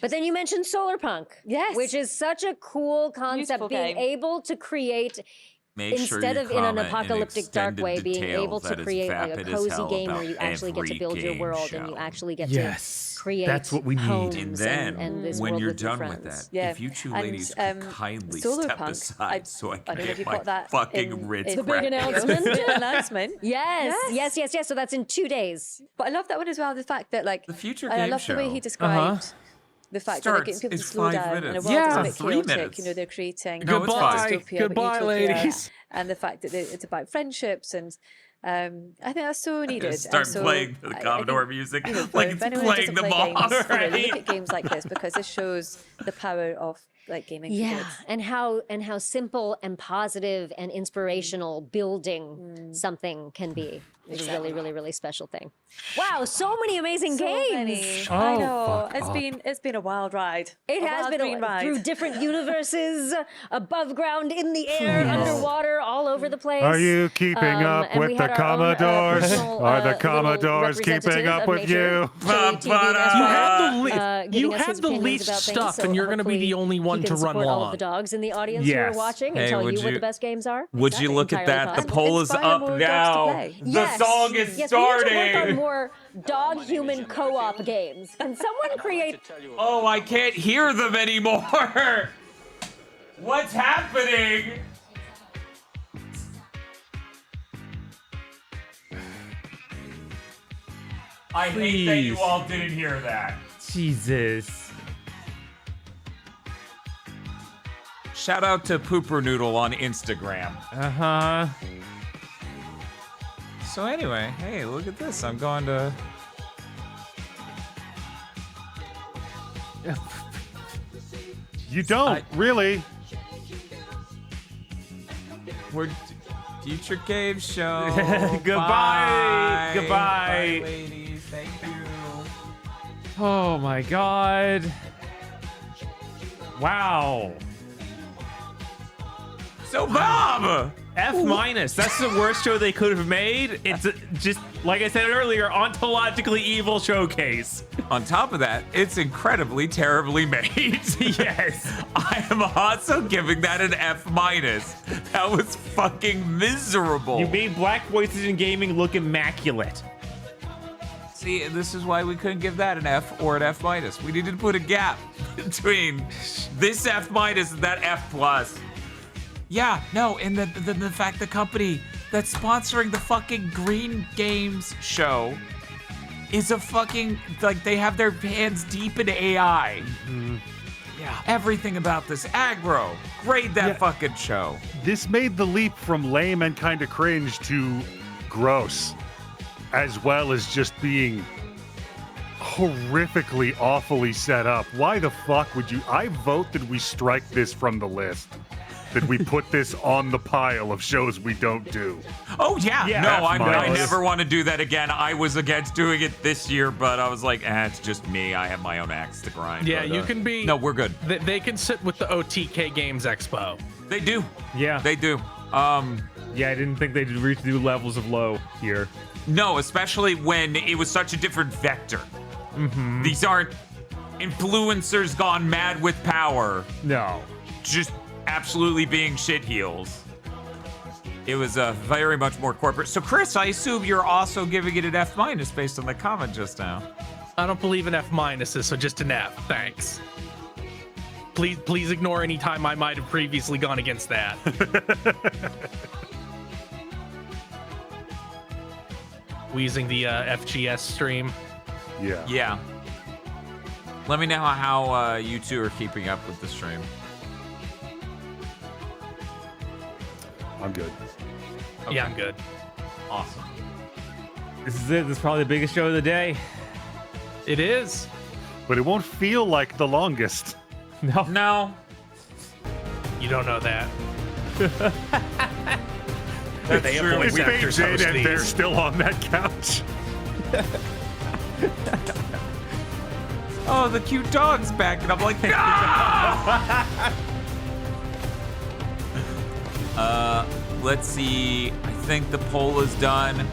But then you mentioned Solarpunk. Yes. Which is such a cool concept, Beautiful being game. able to create Make sure instead you of in an comment in apocalyptic dark extended way, being detail able to that is create like a vapid as cozy hell game where about you actually get to every build your game world and you show. actually get Yes, to create that's what we need. homes And then, and this when world you're with your done with friends. that, Yeah. if you two And, ladies could kindly step Solarpunk, aside so I can don't know if get you my caught that fucking in- Ritz in The big crack. announcement. Big announcement. Yes. So that's in 2 days. But I love that one as well. The fact that like The future I game love the way show. he described the fact that they're getting Starts people to is slow 5 down and a minutes. world Yeah. is a bit 3 chaotic. minutes. You know, they're creating No, it's not fine. dystopia, but Goodbye, utopia. ladies. And the fact that it's about friendships and I think that's so needed. Start And so playing the I Commodore think, music, you know, like if it's anyone who playing doesn't the play boss, games, you know, right? look at games like this because this shows the power of like gaming. for Yeah, kids. and how simple and positive and inspirational building something can be. It's a really, really, really special thing. Wow, so many amazing So games. many. Oh, I know. fuck It's been a wild ride. It has wild been green ride. through different universes, above ground, in the air, underwater, all over the place. Are you keeping up and we with the had our own, Commodores? personal, Are the little Commodores keeping representative up of with nature, you? Chili TV and You have Esquire, the giving you us have his the opinions least about things, stuff, so and you're going to be the hopefully only one you to can run support all of long. the dogs in the audience who Yes. are watching Hey, and tell would you what you- the best games are. Would you look at Entirely that? The possible. poll is Inspire up more dogs to now. play. The song is Yes, we need to work on starting. more dog-human co-op games. Can someone create? Oh, I can't hear them anymore. What's happening? I hate that you Please. all didn't hear that. Jesus. Shout out to Pooper Noodle on Instagram. Uh-huh. So anyway, hey, look at this. I'm going to... You don't, really. We're Future Cave Show. Goodbye. Bye. Goodbye. Bye, ladies. Thank you. Oh my god. Wow. So Bob! F minus. That's the worst show they could have made. It's just, like I said earlier, ontologically evil showcase. On top of that, it's incredibly terribly made. Yes. I am also giving that an F minus. That was fucking miserable. You made black voices in gaming look immaculate. See, this is why we couldn't give that an F or an F minus. We needed to put a gap between this F minus and that F plus. Yeah, no, and the fact the company that's sponsoring the fucking Green Games show is a fucking, like, they have their hands deep in AI. Yeah. Everything about this aggro. Grade that fucking show. This made the leap from lame and kind of cringe to gross, as well as just being horrifically, awfully set up. Why the fuck would you? I vote that we strike this from the list. That we put this on the pile of shows we don't do. Oh, yeah. No, I never want to do that again. I was against doing it this year, but I was like, it's just me. I have my own axe to grind. Yeah, but, you can be... No, we're good. They can sit with the OTK Games Expo. They do. Yeah. They do. Yeah, I didn't think they'd reach new levels of low here. No, especially when it was such a different vector. Mm-hmm. These aren't influencers gone mad with power. No. Just absolutely being shitheels. It was very much more corporate. So, Chris, I assume you're also giving it an F- based on the comment just now. I don't believe in F-minuses, so just an F. Thanks. Please ignore any time I might have previously gone against that. We using the FGS stream. Yeah. Yeah. Let me know how you two are keeping up with the stream. I'm good. Okay. Yeah, I'm good. Awesome. This is it. This is probably the biggest show of the day. It is. But it won't feel like the longest. No. You don't know that. That's true. It fades in and they're still on that couch. Oh, the cute dog's back, and I'm like, ah! Let's see. I think the poll is done.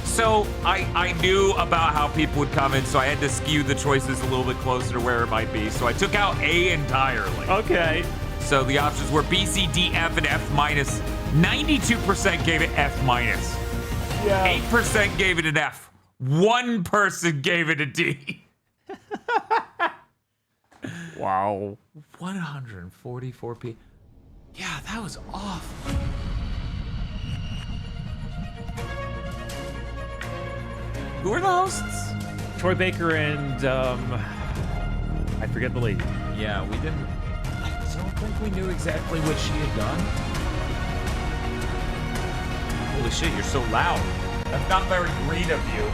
So I knew about how people would comment, so I had to skew the choices a little bit closer to where it might be. So I took out A entirely. Okay. So the options were B, C, D, F, and F minus. 92% gave it F minus. Yeah. 8% gave it an F. 1 person gave it a D. Wow. 144 people. Yeah, that was awful. Who are the hosts? Troy Baker and I forget the lady. Yeah, we didn't. I don't think we knew exactly what she had done. Holy shit, you're so loud. That's not very green of you.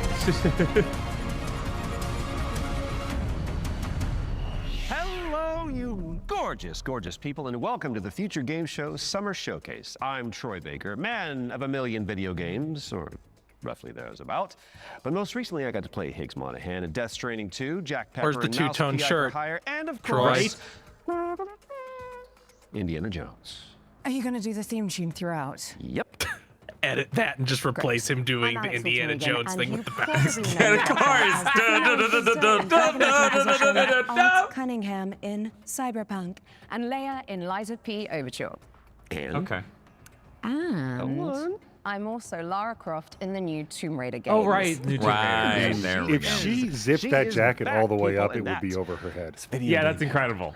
Hello, you gorgeous, gorgeous people, and welcome to the Future Game Show Summer Showcase. I'm Troy Baker, man of a million video games, or roughly there's about. But most recently, I got to play Higgs Monahan in Death Stranding 2, Jack Pepper, Where's the and Mouse two-tone PI shirt? for Hire, and of Troy. course, Indiana Jones. Are you going to do the theme tune throughout? Yep. Edit that and just replace him doing the Indiana Jones thing with the bass. Art Cunningham in Cyberpunk and Leia in Lies of P Overture. And okay. And I'm also Lara Croft in the new Tomb Raider game. Oh, right. New Tomb Right, there we If go. she zipped She that is jacket back, all the way people, up, it and would be that's over her head. Yeah, that's incredible.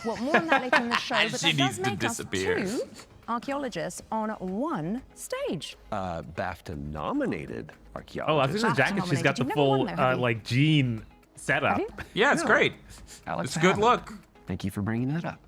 Well, more on that later in the show, but She that needs does to make disappear. us 2 archaeologists on one stage. BAFTA-nominated archaeologist. Oh, I was in the jacket. She's got the You've never full won though, have you? like jean setup. Yeah, it's great. Alex It's a good Howard. look. Thank you for bringing that up.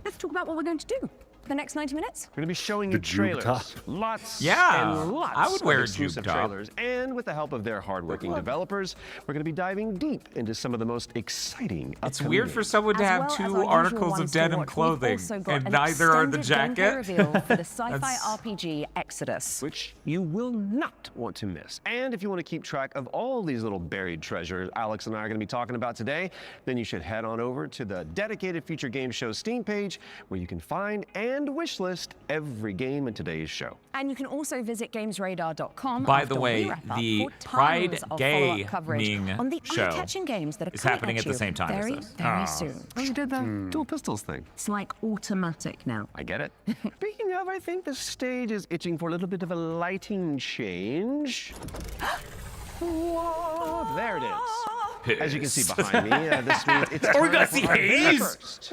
Let's talk about what we're going to do for the next 90 minutes. We're going to be showing The you jube trailers. top. Lots Yeah, and lots I would wear of a exclusive jube top. trailers. And with the help of their hardworking developers, we're going to be diving deep into some of the most exciting It's upcoming weird for games. someone to As have well as our 2 usual articles ones of to denim watch, we've clothing, also got and an neither are the extended gameplay jacket. reveal for the sci-fi That's- RPG Exodus. Which you will not want to miss. And if you want to keep track of all these little buried treasures Alex and I are going to be talking about today, then you should head on over to the dedicated Future Game Show Steam page, where you can find and wishlist every game in today's show. And you can also visit gamesradar.com. By after the we way, wrap up the for Pride tons of follow-up coverage Gaming on the show eye-catching games that are is coming happening at the you same time as very, this. very soon. Oh, you did the dual pistols thing. It's like automatic now. I get it. Speaking of, I think the stage is itching for a little bit of a lighting change. Whoa, there it is. As you can see behind me, this means it's Are we gonna time see for our haze? first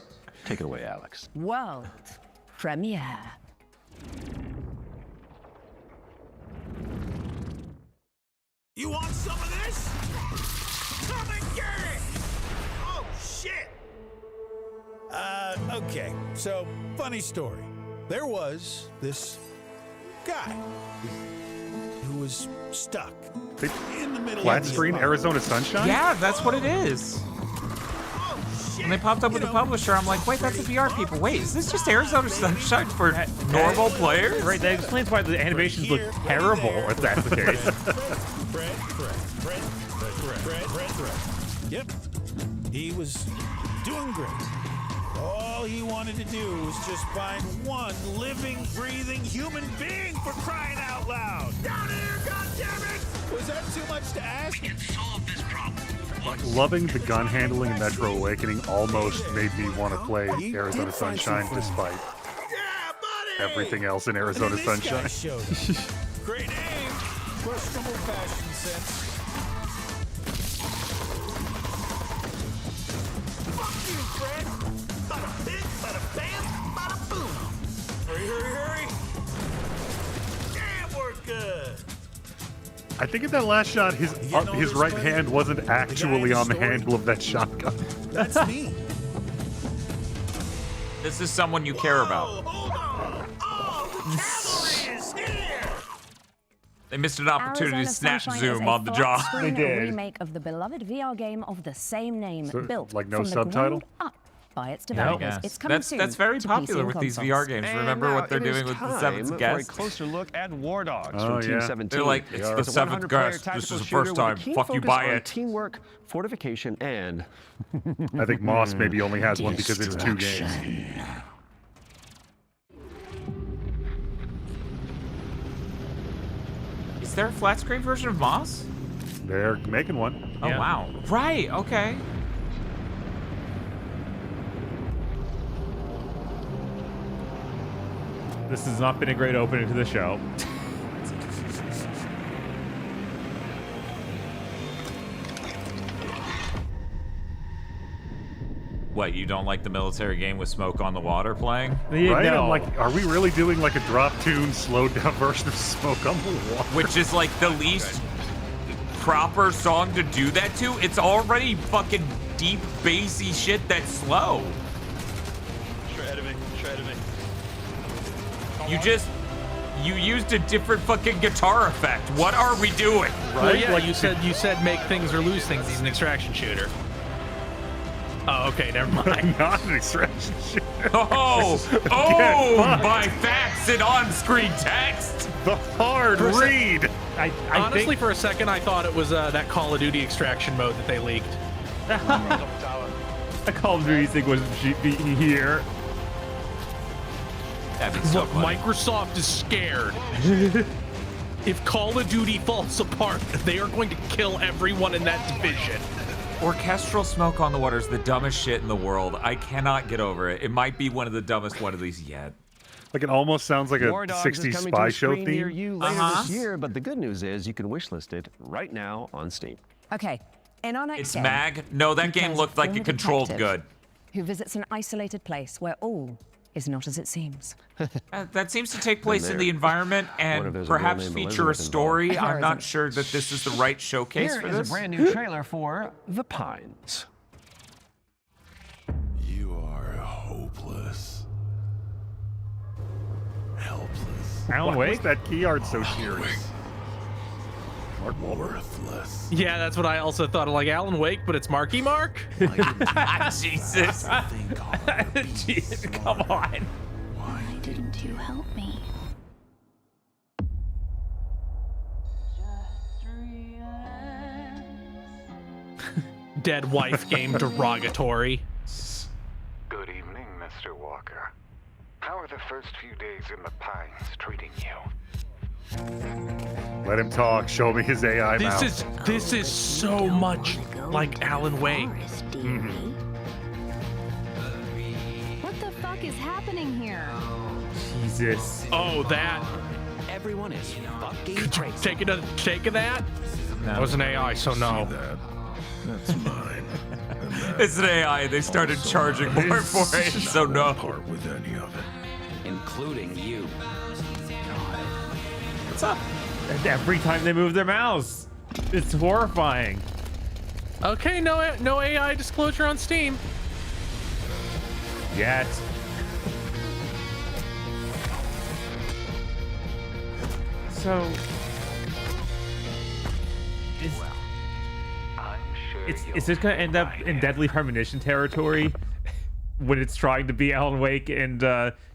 Take it away, Alex. World premiere. You want some of this? Come and get it! Oh, shit! Okay, so, funny story. There was this guy who was stuck in the middle Flat of the screen Arizona Sunshine? Yeah, that's what it is. When they popped up with the publisher, I'm like, wait, that's a VR people. Wait, is this just Arizona Sunshine for normal players? Right, that explains why the animations look terrible, if that's the case. Yep. He was doing great. All he wanted to do was just find one living, breathing human being, for crying out loud. Down here, goddammit! Was that too much to ask? We can solve this problem. Loving the gun handling in Metro Awakening almost made me want to play Arizona Sunshine despite everything else in Arizona Sunshine. Great aim, questionable fashion sense. Fuck you, Fred! Bada bing, bada bam, bada boom! Hurry, hurry, hurry! Damn, we're good! I think in that last shot, his right hand wasn't actually on the handle of that shotgun. That's me. This is someone you care about. They missed an opportunity to snap zoom on the jaw. They did. A remake of the beloved VR game of the same name, So, built like no from subtitle? the ground up by its developers. It's coming soon That's very to popular PC with and these consoles. VR games. And Remember now what they're it is doing with the time Seventh for a Guest? closer look at War Dogs Oh, from Team yeah. 17. They're like, it's the It's a Seventh 100-player Guest. This tactical is the shooter first with a time. keen Fuck you, focus buy on it. Teamwork, fortification, and I think Moss maybe only has one because it's 2 games. Is there a flat screen version of Moss? They're making one. Oh, wow. Right, okay. This has not been a great opening to the show. What, you don't like the military game with Smoke on the Water playing? Right? I'm like, are we really doing like a drop tune, slowed down version of Smoke on the Water? Which is like the least proper song to do that to. It's already fucking deep, bassy shit that's slow. Shred of it. You used a different fucking guitar effect. What are we doing? Well, yeah, you said make things or lose things. He's an extraction shooter. Oh, okay, never mind. Not an extraction shooter. By facts and on-screen text. The hard read. I honestly, for a second, I thought it was that Call of Duty extraction mode that they leaked. A Call of Duty thing was here. Look, Microsoft is scared. If Call of Duty falls apart, they are going to kill everyone in that division. Orchestral Smoke on the Water is the dumbest shit in the world. I cannot get over it. It might be one of the dumbest one of these yet. Like, it almost sounds like a War Dogs 60s is coming to spy a show screen near theme. you later this year, but the good news is you can wishlist it right now on Steam. Okay, in our next It's game, Mag? No, that you game play looked like former it controlled detective good. who visits an isolated place where all is not as it seems. That seems to take place in the environment One of and those girl perhaps named feature a Elizabeth story. involved. I'm not sure that this is the right showcase Here for is this. a brand new trailer for The Pines. You are hopeless. Helpless. Why was that key art so serious? Mark Worthless. Yeah, that's what I also thought of, like Alan Wake, but it's Marky Mark. Jesus. Jesus, come on. Why didn't you help me? Dead wife game derogatory. Good evening, Mr. Walker. How are the first few days in the Pines treating you? Let him talk. Show me his AI mouth. This is so much like Alan Wake. What the fuck is happening here? Jesus. Oh, that. Everyone is fucking Take of that? No. That was an AI, so no. That's mine. It's an AI. They started charging more for it, so no. Part with any of it, including you. What's up? And every time they move their mouths, it's horrifying. Okay, no AI disclosure on Steam. Yet. So, is this going to end up in Deadly Premonition territory when it's trying to be Alan Wake and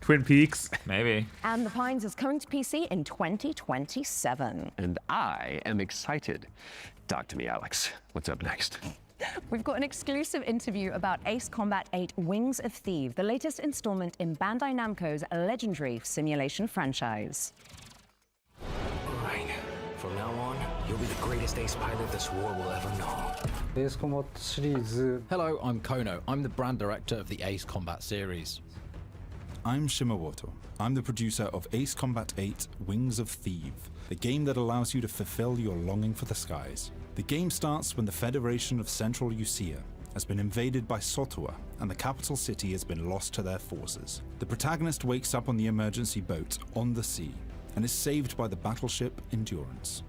Twin Peaks? Maybe. And The Pines is coming to PC in 2027. And I am excited. Talk to me, Alex. What's up next? We've got an exclusive interview about Ace Combat 8 Wings of Thieves, the latest installment in Bandai Namco's legendary simulation franchise. Right. From now on, you'll be the greatest ace pilot this war will ever know. Hello, I'm Kono. I'm the brand director of the Ace Combat series. I'm Shimawato. I'm the producer of Ace Combat 8 Wings of Thieves, the game that allows you to fulfill your longing for the skies. The game starts when the Federation of Central Usia has been invaded by Sotua, and the capital city has been lost to their forces. The protagonist wakes up on the emergency boat on the sea, and is saved by the battleship Endurance.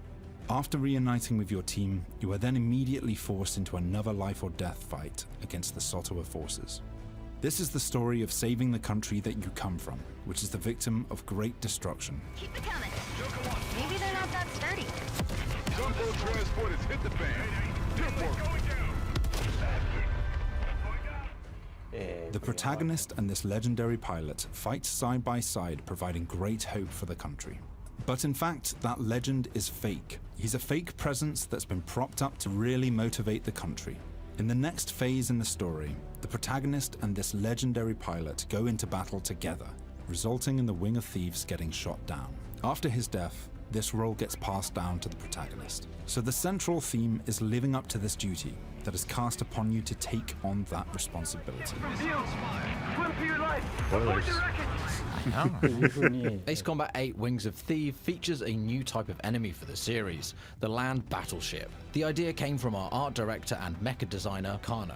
After reuniting with your team, you are then immediately forced into another life or death fight against the Sotua forces. This is the story of saving the country that you come from, which is the victim of great destruction. Keep it coming. Maybe they're not that sturdy. Jumbo transport has hit the fan. The protagonist and this legendary pilot fight side by side, providing great hope for the country. But in fact, that legend is fake. He's a fake presence that's been propped up to really motivate the country. In the next phase in the story, the protagonist and this legendary pilot go into battle together, resulting in the Wing of Thieves getting shot down. After his death, this role gets passed down to the protagonist. So the central theme is living up to this duty that is cast upon you to take on that responsibility. Ace Combat 8 Wings of Thieves features a new type of enemy for the series, the land battleship. The idea came from our art director and mecha designer, Kano.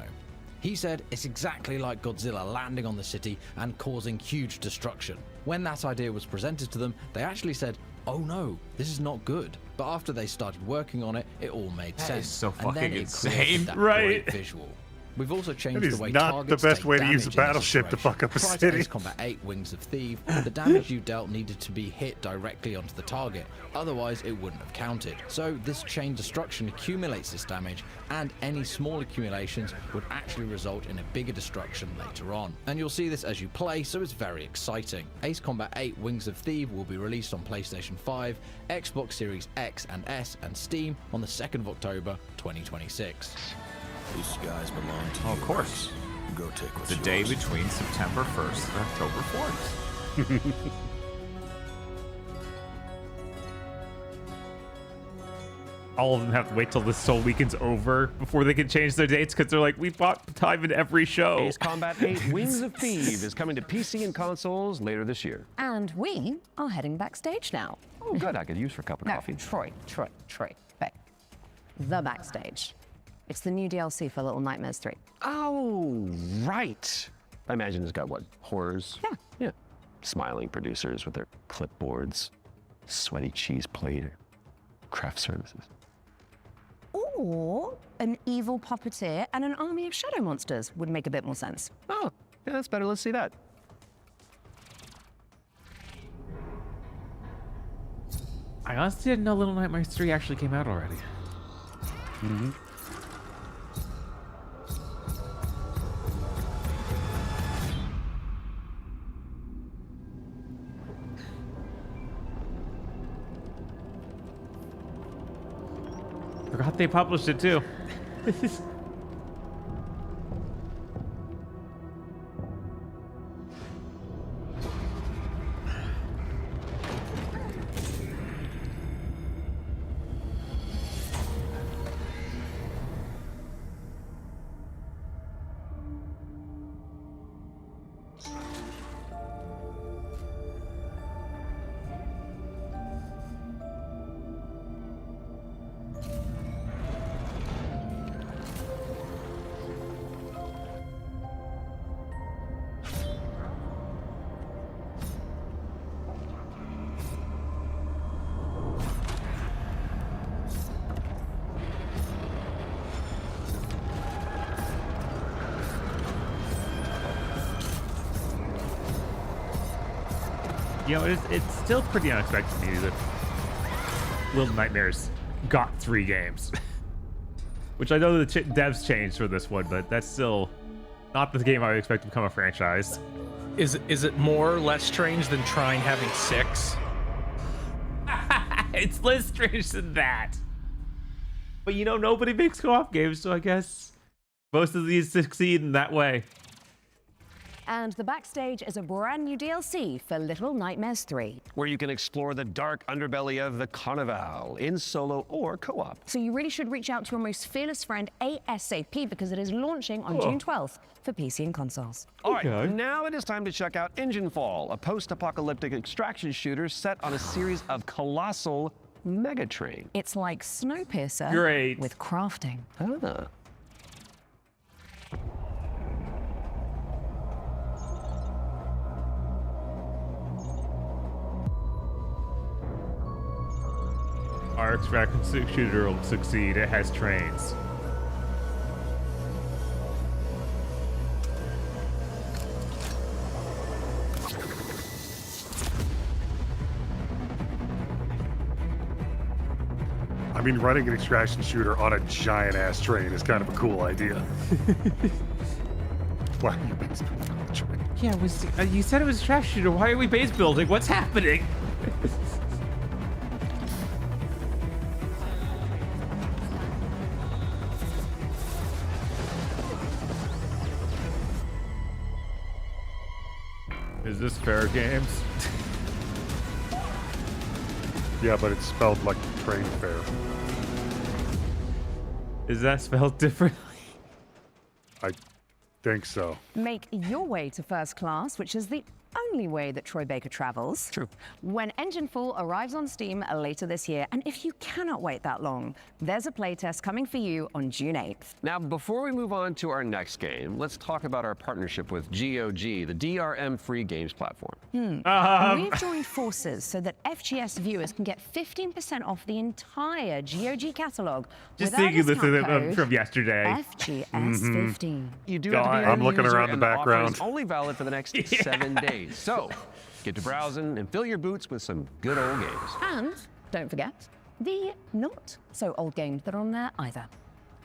He said it's exactly like Godzilla landing on the city and causing huge destruction. When that idea was presented to them, they actually said, "Oh no, this is not good." But after they started working on it, it all made sense. That is so and then fucking it insane. created that Right. great visual. We've also changed That is the way not targets the best take way to use damage a in this battleship to iteration. fuck up a Prior to city. Ace Combat 8 Wings of Thieves, the damage you dealt needed to be hit directly onto the target, otherwise it wouldn't have counted. So this chain destruction accumulates this damage, and any small accumulations would actually result in a bigger destruction later on. And you'll see this as you play, so it's very exciting. Ace Combat 8 Wings of Thieves will be released on PlayStation 5, Xbox Series X and S, and Steam on the 2nd of October 2026. These guys belong to Oh, of course. Go take what's The day yours. between September 1st and October 4th. All of them have to wait till this Soul Weekend's over before they can change their dates because they're like, we bought time in every show. Ace Combat 8 Wings of Thieves is coming to PC and consoles later this year. And we are heading backstage now. Oh, good. I could use for a cup of coffee. Troy. Back. The backstage. It's the new DLC for Little Nightmares 3. Oh, right. I imagine it's got what? Horrors? Yeah. Smiling producers with their clipboards, sweaty cheese plate, craft services. Or an evil puppeteer and an army of shadow monsters would make a bit more sense. Oh, yeah, that's better. Let's see that. I honestly didn't know Little Nightmares 3 actually came out already. Mm-hmm. Forgot they published it too. You know, it's still pretty unexpected to me that Little Nightmares got 3 games. Which I know the devs changed for this one, but that's still not the game I would expect to become a franchise. Is it more or less strange than trying having 6? It's less strange than that. But you know, nobody makes co-op games, so I guess most of these succeed in that way. And the backstage is a brand new DLC for Little Nightmares 3. Where you can explore the dark underbelly of the Carnival in solo or co-op. So you really should reach out to your most fearless friend ASAP because it is launching on June 12th for PC and consoles. All right, now it is time to check out Engine Fall, a post-apocalyptic extraction shooter set on a series of colossal megatrain. It's like Snowpiercer Great. with crafting. Ah. Our extraction shooter will succeed. It has trains. I mean, running an extraction shooter on a giant ass train is kind of a cool idea. Why are you base building on the train? Yeah, you said it was a extraction shooter. Why are we base building? What's happening? Is this fair games? Yeah, but it's spelled like train fare. Is that spelled differently? I think so. Make your way to first class, which is the only way that Troy Baker travels. True. When Engine Fall arrives on Steam later this year, and if you cannot wait that long, there's a playtest coming for you on June 8th. Now, before we move on to our next game, let's talk about our partnership with GOG, the DRM free games platform. We've joined forces so that FGS viewers can get 15% off the entire GOG catalog. Just with our thinking this discount code from yesterday. FGS15. You do God, have to be an I'm end looking user, around the and offer background. is only valid for the next 7 days. So, get to browsing and fill your boots with some good old games. And don't forget the not so old games that are on there either.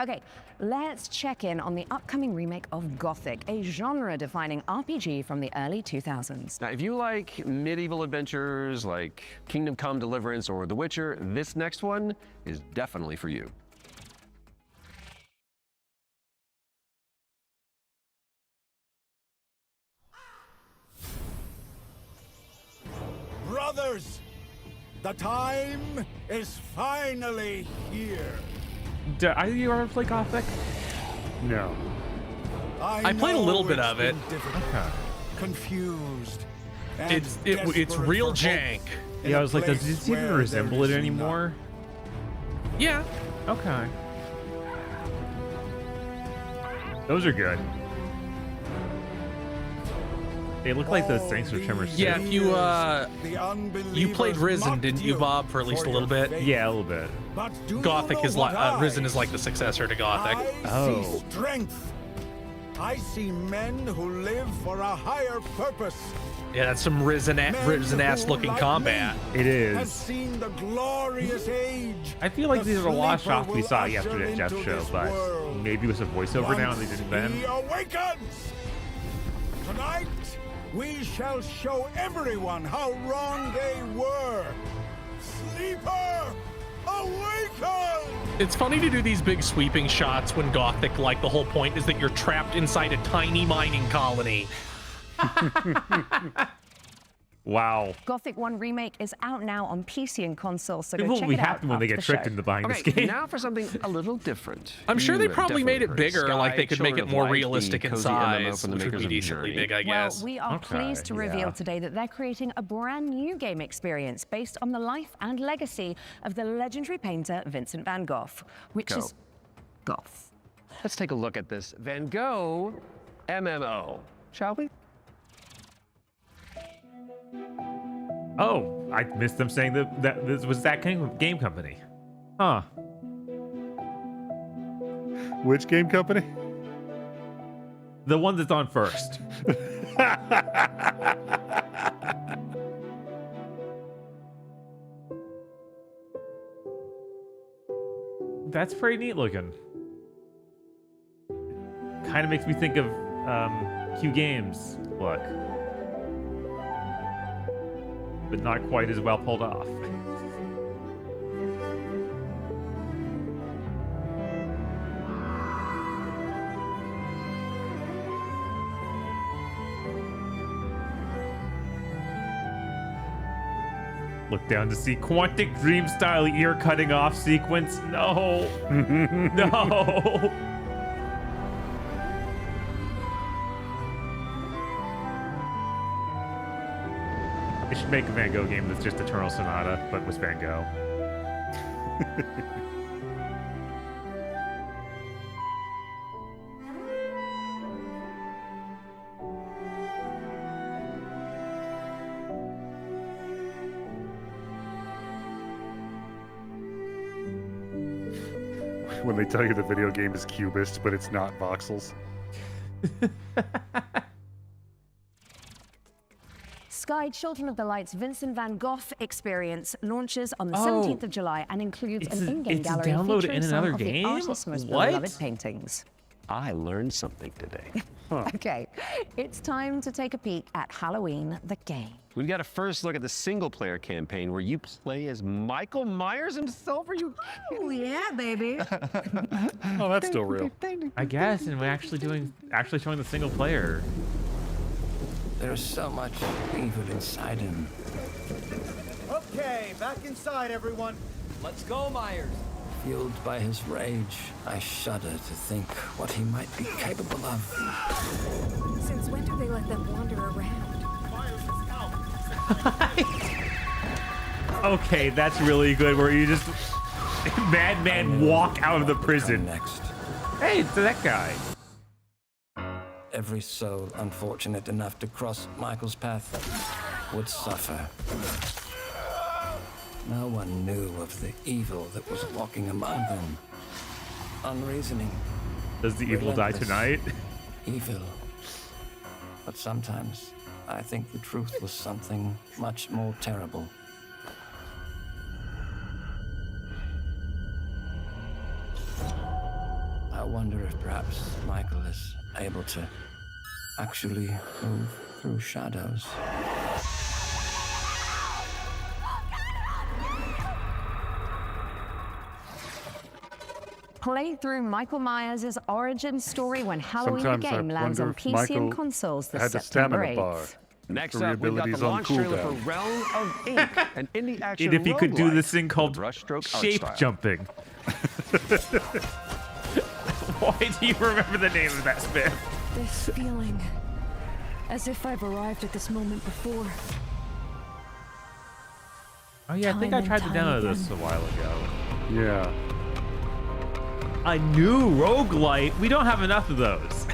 Okay, let's check in on the upcoming remake of Gothic, a genre-defining RPG from the early 2000s. Now, if you like medieval adventures like Kingdom Come Deliverance or The Witcher, this next one is definitely for you. Brothers, the time is finally here. Do either of you ever play Gothic? No. I played a little bit of it. Okay. Confused. and It's desperate real for hope jank. in Yeah, I a was like, does place this even where resemble there it is anymore? Yeah. Okay. Those are good. They look like those things from Trimmers. Yeah, if you played Risen, didn't you, Bob, for at least a little bit? Yeah, a little bit. Gothic is like Risen is like the successor to Gothic. I see strength. I see men who live for a higher purpose. Yeah, that's some Risen-ass looking combat. It Have is. seen the glorious age. I feel like The these are lost sleeper shots we will saw usher yesterday at Jeff's into show, this but world. maybe with some voiceover now and they didn't then. He awakens. Tonight, we shall show everyone how wrong they were. Sleeper, awaken! It's funny to do these big sweeping shots when Gothic, like, the whole point is that you're trapped inside a tiny mining colony. Wow. Gothic 1 Remake is out now on PC and console, so People go check will be it out happy when they after get the tricked show. into buying Okay, this game. now for something a little different. I'm sure You they have probably made it definitely heard bigger, Sky, like they could make it Children of more Light, realistic the in cozy MMO size, from the which would makers be of decently Journey. big, I guess. Well, we are pleased to reveal today that they're creating a brand new game experience based on the life and legacy of the legendary painter Vincent van Gogh, which is Goth. Let's take a look at this Van Gogh MMO, shall we? Oh, I missed them saying that this was that game company. Huh. Which game company? The one that's on first. That's pretty neat looking. Kind of makes me think of Q Games look, but not quite as well pulled off. Look down to see Quantic Dream style ear cutting off sequence. No. No. They should make a Van Gogh game that's just Eternal Sonata, but with Van Gogh. When they tell you the video game is cubist, but it's not voxels. Sky Children of the Light's Vincent van Gogh experience launches on the 17th of July and includes an in-game gallery featuring some of the artist's most beloved paintings. I learned something today. Okay, it's time to take a peek at Halloween the game. We've got a first look at the single-player campaign where you play as Michael Myers himself. Are you? Oh yeah, baby. Oh, that's still real. I guess, and we're actually showing the single player. There's so much evil inside him. Okay, back inside, everyone. Let's go, Myers. Fueled by his rage, I shudder to think what he might be capable of. Since when do they let them wander around? Okay, that's really good. Where you just madman walk out of the prison. Next. Hey, it's that guy. Every soul unfortunate enough to cross Michael's path would suffer. No one knew of the evil that was walking among them. Unreasoning. Does the evil die relentless tonight? Evil. But sometimes I think the truth was something much more terrible. I wonder if perhaps Michael is able to actually move through shadows. Play through Michael Myers' origin story when Halloween the Sometimes I game lands on wonder if PC Michael and consoles this had a September stamina 8th. bar. Next For up, we've got the abilities on launch trailer for cooldown. Realm of Ink, an indie action And if you could do roguelike this thing called brushstroke art shape style. jumping. Why do you remember the name of that, Smith? This feeling, as if I've arrived at this moment before. Oh yeah, I think I Time tried and to time download this a again. while ago. Yeah. A new roguelite? We don't have enough of those.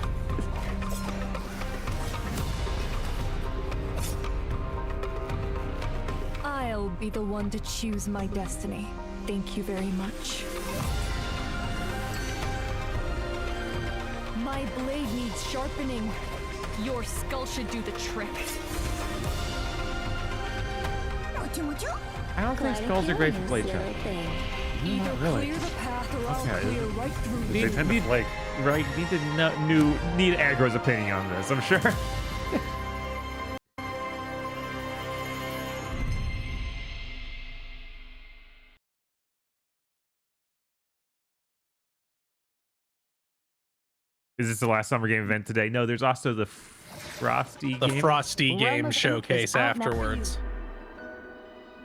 I'll be the one to choose my destiny. Thank you very much. My blade needs sharpening. Your skull should do the trick. I don't think skulls are great for blade training. Either really. clear the path or I'll Okay. clear right through They you. tend to flake. Right, need Aggro's opinion on this, I'm sure. Is this the last summer game event today? No, there's also the Frosty The game. Frosty Realm game of Ink showcase is out now. afterwards.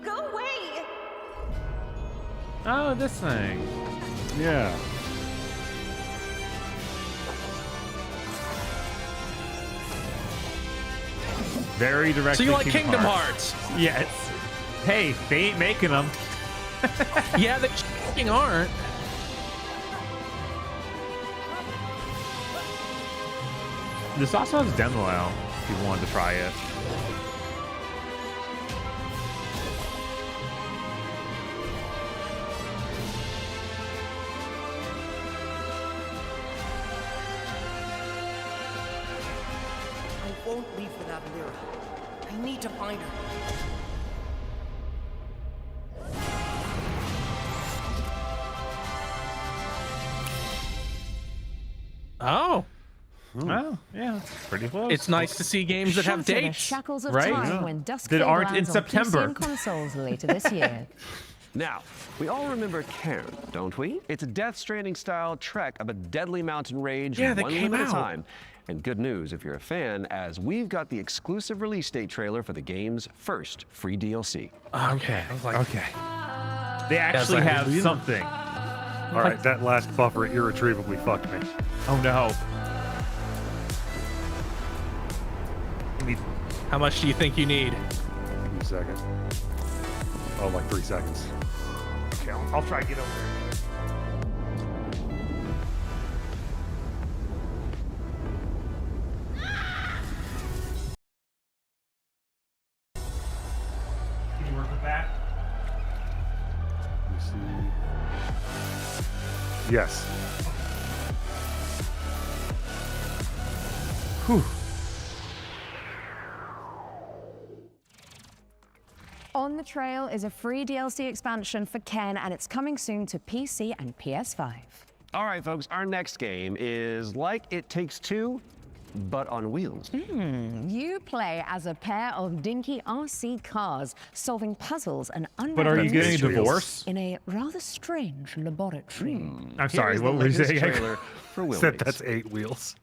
Go away! Oh, this thing. Yeah. Very directly. So you like Kingdom Hearts? Yes. Hey, they ain't making them. Yeah, they fucking aren't. This also has demo out if you wanted to try it. I won't leave without Lyra. I need to find her. Oh, yeah, that's pretty close. It's nice to see games that have Shelter the dates. shackles of right? time when Dusk That Fade aren't in lands on PC September. and consoles later this year. Now, we all remember Cairn, don't we? It's a Death Stranding-style trek of a deadly mountain rage Yeah, that one came limb at a out. time. And good news if you're a fan, as we've got the exclusive release date trailer for the game's first free DLC. Okay. I was like, Okay. They actually have something. All right, that last buffer irretrievably fucked me. Oh no. how much do you think you need? Give me a second. Oh, like 3 seconds. Okay, I'll try to get over there. Can you work with that? Let me see. Yes. Whew. On the Trail is a free DLC expansion for Ken, and it's coming soon to PC and PS5. All right, folks, our next game is like It Takes Two, but on wheels. You play as a pair of dinky RC cars, solving puzzles and But are you unraveling getting a mysteries divorce? in a rather strange laboratory. I'm sorry, Here's what the were you latest saying? trailer for Wheel Said Race. that's 8 wheels.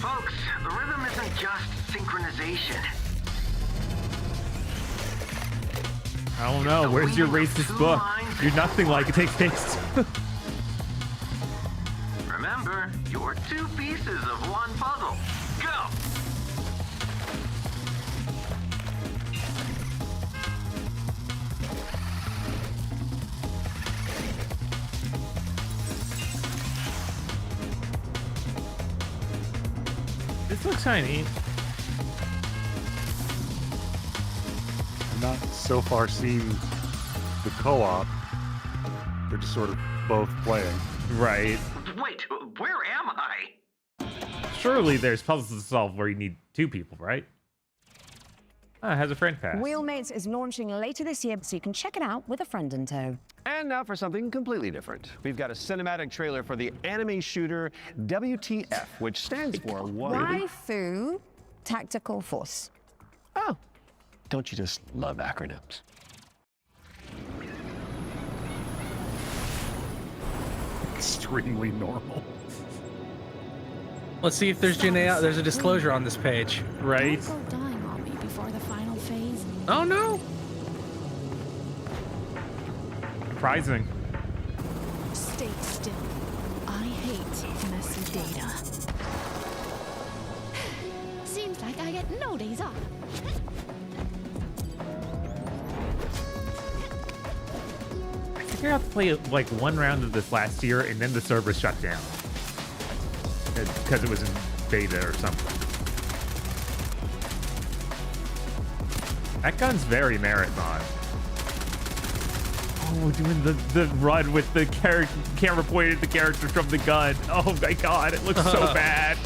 Folks, the rhythm isn't just synchronization. I don't know. Where's your racist book? You're nothing like It Takes Two. Remember, you're two pieces of one puzzle. Go! This looks kind of neat. I'm not so far seen the co-op. They're just sort of both playing. Right. Wait, where am I? Surely there's puzzles to solve where you need 2 people, right? Ah, it has a friend pass. Wheelmates is launching later this year, so you can check it out with a friend in tow. And now for something completely different. We've got a cinematic trailer for the anime shooter WTF, which stands for Waifu Tactical Force. Oh, don't you just love acronyms? Extremely normal. Let's see if there's there's a disclosure on this page. Right? Don't go dying on me before the final phase. Oh no! Surprising. Stay still. I hate messy data. Seems like I get no days off. I figured out to play like 1 round of this last year, and then the server shut down. Because it was in beta or something. That gun's very marathon. Oh, doing the run with the camera pointed at the character from the gun. Oh my god, it looks so bad.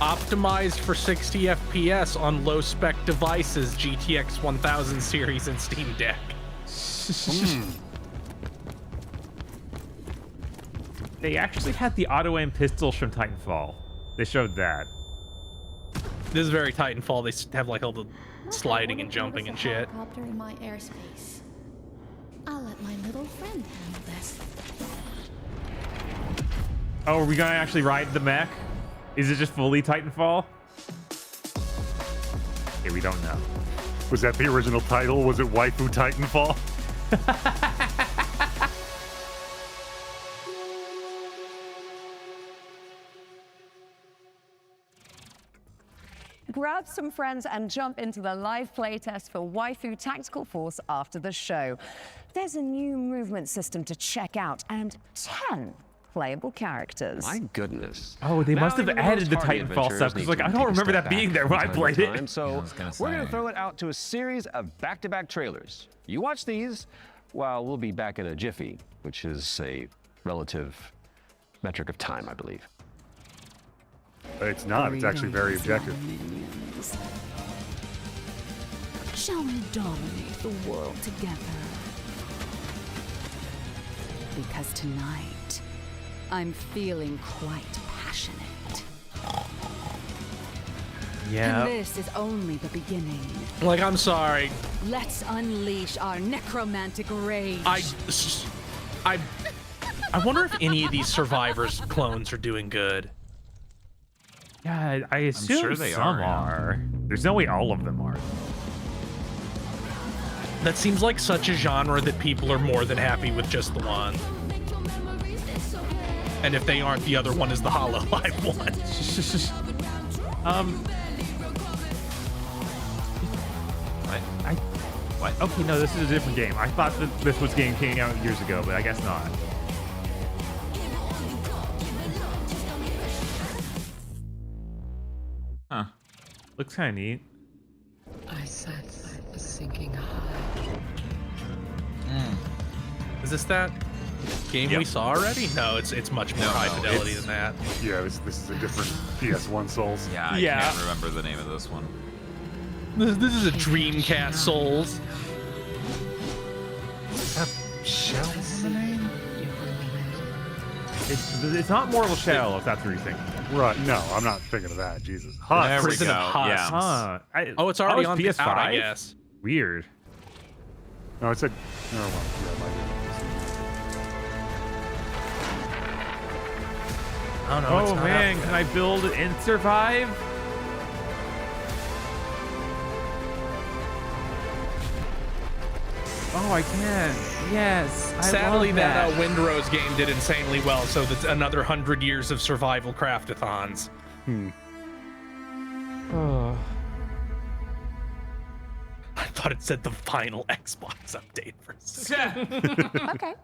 Optimized for 60 FPS on low spec devices, GTX 1000 series and Steam Deck. They actually had the auto-aim pistols from Titanfall. They showed that. This is very Titanfall. They have like all the sliding and jumping and shit. Helicopter in my airspace. I'll let my little friend handle this. Oh, are we gonna actually ride the mech? Is it just fully Titanfall? Okay, we don't know. Was that the original title? Was it Waifu Titanfall? Grab some friends and jump into the live playtest for Waifu Tactical Force after the show. There's a new movement system to check out and 10 playable characters. My goodness. Oh, they Now must have even added most the hardy Titanfall adventurers stuff, need because like to I take don't a remember step that being back there from when I time to played time. it. So gonna we're going say. to throw it out to a series of back-to-back trailers. You watch these, while we'll be back in a jiffy, which is a relative metric of time, I believe. It's not. It's actually very objective. Shall we dominate the world together? Because tonight, I'm feeling quite passionate. Yeah. And this is only the beginning. Like, I'm sorry. Let's unleash our necromantic rage. I wonder if any of these Survivors clones are doing good. Yeah, I assume sure they some are. are. There's no way all of them are. That seems like such a genre that people are more than happy with just the one. And if they aren't, the other one is the Hololive one. What? Okay, no, this is a different game. I thought that this was game came out years ago, but I guess not. Huh. Looks kind of neat. I sense a sinking high. Is this that game we saw already? No, it's much more high fidelity than that. Yeah, this is a different PS1 Souls. Yeah, I can't remember the name of this one. This is a Dreamcast Souls. Is that Shell in the name? It's not Mortal Shell, if that's what you're thinking. Right, no, I'm not thinking of that. Jesus. Husk. There we Prison go. of Husk. Yeah. Huh. It's already on PS5? out, I guess. Weird. No, it said. No, well, yeah, it might be. Oh no! It's Oh not man, out can I build and survive? Oh, I can. Yes. I Sadly, love that Windrose game did insanely well, so that's another 100 years of survival craftathons. Oh. I thought it said the final Xbox update for Okay.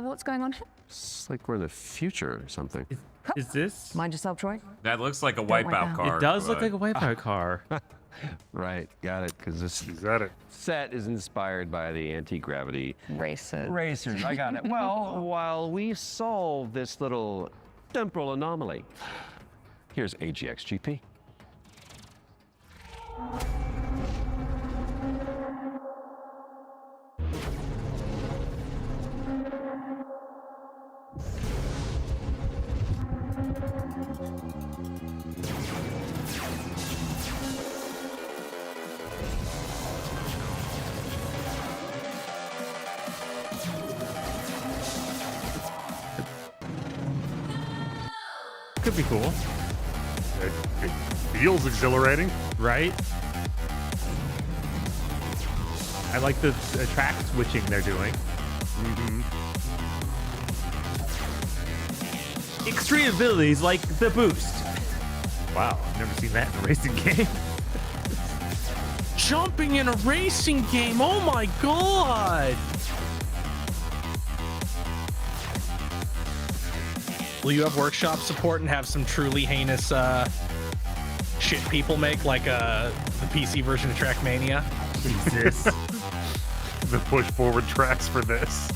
What's going on here? It's like we're in the future or something. Is this? Mind yourself, Troy. That looks like a write Wipeout down. car. It does look but- like a Wipeout car. Right, got it, because this got it. set is inspired by the anti-gravity Racers. I got it. Well, while we solve this little temporal anomaly, here's AGXGP. Could be cool. It feels exhilarating. Right? I like the track switching they're doing. Extreme abilities like the boost. Wow, I've never seen that in a racing game. Jumping in a racing game, oh my god! Will you have workshop support and have some truly heinous shit people make, like the PC version of Trackmania? Jesus. The push forward tracks for this.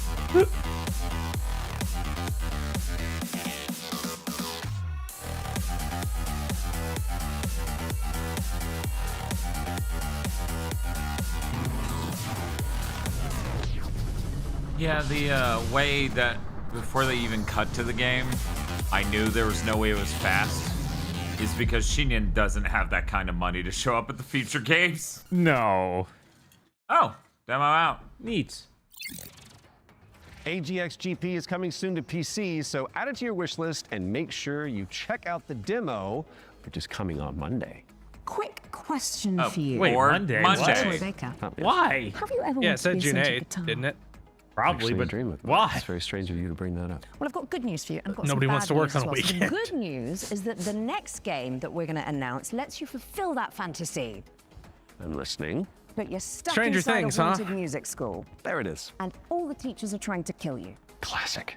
Yeah, the way that before they even cut to the game, I knew there was no way it was fast, is because Shinian doesn't have that kind of money to show up at the future games. No. Oh, demo out. Neat. AGXGP is coming soon to PC, so add it to your wish list and make sure you check out the demo, which is coming on Monday. Quick question Oh, for you. Wait, Or Monday? Monday. Troy Baker. Why? Have you ever Yeah, wanted it said to be June a 8th, didn't it? Probably, Actually, but dream of why? It's very strange of you to bring that up. Well, I've got good news for you. And I've got Nobody some wants bad to work news on as a well. So the weekend. good news is that the next game that we're going to announce lets you fulfill that fantasy. I'm listening. But you're stuck Stranger inside Things, a huh? haunted music school. There it is. And all the teachers are trying to kill you. Classic.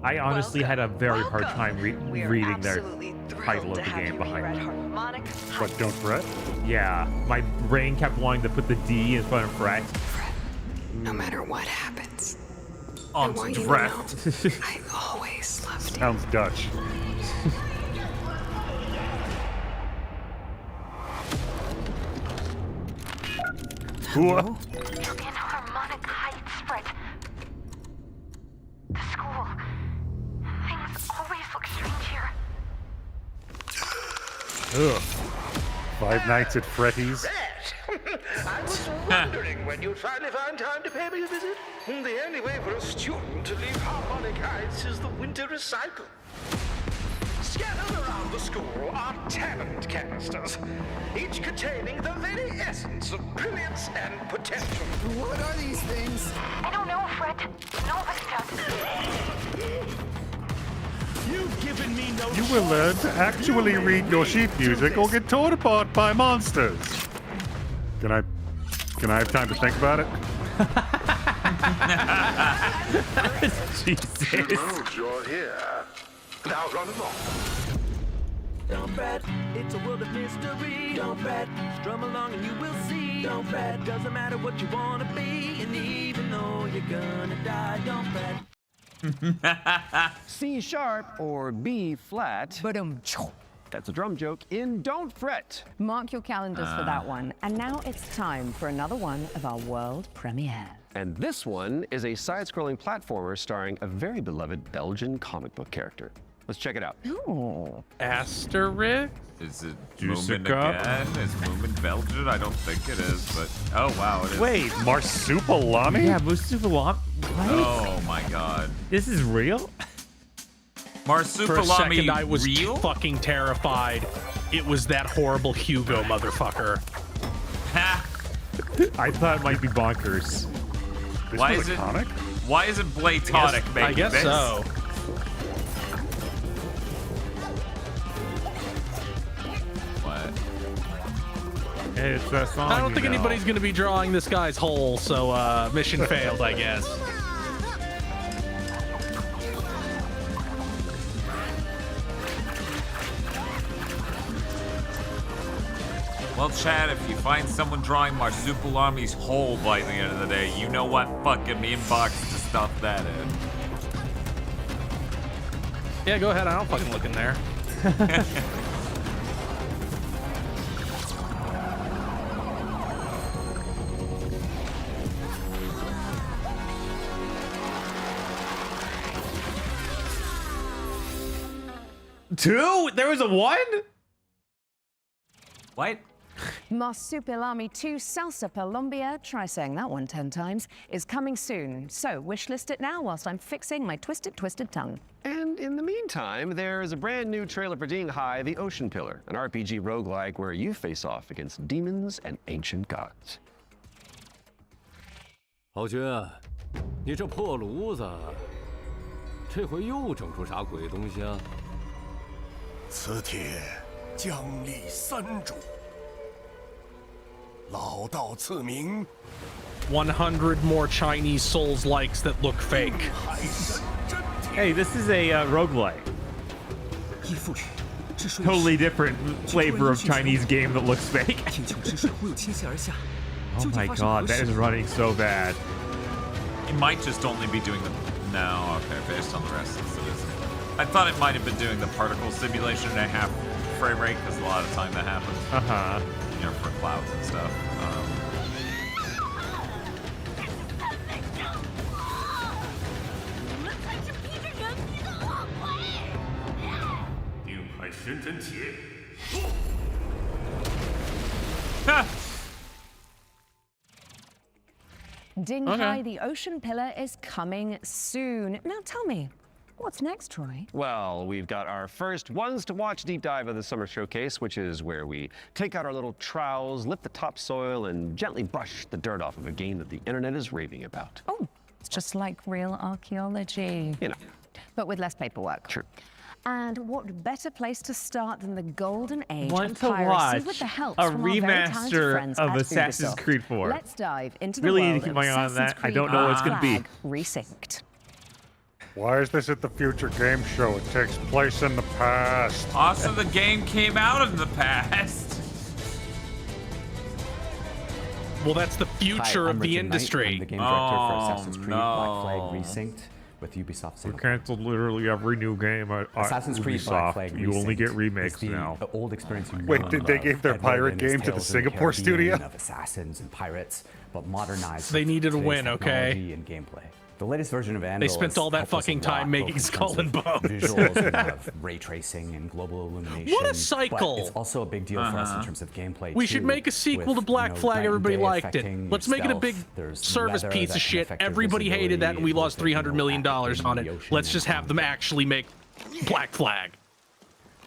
I honestly had a very hard time reading their absolutely thrilled title of to the have game you behind reread me. Harmonic. But don't fret. Yeah, my brain kept wanting to put the D in front of fret. No matter what happens, On I want you to Dret. know I always loved you. Sounds Dutch. What? Look in Harmonic Heights, Fred. The school. Things always look strange here. Ugh. Five Nights at Freddy's. I was wondering when you'd finally find time to pay me a visit. The only way for a student to leave Harmonic Heights is the winter recycle. Scattered around the school are talent canisters, each containing the very essence of brilliance and potential. What are these things? I don't know, Fred. Nobody does. You've given me no You will learn to actually read your sheet music or get torn apart by monsters. Can I have time to think about it? Jesus. You're here. Now run along. Don't fret, it's a world of mystery. Don't fret, strum along and you will see. Don't fret, doesn't matter what you wanna be, and even though you're gonna die, don't fret. C sharp or B flat. That's a drum joke in Don't Fret. Mark your calendars for that one. And now it's time for another one of our world premiere. And this one is a side-scrolling platformer starring a very beloved Belgian comic book character. Let's check it out. Ooh. Asterisk? Is it Juicy Moomin cup? again? Is Moomin Belgian? I don't think it is, but oh wow, it is. Wait, Marsupilami? Yeah, Marsupilami. Oh my god. This is real? For a second, Marsupilami I was real? fucking terrified. It was that horrible Hugo motherfucker. I thought it might be bonkers. Why is it? Why is it Blatonic making I guess this? so. What? It's a song. I don't think anybody's going to be drawing this guy's hole, so mission failed, I guess. Well, Chad, if you find someone drawing Marsupilami's hole by the end of the day, you know what fucking inbox to stuff that in. Yeah, go ahead. I don't fucking look in there. Two? There was a one? What? Marsupilami 2 Salsa Colombia, try saying that one 10 times, is coming soon. So wishlist it now whilst I'm fixing my twisted tongue. And in the meantime, there is a brand new trailer for Ding Hai, the Ocean Pillar, an RPG roguelike where you face off against demons and ancient gods. 豪军，你这破炉子，这回又整出啥鬼东西啊？此帖将立三主，老道赐名。 100 more Chinese Souls-likes that look fake. Hey, this is a roguelike. Totally different flavor of Chinese game that looks fake. Oh my god, that is running so bad. It might just only be doing the... No, okay, based on the rest of it isn't. I thought it might have been doing the particle simulation at a half frame rate, because a lot of the time that happens. Uh-huh. You know, for clouds and stuff. Ding Hai, the Ocean Pillar, is coming soon. Now tell me, what's next, Troy? Well, we've got our first ones to watch deep dive of the summer showcase, which is where we take out our little trowels, lift the topsoil, and gently brush the dirt off of a game that the internet is raving about. Oh, it's just like real archaeology. You know. But with less paperwork. True. And what better place to start than the golden age Want of to piracy watch with the help a from our very talented remaster friends of at Assassin's Ubisoft. Creed 4. Let's dive into Really the need world to keep of my eye on Assassin's that. I Creed don't know what it's gonna be. Flag Resynced. Why is this at the future game show? It takes place in the past. Also, the game came out in the past. Well, that's the future Hi, of the Richard Knight. industry. I'm the game director for Oh, Assassin's Creed no. Black Flag Resynced. with Ubisoft We Singapore. canceled literally every new game at Assassin's Creed Black Flag Ubisoft. You only get Resynced remakes is the now. old experience you Wait, know did and they love. give their Edward pirate and his game to the tales of Singapore Caribbean, studio? of assassins and pirates, but modernized. They with needed a today's win, okay? technology and gameplay. The latest version of Andal They spent has all that helped us fucking a lot, time both making in terms Skull of and Bones. Visuals, we have ray tracing and global illumination. What a cycle! But it's also a big deal for us in terms of gameplay. We should too, make a sequel with, to Black Flag. night and Everybody day liked it. affecting Let's your make it a big stealth. There's service weather piece that of can shit. affect your Everybody hated that, and we visibility, lost $300 million on it. Let's just have them actually make Black Flag.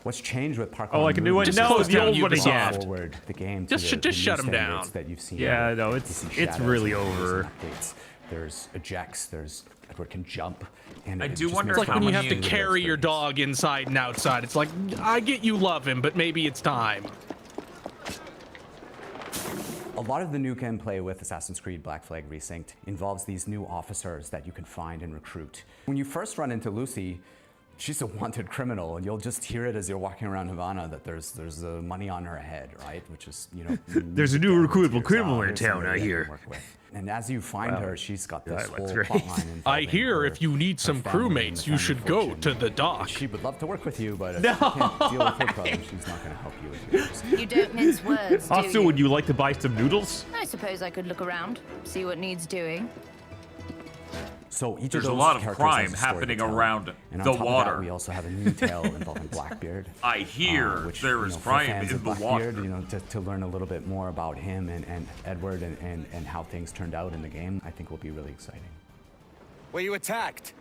What's changed with Park? Oh, like a new one? Just No, close the down old one Ubisoft. again. Forward the game to Just the shut new 'em down. standards that you've seen. Yeah, with no, PC it's Shadows, really and over. updates. There's ejects. There's Edward can jump. And I it do just wonder makes It's like how when you many have to carry your dog inside and outside. It's like, I get you love him, but maybe it's time. A lot of the new gameplay with Assassin's Creed Black Flag Resynced involves these new officers that you can find and recruit. When you first run into Lucy, she's a wanted criminal, and you'll just hear it as you're walking around Havana that there's money on her head, right? Which is, you know, There's a new recruitable criminal in town, somebody I that you hear. can work with. And as you find Wow. her, she's got this Yeah, whole that's right. plotline. I hear if you need some crewmates, you should go to the dock. She would love to work with you, but if you can't deal with her problems, she's not going to help you with yours. You don't mince words, do Also, you? would you like to buy some noodles? I suppose I could look around, see what needs doing. So each There's of a those lot of characters crime has a story happening to tell. around And on the top of that, water. we also have a new tale involving Blackbeard. I hear which, there you is know, for crime fans in of the Blackbeard, water. you know, to learn a little bit more about him and Edward and how things turned out in the game, I think will be really exciting. Were you attacked?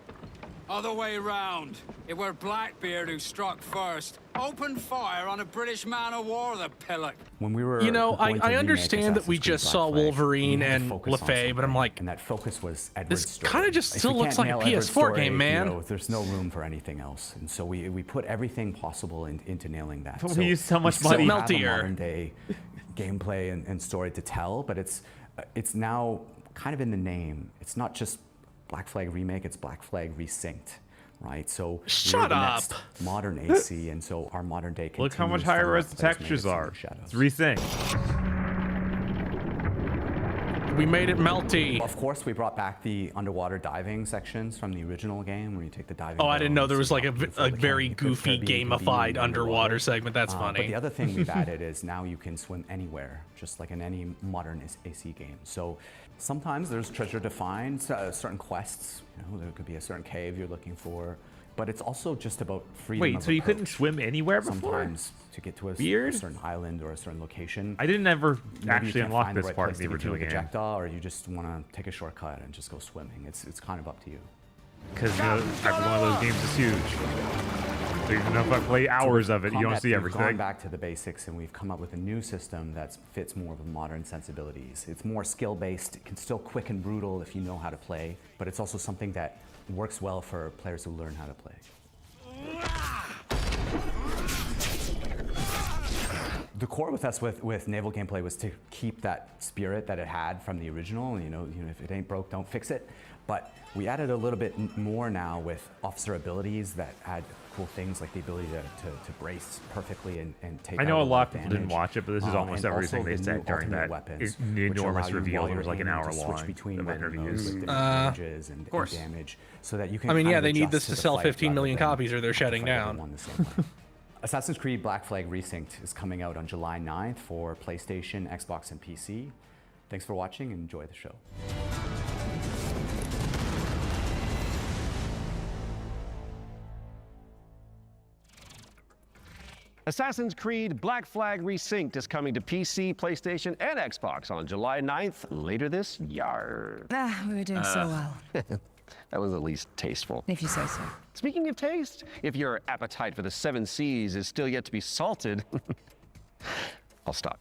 Other way round. It were Blackbeard who struck first. Opened fire on a British man of war, the pillock. When we were You know, going to I remake understand that we Assassin's Creed just Black saw Flag, Wolverine we had to and focus on LaFay, but I'm something, like, and that focus was Edward's this story. kinda just If still we looks can't like a nail Edward's PS4 story, game, man. You know, there's no room for anything else, and so we put everything possible into nailing that. But we used so much still money. have a Meltier. modern day gameplay and story to tell, but it's now kind of in the name. It's not just Black Flag Remake, it's Black Flag Resynced. Right, so Shut we're the up. next modern AC, and so our modern day. Look how much continues from higher what res the players made textures us in are. the shadows. It's resynced. we made it melty. Of course, we brought back the underwater diving sections from the original game, where you take the diving. Oh, I didn't know there was boats like and a walk through the very canyon. You could goofy, be gamified convenient underwater segment. That's But funny. the other thing we've added is now you can swim anywhere, just like in any modern AC game. So sometimes there's treasure to find, certain quests. You know, there could be a certain cave you're looking for. But it's also just about freedom. Wait, of so you couldn't approach. swim anywhere before? Sometimes to get to a Weird. certain island or a certain location. I didn't ever Maybe you actually can't unlock find the this right part place in the to get to original a game. projectile, or you just want to take a shortcut and just go swimming. It's kind of up to you. Because, you know, every one of those games is huge. So even if I play hours of it, you don't Combat, see we've everything. gone back to the basics, and we've come up with a new system that fits more of the modern sensibilities. It's more skill-based. It can still quick and brutal if you know how to play, but it's also something that works well for players who learn how to play. The core with us with naval gameplay was to keep that spirit that it had from the original. You know, if it ain't broke, don't fix it. But we added a little bit more now with officer abilities that add cool things like the ability to brace perfectly and take. I know out a lot of damage. people didn't watch it, but this is almost And everything also they the said new during ultimate that weapons, enormous which allow you reveal. while It was you're like an aiming hour to long switch between of weapon modes interviews. with different damages and damage, so that you can. I mean, kind yeah, of they need adjust this to to the sell fight 15 rather million than copies or they're shutting fight down. everyone the same way. Assassin's Creed Black Flag Resynced is coming out on July 9th for PlayStation, Xbox, and PC. Thanks for watching and enjoy the show. Assassin's Creed Black Flag Resynced is coming to PC, PlayStation, and Xbox on July 9th, later this year. We were doing so well. That was at least tasteful. If you say so. Speaking of taste, if your appetite for the 7 Seas is still yet to be salted, I'll stop.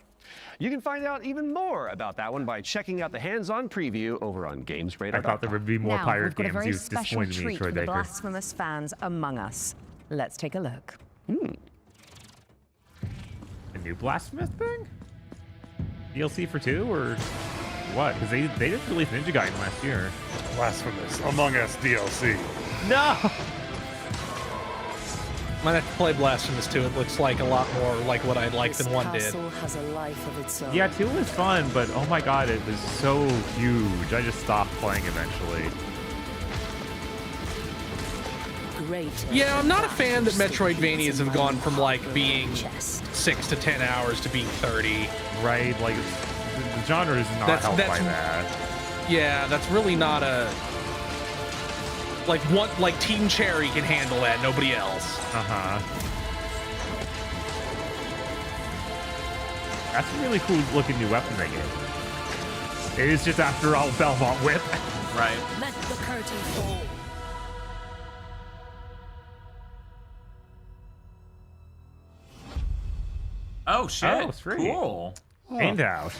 You can find out even more about that one by checking out the hands-on preview over on GamesRadar.com. I thought there would be more Now, pirate we've got a games. very You special disappointed me, treat Troy for the Baker. blasphemous fans among us. Let's take a look. A new Blasphemous thing? DLC for 2 or what? Because they just released Ninja Gaiden last year. Blasphemous Among Us DLC. No! Might have to play Blasphemous 2. It looks like a lot more like what I'd like than 1 did. has a life of its own. Yeah, 2 was fun, but oh my god, it was so huge. I just stopped playing eventually. great. Yeah, I'm not a fan that Metroidvanias have gone from like being 6 to 10 hours to being 30. Right, like the genre is not helped by that. Yeah, that's really not a like Team Cherry can handle that, nobody else. That's a really cool looking new weapon they gave. It is just after all Belmont Whip. Right. Let the curtain fall. Oh shit! Oh, sweet. Cool. And out.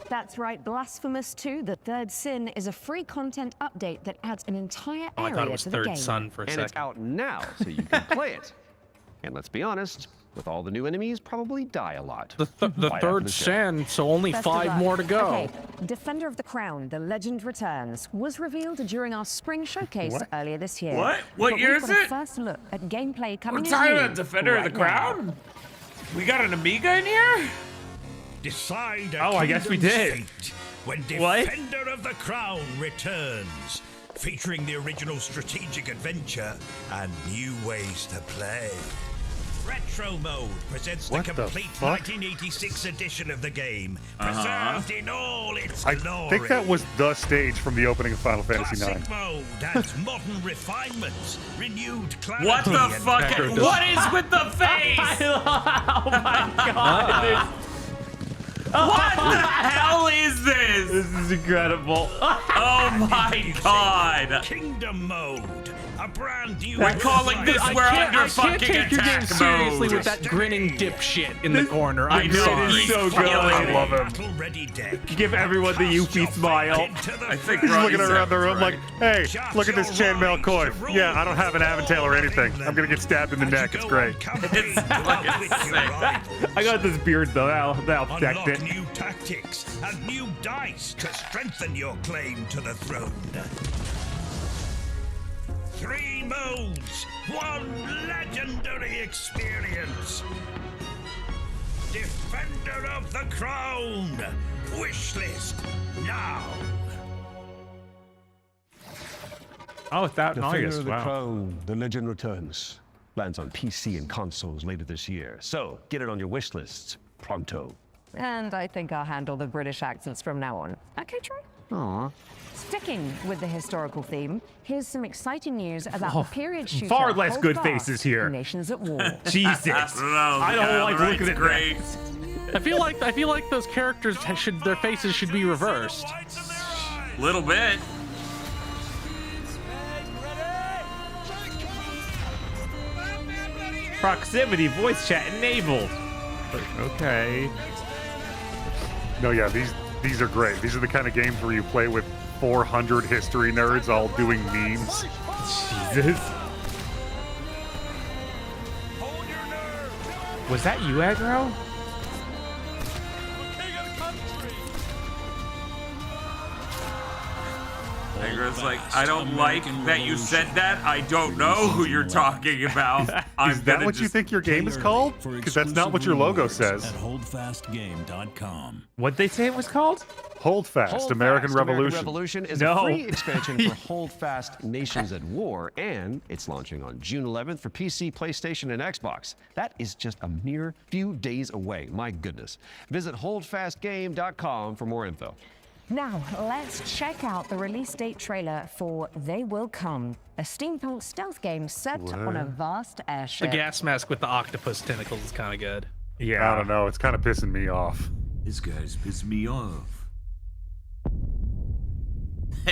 That's right, Blasphemous 2, The Third Sin, is a free content update that adds an entire Oh, I area thought it was to the Third game. Son for a And second. it's out now, so you can play it. And let's be honest, with all the new enemies, probably die a lot. The Right after Third the show. Sin, so only Best of 5 luck. more to go. Okay, Defender of the Crown, The Legend Returns, was revealed during our spring showcase What? earlier this year. What? What But year we've is got a it? first look at gameplay coming We're in talking new about Defender of the right now. Crown? We got an Amiga in here? Decide Oh, I guess we did. fate when What? Defender of the Crown returns, featuring the original strategic adventure and new ways to play. Retro Mode presents What the the complete fuck? 1986 edition of the game, preserved in all its I glory. think that was the stage from the opening of Final Fantasy IX. Classic Mode adds modern refinements, renewed clarity. What the and fuck? What is with the face? Oh my god. What the hell is this? This is incredible. Oh my god. Kingdom Mode, a brand new. We're calling this we're under I can't fucking take your game attack seriously mode. with that grinning dipshit in the corner. I I'm know, sorry. he's so good. killing I it. love him. Battle ready deck. Give everyone the Yuffie smile. I think He's looking Ronnie's around the room right. like, hey, look at this chainmail coif. Yeah, I don't have an Avantail or anything. I'm gonna get stabbed in the neck. It's great. I got this beard though. That'll protect Unlock it. new tactics and new dice to strengthen your claim to the throne. 3 modes, 1 legendary experience. Defender of the Crown. Wishlist now. Oh, it's out in Defender August. of the Wow. Crown, The Legend Returns. Lands on PC and consoles later this year. So get it on your wish lists pronto. And I think I'll handle the British accents from now on. Okay, Troy? Aw. Sticking with the historical theme, here's some exciting news about Oh, the period shooter. far less Hold good Fast, faces here. Nations at War. Jesus. I don't like looking at great. I feel like those characters their faces should be reversed. Little bit. Proximity voice chat enabled. Okay. No, yeah, these are great. These are the kind of games where you play with 400 history nerds all doing memes. Jesus. Was that you, Aggro? Aggro's like, I don't like that you said that. I don't know who you're talking about. Is that what you think your game is called? Because that's not what your logo says. At holdfastgame.com. What'd they say it was called? Hold Fast, Hold American Fast, Revolution. Revolution is No. a free expansion for Hold Fast Nations at War, and it's launching on June 11th for PC, PlayStation, and Xbox. That is just a mere few days away. My goodness. Visit holdfastgame.com for more info. Now, let's check out the release date trailer for They Will Come, a steampunk stealth game set on a vast The airship. gas mask with the octopus tentacles is kind of good. Yeah. I don't know. It's kind of pissing me off. This guy's pissed me off.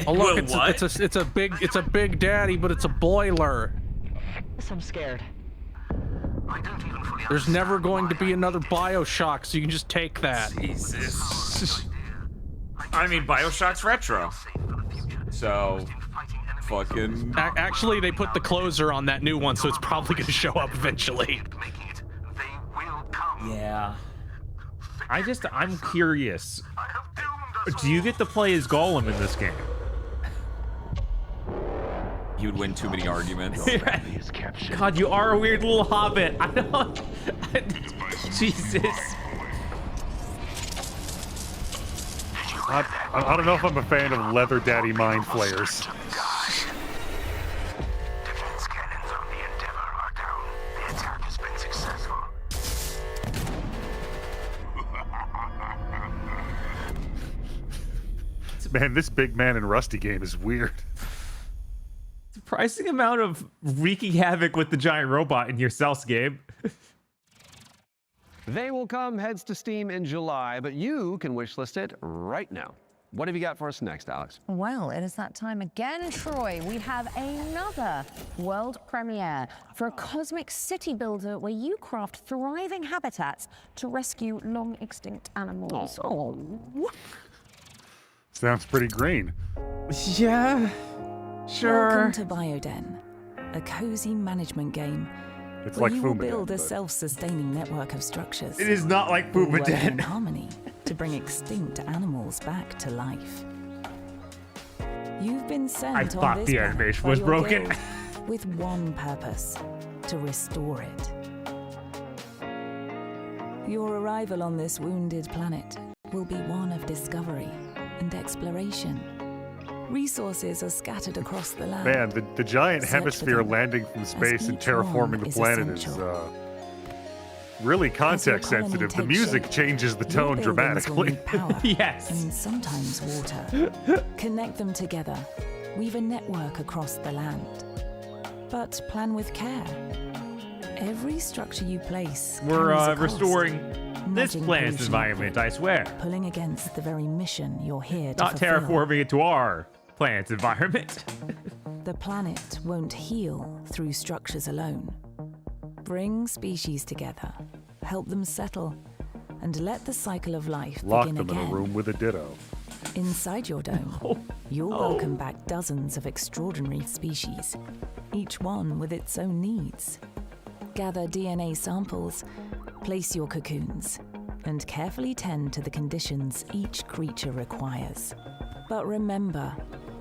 Oh look, Well, it's a big daddy, but it's a boiler. I'm scared. There's never going to be another BioShock, so you can just take that. Jesus. I mean, BioShock's retro. So, fucking. Actually, they put the closer on that new one, so it's probably going to show up eventually. Yeah. I'm curious. Do you get to play as Golem in this game? You'd win too many arguments. God, you are a weird little hobbit. I don't. Jesus. I don't know if I'm a fan of leather daddy mind flayers. Man, this big man and Rusty game is weird. Surprising amount of wreaking havoc with the giant robot in your Cells game. They will come heads to Steam in July, but you can wishlist it right now. What have you got for us next, Alex? Well, it is that time again, Troy. We have another world premiere for a cosmic city builder where you craft thriving habitats to rescue long extinct animals. Oh. Sounds pretty green. Yeah, sure. Welcome to Bioden, a cozy management game. It's where like you will Fumaden, build a but- self-sustaining network of structures. It is not like all working in Fumaden. harmony to bring extinct animals back to life. You've been sent I on thought this the planet animation by was your broken. guild with one purpose: to restore it. Your arrival on this wounded planet will be one of discovery and exploration. Resources are scattered across the land. Man, the giant Search for hemisphere them, landing from as space and each terraforming one the is planet is essential. really As your context colony sensitive. The takes music shape, changes the your tone buildings will dramatically. need power Yes. and sometimes water. Connect them together. Weave a network across the land. But plan with care. Every structure you place We're carries a cost, restoring this nudging planet's pollution environment, I swear. pulling against the very mission you're here to Not fulfill. terraforming it to our planet's environment. The planet won't heal through structures alone. Bring species together, help them settle, and let the cycle of life Lock begin them again. in a room with a ditto. Inside your dome, you'll welcome back dozens of extraordinary species, each one with its own needs. Gather DNA samples, place your cocoons, and carefully tend to the conditions each creature requires. But remember,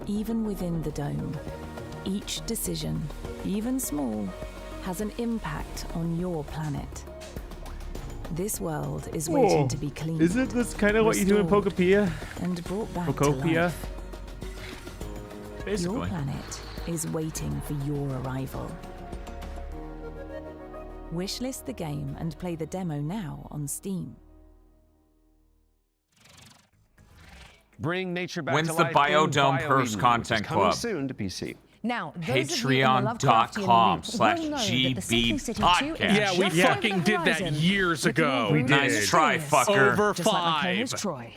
even within the dome, each decision, even small, has an impact on your planet. This world is waiting Whoa. to be cleaned. Isn't this kind of what you do in restored, Pokopia? and brought back to Pokopia? life. Your Basically. planet is waiting for your arrival. Wishlist the game and play the demo now on Steam. Bring nature back When's to the life Biodome in Purse BioEden, Content which is coming Club? soon to PC. Now, those of you in the Lovecraftian elite will know that the Sinking City 2 is Yeah, we just over fucking the did that horizon. years With ago. more We rooms did. and Nice try, experience. fucker. Over Just like my claim was 5. Troy.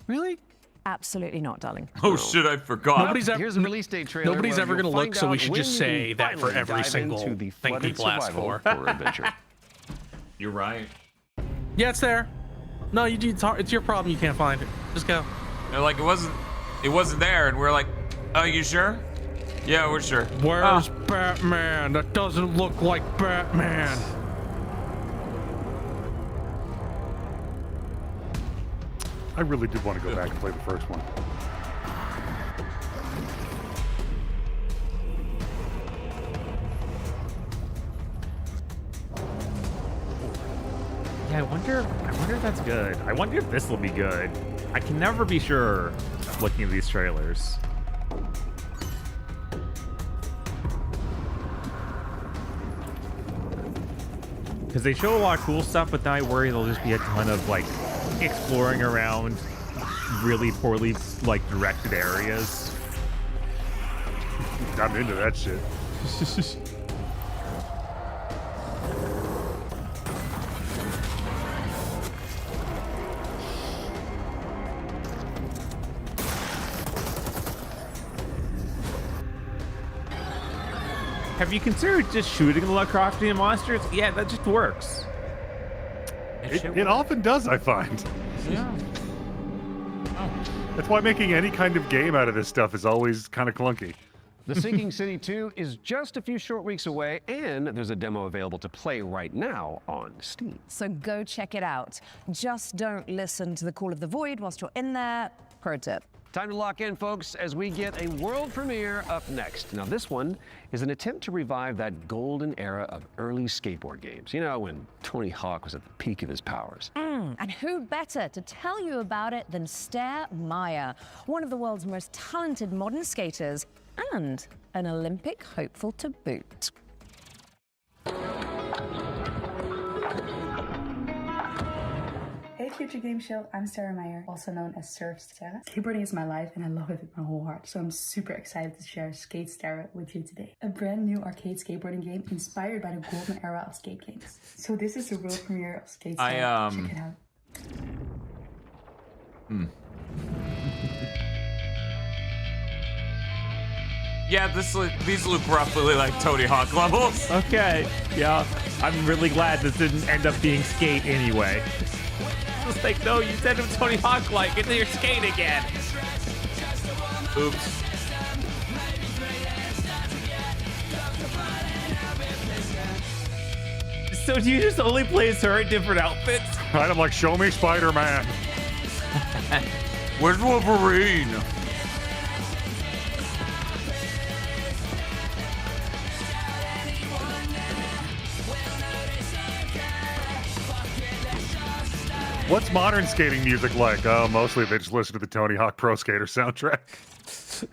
Really? Absolutely not, darling. Oh shit, I forgot. Nobody's ever, Here's a release date trailer. nobody's where ever you'll going to look, find so we out should when just you say can that for finally every dive single into the thing flooded people ask survival for. horror adventure. You're right. Yeah, it's there. No, it's your problem. You can't find it. Just go. They're like, it wasn't there, and we're like, oh, you sure? Yeah, we're sure. Where's Batman? That doesn't look like Batman. I really did want to go back and play the first one. Yeah, I wonder if that's good. I wonder if this will be good. I can never be sure looking at these trailers. Because they show a lot of cool stuff, but then I worry there'll just be a ton of like exploring around really poorly like directed areas. I'm into that shit. Have you considered just shooting the Lovecraftian monsters? Yeah, that just works. It often does, I find. Yeah. That's why making any kind of game out of this stuff is always kind of clunky. The Sinking City 2 is just a few short weeks away, and there's a demo available to play right now on Steam. So go check it out. Just don't listen to the call of the void whilst you're in there. Pro tip. Time to lock in, folks, as we get a world premiere up next. Now, this one is an attempt to revive that golden era of early skateboard games. You know, when Tony Hawk was at the peak of his powers. And who better to tell you about it than Stair Meyer, one of the world's most talented modern skaters and an Olympic hopeful to boot. Future Game Show. I'm Sarah Meyer, also known as Surf Sarah. Skateboarding is my life and I love it with my whole heart, so I'm super excited to share Skate Sarah with you today. A brand new arcade skateboarding game inspired by the golden era of skate games. So this is the world premiere of Skate Sarah. Check it out. Yeah, these look roughly like Tony Hawk levels. Okay, yeah. I'm really glad this didn't end up being Skate anyway. It's like, no, you said it was Tony Hawk like, and then you're Skate again. Oops. So do you just only play as her in different outfits? Right, I'm like, show me Spider-Man. Where's Wolverine? What's modern skating music like? Mostly they just listen to the Tony Hawk Pro Skater soundtrack.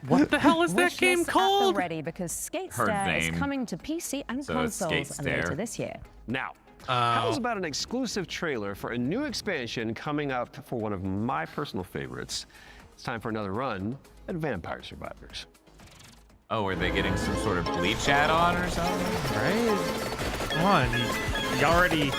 What the hell is that Wish game list at the called? ready because Skate Her Stare is name. coming to PC and So it's Skate consoles Stare. later this year. Now, how's about an exclusive trailer for a new expansion coming up for one of my personal favorites? It's time for another run at Vampire Survivors. Oh, are they getting some sort of bleach add-on or something? Right? Come on, you already...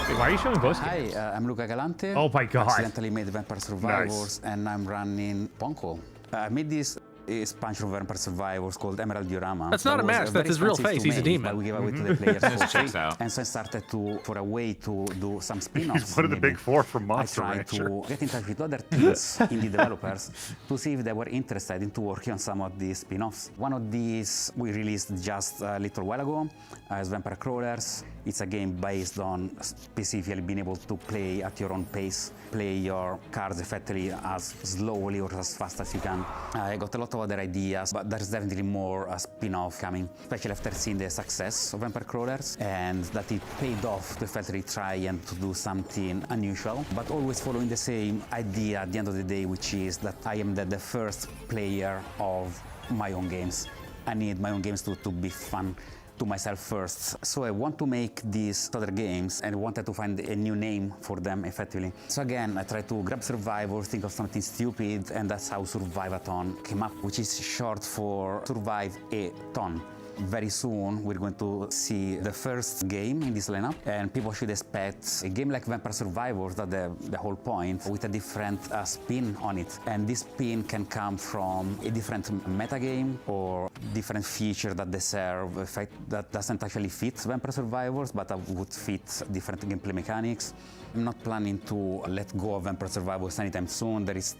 Wait, why are you showing both? Hi, I'm Luca Galante. Oh my god. Accidentally made Vampire Survivors, and I'm running Ponko. I made this expansion of Vampire Survivors called Emerald Diorama. That's not a mask, that's his real face. He's a demon. But we gave away to the players for free. Checks out. And so I started for a way to do some spin-offs. He's one of the big four from I Monster tried Rancher. to get in touch with other teams, indie developers, to see if they were interested into working on some of these spin-offs. One of these we released just a little while ago as Vampire Crawlers. It's a game based on specifically being able to play at your own pace, play your cards effectively as slowly or as fast as you can. I got a lot of other ideas, but there's definitely more spin-off coming, especially after seeing the success of Vampire Crawlers and that it paid off to effectively try and to do something unusual, but always following the same idea at the end of the day, which is that I am the first player of my own games. I need my own games to be fun to myself first. So I want to make these other games and wanted to find a new name for them effectively. So again, I tried to grab Survivor, think of something stupid, and that's how Survive-a-thon came up, which is short for Survive a Ton. Very soon we're going to see the first game in this lineup, and people should expect a game like Vampire Survivors, that's the whole point, with a different spin on it. And this spin can come from a different metagame or different feature that they serve, a fact that doesn't actually fit Vampire Survivors, but would fit different gameplay mechanics. I'm not planning to let go of Vampire Survivors anytime soon. There is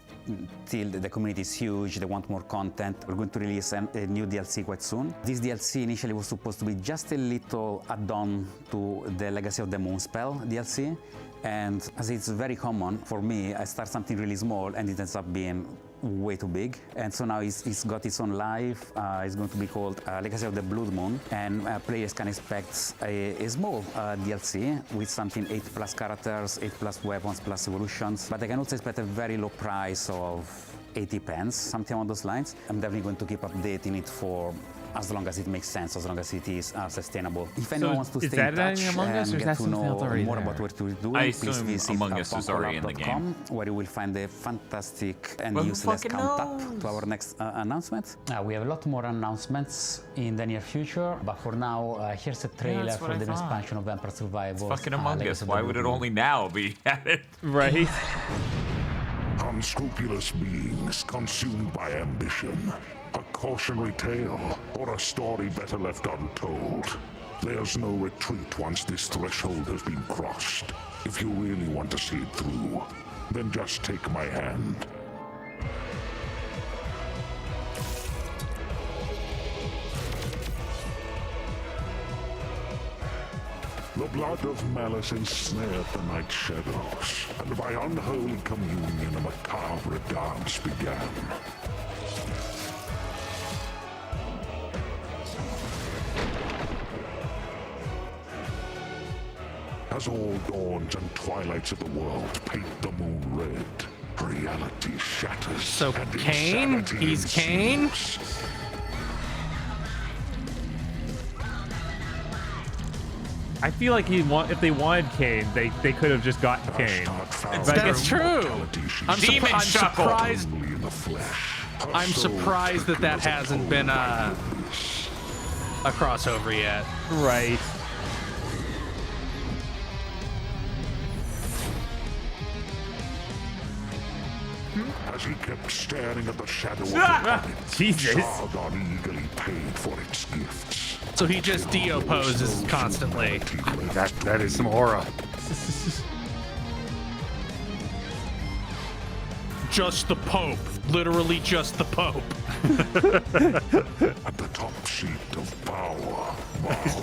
still, the community is huge, they want more content. We're going to release a new DLC quite soon. This DLC initially was supposed to be just a little add-on to the Legacy of the Moonspell DLC. And as it's very common for me, I start something really small and it ends up being way too big. And so now it's got its own life. It's going to be called Legacy of the Blood Moon, and players can expect a small DLC with something 8+ characters, 8+ weapons, plus evolutions. But I can also expect a very low price of 80 pence, something along those lines. I'm definitely going to keep updating it for as long as it makes sense, as long as it is sustainable. If anyone wants to stay in touch and get to know more about what we're doing, I please assume visit Among Us is already in the game. where you will find a fantastic and Well, who useless fucking count-up knows? to our next announcement. We have a lot more announcements in the near future, but for now, here's a trailer that's what for I the thought. expansion of Vampire Survivors. Fucking Among Legacy Us. of the Why would it Blood Moon. only now be added? Right. Unscrupulous beings consumed by ambition. A cautionary tale, or a story better left untold. There's no retreat once this threshold has been crossed. If you really want to see it through, then just take my hand. The blood of malice ensnared the night shadows, and by unholy communion a macabre dance began. As all dawns and twilights of the world paint the moon red, reality shatters. So and Kane? insanity He's Kane? ensues. I feel like if they wanted Kane, they could have just gotten Kane. That's true. Demon Chuckle. Surprised. I'm surprised that hasn't been a crossover yet. Right. As he kept staring at the shadow of the puppet, Jesus. Sargon eagerly paid for its gifts. So he just Dio poses constantly. That is some aura. Just the Pope. Literally just the Pope. At the top seat of power,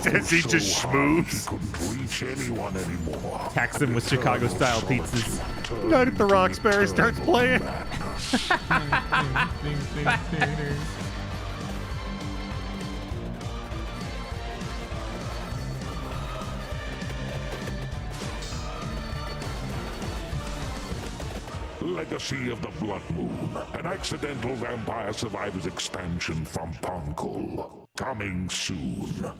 Does he just schmooze? he couldn't reach anyone anymore. Tax him with Chicago-style pizzas. Night at the Roxbury starts playing. Legacy of the Blood Moon, an accidental Vampire Survivors expansion from Punkle. Coming soon.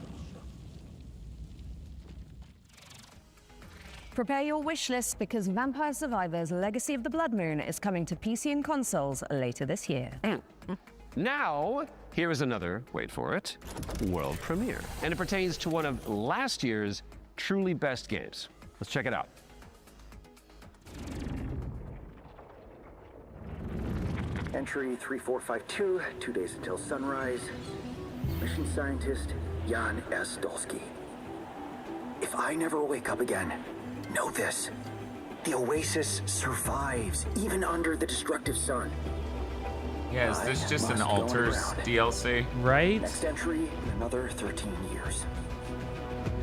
Prepare your wish list because Vampire Survivors Legacy of the Blood Moon is coming to PC and consoles later this year. Now, here is another, wait for it, world premiere. And it pertains to one of last year's truly best games. Let's check it out. Entry 3452, 2 days until sunrise. Mission scientist, Jan S. Dolsky. If I never wake up again, know this. The Oasis survives, even under the destructive sun. Yeah, is this just an Alters DLC? Right? Next entry, another 13 years.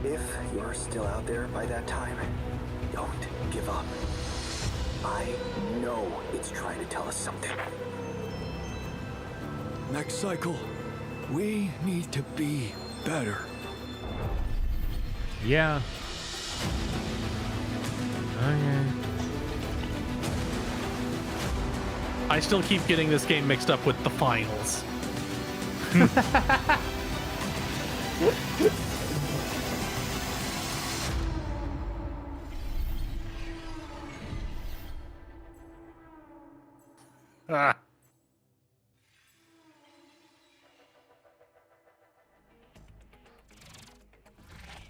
If you're still out there by that time, don't give up. I know it's trying to tell us something. Next cycle, we need to be better. Yeah. Okay. I still keep getting this game mixed up with the finals. Ah.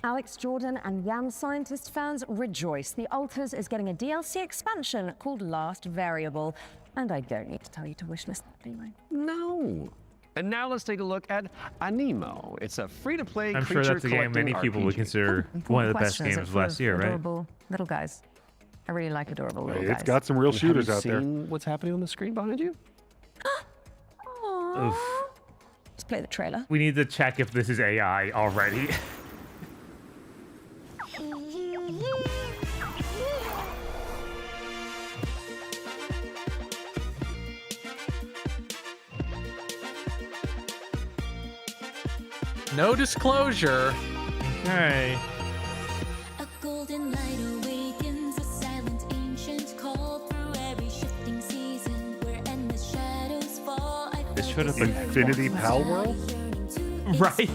Alex Jordan and Yam Scientist fans rejoice. The Alters is getting a DLC expansion called Last Variable. And I don't need to tell you to wishlist that, do I? No. And now let's take a look at Anemo. It's a free-to-play I'm sure that's a game many people would consider one of the best games of last year, right? Adorable little guys. I really like adorable little guys. It's got some real shooters out there. What's happening on the screen behind you? Aww. Let's play the trailer. We need to check if this is AI already. No disclosure. Okay. A golden light awakens, a silent ancient call through every shifting season where endless shadows fall. This should have Infinity Pal World? Right.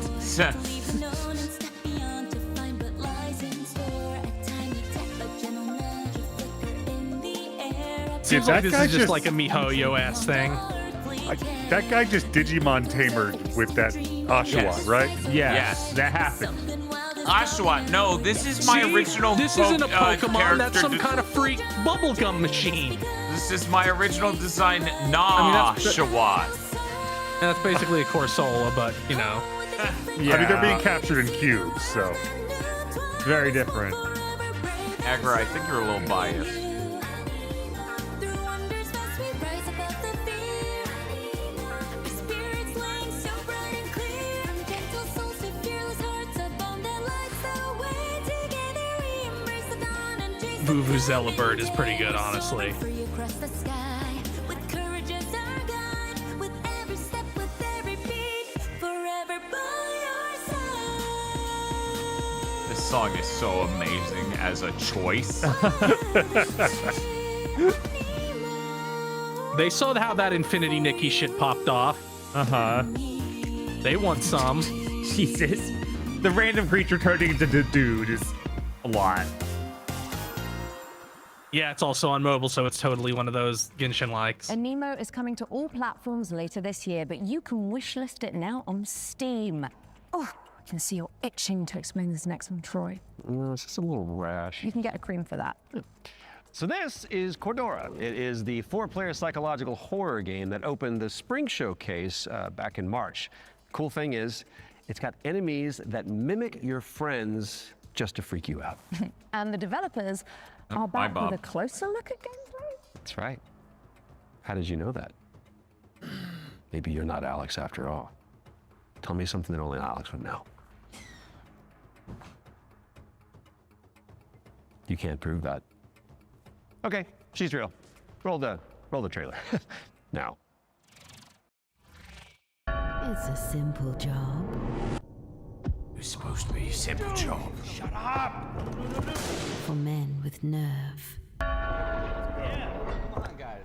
Seems like this is just like a MiHoYo-ass thing. That guy just Digimon tamered with that Oshawott, right? Yes, that happened. Oshawott, no, this is my original. This isn't a Pokemon. character That's some kind of freak bubblegum machine. This is my original design, Oshawott. That's basically a Corsola, but you know. Yeah. I mean, they're being captured in cubes, so very different. Agra, I think you're a little biased. Vuvuzela Bird is pretty good, honestly. This song is so amazing as a choice. They saw how that Infinity Nikki shit popped off. Uh-huh. They want some. Jesus. the random creature turning into the dude is a lot. Yeah, it's also on mobile, so it's totally one of those Genshin likes. Anemo is coming to all platforms later this year, but you can wishlist it now on Steam. Oh, I can see you're itching to explain this next one, Troy. It's just a little rash. You can get a cream for that. So this is Cordura. It is the 4-player psychological horror game that opened the Spring Showcase back in March. Cool thing is, it's got enemies that mimic your friends just to freak you out. And the developers are back with a closer look at gameplay. That's right. How did you know that? Maybe you're not Alex after all. Tell me something that only Alex would know. You can't prove that. Okay, she's real. Roll the trailer. Now. It's a simple job. It's supposed to be a simple job. Shut up! For men with nerve.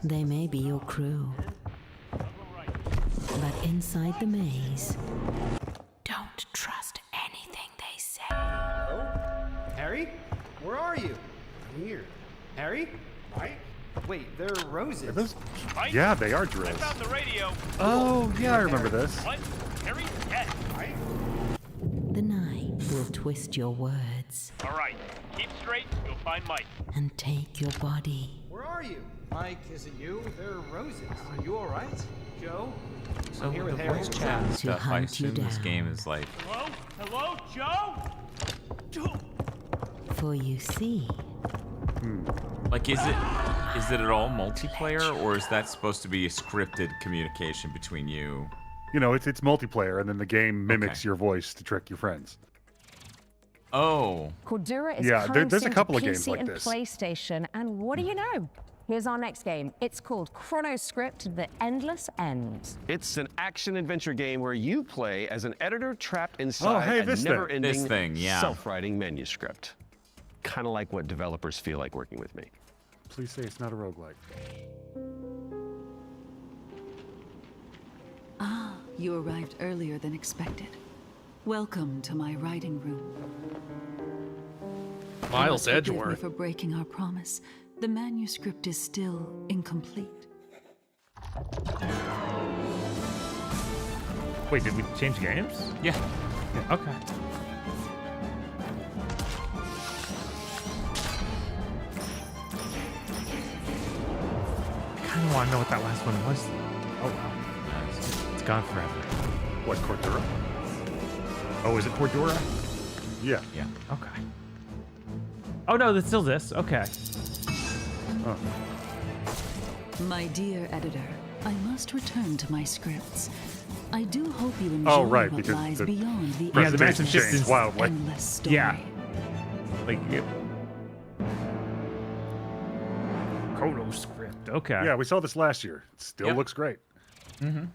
They may be your crew. But inside the maze, don't trust anything they say. Harry? Where are you? I'm here. Harry? Mike? Wait, they're roses. Yeah, they are drills. I found the radio. Oh, yeah, I remember this. What? Harry? Yes. Mike? The night will twist your words All right. Keep straight. You'll find Mike. and take your body. Where are you? Mike, is it you? They're roses. Are you all right? Joe? So I'm here the with Harry. voice chat and stuff, I hunt you assume this down. game is like... Hello? Hello, Joe? Joe? For you see, Like, is it at all multiplayer, or is that supposed to be a scripted communication between you? You know, it's multiplayer, and then the game mimics your voice to trick your friends. Oh. Cordura is Yeah, coming there's a soon couple to of games PC like and this. PlayStation, and what do you know? Here's our next game. It's called Chronoscript: The Endless End. It's an action-adventure game where you play as an editor trapped inside a This never-ending, thing, yeah. self-writing manuscript. Kind of like what developers feel like working with me. Please say it's not a roguelike. Ah, you arrived earlier than expected. Welcome to my writing room. Miles Forgive me Edgeworth. for breaking our promise. The manuscript is still incomplete. Wait, did we change games? Yeah. Okay. I kind of want to know what that last one was. Oh wow, it's gone forever. What, Cordura? Oh, is it Cordura? Yeah. Yeah. Okay. Oh no, that's still this. Okay. Oh. My dear editor, I must return to my scripts. I do hope you enjoy Oh, right, what because lies the beyond the Yeah, the massive changed distance. wildly. endless story. Yeah. Like it. Chronoscript. Okay. Yeah, we saw this last year. It still looks great. Mm-hmm.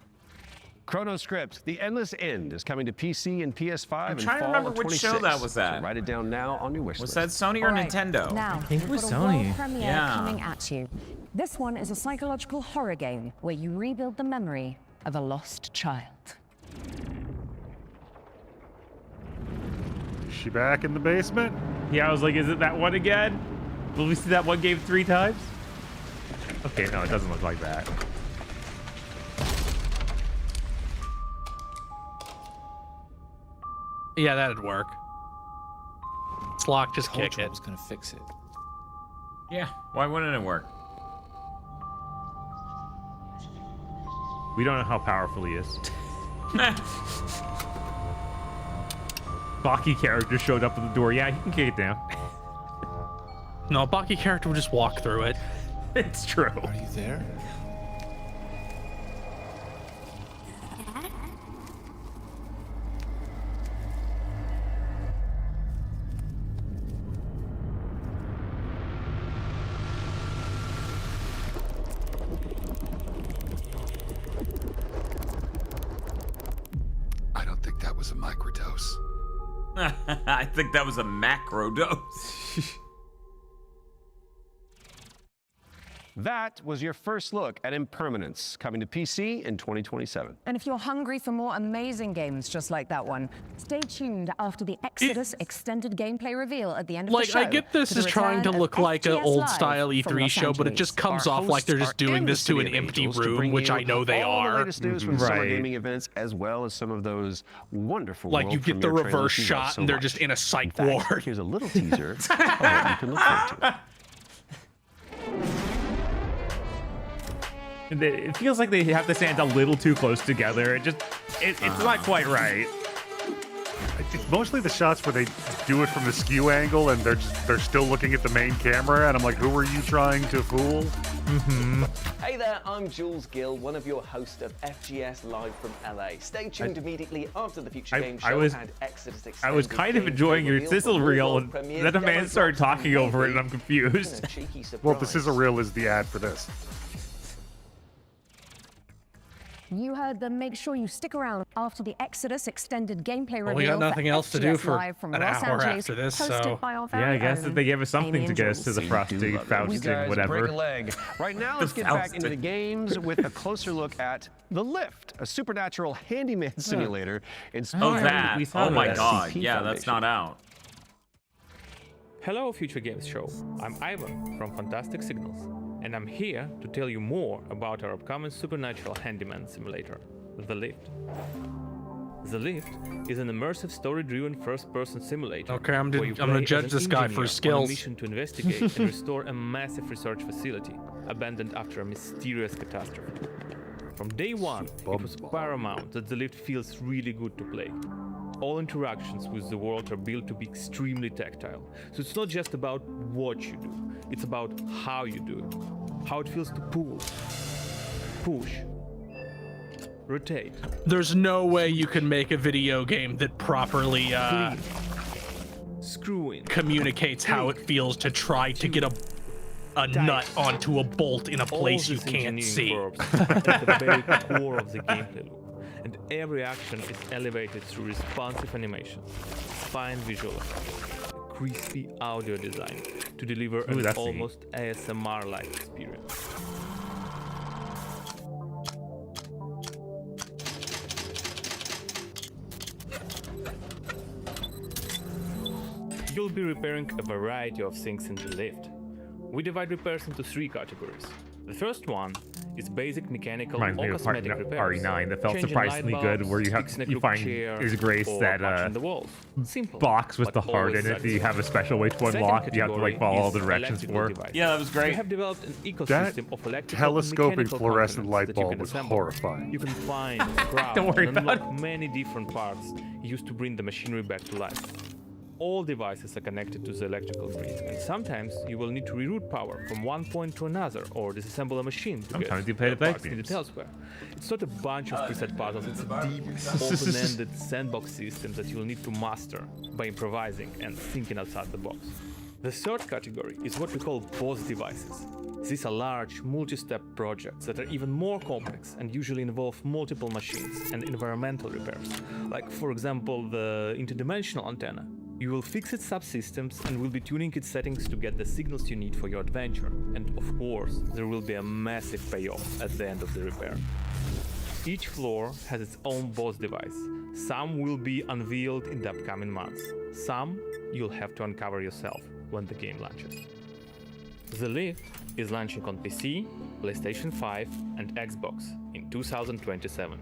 Chronoscript: The Endless End is coming to PC and PS5 I'm in trying to fall remember of which 26. show that was at. So write it down now on your wish Was list. that Sony or All right, Nintendo? Now, think it we've was got a world Sony. premiere Yeah. coming at you. This one is a psychological horror game where you rebuild the memory of a lost child. Is she back in the basement? Yeah, I was like, is it that one again? Will we see that one game 3 times? Okay, no, it doesn't look like that. Yeah, that'd work. It's locked, just Told kick you I it. was gonna fix it. Yeah. Why wouldn't it work? We don't know how powerful he is. Baki character showed up at the door. Yeah, he can kick it down. No, Baki character would just walk through it. It's true. Are you there? I don't think that was a microdose. I think that was a macro dose. That was your first look at Impermanence, coming to PC in 2027. And if you're hungry for more amazing games just like that one, stay tuned after the Exodus extended gameplay reveal at the end of the show. I get this is trying to look like an old-style E3 show, but it just comes off like they're just doing this to an empty room, which I know they are. The latest news from summer gaming events, as well as some of those wonderful like you get the reverse shot and they're just in a psych ward. Here's a little teaser of what you can look forward to. It feels like they have the stands a little too close together. It's not quite right. It's mostly the shots where they do it from the skew angle and they're still looking at the main camera, and I'm like, who are you trying to fool? Hey there, I'm Jules Gill, one of your hosts of FGS Live from LA. Stay tuned immediately after the Future Game Show and Exodus Extended. I was kind of enjoying your sizzle reel, and then a man started talking over it, and I'm confused. Well, the sizzle reel is the ad for this. You heard them. Make sure you stick around after the Exodus extended gameplay reveal. We got nothing else to do for Live from an Los hour Angeles, after this, hosted so by our Yeah, I very guess own that they gave us something Amy to and get us to the Jules. frosty, fausting, whatever. Break a leg. Right now, let's get back into the games with a closer look at The Lift, a supernatural handyman simulator inspired. Oh my god, yeah, that's not out. Hello, Future Games Show. I'm Ivan from Fantastic Signals, and I'm here to tell you more about our upcoming supernatural handyman simulator, The Lift. The Lift is an immersive, story-driven first-person simulator. Okay, I'm where you gonna play judge as an this guy for engineer his skills. on a mission to investigate and restore a massive research facility abandoned after a mysterious catastrophe. From day one, it was paramount that The Lift feels really good to play. All interactions with the world are built to be extremely tactile. So it's not just about what you do, it's about how you do it. How it feels to pull, push, rotate. There's no way you can make a video game that properly communicates how it feels to try to get a nut onto a bolt in a place you can't see. At the very core of the gameplay loop. And every action is elevated through responsive animations, fine visual effects, crispy audio design to deliver an almost ASMR-like experience. You'll be repairing a variety of things in the lift. We divide repairs into 3 categories. The first one is basic mechanical Reminds me or of cosmetic repairs. RE9 that felt Changing surprisingly light good, bulbs, where fixing a you crooked find chair, His Grace or that patching the walls. Simple, box with but the heart always in it that you have a satisfying. special way to Second unlock. You have to category follow all the is directions electrical for. devices. Yeah, that was great. We have developed an That ecosystem of electrical telescoping and mechanical fluorescent components light that you bulb can was assemble. horrifying. You can find, craft, Don't worry and about unlock many different parts used to bring the machinery back to life. All devices are connected to the electrical grid, and sometimes you will need to reroute power from one point to another or disassemble a machine to Sometimes get you pay the parts back needed beams. elsewhere. It's not a bunch of preset puzzles, it's a deep, open-ended sandbox system that you'll need to master by improvising and thinking outside the box. The third category is what we call boss devices. These are large, multi-step projects that are even more complex and usually involve multiple machines and environmental repairs, like, for example, the interdimensional antenna. You will fix its subsystems and will be tuning its settings to get the signals you need for your adventure. And of course, there will be a massive payoff at the end of the repair. Each floor has its own boss device. Some will be unveiled in the upcoming months. Some you'll have to uncover yourself when the game launches. The Lift is launching on PC, PlayStation 5 and Xbox in 2027.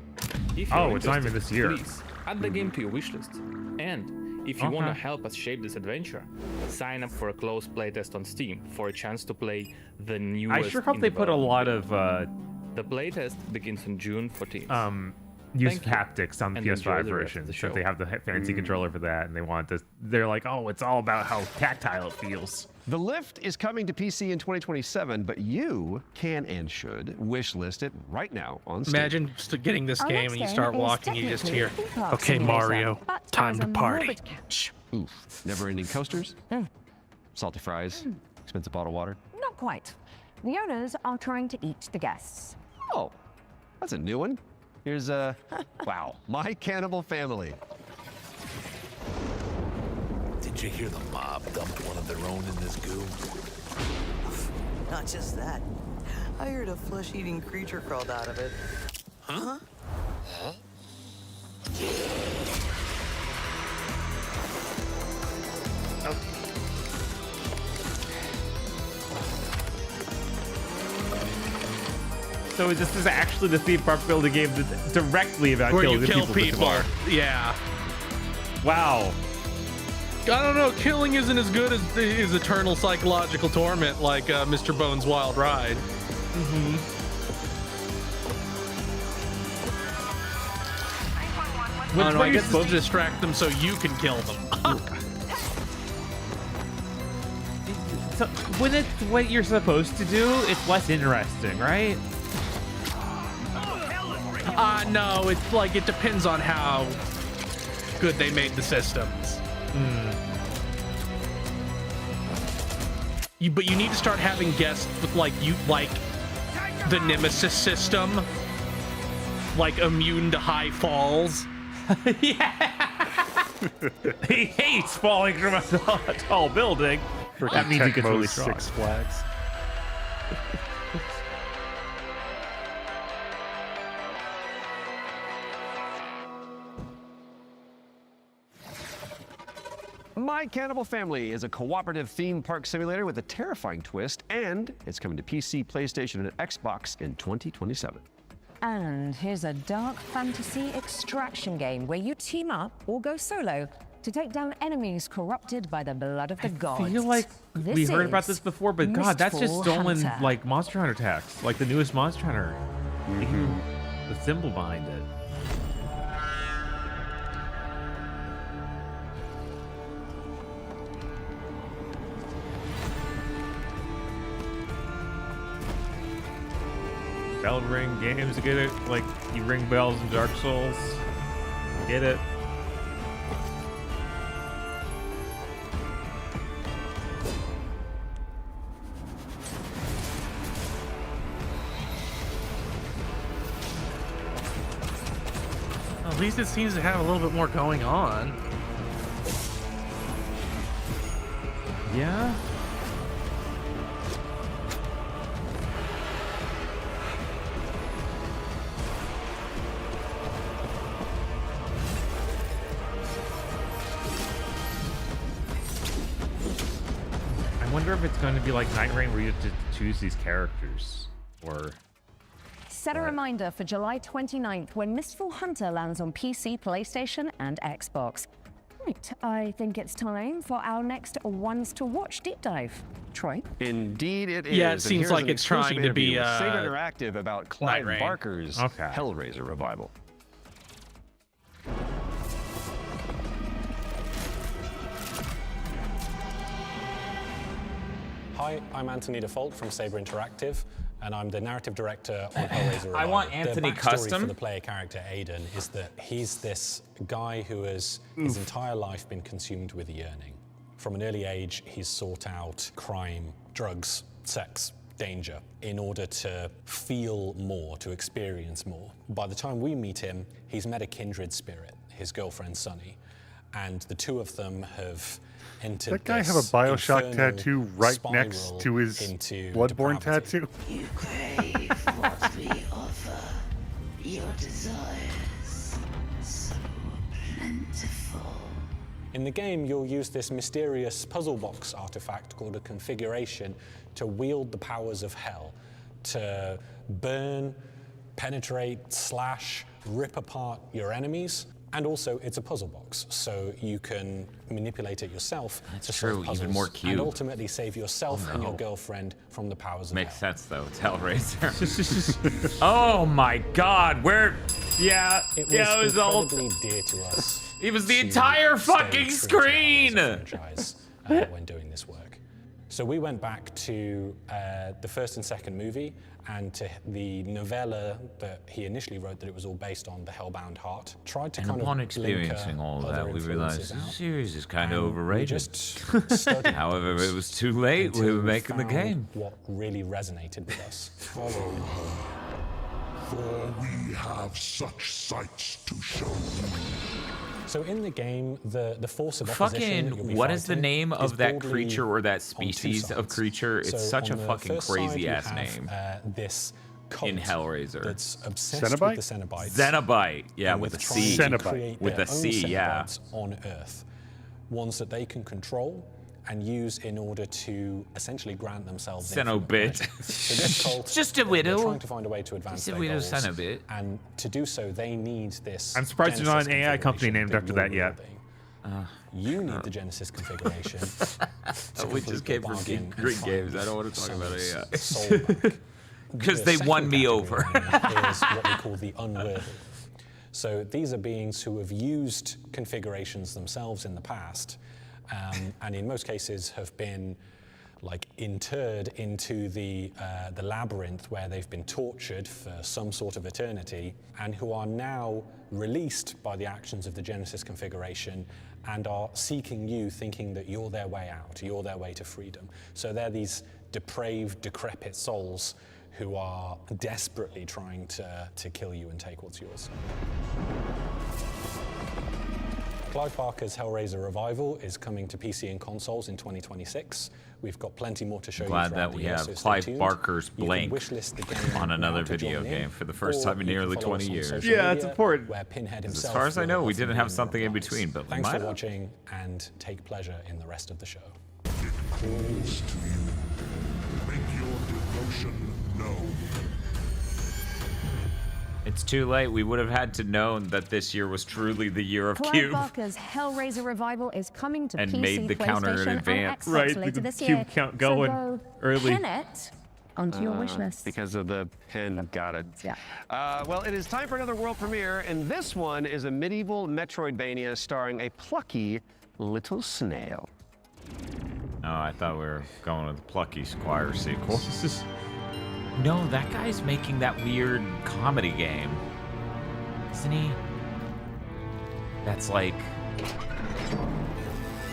If you're It's not even interested, this year. please add the game to your wishlist. And if you want to help us shape this adventure, sign up for a closed playtest on Steam for a chance to play the newest. I sure hope they put a lot of The playtest begins on June 14th. use Thank you, haptics on the and enjoy PS5 the rest of version. the So show. they have the fancy controller for that, and they want this. They're like, oh, it's all about how tactile it feels. The Lift is coming to PC in 2027, but you can and should wishlist it right now on Steam. Imagine just getting this Our game next and you game start is walking, you just hear, technically a theme park okay, simulator, Mario, but time has to a party. morbid catch. Oof. Never-ending coasters? Salty fries? Expensive bottled water? Not quite. The owners are trying to eat the guests. Oh, that's a new one. Here's wow, My Cannibal Family. Did you hear the mob dumped one of their own in this goo? Not just that. I heard a flesh-eating creature crawled out of it. Huh? So this is actually the theme park building game that's directly about Where killing you kill people. Yeah. Wow. I don't know. Killing isn't as good as his eternal psychological torment, like Mr. Bones' Wild Ride. Mm-hmm. I don't know. I guess it's to distract them so you can kill them. So when it's what you're supposed to do, it's less interesting, right? No, it's like it depends on how good they made the systems. But you need to start having guests with like the Nemesis system, like immune to high falls. Yeah. He hates falling from a tall building. That means he gets really strong. Six Flags. My Cannibal Family is a cooperative theme park simulator with a terrifying twist, and it's coming to PC, PlayStation, and Xbox in 2027. And here's a dark fantasy extraction game where you team up or go solo to take down enemies corrupted by the blood of the gods. I feel like we heard about this before, but God, that's just stolen Hunter. like Monster Hunter text, like the newest Monster Hunter. The symbol behind it. Bell ring games, get it? Like you ring bells in Dark Souls. Get it? At least it seems to have a little bit more going on. Yeah. I wonder if it's going to be like Night Rain where you have to choose these characters, or... Set a reminder for July 29th when Mistful Hunter lands on PC, PlayStation, and Xbox. Right, I think it's time for our next Ones to Watch deep dive. Troy? Indeed it is. Yeah, it And seems here's like an it's trying exclusive to be, interview with Sega Interactive about Clive Rain. Barker's Hellraiser revival. Hi, I'm Anthony Default from Saber Interactive, and I'm the narrative director on Hellraiser Revival. I want Anthony The backstory Custom. for the player character Aiden is that he's this guy who has his entire life been consumed with yearning. From an early age, he's sought out crime, drugs, sex, danger in order to feel more, to experience more. By the time we meet him, he's met a kindred spirit, his girlfriend Sunny, and the two of them have entered That guy have a this Bioshock infernal tattoo right next spiral to his into Bloodborne depravity. tattoo. You crave what we offer. Your desires so plentiful. In the game, you'll use this mysterious puzzle box artifact called a configuration to wield the powers of hell, to burn, penetrate, slash, rip apart your enemies. And also, it's a puzzle box, so you can manipulate it yourself to solve true, puzzles even more cute. and ultimately save yourself and your girlfriend from the powers of Makes hell. sense though. It's Hellraiser. Oh my God, where? Yeah, It was yeah, it was all. incredibly dear to us. It was the to entire stay fucking true to the screen. Hellraiser franchise, when doing this work. So we went back to the first and second movie and to the novella that he initially wrote that it was all based on, The Hellbound Heart. Tried to And kind upon of experiencing all of that, we realized this series is kind of overrated. Just studied However, it was too late. We were making the game. What really resonated with us. For we have such sights to show you. So in the game, the force of opposition that you'll be what is the fighting name of that broadly creature or that on two species of sides. creature? It's So such a on the fucking first side, crazy you ass have, name. This cult In Hellraiser. that's obsessed with Cenobite? the Cenobites. Cenobite, yeah, and with a trying C. to Cenobite. create With their a C, own yeah. Cenobites on Earth, ones that they can control and use in order to essentially grant themselves infinite Cenobit. pleasure. So this cult, It's just a they're widow. trying to find a way to advance Just a their widow goals, Cenobit. and to do so, they need this. I'm surprised there's not an Genesis AI company configuration named after you're that yet. wielding. You need the Genesis configuration. to We just complete came your from bargain Greek and games. find I don't want to talk about it Son's yet. soul back. Because The they won second me category over. is what we call the unworthy. So these are beings who have used configurations themselves in the past, and in most cases have been like interred into the labyrinth where they've been tortured for some sort of eternity, and who are now released by the actions of the Genesis configuration and are seeking you, thinking that you're their way out, you're their way to freedom. So they're these depraved, decrepit souls who are desperately trying to kill you and take what's yours. Clive Barker's Hellraiser Revival is coming to PC and consoles in 2026. We've got plenty more to show you Glad throughout that we the year, have so stay Clive tuned. Barker's You can Blank wishlist the game on now another to video join in, game for the first or time in you can nearly follow 20 us on years. social Yeah, it's media, important. Where Pinhead As himself far as I know, we will didn't often have be in something in replies. between, but we Thanks might for have. watching, and take pleasure in the rest of the show. Calls to you. Make your devotion known. It's too late. We would have had to known that this year was truly the year of Clive Cube. Barker's Hellraiser Revival is coming to And PC, made the counter in PlayStation, advance. and Xbox Right, later the this Cube year. count going so go early. pin it onto your wish list. Because of the pin, got it. Yeah. Well, it is time for another world premiere, and this one is a medieval Metroidvania starring a plucky little snail. Oh, I thought we were going with the Plucky Squire sequel. No, that guy's making that weird comedy game. Isn't he? That's like...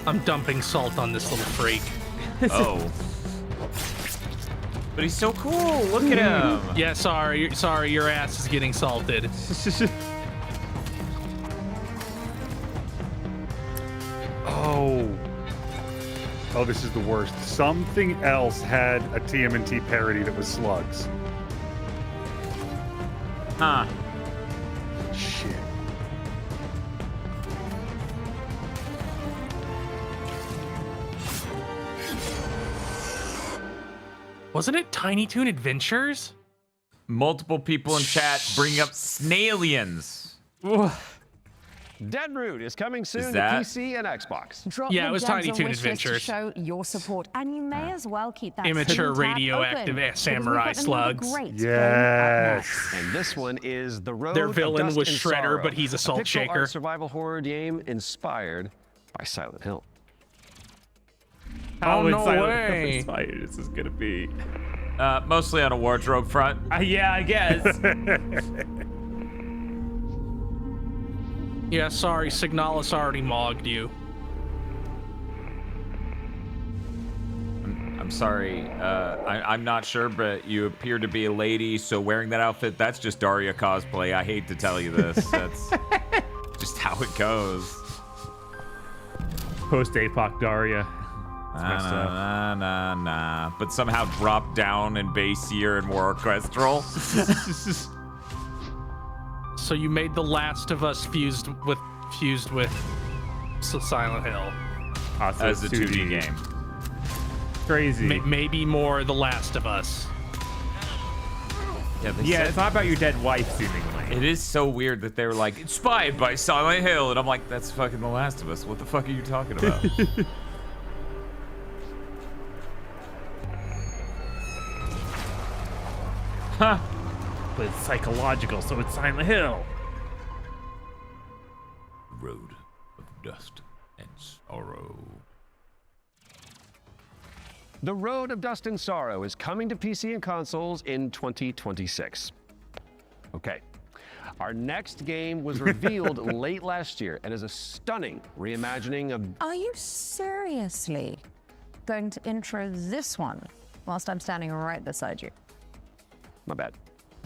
I'm dumping salt on this little freak. Oh. But he's so cool. Look at him. Yeah, sorry, your ass is getting salted. Oh, this is the worst. Something else had a TMNT parody that was slugs. Huh. Shit. Wasn't it Tiny Toon Adventures? Multiple people in chat bring up Snailians. Deadroot is coming soon to that- PC and Xbox. Drop Yeah, the it was gems Tiny on Toon wish list to Adventures. show your support, and you may as well keep that Immature Steam tab radioactive open, because samurai we've got another slugs. great game up Yes. next. And this one is The Road Their of villain Dust was and Shredder, Sorrow, but he's a salt pixel shaker. art survival horror game inspired by Silent Hill. Oh, no Silent way. Hill inspired this is gonna be. Mostly on a wardrobe front. Yeah, I guess. Yeah, sorry, Signalis already mogged you. I'm sorry. I'm not sure, but you appear to be a lady, so wearing that outfit, that's just Daria cosplay. I hate to tell you this. That's just how it goes. Post APOC Daria. Messed up. Nah. But somehow dropped down in bassier and more orchestral. So you made The Last of Us fused with Silent Hill. Also, As a 2D game. Crazy. Maybe more The Last of Us. Yeah, It's not about your dead wife, seemingly. It is so weird that they were like, inspired by Silent Hill. And I'm like, that's fucking The Last of Us. What the fuck are you talking about? Huh. But it's psychological, so it's Silent Hill. Road of Dust and Sorrow. The Road of Dust and Sorrow is coming to PC and consoles in 2026. Okay. Our next game was revealed late last year and is a stunning reimagining of... Are you seriously going to intro this one whilst I'm standing right beside you? My bad.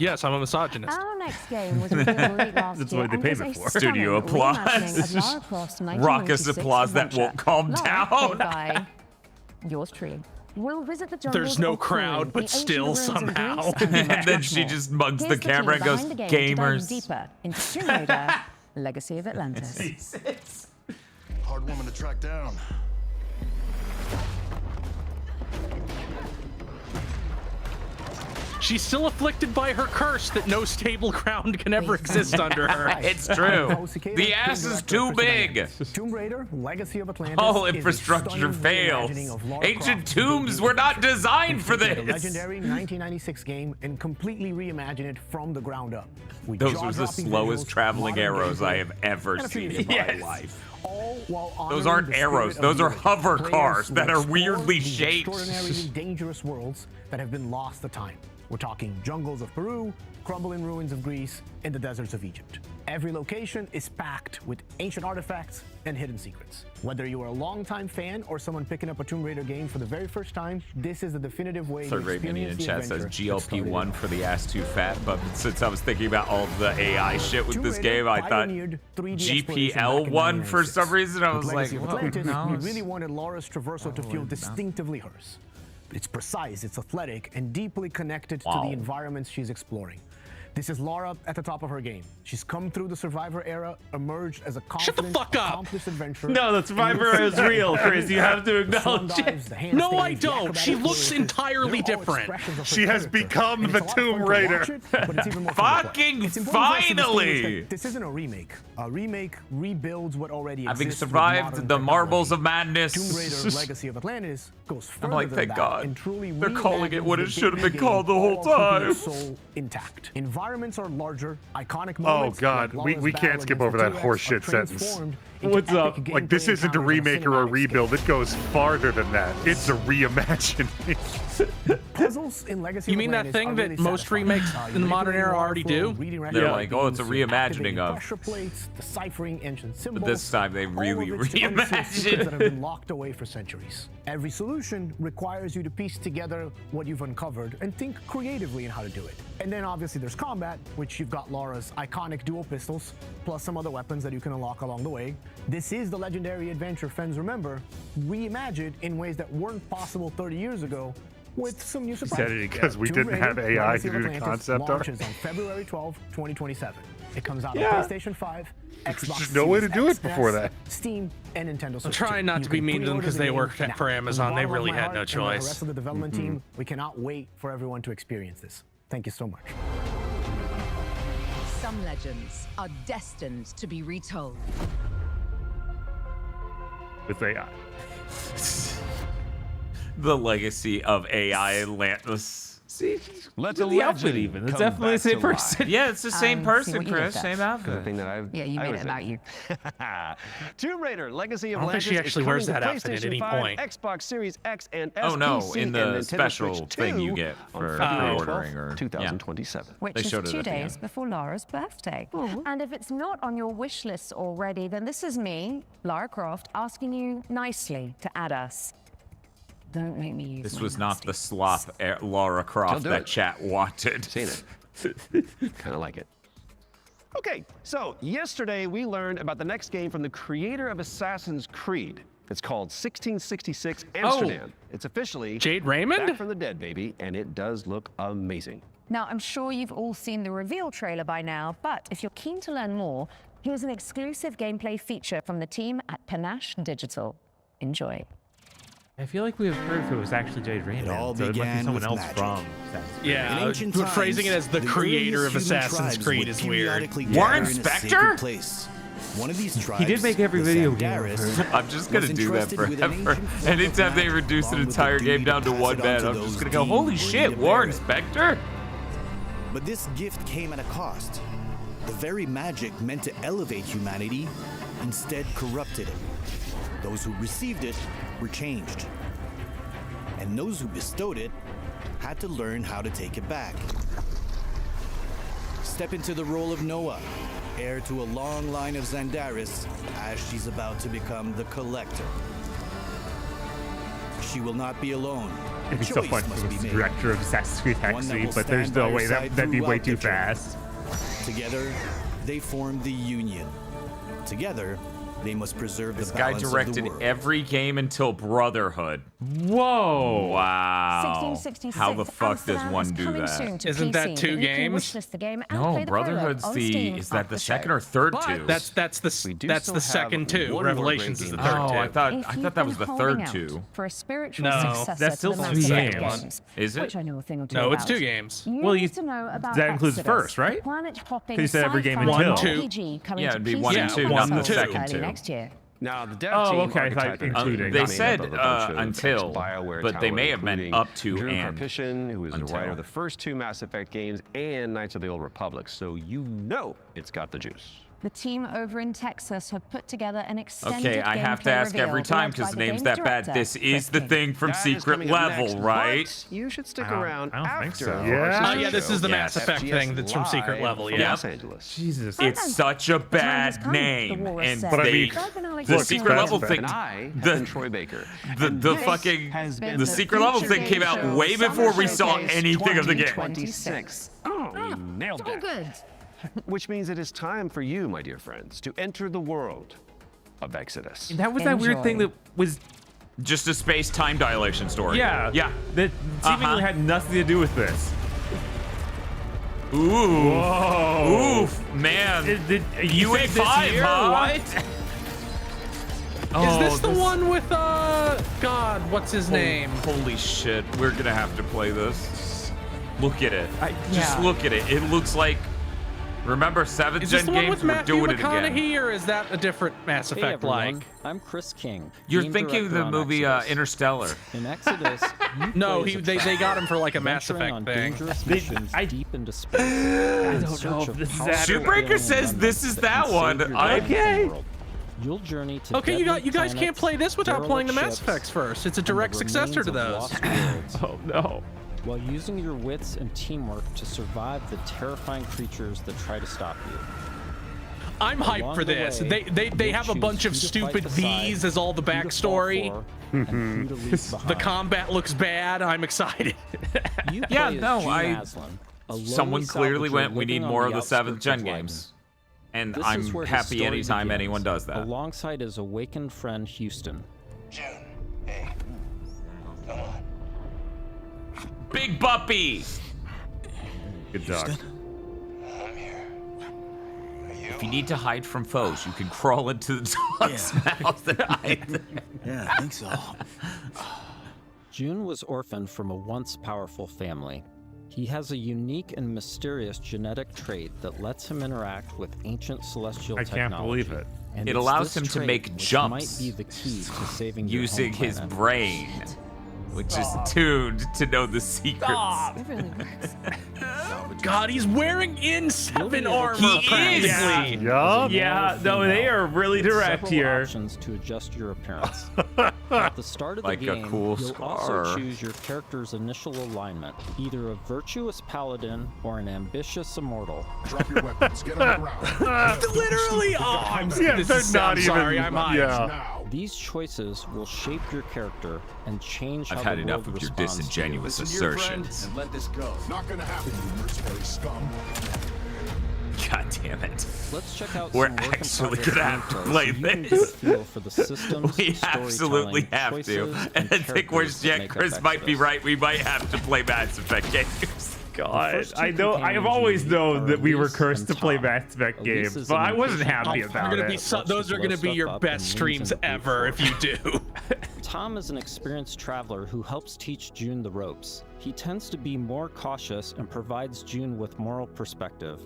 Yes, I'm a misogynist. Our next game was revealed late last That's year what they and pay is me a for. stunning Studio applause. reimagining of Lara Croft's Raucous 1996 applause that won't adventure. calm Lara, down. played by yours truly. We'll visit the jungles There's no of crowd, Peru, but the ancient still ruins of somehow. Greece, and And then much she more. just mugs Here's the camera and team goes, behind the game to dive "Gamers." deeper into Tomb Raider, Legacy of Atlantis. Hard woman to track down. She's still afflicted by her curse that no stable ground can ever exist under her. It's true. The ass is too big. Tomb Raider, Legacy of Atlantis. All is a infrastructure stunning fails. reimagining of Lara Ancient Croft's tombs debut were not adventure. designed for We took the this. legendary 1996 game and completely reimagined it from the ground up. With Those were the jaw-dropping slowest visuals, traveling modern arrows I gameplay, have ever and a few seen years in my of life. All while Those honoring aren't the spirit arrows. of Those the are original. hover Players cars that will are explore weirdly these shaped. Extraordinarily dangerous worlds that have been lost to time. We're talking jungles of Peru, crumbling ruins of Greece, and the deserts of Egypt. Every location is packed with ancient artifacts and hidden secrets. Whether you are a longtime fan or someone picking up a Tomb Raider game for the very first time, this is the definitive way Third to rate minion in experience the chat says adventure that started it GLP-1 all. for the ass too fat, but since I was thinking about all the AI shit with Tomb this Raider game, I thought pioneered 3D exploration back in GPL1 for some reason. I With was like, Legacy of whoa, Atlantis, no. we really wanted Lara's traversal to feel distinctively hers. It's precise, it's athletic, and deeply connected to the environments she's exploring. This is Lara at the top of her game. She's come through the Survivor era, emerged as a confident, accomplished adventurer. No, the Survivor era is real, Chris. You have to acknowledge it. No, I don't. She looks entirely different. She has become the Tomb Raider. Fucking finally! This isn't a remake. A remake rebuilds what already exists. Having with survived modern the marbles of madness. Tomb Raider Legacy of Atlantis goes further I'm like, than thank that God. and truly They're calling it what it reimagines should have the been called the whole all keeping time. its soul intact. Environments are larger, iconic Oh moments. God, like we Lara's can't battle skip against over the that T-Rex horseshit are sentence. transformed into What's up? epic Like, this gameplay isn't a encounters on remake or a cinematic rebuild. It goes farther than that. It's a reimagining. Puzzles in Legacy You of mean that Atlantis thing are that really most satisfying. remakes in the modern era already do? They're like, oh, it's a reimagining of. Pressure plates, deciphering ancient symbols. But this time they really all of it to unseal secrets that have reimagined. been locked away for centuries. Every solution requires you to piece together what you've uncovered and think creatively in how to do it. And then obviously there's combat, which you've got Lara's iconic dual pistols, plus some other weapons that you can unlock along the way. This is the legendary adventure fans remember, reimagined in ways that weren't possible 30 years ago, with some new surprises. Because we Tomb didn't Raider, have AI Legacy to of do the Atlantis concept art. launches on February 12, 2027. It comes out Yeah. on PlayStation 5, Xbox just no way to Series do it X, before S, that. Steam, and Nintendo Switch. I'm trying not You to be can mean to them pre-order because the they game work now. for Amazon. They From the bottom really of my had no heart and the choice. rest of the development team, we cannot wait for everyone to experience this. Thank you so much. Some legends are destined to be retold. With AI. The legacy of AI Atlantis. See, Let the the outfit legend even. It's come definitely the back same to life. person. Yeah, it's the same See person, what you did Chris. there. Same outfit. The thing that I've Yeah, you I made was it about in. you. Tomb Raider: Legacy of I don't think Atlantis she actually is wears coming that to outfit at PlayStation any 5, point. Xbox Series X and S, Oh, no, PC, in and the Nintendo special Switch thing 2 you get on for February pre-ordering 12th, or- yeah. 2027. Which They is showed it 2 at the days end. before Lara's birthday. And if it's not on your wish list already, then this is me, Lara Croft, asking you nicely to add us. Don't make me use This my was not the slop Lara Croft do that it. chat wanted. Seen it. Kind of like it. Okay, so yesterday we learned about the next game from the creator of Assassin's Creed. It's called 1666 Amsterdam. It's officially Jade Raymond? back from the dead, baby, and it does look amazing. Now, I'm sure you've all seen the reveal trailer by now, but if you're keen to learn more, here's an exclusive gameplay feature from the team at Panache Digital. Enjoy. I feel like we have heard if it was actually Jade Raymond. all so it must be began someone with else magic. from Assassin's Creed. Yeah, In ancient but phrasing it times, as the creator of earliest human Assassin's tribes Creed would is weird. periodically Warren gather in a Spector? sacred place. One of these tribes, He did make every the video game I've Zandaris, heard. I'm just gonna was do that entrusted with an forever. ancient form of Anytime they magic, reduce an along with the entire duty game down to pass one it on man, to I'm just those gonna go, deemed holy worthy shit, to Warren bear it. Spector? But this gift came at a cost. The very magic meant to elevate humanity instead corrupted it. Those who received it were changed. And those who bestowed it had to learn how to take it back. Step into the role of Noah, heir to a long line of Zandaris, as she's about to become the Collector. she will not be alone. It'd be so fun for the director of Assassin's Creed Taxi, but there's no way that'd be way too fast. Together, they form the Union. Together, they must preserve the balance This guy directed every game until Brotherhood. Whoa! Wow. 1666, How the fuck does Amsterdam one is do coming that? soon to Isn't PC, that 2 but you can games? wishlist the game and No, play the prologue Brotherhood's on the Steam is that after the the second show. or third But two? That's the second 2. Revelations is the third 2. Oh, I thought If you've that been was the holding third out 2. For a spiritual No, successor that's still to the 2 Mass Effect games. Is it? Which I know a thing or two No, it's about. 2 games. You Well, need to know about that includes Exodus, first, right? the planet-hopping 'Cause you said every game sci-fi until. RPG coming Yeah, to it'd be PC 1 and 2, not the consoles second early 2. next year. Now, the dev Oh, team okay, I thought architected including. the They makeup said of a bunch of until, BioWare but they talent, may have meant including up to Drew and Karpyshyn, who is the until. writer of the first 2 Mass Effect games and Knights of the Old Republic, so you know it's got the juice. The team over in Texas have put together an extended Okay, I have to gameplay ask every reveal time led because by the the name's game's that bad. director, This is the Chris thing from That is Secret coming up Level, next, right? but you should stick I don't around think after. so. our Yeah. show. Oh, yeah, this is the Mass Yes. Effect thing that's from Secret Live Level, from yeah. Los Angeles. Jesus. It's such a The time has bad come, name, the war is and set. But I they mean, the look, Secret that's Level bad. thing, And I have the been Troy Baker. the And this fucking has been the Secret Level thing came out Show way before we saw Showcase anything of the game. 26. Oh, you nailed Oh, that. good. Which means it is time for you, my dear friends, to enter the world of Exodus. And that was that weird thing that was. Just a space time dilation story. Yeah. Yeah. That seemingly had nothing to do with this. Ooh. Whoa. Oof, man. You said this UA5, year, huh? what? Is this the one with God, what's his name? Holy shit, we're gonna have to play this. Look at it. Just Yeah. look at it. It looks like. Remember 7th Is this gen the one games? with We're Matthew doing it again. McConaughey, or is that a different Mass Hey Effect everyone, like? I'm Chris King. You're game thinking of director the on movie Exodus. Interstellar. In Exodus, you No, play as a they traveler, got him for like a Mass venturing Effect on thing. dangerous missions deep into space. I don't know if this is that. Shootbreaker says this is that one. Okay. You'll journey to Okay, you guys deadly can't play this without playing the Mass derelict Effects first. It's a and the direct successor to remains those. of lost worlds, Oh no. while using your wits and teamwork to survive the terrifying creatures that try to stop you. I'm hyped Along for the this. way, They you'll have a choose bunch of who to stupid fight beside, V's as all the who to fall backstory. for, and who to leave The behind. combat looks bad. I'm excited. You Yeah, play as no, Gene Aslan, a lonely Someone clearly salvager went, we need living on more of the the 7th outskirts gen of games. And This I'm is where his happy story anytime begins, anyone does that. Alongside his awakened friend Houston. Big Buppy! Good dog. If you need to hide from foes, you can crawl into the dog's mouth and hide. Yeah, I think so. June was orphaned from a once powerful family. He has a unique and mysterious genetic trait that lets him interact with ancient celestial I technology. can't believe it. And It it's allows this him to trait make which jumps might be the key to saving your using home his planet. brain, which is tuned to know the secrets. It really works. God, he's wearing in-7 armor He is. practically. Yup. Yeah, no, they are really direct Several here. options to adjust your appearance. At the start of the Like a game, cool you'll scar. also choose your character's initial alignment, either a virtuous paladin or an ambitious immortal. Drop your weapons. Get on the ground. Literally, Yeah, this they're is, not I'm even. sorry, I'm hyped. Yeah. These choices will shape your character and change I've how had the enough world of your responds to you. disingenuous Listen to your friend assertions. and let this go. Not gonna happen, you mercenary scum. God damn it. Let's check out We're some work in actually progress gonna have to gameplay play so you can get a this. feel for the systems, We absolutely storytelling, have to. choices, And I think we're characters that make up Chris might be Exodus. right. We might have to play Mass Effect games. God, first two I know. I have companions always you meet known are that we were Elise cursed and to play Tom. Mass Effect Elise games, is but an I wasn't impatient happy alpha about They're gonna be it. those are gonna be your best streams ever if you do. Tom is an experienced traveler who helps teach June the ropes. He tends to be more cautious and provides June with moral perspective.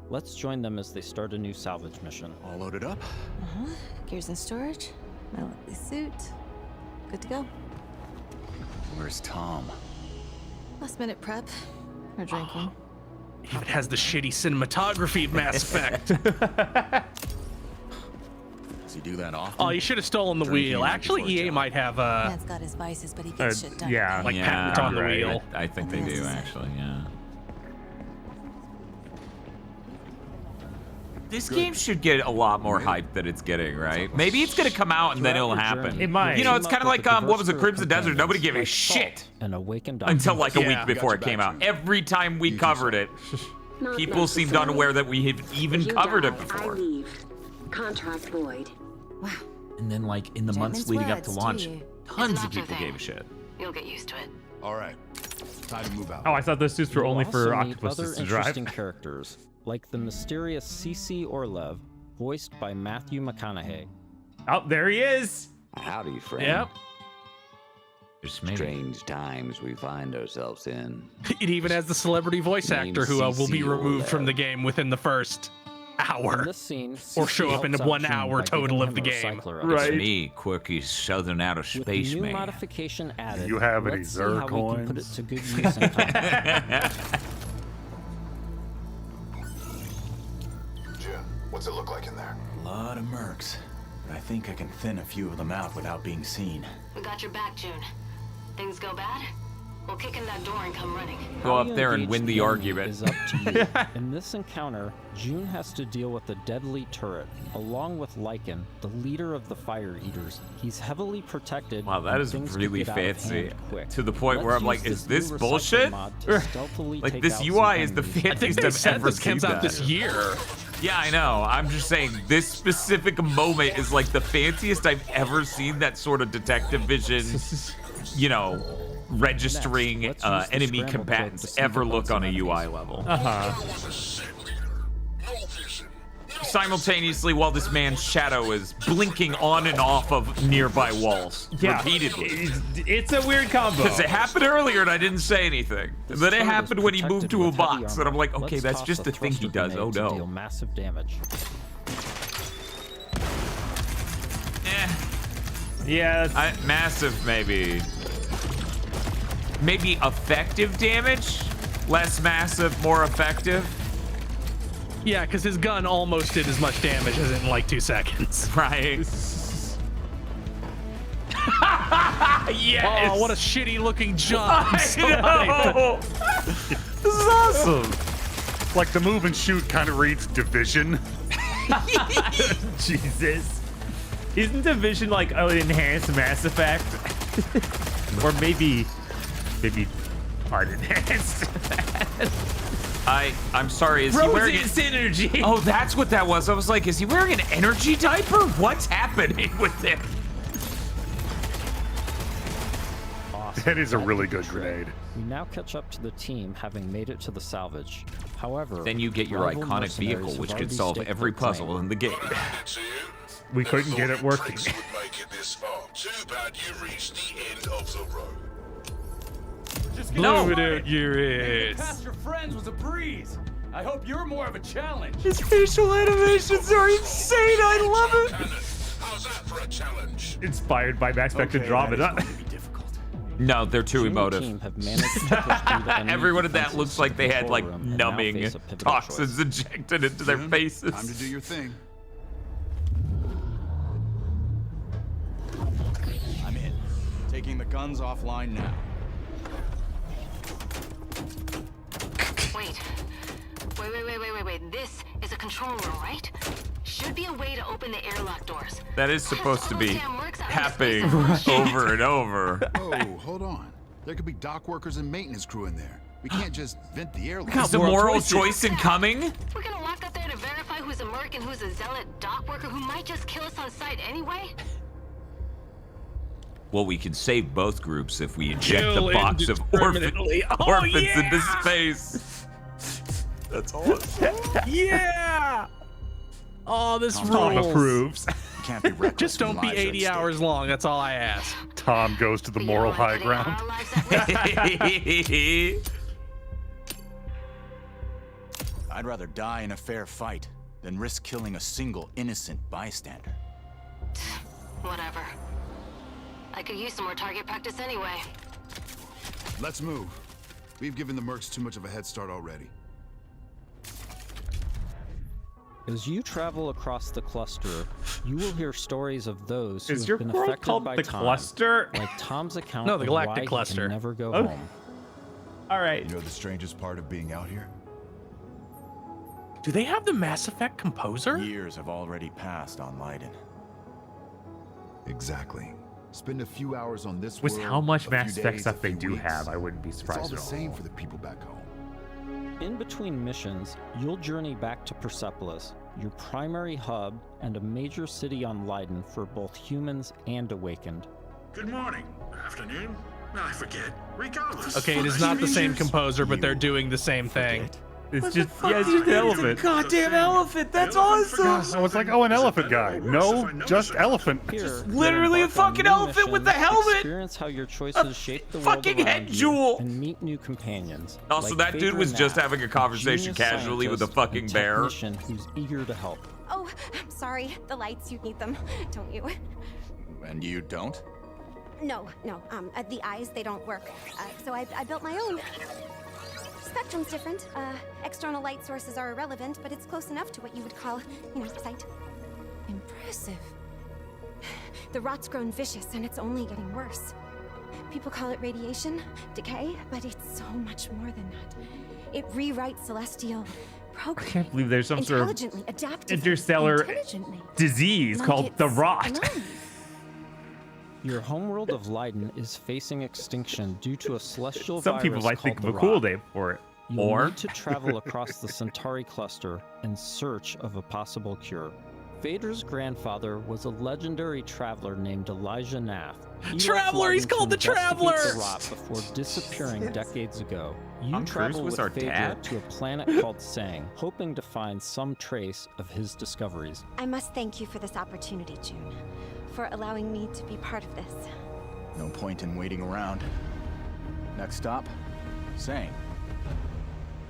Let's join them as they start a new salvage mission. All loaded up? Gears in storage. My lovely suit. Good to go. Where's Tom? Last minute prep. Or drinking. Even has the shitty cinematography of Mass Effect. Does he do that often? Oh, you should have stolen the Drinking wheel. right Actually, before EA job. might have Man's got his vices, but he gets shit done. yeah, like patents on the right. wheel. I think they do actually. Yeah. This game should get a lot more hype than it's getting, right? Maybe it's gonna come out and then it'll happen. It might. You know, it's kind of like what was it, Crimson Desert? Nobody gave a shit until like a week before it came out. Every time we covered it, people seemed unaware that we had even covered it before. I leave. Contract void. Wow. And then, like in the months leading up to launch, tons of people gave a shit. You'll get used to it. All right, time to move out. Oh, I thought those suits were only for Also meet octopuses other to drive. interesting characters, like the mysterious CC Orlev, voiced by Matthew McConaughey. Oh, there he is. Howdy, friend. Yep. Strange times we find ourselves in. It even has the celebrity voice actor who will be removed from the game within the first hour. Or show up in the 1 hour total of the game. It's me, quirky southern outer space New man. modification added. You have any let's see how we can put it Zircoins? to good use in combat. Jim, what's it look like in there? A lot of mercs. But I think I can thin a few of them out without being seen. We got your back, June. Things go bad, we'll kick in that door and come running. Go How up you there and engage win the enemy argument. Is up to you. In this encounter, June has to deal with a deadly turret, along with Lycan, the leader of the Fire Eaters. He's heavily protected. Wow, that and is things could really get out of fancy. hand quick. To the point where I'm Let's like, use is this new recycling bullshit? mod to stealthily Like take this out UI some is the enemies. I think fanciest they I've said ever this seen comes out that. this year. Yeah, I know. I'm just saying this specific moment is like the fanciest I've ever seen that sort of detective vision, you know, registering enemy combatants ever look on a UI level. Simultaneously while this man's shadow is blinking on and off of nearby walls repeatedly. It's a weird combo. Because it happened earlier and I didn't say anything. Then it happened when he moved to a box and I'm like, okay, Let's that's toss just a the thing he thruster does. Oh grenade to no. deal massive damage. Yeah. Massive, maybe. Maybe effective damage? Less massive, more effective? Yeah, because his gun almost did as much damage as in like 2 seconds. Right. Yes. Oh, what a shitty looking jump. I know. This is awesome. Like the move and shoot kind of reads Division. Jesus. Isn't Division like an enhanced Mass Effect? Or maybe unenhanced. I'm sorry, is he wearing synergy? Oh, that's what that was. I was like, is he wearing an energy diaper? What's happening with him? Awesome. That is a really good grenade. We now catch up to the team having made it to the salvage. However, Then you get your rival iconic vehicle, mercenaries which have could already solve staked every their claim. puzzle in the game. We couldn't get it working. Too bad you reached the end of the road. No. Yes. Your friends was a breeze. I hope you're more of a challenge. His facial animations are insane. I love it. How's that for a challenge? Inspired by Mass Effect Andromeda. No, they're too June and emotive. team have managed to push through the enemy Everyone in that defenses looks like they to had the like control room and now numbing face a pivotal toxins choice. injected into their faces. Time to do your thing. I'm in. Taking the guns offline now. Wait. This is a control room, right? Should be a way to open the airlock doors. That is supposed to be happening Right. over and over. Oh, hold on. There could be dock workers and maintenance crew in there. We can't just vent the airlock. Is the moral choice in coming? We're gonna walk up there to verify who's a merc and who's a zealot dock worker who might just kill us on sight anyway? Well, we can save both groups if we inject Kill the box of indiscriminately. Oh, orphans yeah! into space. That's awesome. Yeah. Oh, this Tom rules. approves. Can't be reckless. Just don't be 80 hours long. That's all I ask. Tom goes to the moral high ground. I'd rather die in a fair fight than risk killing a single innocent bystander. Whatever. I could use some more target practice anyway. Let's move. We've given the mercs too much of a head start already. As you travel across the cluster, you will hear stories of those who Is have your been world affected called by the time, cluster? like Tom's account No, the of Galactic why he Cluster. can never go Oh. home. All right. You know the strangest part of being out here? Do they have the Mass Effect composer? Years have already passed on Leiden. Exactly. Spend a few hours on this With world, how much a Mass few Effect days, stuff a they few do weeks. have, I wouldn't be It's all surprised the at all. same for the people back home. In between missions, you'll journey back to Persepolis, your primary hub and a major city on Leiden for both humans and Awakened. Good morning. Afternoon? I forget. Regardless. Okay, it is not the same composer, but they're doing the same thing. It's just, yeah, it's just an elephant. Goddamn elephant! That's awesome. I was like, oh, an elephant guy. No, just elephant. Here, Literally you'll a fucking embark on new elephant with the missions, helmet! Experience how your choices shape the world fucking around head you, jewel! and meet new companions. Also, like that dude Phaedra was just Knapp, having a conversation genius casually with a scientist fucking and bear. technician who's eager to help. Oh, I'm sorry. The lights, you need them, don't you? And you don't? No. The eyes, they don't work. So I built my own. Spectrum's different. External light sources are irrelevant, but it's close enough to what you would call, sight. Impressive. The rot's grown vicious, and it's only getting worse. People call it radiation, decay, but it's so much more than that. It rewrites celestial I programming. can't believe there's some sort of Intelligently, adaptively, interstellar intelligently. disease Like called the it's rot. alive. Your homeworld of Leiden is facing extinction due to a celestial Some virus people might think called of the a cool rot. name for it. You'll need to travel across the Centauri cluster in search of a possible cure. Phaedra's grandfather was a legendary traveler named Elijah Nath. He left Traveler! He's Leiden to called the investigate Traveler! The rot before disappearing decades ago. You Tom Cruise travel was with our Phaedra dad? to a planet called Sang, hoping to find some trace of his discoveries. I must thank you for this opportunity, June, for allowing me to be part of this. No point in waiting around. Next stop, Sang.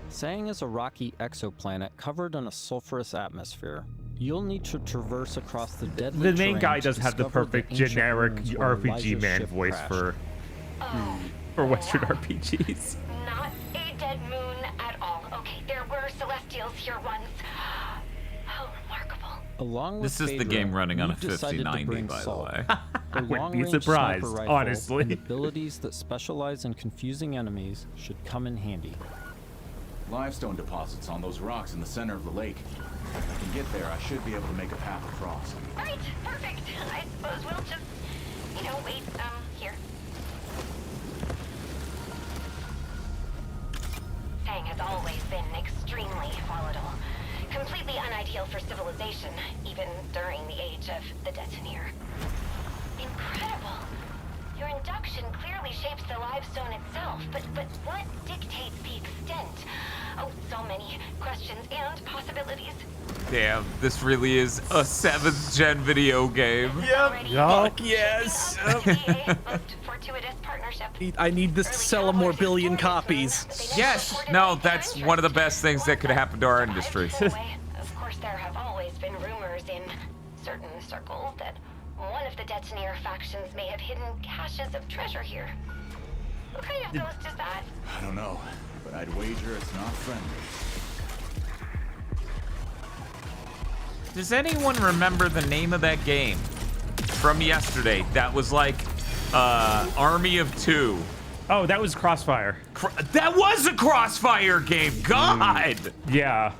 Sang is a rocky exoplanet covered in a sulfurous atmosphere. You'll need to traverse across the deadly The main terrain guy to does have the discover perfect ancient generic ruins where RPG Elijah's man ship voice crashed. for Western RPGs. Not a dead moon at all. Okay, there were Celestials here once. How remarkable. Along with This is the Phaedra, game running on a you've decided to 5090, bring by the Salt, way. her I wouldn't be long-range surprised, sniper rifle honestly. and abilities that specialize in confusing enemies should come in handy. Limestone deposits on those rocks in the center of the lake. If I can get there, I should be able to make a path across. Right, perfect. I suppose we'll just, wait, here. Sang has always been extremely volatile. Completely unideal for civilization, even during the age of the Detoneer. Incredible. Your induction clearly shapes the limestone itself, but what dictates the extent? Oh, so many questions and possibilities. Damn, this really is a 7th gen video game. Yep. Fuck yes. Fortuitous partnership. I need this to sell a more billion copies. Yes. No, that's one of the best things that could happen to our industry. Of course, there have always been rumors in certain circles that one of the Detoneer factions may have hidden caches of treasure here. What kind of ghost is that? I don't know, but I'd wager it's not friendly. Does anyone remember the name of that game from yesterday? That was like Army of Two. Oh, that was Crossfire. That was a Crossfire game. God. Yeah.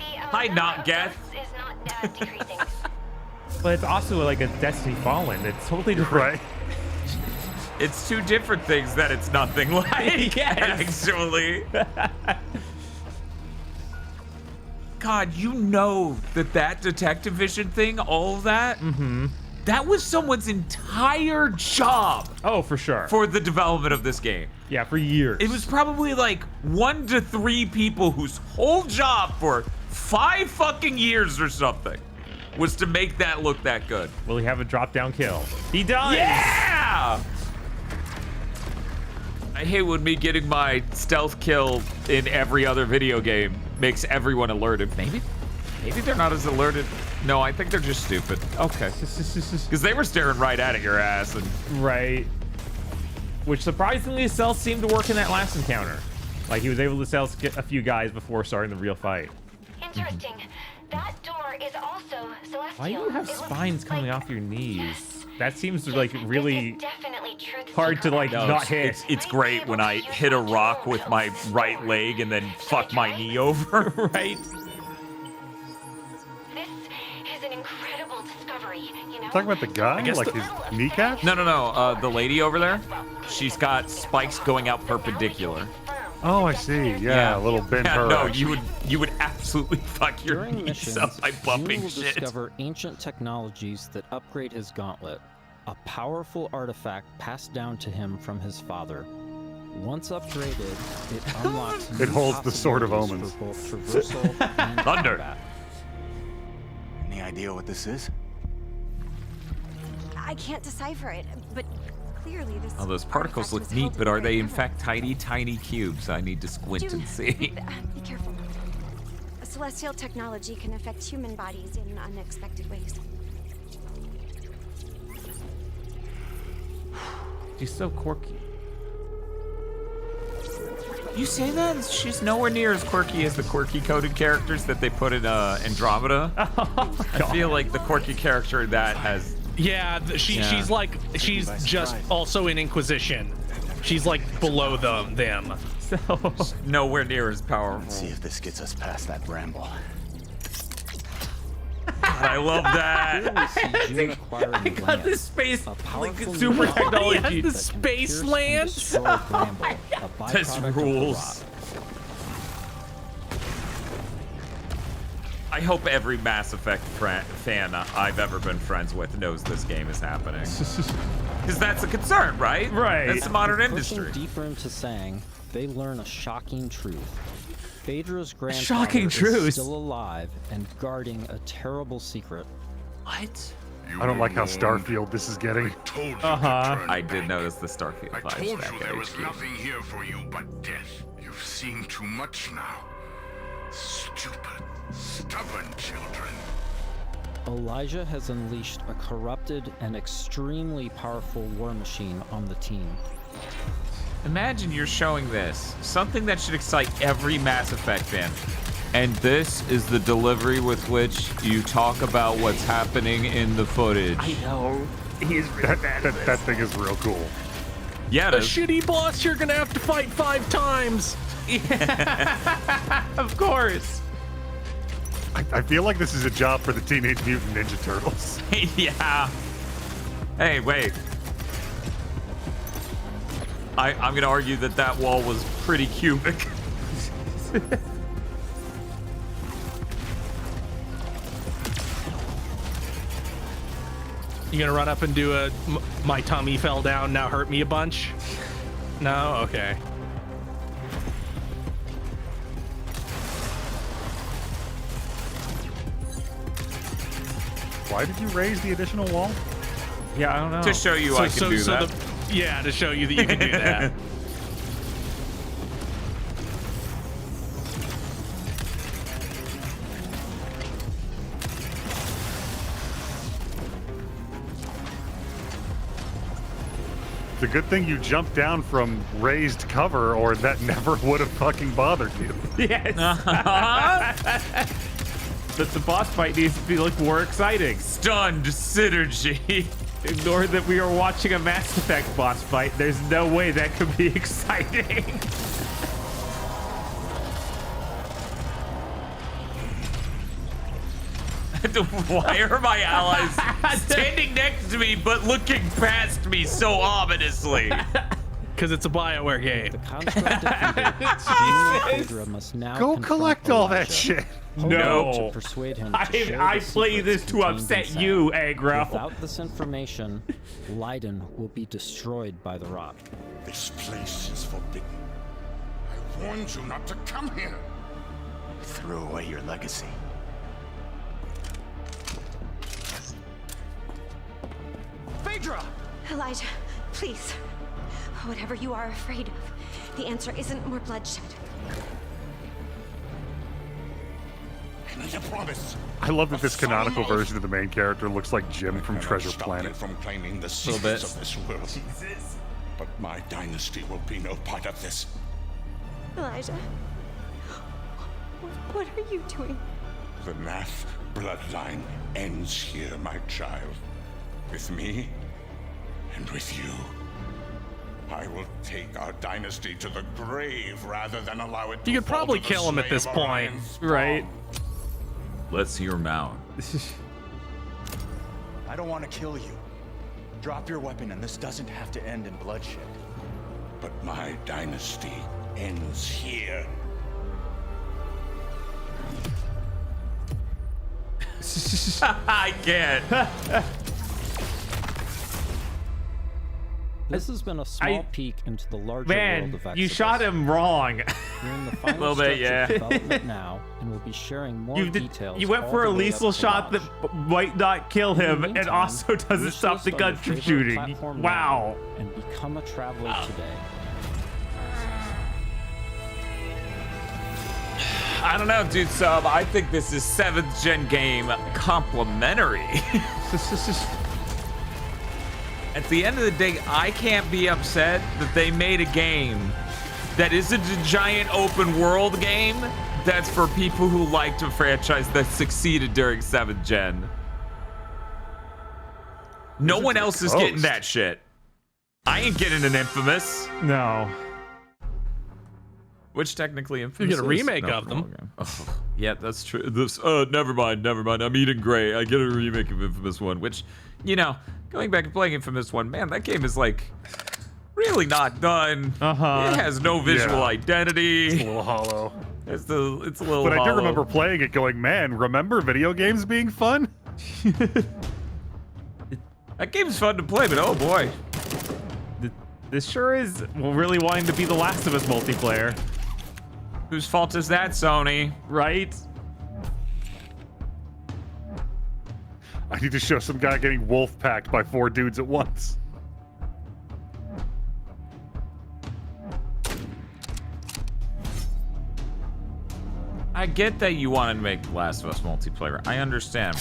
Hi, not Geth. Is not decreasing. But it's also like a Destiny Fallen. It's totally different. Right. It's two different things that it's nothing like, actually. God, you know that detective vision thing, all of that? Mm-hmm. That was someone's entire job. Oh, for sure. For the development of this game. Yeah, for years. It was probably like 1 to 3 people whose whole job for 5 fucking years or something was to make that look that good. Will he have a drop-down kill? He does! Yeah! I hate when me getting my stealth kill in every other video game makes everyone alerted. Maybe they're not as alerted. No, I think they're just stupid. Okay. Because they were staring right at your ass. And right. Which surprisingly, stealth seemed to work in that last encounter. Like he was able to stealth a few guys before starting the real fight. Interesting. That door is also celestial. Why do you have It looks spines coming like off your knees? That seems like really definitely truth hard to like no, not hit. It's great when I hit a rock with my right leg and then fuck my knee over. Right? talking about the guy? Like his kneecap? No. The lady over there, she's got spikes going out perpendicular. Oh, I see. Yeah, a little bent her. No, you would absolutely fuck your During knees missions, up by bumping June will shit. discover ancient technologies that upgrade his gauntlet, a powerful artifact passed down to him from his father. Once upgraded, it unlocks It holds the Sword of possibilities Omens. for both traversal and Thunder. combat. Any idea what this is? I can't decipher it, but clearly this. Oh, those particles artifact look was neat, held but are in they great in power. fact tiny, tiny cubes? I need to squint June, and see. Be careful. Celestial technology can affect human bodies in unexpected ways. She's so quirky. You say that? She's nowhere near as quirky as the quirky coded characters that they put in Andromeda. I feel like the quirky character that has. Yeah, she's like she's just also in Inquisition. She's like below them. So nowhere near as powerful. Let's see if this gets us past that bramble. I love that. I got this space like super He technology. has the space lance. This rules. I hope every Mass Effect fan I've ever been friends with knows this game is happening. Because that's a concern, right? Right. That's the modern Pushing industry. deeper into Sang, they learn a shocking truth. Phaedra's grandfather shocking is truth. still alive and guarding a terrible secret. What? I don't like how Starfield this is getting. I did notice the Starfield I vibes told back you at there was HQ. nothing here for you but death. You've seen too much now. Stupid, stubborn children. Elijah has unleashed a corrupted and extremely powerful war machine on the team. Imagine you're showing this, something that should excite every Mass Effect fan. And this is the delivery with which you talk about what's happening in the footage. I know. He's really bad at this. That thing is real cool. Yeah, A shitty boss you're gonna have to fight 5 times. Of course. I feel like this is a job for the Teenage Mutant Ninja Turtles. Yeah. Hey, wait. I'm gonna argue that that wall was pretty cubic. You gonna run up and do a my tummy fell down, now hurt me a bunch? No? Okay. Why did you raise the additional wall? Yeah, I don't know. To show you I can do that. Yeah, to show you that you can do that. It's a good thing you jumped down from raised cover, or that never would have fucking bothered you. Yes. But the boss fight needs to be like more exciting. Stunned synergy. Ignore that we are watching a Mass Effect boss fight. There's no way that could be exciting. Why are my allies standing next to me but looking past me so ominously? Because it's a BioWare game. The construct defeated, Phaedra must now Go confront collect all that Elijah, shit. hoping No. to persuade him to share I the play secrets this to contained upset in you, Sang. Agro. Without this information, Leiden will be destroyed by the rot. This place is forbidden. I warned you not to come here. Throw away your legacy. Phaedra! Elijah, please. Whatever you are afraid of, the answer isn't more bloodshed. I need a promise. I love that this canonical version of the main character looks like Jim from Treasure Stop Planet. you from claiming the Little bit. secrets of this world. Jesus. But my dynasty will be no part of this. Elijah, what are you doing? The Nath bloodline ends here, my child. With me and with you. I will take our dynasty to the grave rather than allow it to You could fall probably to the kill him at sway this of point. Orion's Right. Let's hear him out. I don't want to kill you. Drop your weapon and this doesn't have to end in bloodshed. But my dynasty ends here. I can't. This has been a small peek into the larger world Man, of Exodus. you shot him wrong. We're in the final Little bit, steps yeah. of development now, and we'll be sharing more details. You went all for a the way up lethal to shot launch. that might not kill him, and meantime, also doesn't wish stop list the on your gun from favorite shooting. platform Wow. now And become a traveler today. I don't know, dude. Sub, I think this is 7th gen game complimentary. At the end of the day, I can't be upset that they made a game that isn't a giant open world game that's for people who liked a franchise that succeeded during 7th gen. No one else is getting that shit. I ain't getting an Infamous. No. Which technically Infamous You get a is. remake No, of them. Oh, yeah, that's true. This never mind. I'm eating gray. I get a remake of Infamous 1, which, you know, going back and playing Infamous 1, man, that game is like really not done. It has no visual identity. It's a little hollow. It's a little But I do hollow. remember playing it going, man, remember video games being fun? That game's fun to play, but oh boy. This sure is really wanting to be the Last of Us multiplayer. Whose fault is that, Sony? Right? I need to show some guy getting wolf packed by 4 dudes at once. I get that you wanted to make Last of Us multiplayer. I understand.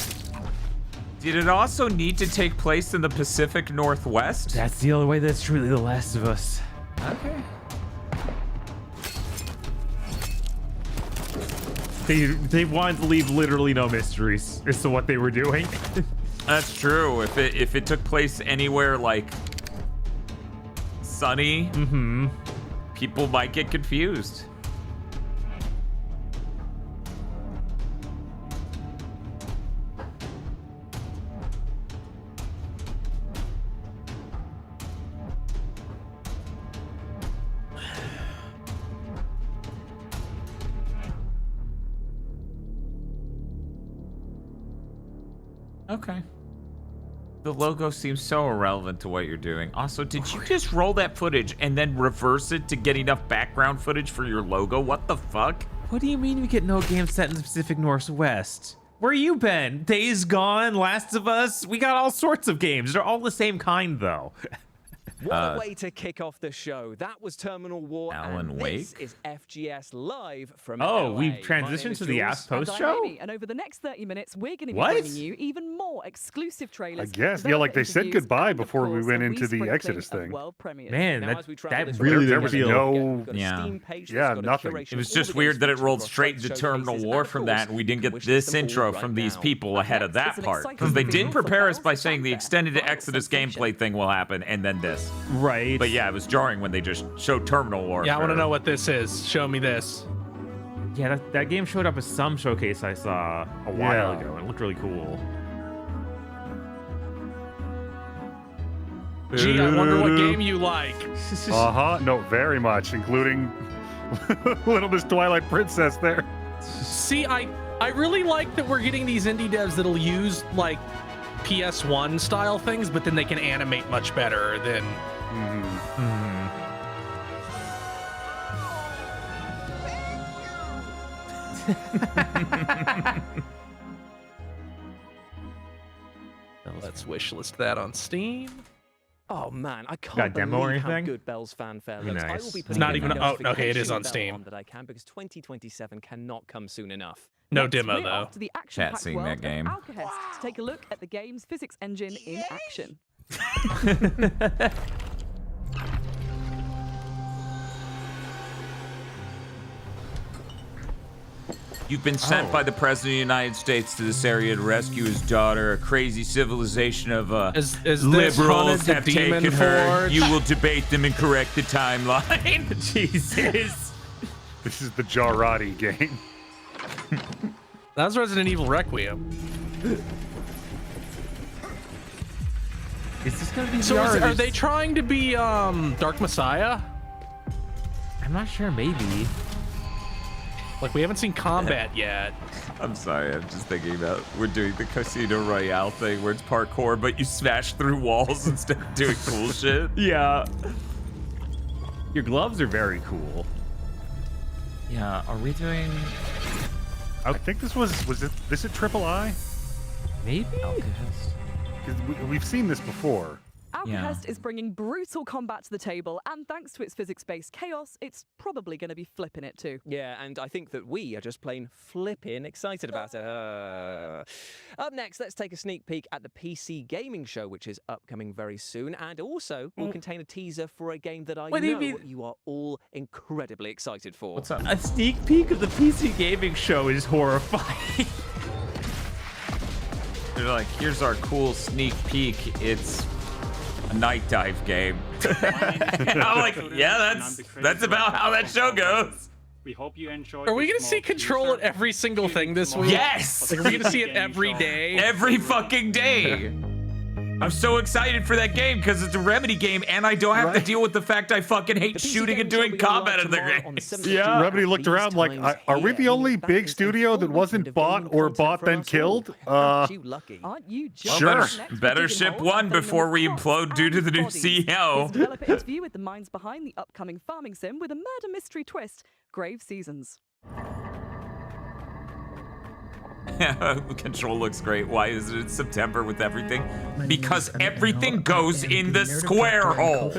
Did it also need to take place in the Pacific Northwest? That's the only way that's truly The Last of Us. Okay. They wanted to leave literally no mysteries as to what they were doing. That's true. If it took place anywhere like sunny, people might get confused. Okay. The logo seems so irrelevant to what you're doing. Also, did you just roll that footage and then reverse it to get enough background footage for your logo? What the fuck? What do you mean we get no game set in the Pacific Northwest? Where you been? Days Gone, Last of Us? We got all sorts of games. They're all the same kind, though. What a way to kick off the show. That was Terminal War, Alan and Wake? this is FGS Live from Oh, LA. we've My name transitioned is to the Jules. Ask Post I'm show? Amy, and over the next 30 minutes, we're going to be What? bringing you even more exclusive I trailers. guess. Yeah, like they said interviews, goodbye and, of before we course, went a into the resprinkling Exodus of thing. world premieres. Man, Now, as we travel that this really road, there didn't was feel... no, We've got a Yeah. Steam page Yeah, that's got a nothing. curation It was of all just the weird games that it featured rolled across straight both to Terminal showcases, War and from of that, course, and we didn't you can get wish this them all intro right from these now. people ahead of that It's an part. exciting Because they did reveal for prepare us by Bells saying the Fanfare. extended Final Exodus sensation. gameplay thing will happen, and then this. Right. But yeah, it was jarring when they just showed Terminal War. Yeah, I want to know what this is. Show me this. Yeah, that game showed up as some showcase I saw a while Yeah. ago. It looked really cool. Gee, I wonder what game you like. No, very much, including Little Miss Twilight Princess there. See, I really like that we're getting these indie devs that'll use like PS1 style things, but then they can animate much better than. Let's wishlist that on Steam. Oh man, I can't Got a demo or believe how anything? good Bell's fanfare looks. I will Nice. be It's putting not every even- oh, okay, it is on notification bell Steam. on that I can, because 2027 cannot come soon enough. No Next, demo we're though. off to the action-packed Chat seeing world that of game. Alcahest to take a look at the game's physics engine in action. You've been sent by the President of the United States to this area to rescue his daughter. A crazy civilization of Is this liberals Hunted the have Demon taken her. Forge? You will debate them and correct the timeline. Jesus. This is the Jarrati game. That was Resident Evil Requiem. Is this gonna be So VR? are they trying to be Dark Messiah? I'm not sure. Maybe. Like, we haven't seen combat yet. I'm sorry, I'm just thinking about we're doing the Casino Royale thing where it's parkour, but you smash through walls instead of doing cool shit. Yeah. Your gloves are very cool. Yeah, are we doing... I think this was this at Triple I? Maybe? Because we've seen this before. Alcahest is bringing brutal combat to the table, and thanks to its physics-based chaos, it's probably going to be flipping it too. Yeah, and I think that we are just plain flipping excited about it. Up next, let's take a sneak peek at the PC gaming show, which is upcoming very soon, and also will contain a teaser for a game that I know you are all incredibly excited for. What's up? A sneak peek of the PC gaming show is horrifying. They're like, here's our cool sneak peek. It's a night dive game. I'm like, yeah, that's about how that show goes. We hope you enjoy. Are we gonna see Control at every single thing this week? Yes! Like, are we gonna see it every day? Every fucking day. I'm so excited for that game because it's a Remedy game and I don't have to deal with the fact I fucking hate shooting and doing combat in their games. Yeah. Remedy looked around like, are we the only big studio that wasn't bought or bought then killed? Aren't you just Sure. Better ship one before we implode due to the new His CEO. developer interview with the minds behind the upcoming farming sim with a murder mystery twist, Grave Seasons. Control looks great. Why is it in September with everything? Because everything goes in the square hole.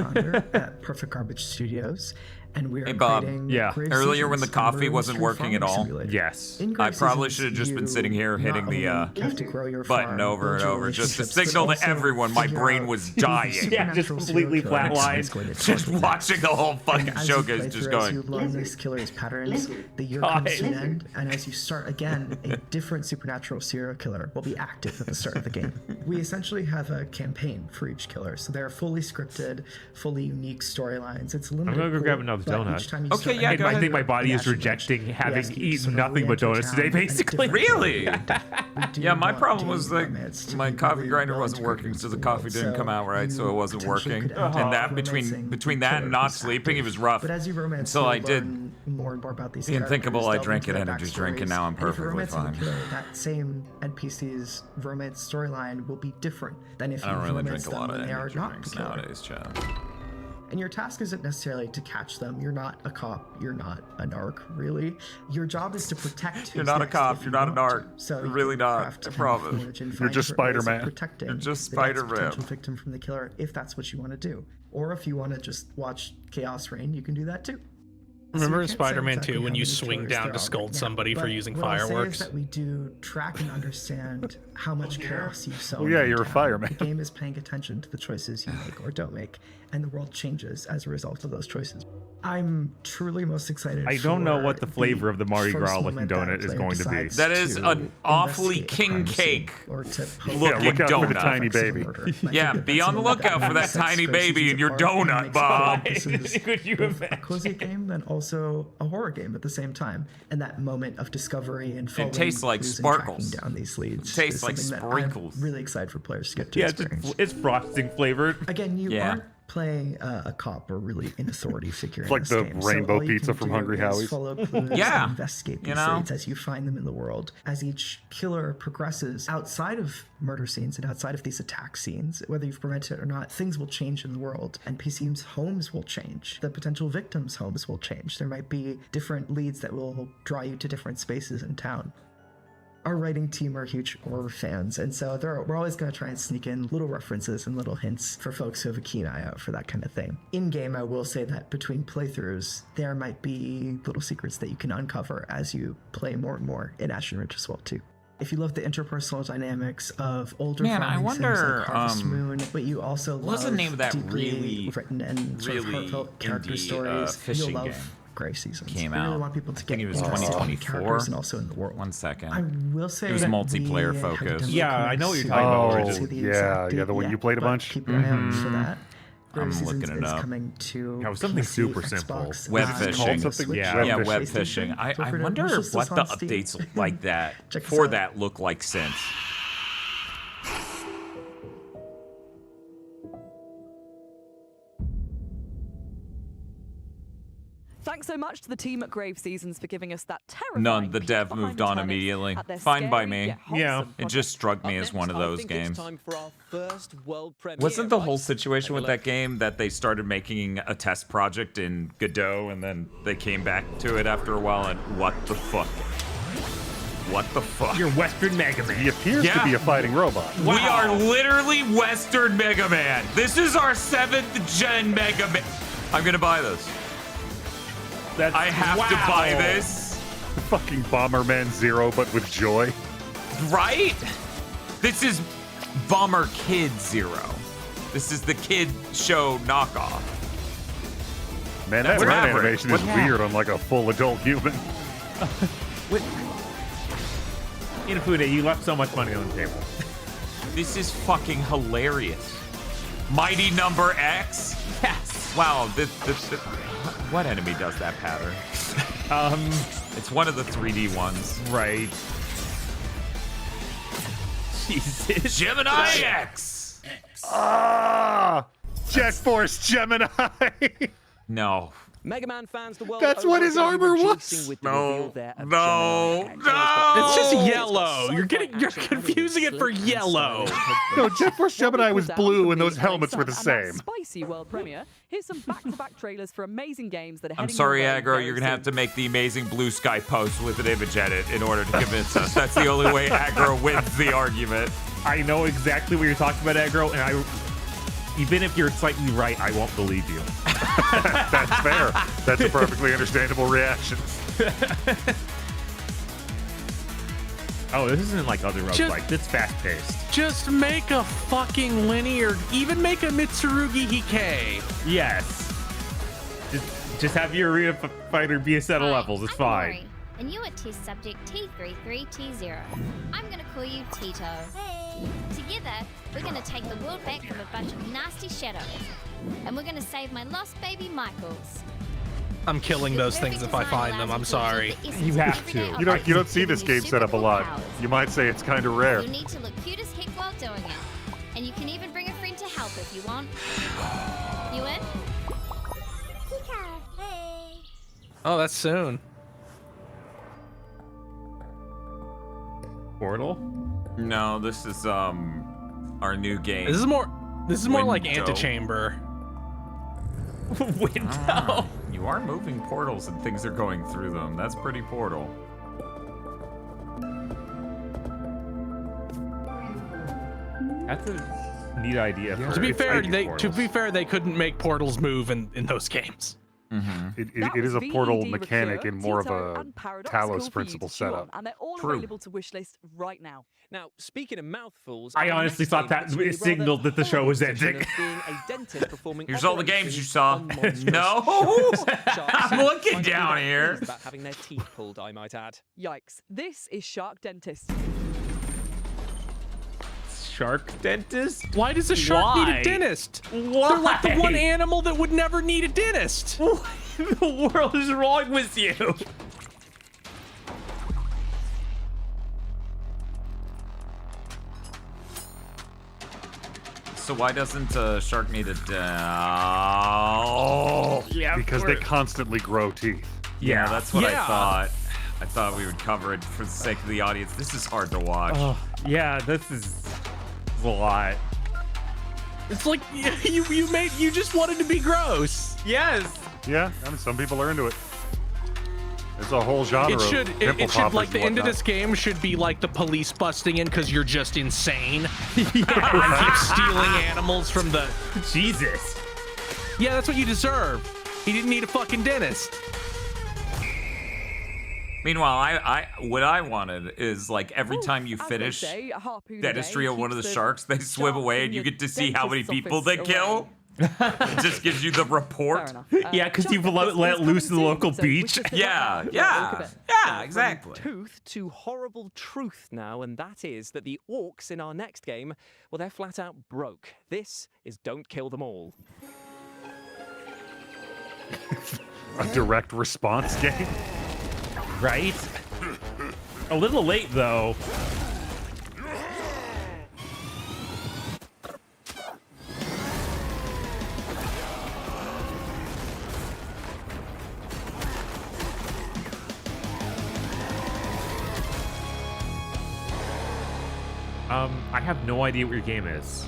At Perfect Garbage Studios, and we are Hey Bob, creating Grave earlier when the Seasons, coffee a wasn't murder working at mystery all, simulator. Yes. In I Grave probably Seasons, should have just been you sitting here hitting not the only have to grow your button farm, over and build your over just to relationships, but signal to also everyone my figure brain out was who the dying. Yeah, just supernatural completely serial killer flatlined. is going to Just target watching the whole fucking And as show you goes play just through, as you going. learn these killers' patterns, the year comes to an end, and as you start again, a different supernatural serial killer will be active at the start of the game. We essentially have a campaign for each killer, so they're fully scripted, fully unique storylines. It's limited. I'm gonna go pool, grab another but donut. each time you Okay, start yeah, a go new ahead. I think my body is national rejecting legend, we having ask you to eaten sort of nothing but re-enter donuts today, town and basically. different Really? We do Yeah, my want problem daily was like romance to my be coffee really grinder well wasn't integrated working, so into the the coffee world. didn't come out right, so it you wasn't potentially working. could end And up that romancing between the that and killer not who's sleeping, it active. was rough. But as you romance, Until I you'll did learn more and more about these the unthinkable, characters, I delve drank into an their energy drink, and backstories, now I'm and if you're perfectly romancing the fine. killer, that same NPC's romance storyline will be different than if I don't you really romance drink a them lot of when they are energy not drinks the killer. nowadays, Chad. And your task isn't necessarily to catch them. You're not a cop. You're not a narc, really. Your job is to protect. You're who's not a next cop. if You're you not a want narc. to. So You're you really can not. craft I camouflage promise. and You're find just different ways of Spider-Man. protecting You're just the next Spider-Man. potential victim from the killer, if that's what you want to do. Or if you want to just watch chaos reign, you can do that too. Remember So in you can't say Spider-Man exactly 2 when how you many swing killers down there to are scold right now, somebody for but using what I'll say is fireworks? that we do track and understand how much chaos you've sown. Well, yeah, in you're a town. fireman. The game is paying attention to the choices you make or don't make, and the world changes as a result of those choices. I'm truly most excited. I don't know for what the flavor of the Mardi first Gras looking moment that a donut is player going to be. decides That is to an awfully investigate a king crime scene cake or to looking look out for the donut. tiny baby. Yeah, be on the lookout for that tiny baby in your donut, Bob. Could you a cozy game, then also a horror game at the same time, and that moment of discovery and following tastes like clues and sparkles. tracking down these leads. Tastes is like something that sprinkles. I'm really excited for players to get to Yeah, experience. it's frosting flavored. Again, you Yeah. aren't playing a cop or really an authority figure. It's in like this the game. rainbow all you pizza can from do Hungry is Howie's. Follow clues Yeah, and investigate you these know? leads as you find them in the world. As each killer progresses outside of murder scenes and outside of these attack scenes, whether you've prevented it or not, things will change in the world, and PC's homes will change. The potential victims' homes will change. There might be different leads that will draw you to different spaces in town. Our writing team are huge horror fans, and so we're always going to try and sneak in little references and little hints for folks who have a keen eye out for that kind of thing. In-game, I will say that between playthroughs, there might be little secrets that you can uncover as you play more and more in Ash and Ridge as well, too. If you love the interpersonal dynamics of older Man, I farming sims wonder, like Harvest Moon, but you also what's the love name of that deeply really, written and sort of really heartfelt character indie, stories, fishing you'll love game? Grave Seasons. Came We really out. want people to I think get it was invested in the 2024. characters and also in the world. One second. I will say It was that multiplayer we had focused. done Yeah, recordings I know what you're to talking about, to Bridget. the Yeah, exact yeah, date the one yet, you played a but bunch. Keep your eye out for that. I'm Grave Seasons looking it is up. coming to Yeah, it was something PC, super simple. Xbox, Web and fishing. Switch, Something- yeah. Yeah, PlayStation. web fishing. Feel I free to wonder purchase what this the on Steam. updates like that Check this for out. that look like since. Thanks so much to the team at Grave Seasons for giving us that terrifying None. The peek dev behind moved the on turnips immediately. at their Fine by scary me. yet Yeah. wholesome It just struck me Up as one of next, I those think it's games. time for our first world premiere, Wasn't the right? whole situation Take a with look. that game that they started making a test project in Godot and then they came back to it after a while and what the fuck? What the fuck? You're Western Mega Man. He appears to be a fighting robot. We are literally Western Mega Man. This is our 7th gen Mega Man. I'm gonna buy this. I have to buy this. Fucking Bomberman Zero, but with joy. Right? This is Bomber Kid Zero. This is the kid show knockoff. Man, that What red happened? animation What is happened? weird on like a full adult human. Inafune, you left so much money on the table. This is fucking hilarious. Mighty Number X? Yes. Wow, what enemy does that pattern? It's one of the 3D ones. Right. Jesus. Gemini X! Ah! Jet Force Gemini! No. Mega Man fans the world That's over what his are gonna be armor rejoicing was. with the No. reveal there of No. Gemini X. No. It's just yellow. You're confusing it for yellow. No, Jet Force Gemini was blue and those helmets were the And same. that spicy world premiere. Here's some back-to-back trailers for amazing games that are I'm heading sorry, your way Aggro. very You're gonna have to soon. make the amazing blue sky post with an image edit in order to convince us. That's the only way Aggro wins the argument. I know exactly what you're talking about, Aggro, and even if you're slightly right, I won't believe you. That's fair. That's a perfectly understandable reaction. Oh, this isn't like other roguelikes. It's fast-paced. Just make a fucking linear, even make a Mitsurugi Hike. Yes. Just have your arena fighter be a set of levels. It's fine. Mori, and you are test subject T33T0. I'm gonna call you Tito. Hey. Together, we're gonna take the world back from a bunch of nasty shadows, and we're gonna save my lost baby Michaels. I'm killing those things if I find them. I'm sorry. You have to. You don't see this game set up a lot. You might say it's kind of rare. You'll need to look cute as heck while doing it, and you can even bring a friend to help if you want. You in? Hey. Oh, that's soon. Portal? No, this is our new game. This is more like Window. Antechamber. Window. Ah, you are moving portals and things are going through them. That's pretty Portal. That's a neat idea. To be fair, they couldn't make portals move in those games. It is a portal mechanic in more of a Talos principle setup. And they're all True. available to wishlist right now. Now, speaking of mouthfuls, I our honestly next thought game that is really it signaled rather that the show was horrible ending. of being a dentist performing Here's all the games you operations saw. on monstrous No. sharks. I'm looking Trying to be down that here. pleased about having their teeth pulled, I might add. Yikes. This is Shark Dentist. Shark dentist? Why does a shark need Why? a dentist? Why? They're like the one animal that would never need a dentist. What in the world is wrong with you? So why doesn't shark need a Yeah, Because they constantly grow teeth. Yeah, that's what I Yeah. thought. I thought we would cover it for the sake of the audience. This is hard to watch. Oh, yeah, this is a lot. It's like you just wanted to be gross. Yes. Yeah, I mean, some people are into it. There's a whole genre It should of pimple it should like poppers the and end of whatnot. this game should be like the police busting in because you're just insane. And keep stealing animals from the Jesus. Yeah, that's what you deserve. He didn't need a fucking dentist. Meanwhile, I what I wanted is like every time you as they fix say, a harpoon a dentistry day on one of the keeps the sharks, they swim sharks away in and you your get to see how many dentist's people they office kill. It just gives you the report. Yeah, because you've let loose in the local beach. Yeah, exactly. Tooth to horrible truth now, and that is that the orcs in our next game, well, they're flat out broke. This is Don't Kill Them All. A direct response game. Right? A little late, though. I have no idea what your game is.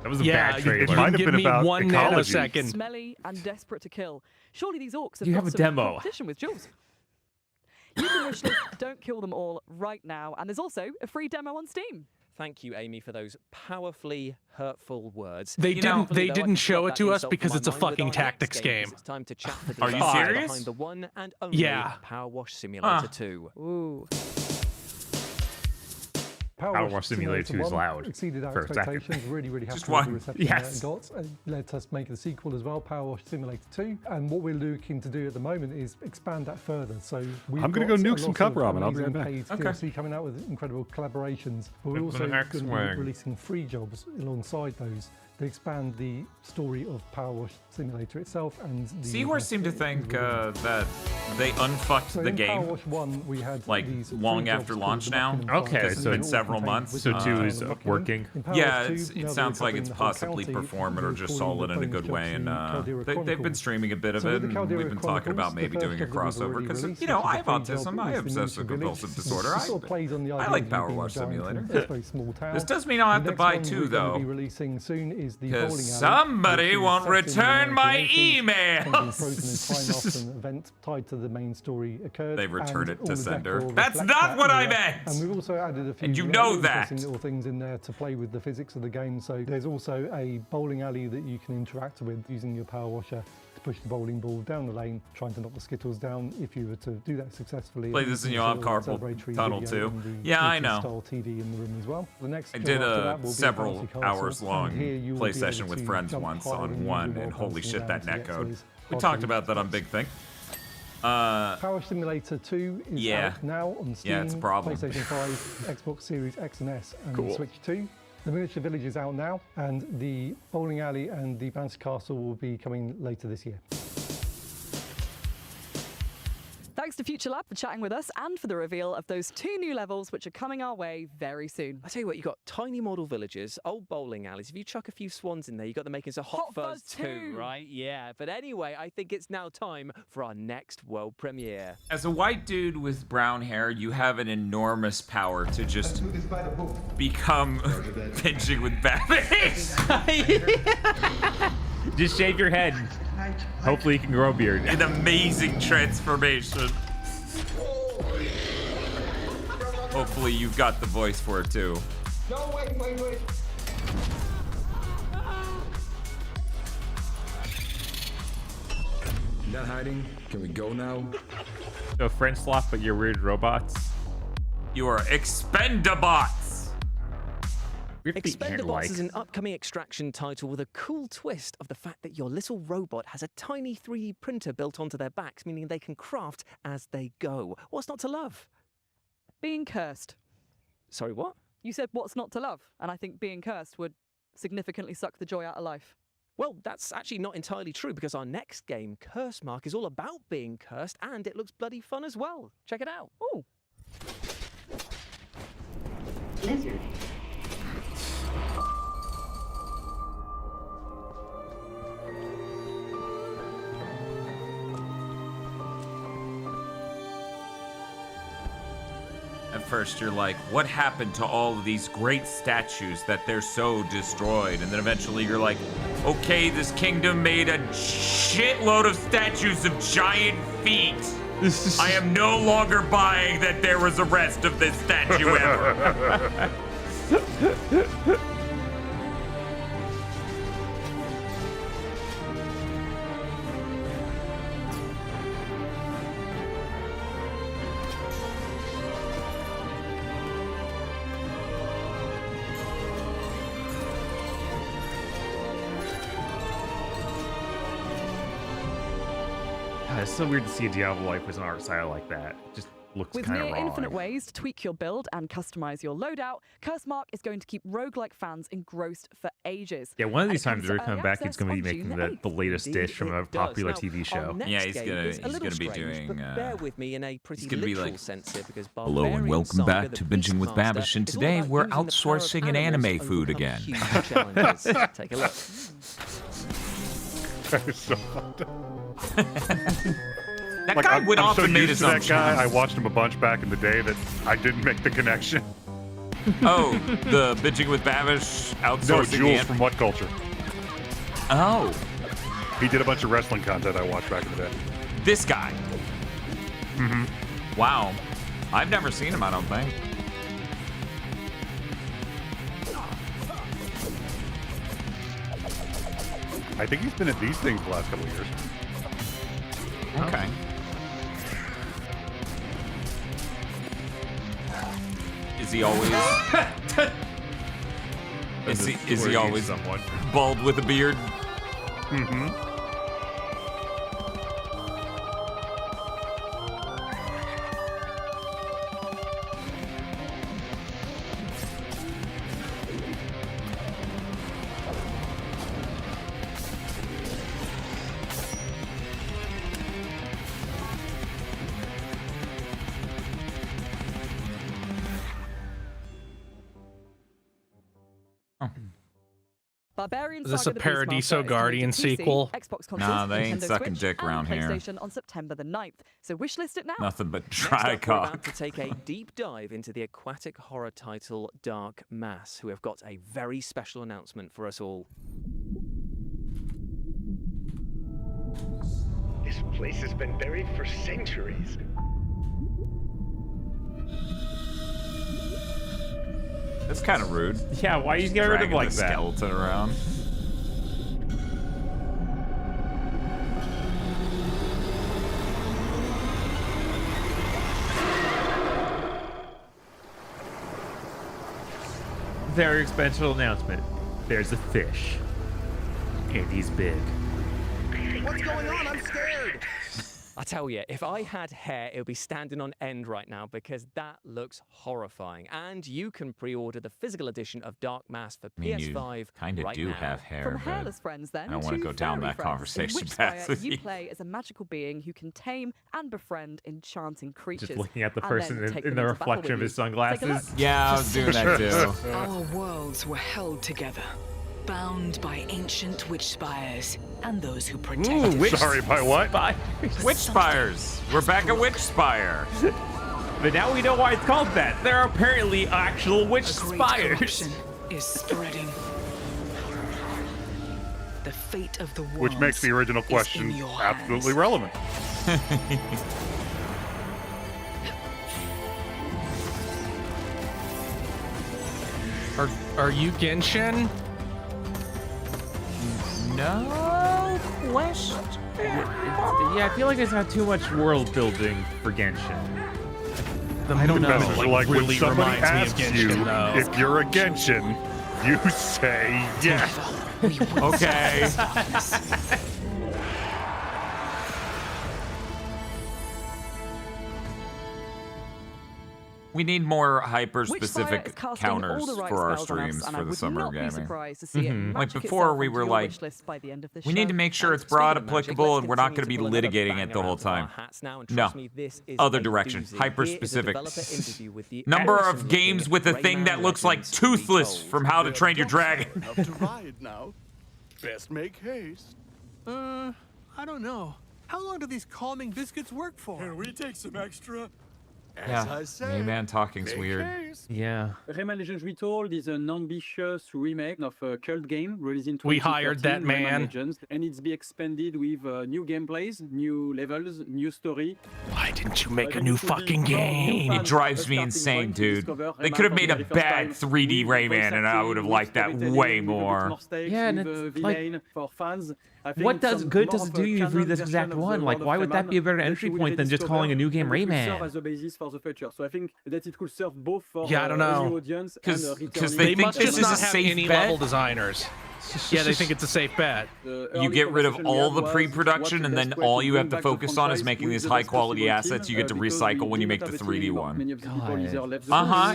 That was a Yeah, bad you trailer. didn't give me 1 nanosecond. Smelly and desperate to kill. Surely these orcs have You got have a some demo. competition with Jules. You can wish list Don't Kill Them All right now, and there's also a free demo on Steam. Thank you, Amy, for those powerfully hurtful words. They You know, didn't. They though, I didn't can show stop it that to us insult because from it's a my mind with fucking our next tactics game, game. because it's time to chat the Are you design serious? behind the one and only Yeah. Power Wash Simulator Huh. 2. Ooh. Power Wash Simulator 2 is 1 loud exceeded our for a second. expectations. Really, really happy Just with one. the reception Yes. it got. It led us to make the sequel as well, Power Wash Simulator 2. And what we're looking to do at the moment is expand that further. So I'm gonna go nuke some cup ramen. I'll be right back. Paid Okay. DLC coming out with incredible collaborations. But we're With also an going axe to be wing. releasing free jobs alongside those. They expand the story of Power Wash Simulator itself and the Seahorse seemed to think that they unfucked So the in Power game Wash 1, we had like these long free after jobs launch called now. the Buckingham Okay, File. It's so been They all several contain months. So 2 is Buckingham. working. In Power Yeah, Wash 2, it now sounds we're like it's covering the whole possibly county, performing or we're just calling solid the in a good bonus way, jobs and in Caldera they've been Chronicles. streaming a bit of So it, with the and Caldera we've been talking about Chronicles, maybe the doing a first job that we've crossover already because released, you know which is I a have free autism, job, I have is the obsessive Miniature compulsive Village. disorder. This sort of plays on the I idea like of Power being a Wash giant in Simulator. a very, very small town. This does mean I'll have The to next buy one 2 we're gonna though. be releasing soon is the bowling alley, Because somebody which is won't set in the return my 1980s, emails. frozen in time after an event tied to the main story occurred. They returned and it to all the sender. decor That's reflects not that what I era. meant. And we've also added a few And you really know that. interesting little things in there to play with the physics of the game. So there's also a bowling alley that you can interact with using your power washer to push the bowling ball down the lane, trying to knock the skittles down. If you were to do that successfully, Play and this you in can your see carpal all the celebratory tunnel video too. and the Yeah, I 80s know. style TV in the room as well. The next I job did after a that will be several Bouncy Castle, hours and long here you will play be session able with to friends jump once higher on than one, usual and while holy bouncing shit, around that to get net to code. those We hard talked things. about that on Big Thing. Power Simulator 2 is yeah. out now on Steam, Yeah, it's a problem. PlayStation 5, Xbox Series X and S, and Cool. Switch 2. The Miniature Village is out now, and the bowling alley and the bouncy castle will be coming later this year. Thanks to Future Lab for chatting with us and for the reveal of those 2 new levels which are coming our way very soon. I tell you what, you've got tiny model villages, old bowling alleys. If you chuck a few swans in there, you've got the makings of Hot Fuzz 2, right? Yeah. But anyway, I think it's now time for our next world premiere. As a white dude with brown hair, you have an enormous power to just become pinching with Babish. Just shave your head. Hopefully you can grow a beard. An amazing transformation. Hopefully you've got the voice for it too. No, wait. Not hiding. Can we go now? So French slot, but you're weird robots. You are Expendabots. Expendabots is an upcoming extraction title with a cool twist of the fact that your little robot has a tiny 3D printer built onto their backs, meaning they can craft as they go. What's not to love? Being cursed. Sorry, what? You said what's not to love, and I think being cursed would significantly suck the joy out of life. Well, that's actually not entirely true because our next game, Curse Mark, is all about being cursed and it looks bloody fun as well. Check it out. Oh. Lizard. At first you're like, what happened to all of these great statues that they're so destroyed? And then eventually you're like, okay, this kingdom made a shitload of statues of giant feet. I am no longer buying that there was a rest of this statue ever. God, it's so weird to see a Diablo life with an art style like that. It just looks With kind of near wrong. infinite ways to tweak your build and customize your loadout, Curse Mark is going to keep roguelike fans engrossed for ages. Yeah, one of And these it times comes they're to coming early back. He's access going to be on making June the latest Indeed, dish from a it popular does. TV Now, show. our next Yeah, he's game gonna- is a he's little gonna be strange, doing, but bear with me in a pretty he's gonna be literal like, sense here because hello and Barbarian welcome Saga, back the to Binging with Beastmaster, Babish, and is all today about we're using the power of outsourcing an animals anime to food overcome again. huge challenges. Take a look. That is so fucked up. That guy went I'm off so and made used his to own that guy. channel. I watched him a bunch back in the day that I didn't make the connection. Oh, the bitching with Babish outsourcing. No, the Jules from What Culture. Oh. He did a bunch of wrestling content I watched back in the day. This guy. Mm-hmm. Wow. I've never seen him, I don't think. I think he's been at these things the last couple of years. Okay. Is he always... is he always bald with a beard? Mm-hmm. Barbarian Is this Saga a the Paradiso Beastmaster is Guardian coming to PC, sequel? Xbox consoles, Nah, they ain't Nintendo sucking Switch, dick and around here. PlayStation on September the 9th. So wishlist it now. Nothing but Next dry up, we're cock. about to take a deep dive into the aquatic horror title Dark Mass, who have got a very special announcement for us all. This place has been buried for centuries. That's kind of rude. Yeah, why you get rid of Dragging like the that? skeleton around. Very special announcement. There's a fish. And he's big. What's going on? I'm scared. I tell you, if I had hair, it would be standing on end right now because that looks horrifying. And you can pre-order the physical edition of Dark Mass for I mean, you PS5 kind of right do now. have hair, From but hairless friends, then, I don't want to go down fairy that friends. conversation In path Witchspire, with you you. play as a magical being who can tame and befriend enchanting creatures. Just looking at the and person then in, take in them the into battle reflection of with his you. Take a look. sunglasses. Yeah, I was doing that too. Our worlds were held together, bound by ancient witch spires and those who protected. Sorry, by what? Witch Spires. We're back at Witch Spire. But now we know why it's called that. There are apparently actual witch A great spires. corruption is spreading. The fate of the world. Which makes the original question absolutely relevant. Are you Genshin? No question. Yeah, I feel like it's not too much world building for Genshin. I don't know. Like when really somebody reminds me of asks Genshin, you though. if you're a Genshin, you say yes. Okay. We need more hyper-specific counters for our streams for the summer of gaming. Like before, we were like, we need to make sure it's broad, applicable, and we're not going to be litigating it the whole time. No, other direction, hyper-specific. Number of games with a thing that looks like Toothless from How to Train Your Dragon. Enough to ride now. Best make haste. I don't know. How long do these calming biscuits work for? Can we take some extra? Yeah, me man talking's weird. Yeah. Rayman Legends Retold is an ambitious remake of a cult game released in 2013, We hired that Rayman man. Legends, and it's be expanded with new gameplays, new levels, new story. Why didn't you make a new fucking game? It drives me insane, dude. They could have made a bad 3D Rayman, and I would have liked that way more. Yeah, and it's like, for fans. what does good does it do you if you read this exact one? Like, why would that be a better entry point than just calling a new game Rayman? As a basis for the future. So I think that it could serve both for Yeah, I don't know. new audience and Because They they think must this just is not a have safe any bet. level designers. Yeah, they think it's a safe bet. You get rid of all the pre-production, and then all you have to focus on is making these high-quality assets you get to recycle when you make the 3D one.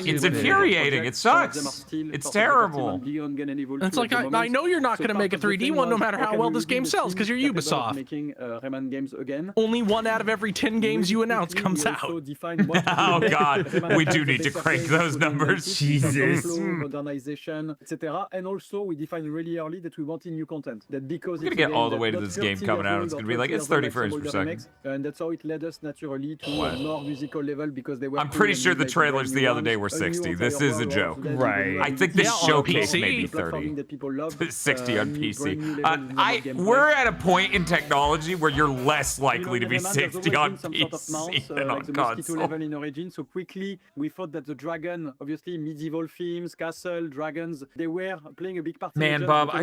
It's infuriating. It sucks. It's terrible. It's like, I know you're not going to make a 3D one no matter how well this game sells, because you're Ubisoft. Only 1 out of every 10 games you announce comes out. Oh god, we do need to crank those numbers. Jesus. Modernization, etc. And also we define really clearly that we wanted new content. That because We're gonna get all the way to this game coming out. It's gonna be like, it's 30 frames per second. And that's how it led us naturally to a more musical level because they were. I'm pretty sure the trailers the other day were 60. This is a joke. Right. I think this showcase PC. may be The platforming 30. that people love, 60 on brand PC. new levels, more gameplay. We're at a point in technology where you're less likely to be 60 on some sort of mounts, PC than on like the mosquito console. level in Origin. So quickly, we thought that the dragon, obviously medieval themes, castle, dragons, they were playing a big part. Man, Bob, I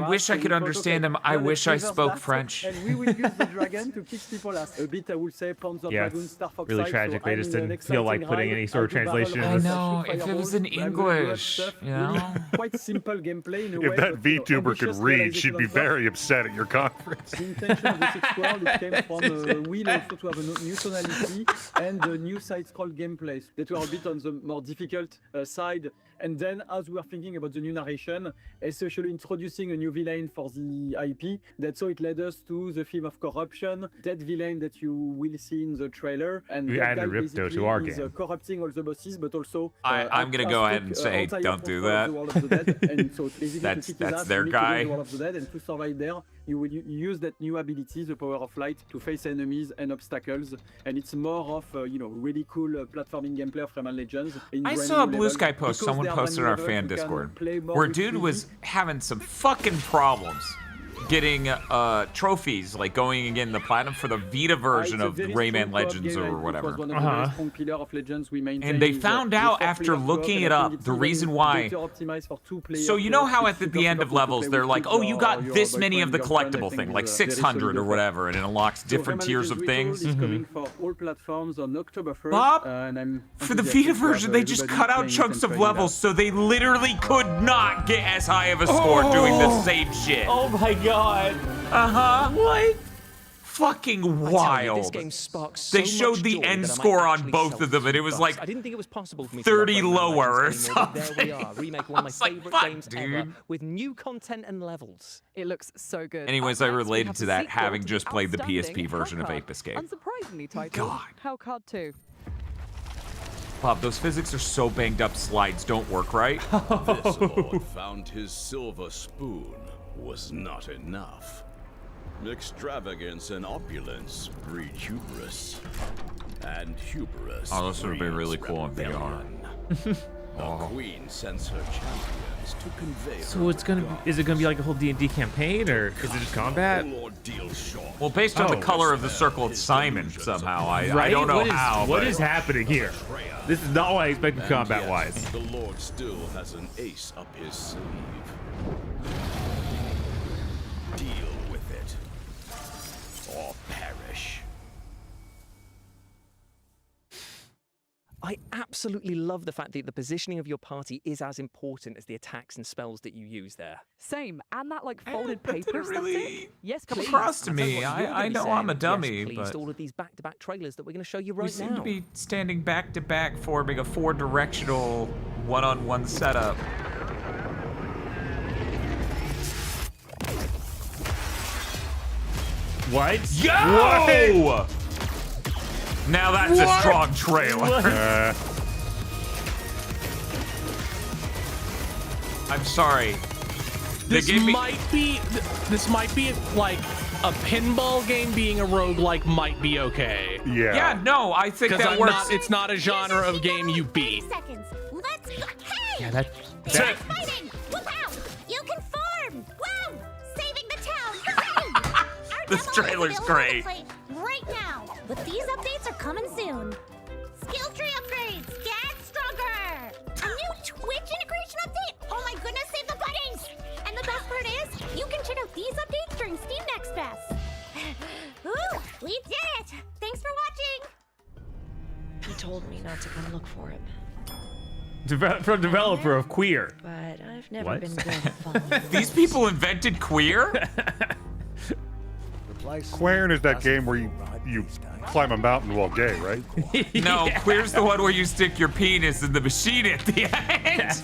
wish I could understand him. I wish I spoke French. And we will use the dragon to kick people ass. A bit, I would say, Panzer Dragoon, Star Fox. Really tragic. They just didn't feel like putting any sort of translation. I know. If it was in English, you know. Quite simple gameplay in a way. If that VTuber could read, she'd be very upset at your conference. The intention of the Sixth World, it came from a will also to have a new tonality and a new side-scroll gameplays that were a bit on the more difficult side. And then, as we were thinking about the new narration, especially introducing a new villain for the IP, that's how it led us to the theme of corruption, that villain that you will see in the trailer. And We that added guy Ripto to basically our is game. Corrupting all the bosses, but also I'm gonna go ahead and say, don't do that. That's their guy. The World of the Dead, and to survive there, you will use that new ability, the power of light, to face enemies and obstacles. And it's more of really cool platforming gameplay of Rayman Legends. I saw a Blue Sky post someone posted in our fan Discord where dude was having some fucking problems getting trophies, like going and getting the platinum for the Vita version of Rayman Legends or whatever. And they found out after looking it up the reason why. So you know how at the end of levels they're like, oh, you got this many of the collectible thing, like 600 or whatever, and it unlocks different tiers of things. Bob, for the Vita version, they just cut out chunks of levels, so they literally could not get as high of a score doing the same shit. Oh my god. What? Fucking wild. This game sparks so They showed much the joy end that I score might on actually both of them, and it was like I didn't think it was possible for me 30 to love Rayman lower or Legends anymore, but there we something. are, remaking one of my favorite games ever with new content and levels. It looks so good. Anyways, I related to that having just played the PSP version of Hellcard. 8-Escape. Unsurprisingly titled Hellcard 2. Bob, those physics are so banged up, slides don't work right. This lord found his silver spoon was not enough. Extravagance and opulence breed hubris, and hubris. Oh, this would have been really breeds cool in VR. rebellion. The queen sends her champions to convey So it's gonna is it gonna be like a whole D&D campaign, or is it just combat? Well, based on the color of the circle, it's Simon somehow. I don't know how. What but- is happening here? This is not what I expected combat-wise. The lord still has an ace up his sleeve. Deal with it, or perish. I absolutely love the fact that the positioning of your party is as important as the attacks and spells that you use there. Same, and that folded paper aesthetic. Yes, come please. across to I'll tell you me. what you're I gonna be know saying. I'm a dummy, yes, please, but to all of these back-to-back trailers that we're going to show you we right seem now. to be standing back to back, forming a 4-directional one-on-one setup. What? Yo! What? Now that's a strong trailer. I'm sorry. This might be like a pinball game being a roguelike might be okay. Yeah. Yeah, no, I think that I'm works. not, it's not a genre of game you beat. Seconds. Let's go. Hey! Yeah, that. Start fighting! Wow! You can form! Wow! Saving the town! Hooray! This trailer's great. Right now, but these updates are coming soon. Skill tree upgrades. Get stronger. A new Twitch integration update. Oh my goodness! Save the buttons. And the best part is, you can check out these updates during Steam Next Fest. Ooh, we did it! Thanks for watching. He told me not to come look for him. From developer of Queer. But I've never What? been good at following. These people invented queer? Quern is that game where you climb a mountain while gay, right? No, queer's the one where you stick your penis in the machine at the end.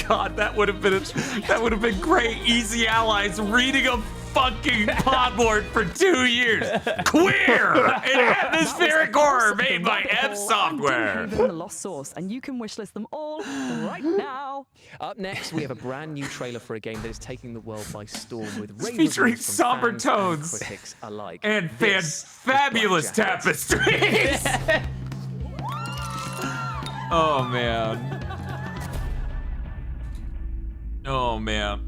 God, that would have been great. Easy Allies reading a fucking Podlord for 2 years. Queer and atmospheric horror made by F Software. Haven, the Lost Source, and you can wishlist them all right now. Up next, we have a brand new trailer for a game that is taking the world by storm with It's rave featuring reviews from somber fans tones and critics alike. and This is fabulous Black Jacket. tapestries. Oh man. Oh man.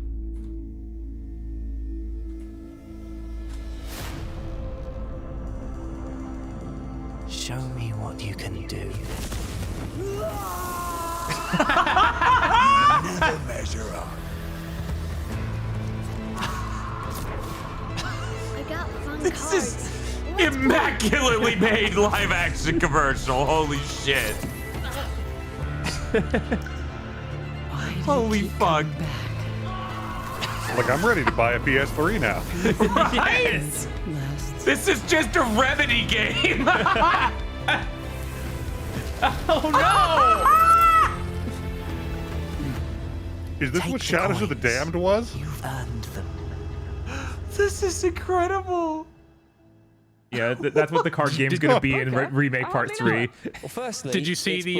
Show me what you can do. Never measure up. I got fun This cards. is immaculately made live action commercial. Holy shit. Holy fuck. Look, I'm ready to buy a PS3 now. Right? This is just a Remedy game. Oh no! Is this what Shadows of the Damned was? You've earned them. This is incredible. Yeah, that's what the card game's going to be in Remake Part 3. Well, firstly, Did you see the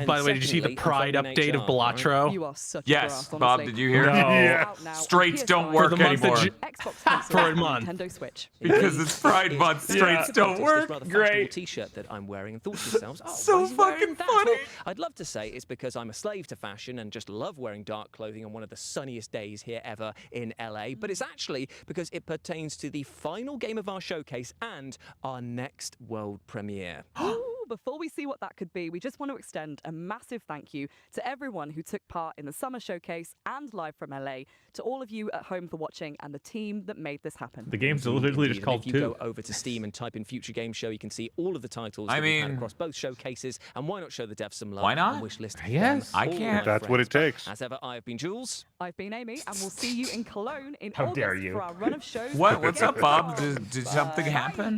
by the way, did you see the Pride update of Balatro? You are such Yes, a grass, Bob, honestly. did you hear? No. Yeah. Straights don't work For the month of anymore. Xbox console, For a month. Nintendo Switch. Because it's Pride Month, straights don't work. Great T-shirt that I'm wearing, and thought to yourselves, oh, So why is he wearing fucking that? funny. Well, I'd love to say it's because I'm a slave to fashion and just love wearing dark clothing on one of the sunniest days here ever in LA. But it's actually because it pertains to the final game of our showcase and our next world premiere. Ooh, before we see what that could be, we just want to extend a massive thank you to everyone who took part in the summer showcase and live from LA, to all of you at home for watching, and the team that made this happen. The game's literally just Indeed, called and if 2. you go over to Steam and type in Future Game Show, you can see all of the titles that we've had across both showcases. And why not show the devs some love? Why not? And wish list Yes. them I all can't. my That's what it friends. takes. As ever, I have been Jules. I've been Amy, and we'll see you in Cologne in How August dare you. for our run of shows. What? What's up, Bob? Bye. Did something happen?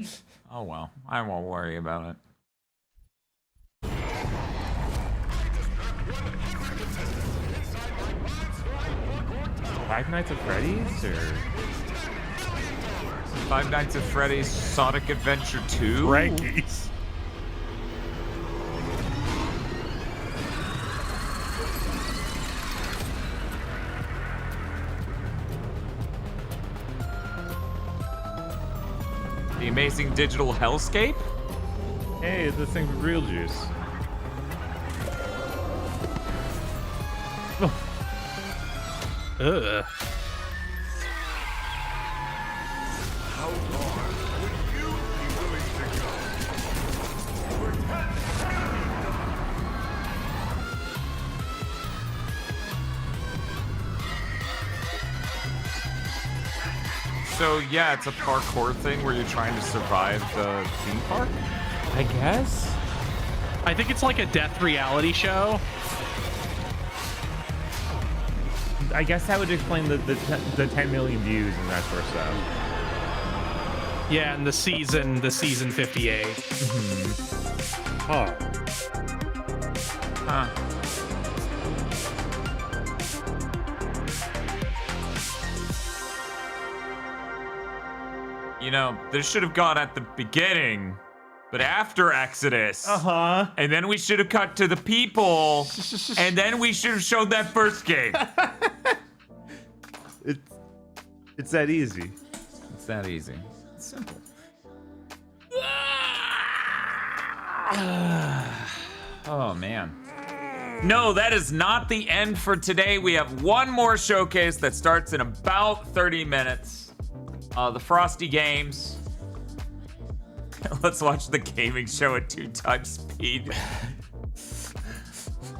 Oh well, I won't worry about it. Five Nights at Freddy's or Five Nights at Freddy's Sonic Adventure 2? Rankies. The Amazing Digital Hellscape? hey, this thing's with real juice. Ugh. How far would you be willing to go? So yeah, it's a parkour thing where you're trying to survive the theme park? I guess. I think it's like a death reality show. I guess that would explain the 10 million views and that sort of stuff. Yeah, and the season 58. Huh. Huh. You know, this should have gone at the beginning, but after Exodus. Uh-huh. And then we should have cut to the people, and then we should have showed that first game. It's that easy. It's that easy. It's simple. Oh, man. No, that is not the end for today. We have one more showcase that starts in about 30 minutes. The Frosty Games. Let's watch the gaming show at 2 times speed.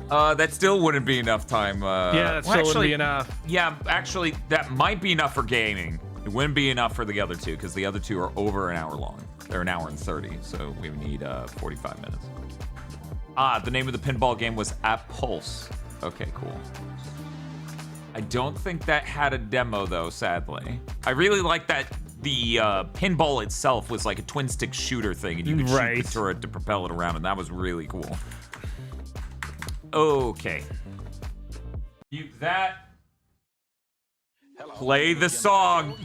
That still wouldn't be enough time. Yeah, that still wouldn't be enough. Yeah, actually, that might be enough for gaming. It wouldn't be enough for the other two, because the other two are over an hour long. They're an hour and 30, so we need 45 minutes. The name of the pinball game was At Pulse. Okay, cool. I don't think that had a demo, though, sadly. I really like that the pinball itself was like a twin-stick shooter thing, and you could shoot the turret to propel it around, and that was really cool. Okay. Mute that. Play the song.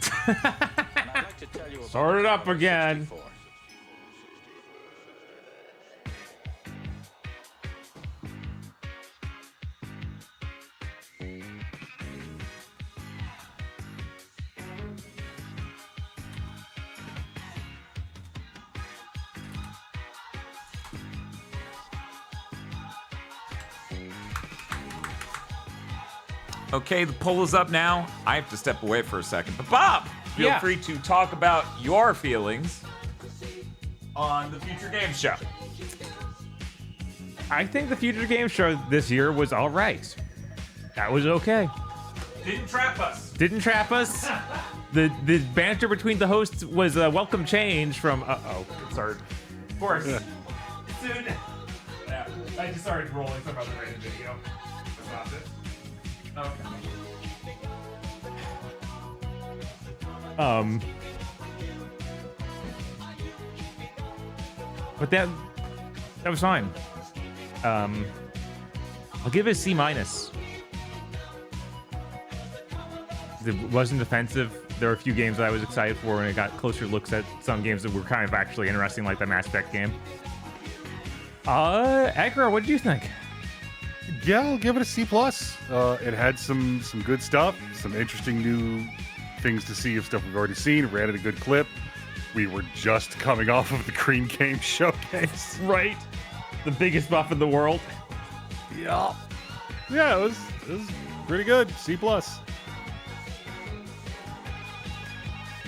Start it up again. Okay, the poll is up now. I have to step away for a second. But Bob, feel Yeah. free to talk about your feelings on the Future Games Show. I think the Future Game Show this year was all right. That was okay. Didn't trap us. Didn't trap us. The banter between the hosts was a welcome change from. Sorry. Of course. Yeah. Dude. Yeah, I just started rolling some other random video. Stopped it. But that was fine. I'll give it a C-. It wasn't offensive. There were a few games that I was excited for, and I got closer looks at some games that were kind of actually interesting, like the Mass Effect game. Aggro, what did you think? Yeah, I'll give it a C+. It had some good stuff, some interesting new things to see of stuff we've already seen. It ran at a good clip. We were just coming off of the Green Game Showcase. Right. The biggest buff in the world. Yeah. Yeah, it was pretty good. C+.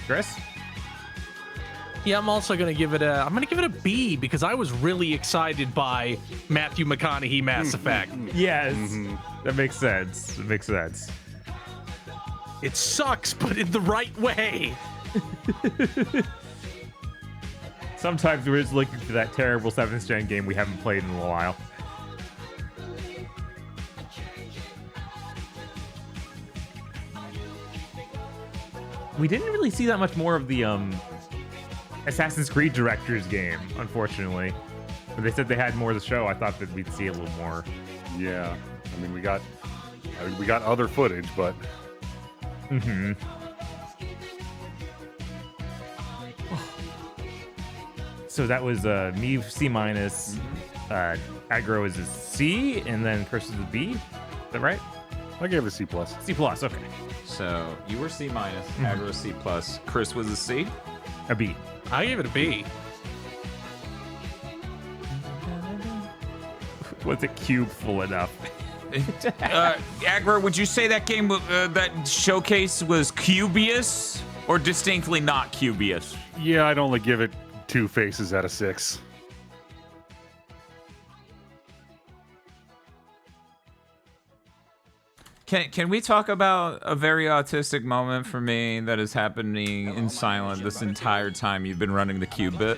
Chris? Yeah, I'm also gonna give it a B because I was really excited by Matthew McConaughey Mass Effect. Yes. That makes sense. It makes sense. It sucks, but in the right way. Sometimes we're just looking for that terrible 7th gen game we haven't played in a while. We didn't really see that much more of the Assassin's Creed Director's game, unfortunately. But they said they had more of the show. I thought that we'd see a little more. Yeah. I mean, we got other footage, but... Mm-hmm. So that was me C-. Aggro is a C, and then Chris is a B. Is that right? I gave it a C+. C+, okay. So you were C-, Aggro C+, Chris was a C? A B. I gave it a B. Was it cube full enough? Aggro, would you say that game, that showcase was cubious or distinctly not cubious? Yeah, I'd only give it 2 faces out of 6. Can we talk about a very autistic moment for me that is happening in silent this entire time you've been running the Qubit?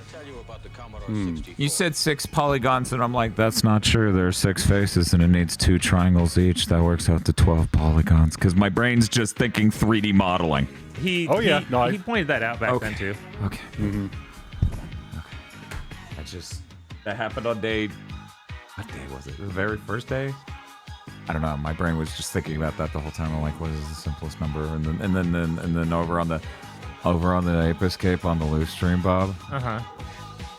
You said 6 polygons, and I'm like, that's not true. There are 6 faces, and it needs 2 triangles each. That works out to 12 polygons, because my brain's just thinking 3D modeling. He pointed that out back then, too. Okay. Okay. That happened on day... What day was it? The very first day? I don't know. My brain was just thinking about that the whole time. I'm like, what is the simplest number? And then over on the Ape Escape on the loose stream, Bob.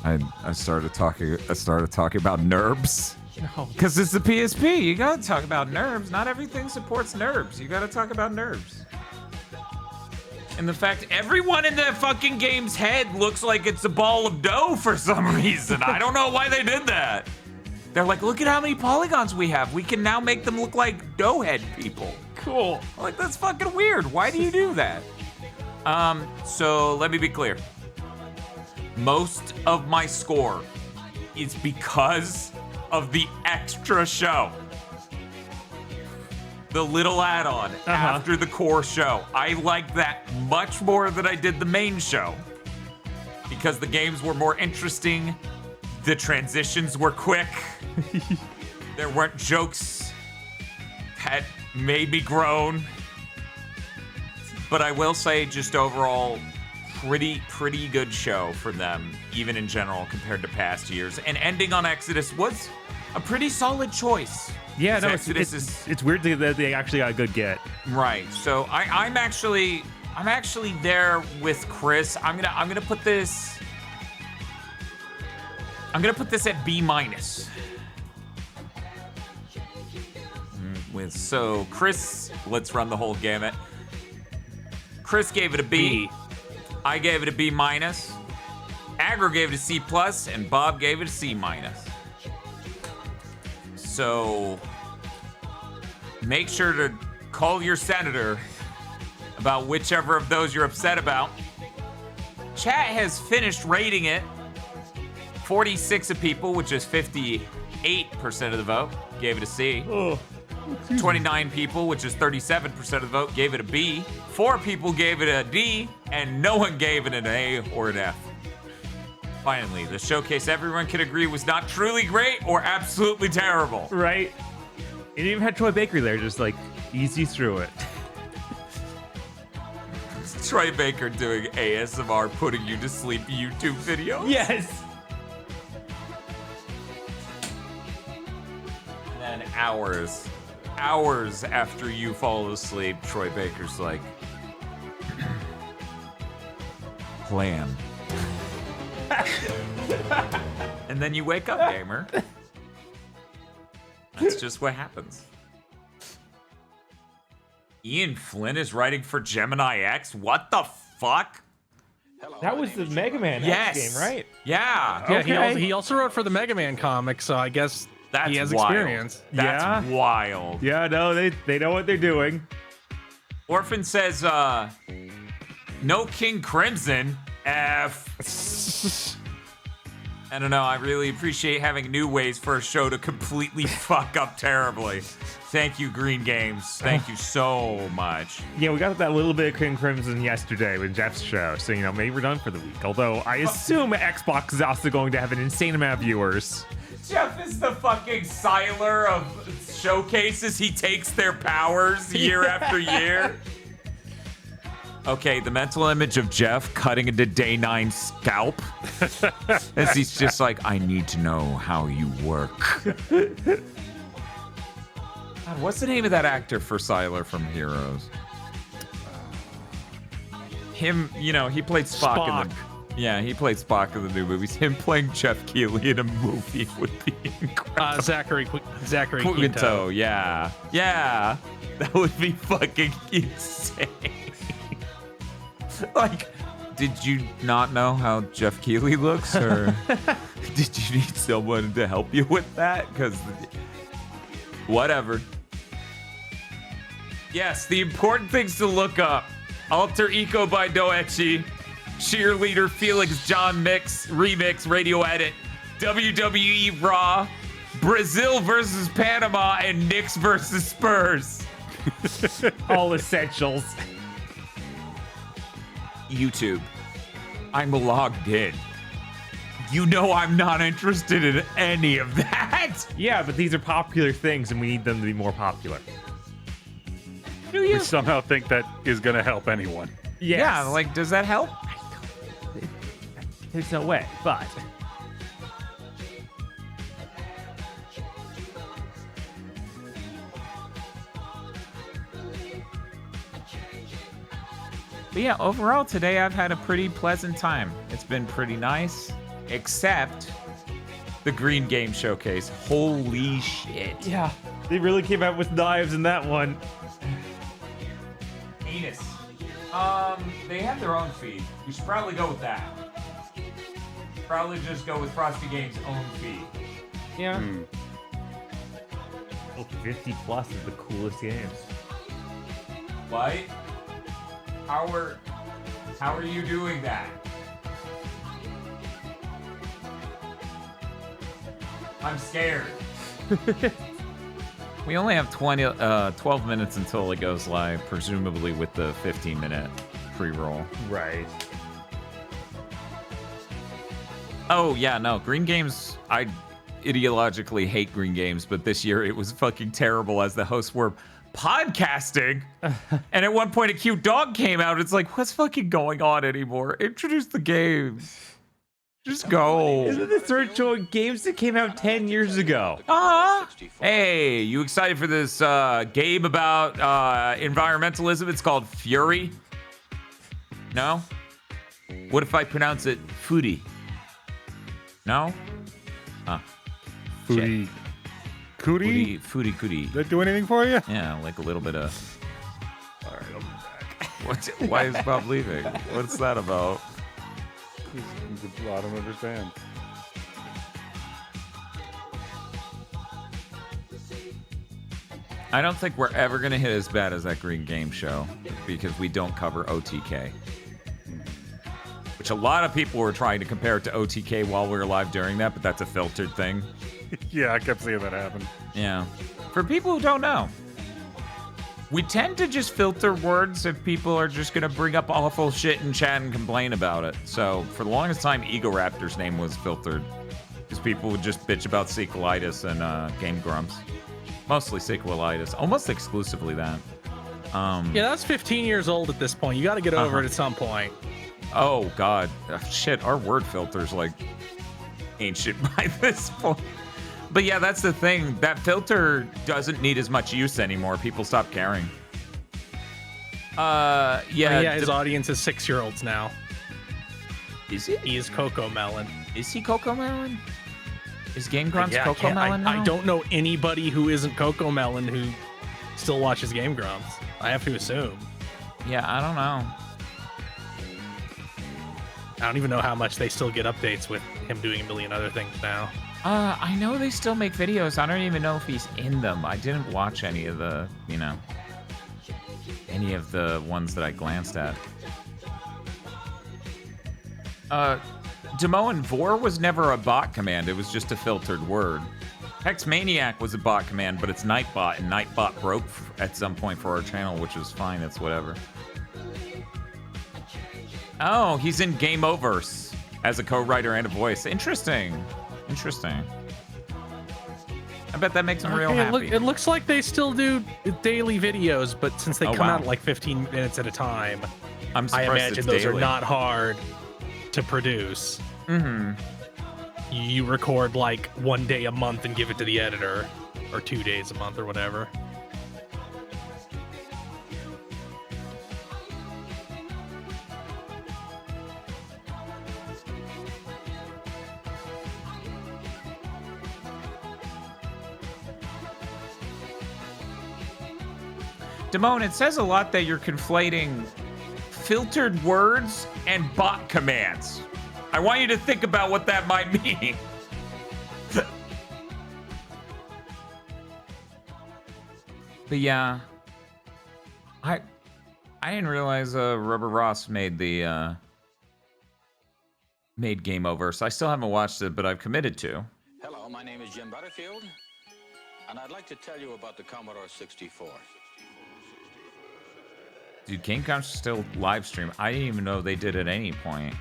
I started talking about NURBS. No. Because it's the PSP. You gotta talk about NURBS. Not everything supports NURBS. You gotta talk about NURBS. And the fact everyone in that fucking game's head looks like it's a ball of dough for some reason. I don't know why they did that. They're like, look at how many polygons we have. We can now make them look like dough head people. Cool. I'm like, that's fucking weird. Why do you do that? So let me be clear. Most of my score is because of the extra show. The little add-on after the core show. I like that much more than I did the main show. Because the games were more interesting. The transitions were quick. There weren't jokes that made me groan. But I will say, just overall, pretty good show for them, even in general, compared to past years. And ending on Exodus was a pretty solid choice. Yeah, no, Exodus it's weird that they actually got a good get. Right. So I'm actually there with Chris. I'm gonna put this at B-. So Chris, let's run the whole gamut. Chris gave it a B. I gave it a B-. Agro gave it a C+, and Bob gave it a C-. So make sure to call your senator about whichever of those you're upset about. Chat has finished rating it. 46 of people, which is 58% of the vote, gave it a C. 29 people, which is 37% of the vote, gave it a B. 4 people gave it a D, and no one gave it an A or an F. Finally, the showcase everyone can agree was not truly great or absolutely terrible. Right. It even had Troy Baker there, just like easy through it. Troy Baker doing ASMR, putting you to sleep YouTube videos. Yes. And then hours after you fall asleep, Troy Baker's like, plan. And then you wake up, gamer. That's just what happens. Ian Flynn is writing for Gemini X? What the fuck? That was the Mega Man X game, right? Yeah. Yeah, Okay. he also wrote for the Mega Man comics, so I guess he has wild. experience. That's wild. Yeah, no, they know what they're doing. Orphan says, no King Crimson. F. I don't know. I really appreciate having new ways for a show to completely fuck up terribly. Thank you, Green Games. Thank you so much. Yeah, we got that little bit of King Crimson yesterday with Jeff's show, so maybe we're done for the week. Although I assume Xbox is also going to have an insane amount of viewers. Jeff is the fucking Siler of showcases. He takes their powers year after year. Okay, the mental image of Jeff cutting into Day 9's scalp as he's just like, I need to know how you work. God, what's the name of that actor for Siler from Heroes? Him, he played Spock. He played Spock in the new movies. Him playing Jeff Keighley in a movie would be incredible. Zachary Quinto, yeah. Yeah, that would be fucking insane. Like, did you not know how Jeff Keighley looks, or did you need someone to help you with that? Because, whatever. Yes, the important things to look up. Alter Ego by Doechi, Cheerleader Felix John Mix, Remix, Radio Edit, WWE Raw, Brazil versus Panama, and Knicks versus Spurs. All essentials. YouTube. I'm logged in. You know I'm not interested in any of that. Yeah, but these are popular things, and we need them to be more popular. Do you? We somehow think that is going to help anyone. Yes. Yeah, like, does that help? There's no way, but... But yeah, overall today I've had a pretty pleasant time. It's been pretty nice, except the Green Game Showcase. Holy shit. Yeah, they really came out with knives in that one. Anus. They have their own feed. You should probably go with that. Probably just go with Frosty Games' own feed. Yeah. 50 plus is the coolest games. What? How are you doing that? I'm scared. We only have 12 minutes until it goes live, presumably with the 15-minute pre-roll. Right. Oh, yeah, no. Green Games, I ideologically hate Green Games, but this year it was fucking terrible as the hosts were podcasting. And at one point a cute dog came out. It's like, what's fucking going on anymore? Introduce the game. Just go. Isn't the search showing games that came out 10 years ago? Hey, you excited for this game about environmentalism? It's called Fury. No? What if I pronounce it Foodie? No? Foodie. Cootie? Foodie cootie. Did that do anything for you? Yeah, like a little bit of... All right, I'll be back. Why is Bob leaving? What's that about? I don't understand. I don't think we're ever going to hit as bad as that Green Game Show because we don't cover OTK. Which a lot of people were trying to compare it to OTK while we were live during that, but that's a filtered thing. Yeah, I kept seeing that happen. Yeah. For people who don't know, we tend to just filter words if people are just going to bring up awful shit in chat and complain about it. So for the longest time, Egoraptor's name was filtered because people would just bitch about sequelitis and Game Grumps. Mostly sequelitis. Almost exclusively that. Yeah, that's 15 years old at this point. You got to get over it at some point. Oh, God. Shit, our word filter's like ancient by this point. But yeah, that's the thing. That filter doesn't need as much use anymore. People stop caring. Yeah, his audience is 6-year-olds now. Is he? He is Coco Melon. Is he Coco Melon? Is Game Grumps Yeah, Coco Melon now? I don't know anybody who isn't Coco Melon who still watches Game Grumps. I have to assume. Yeah, I don't know. I don't even know how much they still get updates with him doing a million other things now. I know they still make videos. I don't even know if he's in them. I didn't watch any of the, any of the ones that I glanced at. Demoan Vor was never a bot command. It was just a filtered word. Hexmaniac was a bot command, but it's Nightbot, and Nightbot broke at some point for our channel, which was fine. It's whatever. Oh, he's in Game Overse as a co-writer and a voice. Interesting. I bet that makes him real happy. It looks like they still do daily videos, but since they come out at like 15 minutes at a time, I'm surprised I imagine it's those daily. are not hard to produce. Mm-hmm. You record like 1 day a month and give it to the editor, or 2 days a month or whatever. Damone, it says a lot that you're conflating filtered words and bot commands. I want you to think about what that might mean. But yeah, I didn't realize Rubber Ross made the made Game Over, so I still haven't watched it, but I've committed to. Hello, my name is Jim Butterfield, and I'd like to tell you about the Commodore 64. Dude, GameCom still live stream. I didn't even know they did at any point.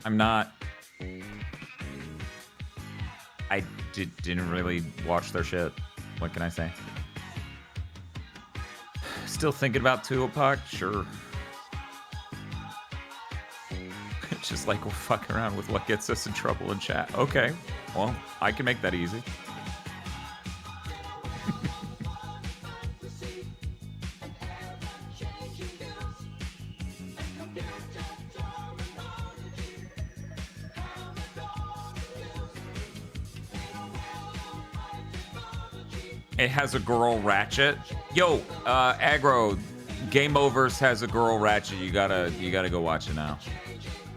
I'm not. I didn't really watch their shit. What can I say? Still thinking about Tupac? Sure. Just like we'll fuck around with what gets us in trouble in chat. Okay, well, I can make that easy. It has a girl Ratchet. Yo, Aggro, Game Overs has a girl Ratchet. You gotta go watch it now.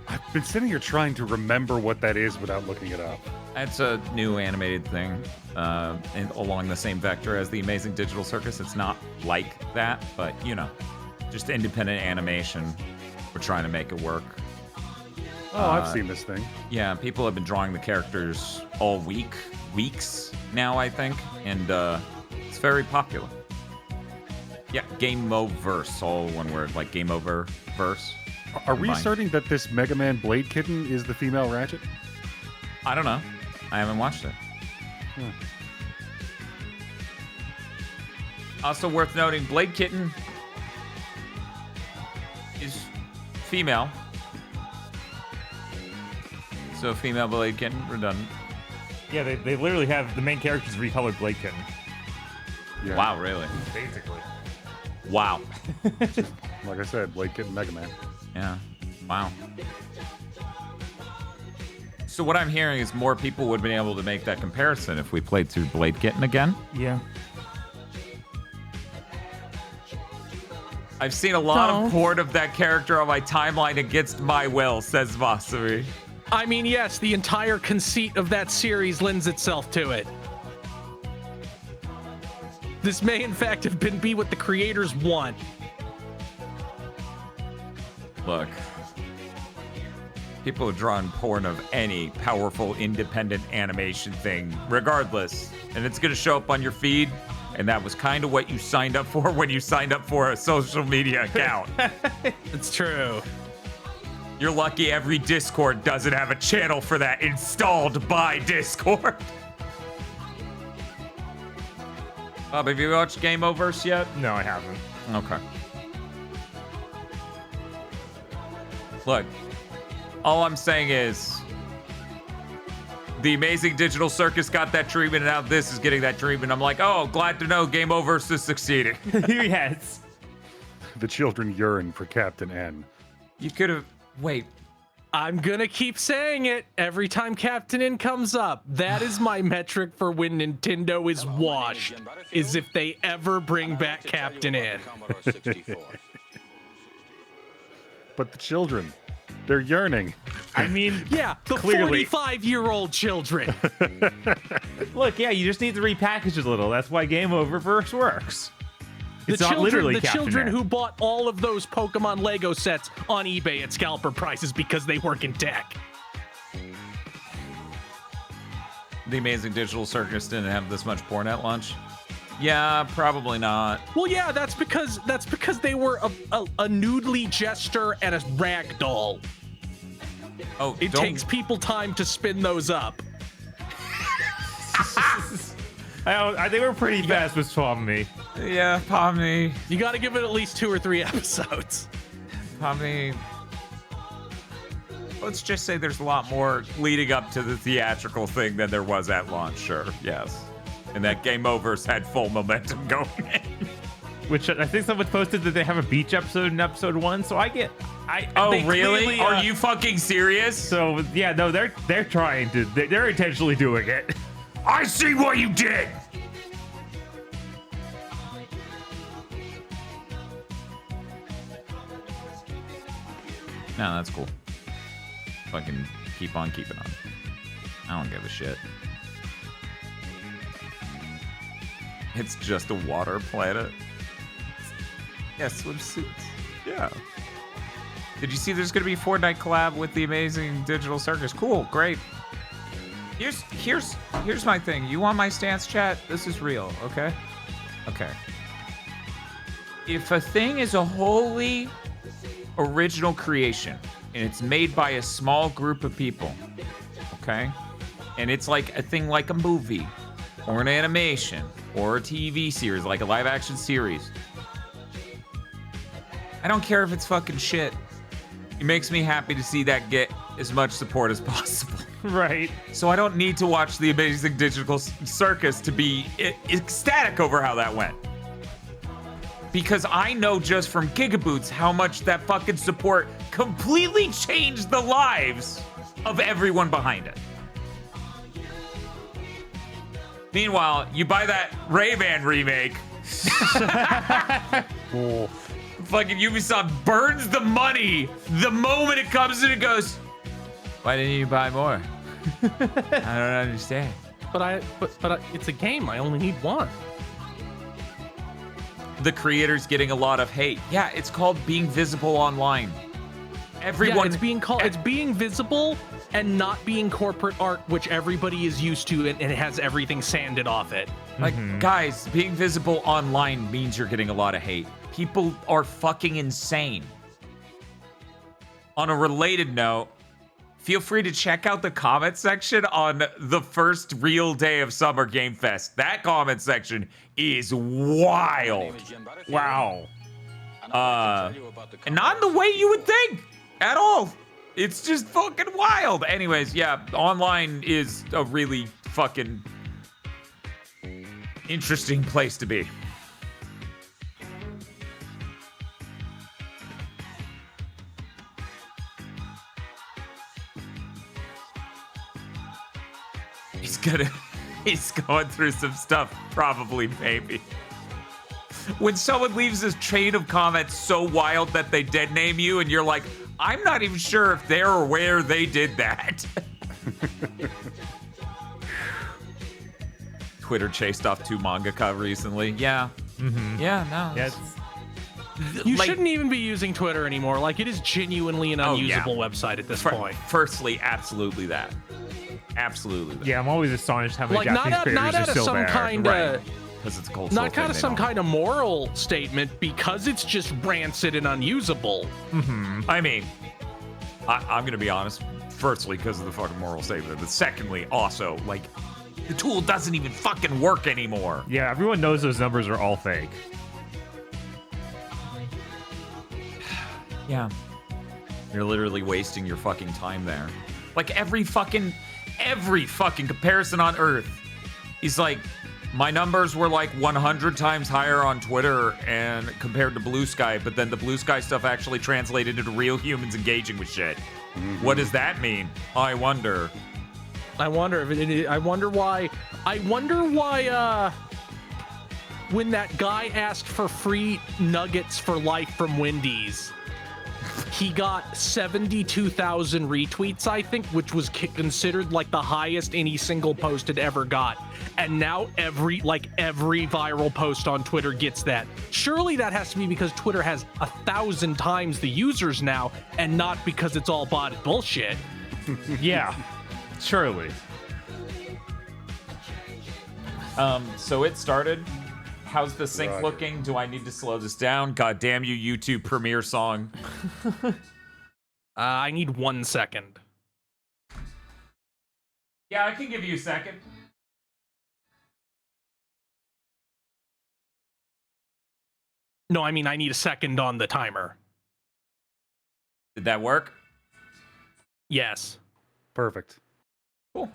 I've been sitting here trying to remember what that is without looking it up. It's a new animated thing, and along the same vector as the Amazing Digital Circus. It's not like that, but just independent animation. We're trying to make it work. Oh, I've seen this thing. Yeah, people have been drawing the characters all weeks now, I think, and it's very popular. Yeah, Game Overse, all one word, like Game Over verse. Are we asserting that this Mega Man Blade Kitten is the female Ratchet? I don't know. I haven't watched it. Also worth noting, Blade Kitten is female. So female Bladekin, redundant. Yeah, they literally have the main characters recolored Bladekin. Yeah. Wow, really? Basically. Wow. Like I said, Bladekin and Mega Man. Yeah. Wow. So what I'm hearing is more people would have been able to make that comparison if we played through Bladekin again. Yeah. I've seen a lot of port of that character on my timeline against my will, says Vasari. I mean, yes, the entire conceit of that series lends itself to it. This may, in fact, have be what the creators want. Look, people have drawn porn of any powerful, independent animation thing, regardless, and it's going to show up on your feed, and that was kind of what you signed up for when you signed up for a social media account. It's true. You're lucky every Discord doesn't have a channel for that installed by Discord. Bob, have you watched Game Over's yet? No, I haven't. Okay. Look, all I'm saying is the Amazing Digital Circus got that treatment, and now this is getting that treatment. I'm like, oh, glad to know Game Over is succeeding. Yes. The children yearn for Captain N. You could have... Wait. I'm gonna keep saying it every time Captain N comes up. That is my metric for when Nintendo is washed, is if they ever bring back Captain N. But the children, they're yearning. I mean, yeah, the clearly. 45-year-old children. Look, yeah, you just need to repackage it a little. That's why Game Oververse works. It's The not literally the Captain children N. who bought all of those Pokemon Lego sets on eBay at scalper prices because they work in tech. The Amazing Digital Circus didn't have this much porn at launch. Yeah, probably not. Well, yeah, that's because they were a noodly jester and a rag doll. Oh, it takes people time to spin those up. They were pretty fast with Pomni. Yeah, Pomni. You got to give it at least 2 or 3 episodes. Pomni. Let's just say there's a lot more leading up to the theatrical thing than there was at launch. Sure, yes. And that Game Over's had full momentum going in. Which I think someone posted that they have a beach episode in episode 1. So Oh, really? Clearly, Are you fucking serious? So yeah, no, they're trying to. They're intentionally doing it. I see what you did. No, that's cool. Fucking keep on keeping on. I don't give a shit. It's just a water planet. Yeah, swimsuits. Yeah. Did you see there's gonna be a Fortnite collab with the Amazing Digital Circus? Cool, great. Here's my thing. You want my stance, chat? This is real, okay? Okay. If a thing is a wholly original creation and it's made by a small group of people, okay? And it's like a thing like a movie or an animation or a TV series, like a live action series. I don't care if it's fucking shit. It makes me happy to see that get as much support as possible. Right. So I don't need to watch the Amazing Digital Circus to be ecstatic over how that went. Because I know just from GigaBoots how much that fucking support completely changed the lives of everyone behind it. Meanwhile, you buy that Rayman remake. Cool. Fucking Ubisoft burns the money the moment it comes in and goes, why didn't you buy more? I don't understand. But it's a game. I only need one. The creator's getting a lot of hate. Yeah, it's called being visible online. Everyone, it's being visible and not being corporate art, which everybody is used to, and it has everything sanded off it. Like, guys, being visible online means you're getting a lot of hate. People are fucking insane. On a related note, feel free to check out the comment section on the first real day of Summer Game Fest. That comment section is wild. Wow. And not in the way you would think at all. It's just fucking wild. Anyways, yeah, online is a really fucking interesting place to be. He's going through some stuff, probably, maybe. When someone leaves this chain of comments so wild that they dead name you, and you're like, I'm not even sure if they're or where they did that. Twitter chased off 2 mangaka recently. Yeah. Mm-hmm. Yeah, no. Yeah, You shouldn't even be using Twitter anymore. Like, it is genuinely an unusable website at this point. Firstly, absolutely that. Absolutely that. Yeah, I'm always astonished how many Like, Japanese creators are still there. Right. Because it's a cultural Not kind thing, of they some don't. kind of moral statement, because it's just rancid and unusable. Mm-hmm. I mean, I'm going to be honest. Firstly, because of the fucking moral statement. But secondly, also, like, the tool doesn't even fucking work anymore. Yeah, everyone knows those numbers are all fake. Yeah. You're literally wasting your fucking time there. Like, every fucking comparison on Earth is like, my numbers were like 100 times higher on Twitter and compared to Blue Sky, but then the Blue Sky stuff actually translated into real humans engaging with shit. Mm-hmm. What does that mean? I wonder. I wonder why when that guy asked for free nuggets for life from Wendy's, he got 72,000 retweets, I think, which was considered like the highest any single post had ever got. And now every viral post on Twitter gets that. Surely that has to be because Twitter has 1,000 times the users now, and not because it's all botted bullshit. Yeah, surely. So it started. How's the sync Rocket. looking? Do I need to slow this down? God damn you, YouTube Premiere song. I need 1 second. Yeah, I can give you a second. No, I mean, I need a second on the timer. Did that work? Yes. Perfect. Cool.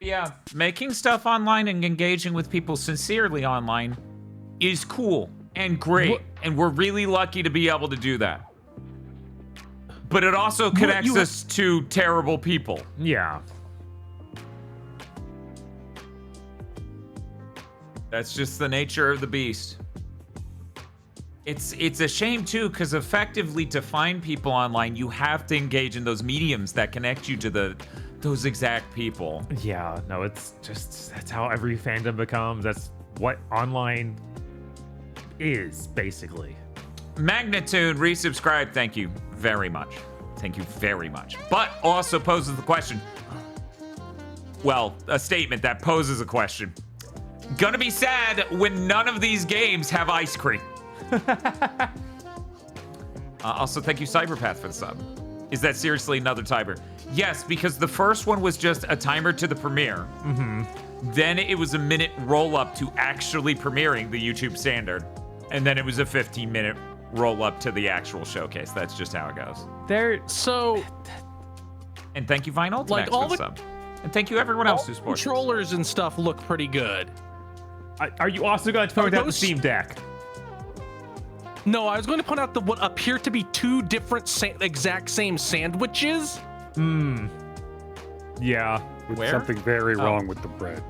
Yeah, making stuff online and engaging with people sincerely online is cool and great, and we're really lucky to be able to do that. But it also connects us to terrible people. Yeah. That's just the nature of the beast. It's a shame too, because effectively to find people online, you have to engage in those mediums that connect you to those exact people. Yeah, no, it's just, that's how every fandom becomes. That's what online is, basically. Magnitude, resubscribe. Thank you very much. Thank you very much. But also poses the question. Well, a statement that poses a question. Gonna be sad when none of these games have ice cream. Also, thank you, Cyberpath, for the sub. Is that seriously another timer? Yes, because the first one was just a timer to the premiere. Mm-hmm. Then it was a minute roll-up to actually premiering the YouTube standard. And then it was a 15-minute roll-up to the actual showcase. That's just how it goes. And thank you, Vine Ultimax, Like, all for the the- sub. And thank you, everyone else who supports. Controllers and stuff look pretty good. Are you also going to point out the Steam Deck? No, I was going to point out what appear to be 2 different exact same sandwiches. Yeah. With Where? something very wrong with the bread.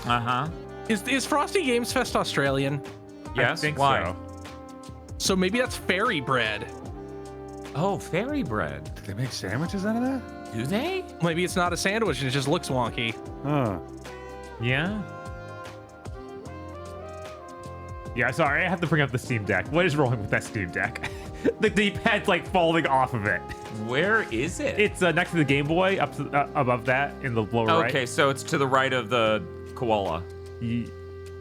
Uh-huh. Is Frosty Games Fest Australian? Yes, I think why? so. So maybe that's fairy bread. Oh, fairy bread. Do they make sandwiches out of that? Do they? Maybe it's not a sandwich and it just looks wonky. Huh. Yeah. Yeah, sorry, I have to bring up the Steam Deck. What is wrong with that Steam Deck? The D-pad's like falling off of it. Where is it? It's next to the Game Boy, up to, above that in the lower right. Okay, so it's to the right of the koala.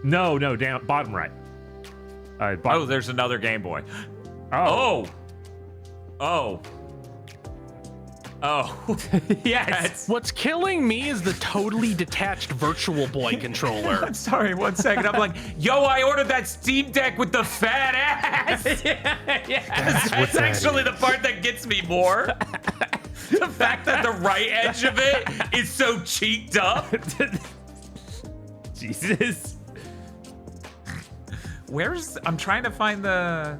No, down bottom right. Oh, there's another Game Boy. Oh. Yes. What's killing me is the totally detached Virtual Boy controller. I'm sorry, 1 second. I'm like, yo, I ordered that Steam Deck with the fat ass. That's actually the part that gets me more. The fact that the right edge of it is so cheeked up. Jesus. I'm trying to find the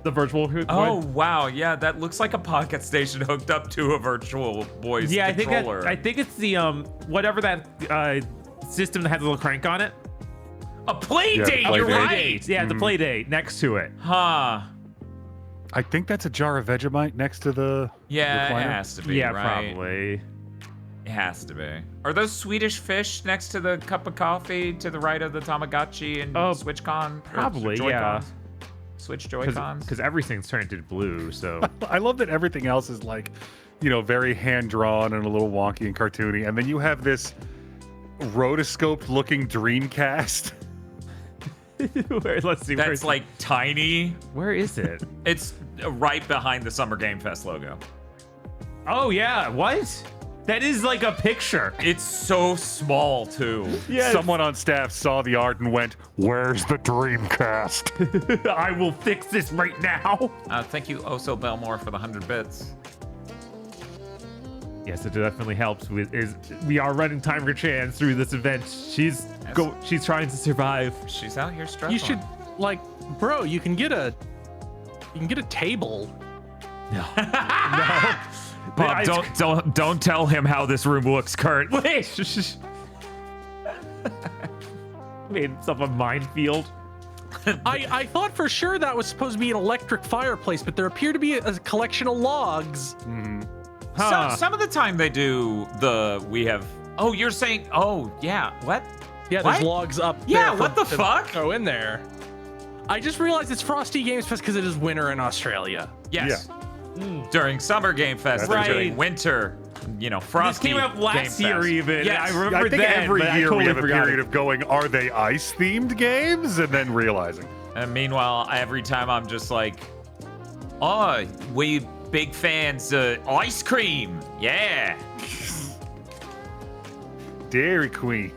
Virtual Boy. Oh, wow. Yeah, that looks like a pocket station hooked up to a Virtual Boy's controller. I think it's the whatever that system that has a little crank on it. A play date, you're right. Yeah, the play date next to it. Huh. I think that's a jar of Vegemite next to the Yeah, recliner. it has to be. Yeah, right? probably. It has to be. Are those Swedish fish next to the cup of coffee to the right of the Tamagotchi and SwitchCon? Probably, Joy-Cons? Switch Joy-Cons? Because everything's turned into blue, so. I love that everything else is like, very hand-drawn and a little wonky and cartoony. And then you have this rotoscoped-looking Dreamcast. Let's see. That's like tiny. Where is it? It's right behind the Summer Game Fest logo. Oh, yeah. What? That is like a picture. It's so small, too. Yes. Someone on staff saw the art and went, "Where's the Dreamcast?" I will fix this right now. Thank you, Oso Belmore, for the 100 bits. Yes, it definitely helps. We are running Timer Chan through this event. She's trying to survive. She's out here struggling. You should, bro, you can get a table. No. Bob, don't tell him how this room looks currently. Made itself a minefield. I thought for sure that was supposed to be an electric fireplace, but there appear to be a collection of logs. Some of the time they do you're saying, what? Yeah, there's logs up there. Yeah, what the fuck? Throw in there. I just realized it's Frosty Games Fest because it is winter in Australia. Yes. Yeah. During Summer Game Fest, Right. During winter, frosty. This came up last Game year Fest. even. Yes. I remember I think then, every but I year totally we have a forgot period it. of going, are they ice-themed games? And then realizing. And meanwhile, every time I'm just like, oh, we big fans of ice cream. Yeah. Dairy Queen.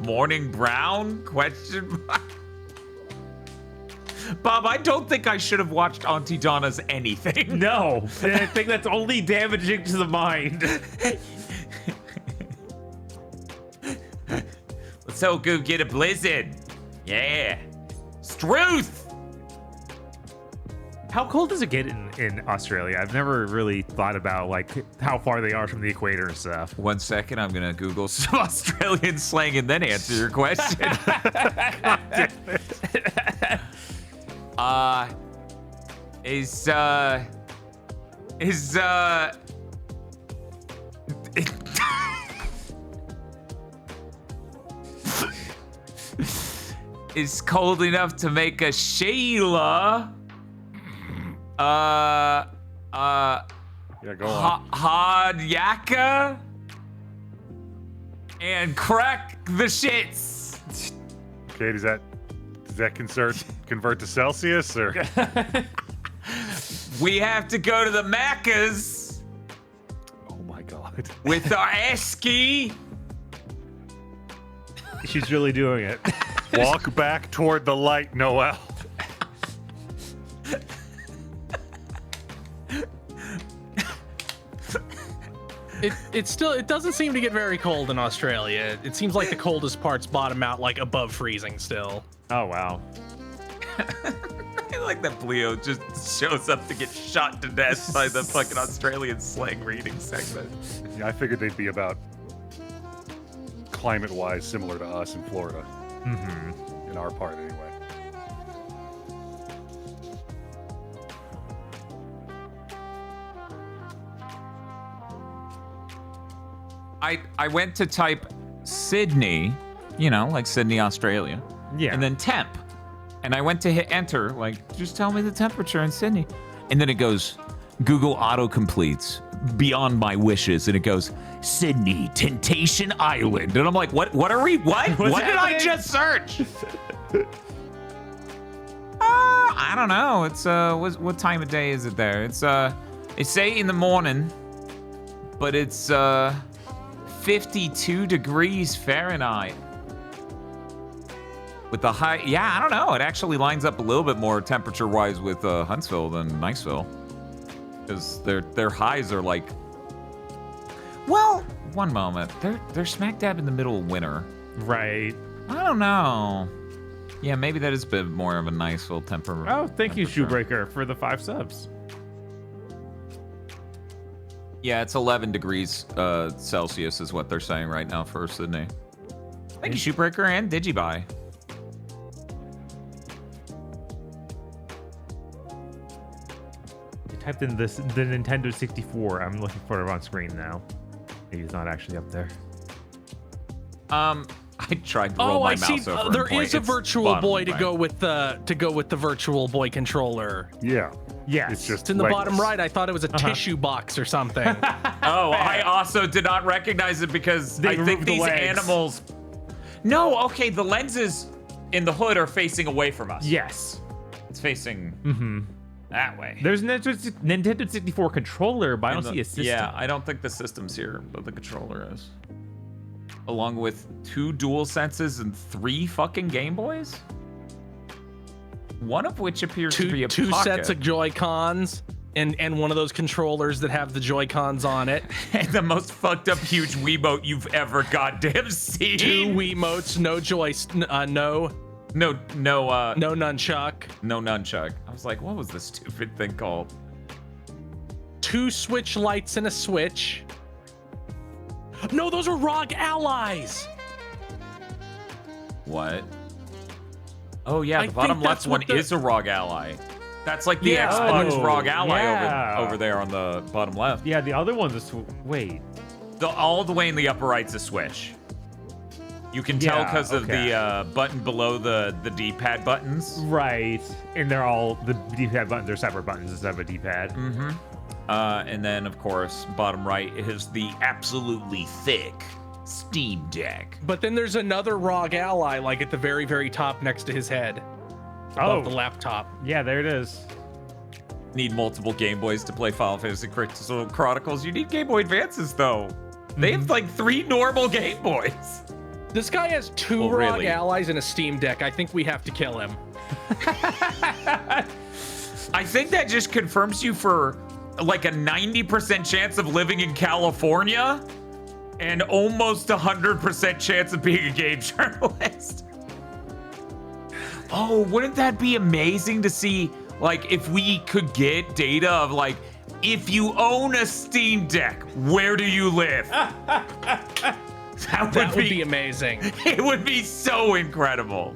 Morning Brown? Question mark. Bob, I don't think I should have watched Auntie Donna's anything. No, and I think that's only damaging to the mind. Let's all go get a blizzard. Yeah. Struth! How cold does it get in Australia? I've never really thought about how far they are from the equator and stuff. 1 second, I'm gonna Google some Australian slang and then answer your question. Is cold enough to make a Sheila Yeah, go on. hard yakka and crack the shits. Okay, does that convert to Celsius or? We have to go to the Maccas Oh my God. with our esky. She's really doing it. Walk back toward the light, Noel. It doesn't seem to get very cold in Australia. It seems like the coldest parts bottom out above freezing still. Oh wow. I like that Bleo just shows up to get shot to death by the fucking Australian slang reading segment. Yeah, I figured they'd be about climate-wise similar to us in Florida. Mm-hmm. In our part, anyway. I went to type Sydney, like Sydney, Australia. Yeah. And then temp. And I went to hit enter, just tell me the temperature in Sydney. And then it goes, Google auto-completes beyond my wishes. And it goes, Sydney, Temptation Island. And I'm like, what are we, what? What's What did I happening? just search? I don't know. It's, what time of day is it there? It's 8 in the morning, but it's, 52 degrees Fahrenheit. With the high, yeah, I don't know. It actually lines up a little bit more temperature-wise with Huntsville than Niceville, because their highs are like. Well, one moment, they're smack dab in the middle of winter. Right. I don't know. Yeah, maybe that is a bit more of a Niceville temperament. Oh, thank you, Shoebreaker, for the 5 subs. Yeah, it's 11 degrees Celsius is what they're saying right now for Sydney. Thank you, Shoebreaker and Digibuy. Typed in the Nintendo 64. I'm looking for it on screen now. Maybe it's not actually up there. I tried to roll my mouse over. and There point. is a It's Virtual bottom Boy to right. go with the Virtual Boy controller. Yeah. Yeah. It's in the bottom right. I thought it was a tissue box or something. Oh, I also did not recognize it because They I think removed the these legs. animals. No, okay, the lenses in the hood are facing away from us. Yes. It's facing that way. There's Nintendo 64 controller, but I don't see a system. Yeah, I don't think the system's here, but the controller is. Along with 2 dual senses and 3 fucking Game Boys? One of which appears to be a two pocket. sets of Joy-Cons and one of those controllers that have the Joy-Cons on it. And the most fucked up huge Wiimote you've ever goddamn seen. 2 Wiimotes, no no nunchuck. No nunchuck. I was like, what was this stupid thing called? 2 Switch lights and a Switch. No, those are ROG Allies. What? Oh yeah, I the bottom think left that's one what the- is a ROG Ally. That's like the Yeah. Xbox Oh, ROG Ally yeah. over there on the bottom left. Yeah, the other one's a wait. All the way in the upper right's a Switch. You can tell Yeah, because of okay. the button below the D-pad buttons. Right. And they're all, the D-pad buttons are separate buttons instead of a D-pad. Mm-hmm. And then, of course, bottom right is the absolutely thick Steam Deck. But then there's another ROG Ally, like at the very, very top next to his head. Above the laptop. Yeah, there it is. Need multiple Game Boys to play Final Fantasy Crystal Chronicles. You need Game Boy Advances, though. They have like 3 normal Game Boys. This guy has 2 Well, ROG really. Allies and a Steam Deck. I think we have to kill him. I think that just confirms you for like a 90% chance of living in California and almost 100% chance of being a game journalist. Oh, wouldn't that be amazing to see, like, if we could get data of, like, if you own a Steam Deck, where do you live? That would be amazing. It would be so incredible.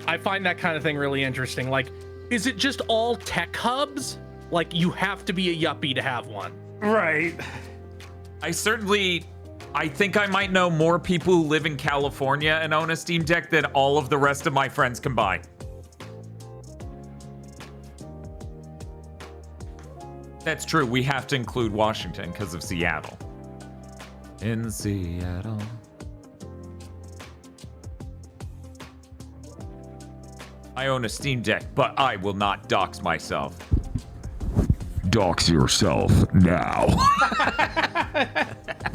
I find that kind of thing really interesting. Like, is it just all tech hubs? Like, you have to be a yuppie to have one. Right. I think I might know more people who live in California and own a Steam Deck than all of the rest of my friends combined. That's true. We have to include Washington because of Seattle. In Seattle. I own a Steam Deck, but I will not dox myself. Dox yourself now.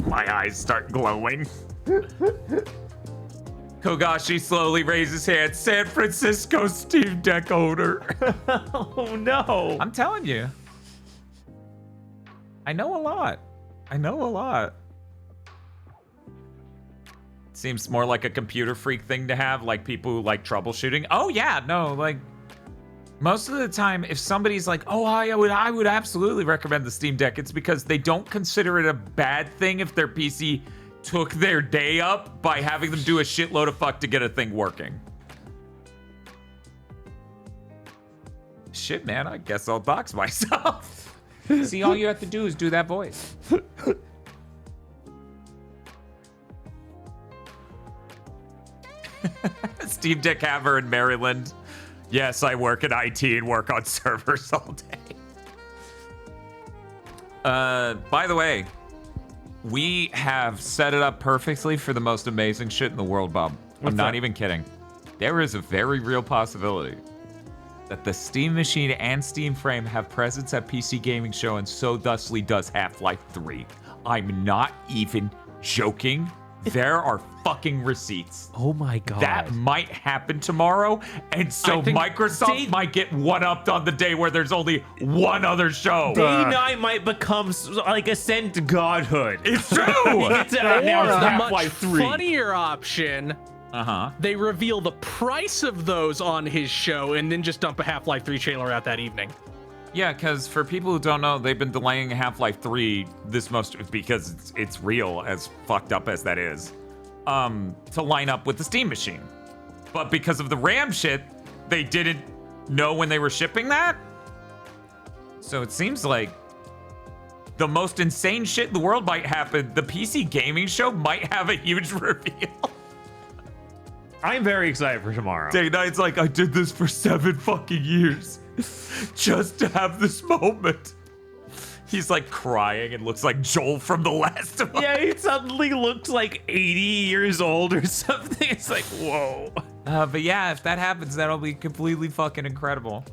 My eyes start glowing. Kogashi slowly raises hand. San Francisco Steam Deck owner. Oh no. I'm telling you. I know a lot. Seems more like a computer freak thing to have, like people who like troubleshooting. Oh yeah, no, like most of the time, if somebody's like, "Oh, I would absolutely recommend the Steam Deck," it's because they don't consider it a bad thing if their PC took their day up by having them do a shitload of fuck to get a thing working. Shit, man, I guess I'll dox myself. See, all you have to do is do that voice. Steam Deck haver in Maryland. Yes, I work in IT and work on servers all day. By the way, We have set it up perfectly for the most amazing shit in the world, Bob. I'm not even kidding. There is a very real possibility that the Steam Machine and Steam Frame have presence at PC Gaming Show, and so thusly does Half-Life 3. I'm not even joking. There are fucking receipts. Oh my god. That might happen tomorrow, and so Microsoft might get one-upped on the day where there's only one other show. Day 9 might become like ascend to godhood. It's true! He gets to announce Or a Half-Life much 3. funnier option. They reveal the price of those on his show and then just dump a Half-Life 3 trailer out that evening. Yeah, because for people who don't know, they've been delaying Half-Life 3 because it's real, as fucked up as that is, to line up with the Steam Machine. But because of the RAM shit, they didn't know when they were shipping that. So it seems like the most insane shit in the world might happen. The PC Gaming Show might have a huge reveal. I'm very excited for tomorrow. Day 9's like, I did this for 7 fucking years just to have this moment. He's like crying and looks like Joel from The Last of Us. Yeah, he suddenly looks like 80 years old or something. It's like, whoa. But yeah, if that happens, that'll be completely fucking incredible.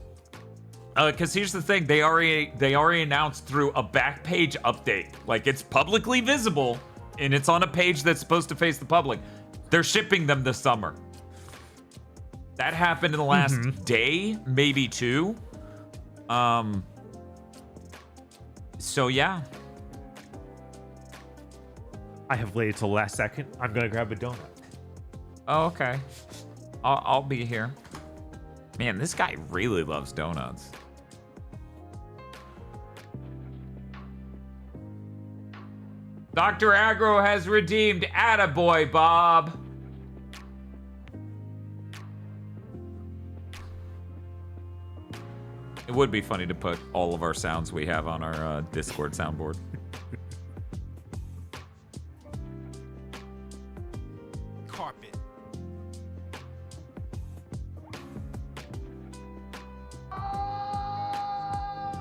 Because here's the thing, they already announced through a back page update. Like, it's publicly visible, and it's on a page that's supposed to face the public. They're shipping them this summer. That happened in the last day, maybe 2. So yeah. I have waited till the last second. I'm gonna grab a donut. Oh, okay. I'll be here. Man, this guy really loves donuts. Dr. Aggro has redeemed Attaboy, Bob. It would be funny to put all of our sounds we have on our Discord soundboard. Carpet.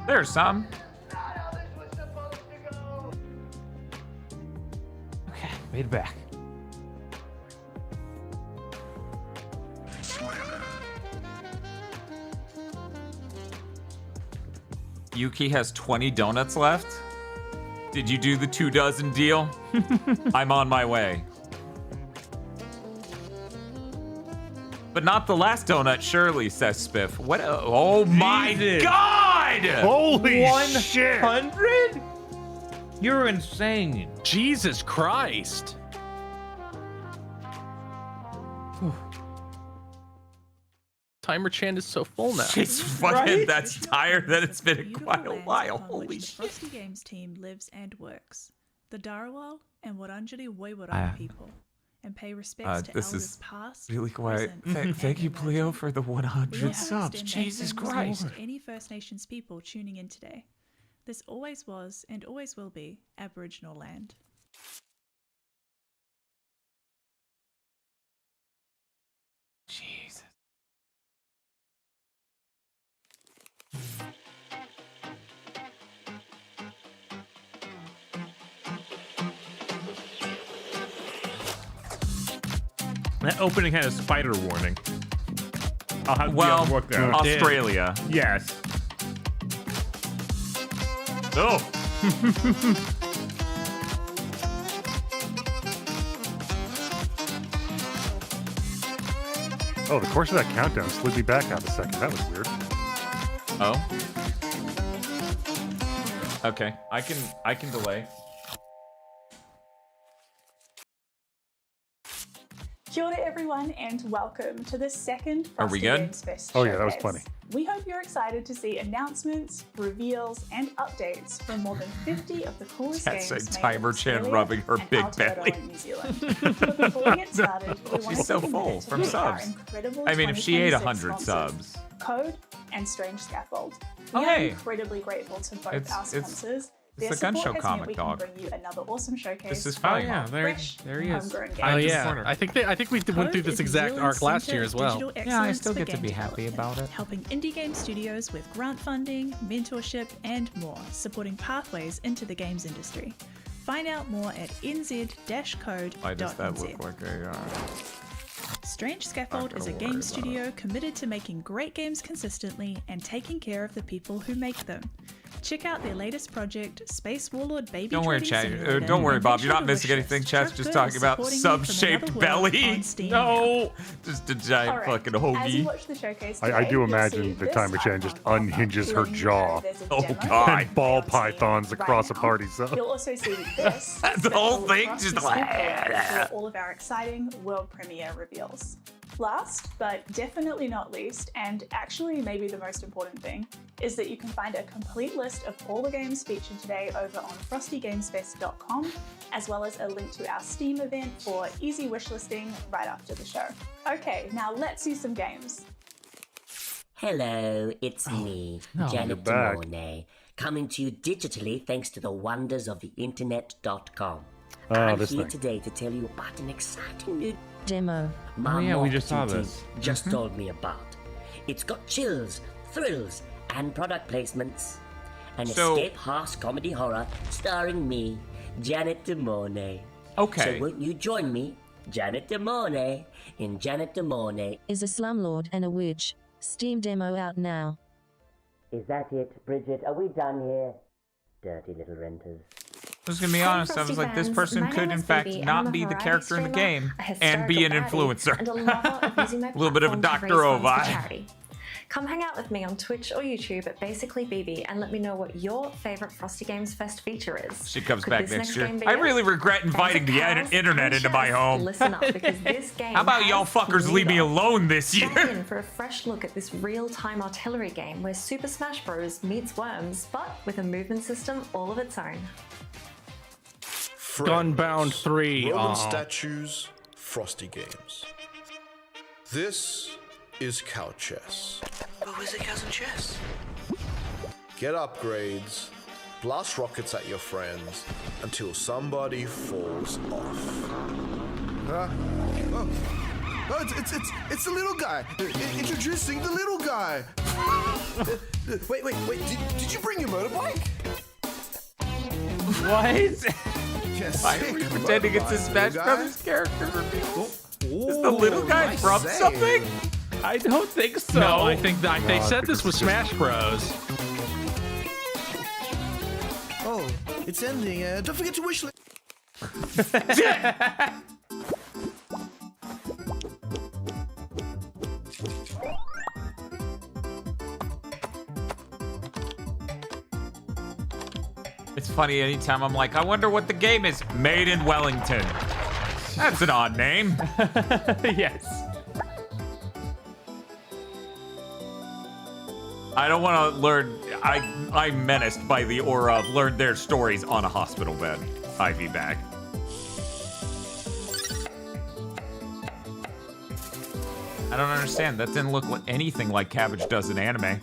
There's some. Okay, made it back. Yuki has 20 donuts left. Did you do the 2 dozen deal? I'm on my way. But not the last donut, surely, says Spiff. What? Oh my God! Holy shit! 100? You're insane. Jesus Christ. Timer Chan is so full now. She's fucking that's tired that it's been quite a while. Holy shit. The Frosty Games team lives and works. The Darawal and Waranjali Woiwurrung people. And pay respects to this elders is past, really quiet. present, Thank you, and Pleo, emerging. for the We 100 are subs. hosting Jesus and Christ. to any First Nations people tuning in today. This always was and always will be Aboriginal land. Jesus. That opening had a spider warning. I'll have Well, to work there. Australia. Yes. Oh. Oh, the course of that countdown slid me back half a second. That was weird. Oh. Okay, I can delay. Kia ora everyone and welcome to the second Are we Frosty good? Games Fest Oh yeah, that was showcase. plenty. We hope you're excited to see announcements, reveals, and updates from more than 50 of the coolest That's games a made Timer in Chan Australia rubbing her and big Aotearoa belly. in New Zealand. But before we get started, we want to She's so take a full minute to from thank our subs. incredible I mean, if she ate 2026 100 sponsors, subs. Code and Strange Scaffold. Oh, We are hey. incredibly grateful to both It's- our it's- sponsors. it's Their the Gun support Show has comic meant we dog. can bring you another awesome showcase. This is of fine. hot, Yeah, fresh, there he is. homegrown Oh games. yeah, I think we went through this exact arc last year as well. Yeah, I still get to be happy about it. Helping indie game studios with grant funding, mentorship, and more, supporting pathways into the games industry. Find out more at nz-code.nz. Why does that look like a... Strange Scaffold is a game studio committed to making great games consistently and taking care of the people who make them. Check out their latest project, Space Warlord Baby Don't worry, Trading Chad. Simulator, Don't worry, and Bob. make You're sure not to missing wish anything. list Chat's Truck just Good talking about supporting you from sub-shaped another belly. world on Steam No, just a giant All right, fucking As you hoagie. watch the showcase I today, do you'll imagine see the this Timer Chan just unhinges her letting you know jaw. there's a Oh, demo God. And ball on Steam pythons across a now. party zone. You'll also see this. The whole special thing Frosty just Scoop like... for all of our exciting world premiere reveals. Last, but definitely not least, and actually maybe the most important thing, is that you can find a complete list of all the games featured today over on frostygamesfest.com, as well as a link to our Steam event for easy wishlisting right after the show. Okay, now let's see some games. Hello, it's me, no. Janet You're back. DeMornay, coming to you digitally thanks to the wonders of the internet.com. Oh, I'm this here thing. today to tell you about an exciting new demo. my Oh, yeah, we just saw marketing this. team just told me about. It's got chills, thrills, and product placements. An So- escape harsh comedy horror starring me, Janet DeMornay. Okay. So won't you join me, Janet DeMornay, in Janet DeMornay? Is a slumlord and a witch. Steam demo out now. Is that it, Bridget? Are we done here? Dirty little renters. I was gonna be honest, I was like, this person could in fact not be the character in the game and be an influencer. And a lover of using my A little bit of a platform to Dr. raise funds for Ovi. charity. Come hang out with me on Twitch or YouTube at Basically BB and let me know what your favorite Frosty Games Fest feature is. She comes Could back this next year. game be I it? really regret inviting the Thanks to internet Cows into my and home. Listen up, because this game How about y'all has fuckers leave me legal. alone this Strap year? in for a fresh look at this real-time artillery game where Super Smash Bros. Meets Worms, but with a movement system all of its own. Gunbound 3. Roman Aw. statues, Frosty Games. This is cow chess. But was it cows and chess? Get upgrades, blast rockets at your friends until somebody falls off. Huh? Oh. Oh, it's the little guy. Introducing the little guy. Wait. Did you bring your motorbike? What? Yes. Why are we pretending it's a Smash Brothers character reveal? Is the Ooh, little guy nice from save. something? I don't think so. No, I think they said this was Smash Bros. Oh, it's ending. Don't forget to wish list. It's funny anytime I'm like, I wonder what the game is. Made in Wellington. That's an odd name. Yes. I don't want to learn. I'm menaced by the aura of learn their stories on a hospital bed. Ivy bag. I don't understand. That didn't look like anything like Cabbage does in anime.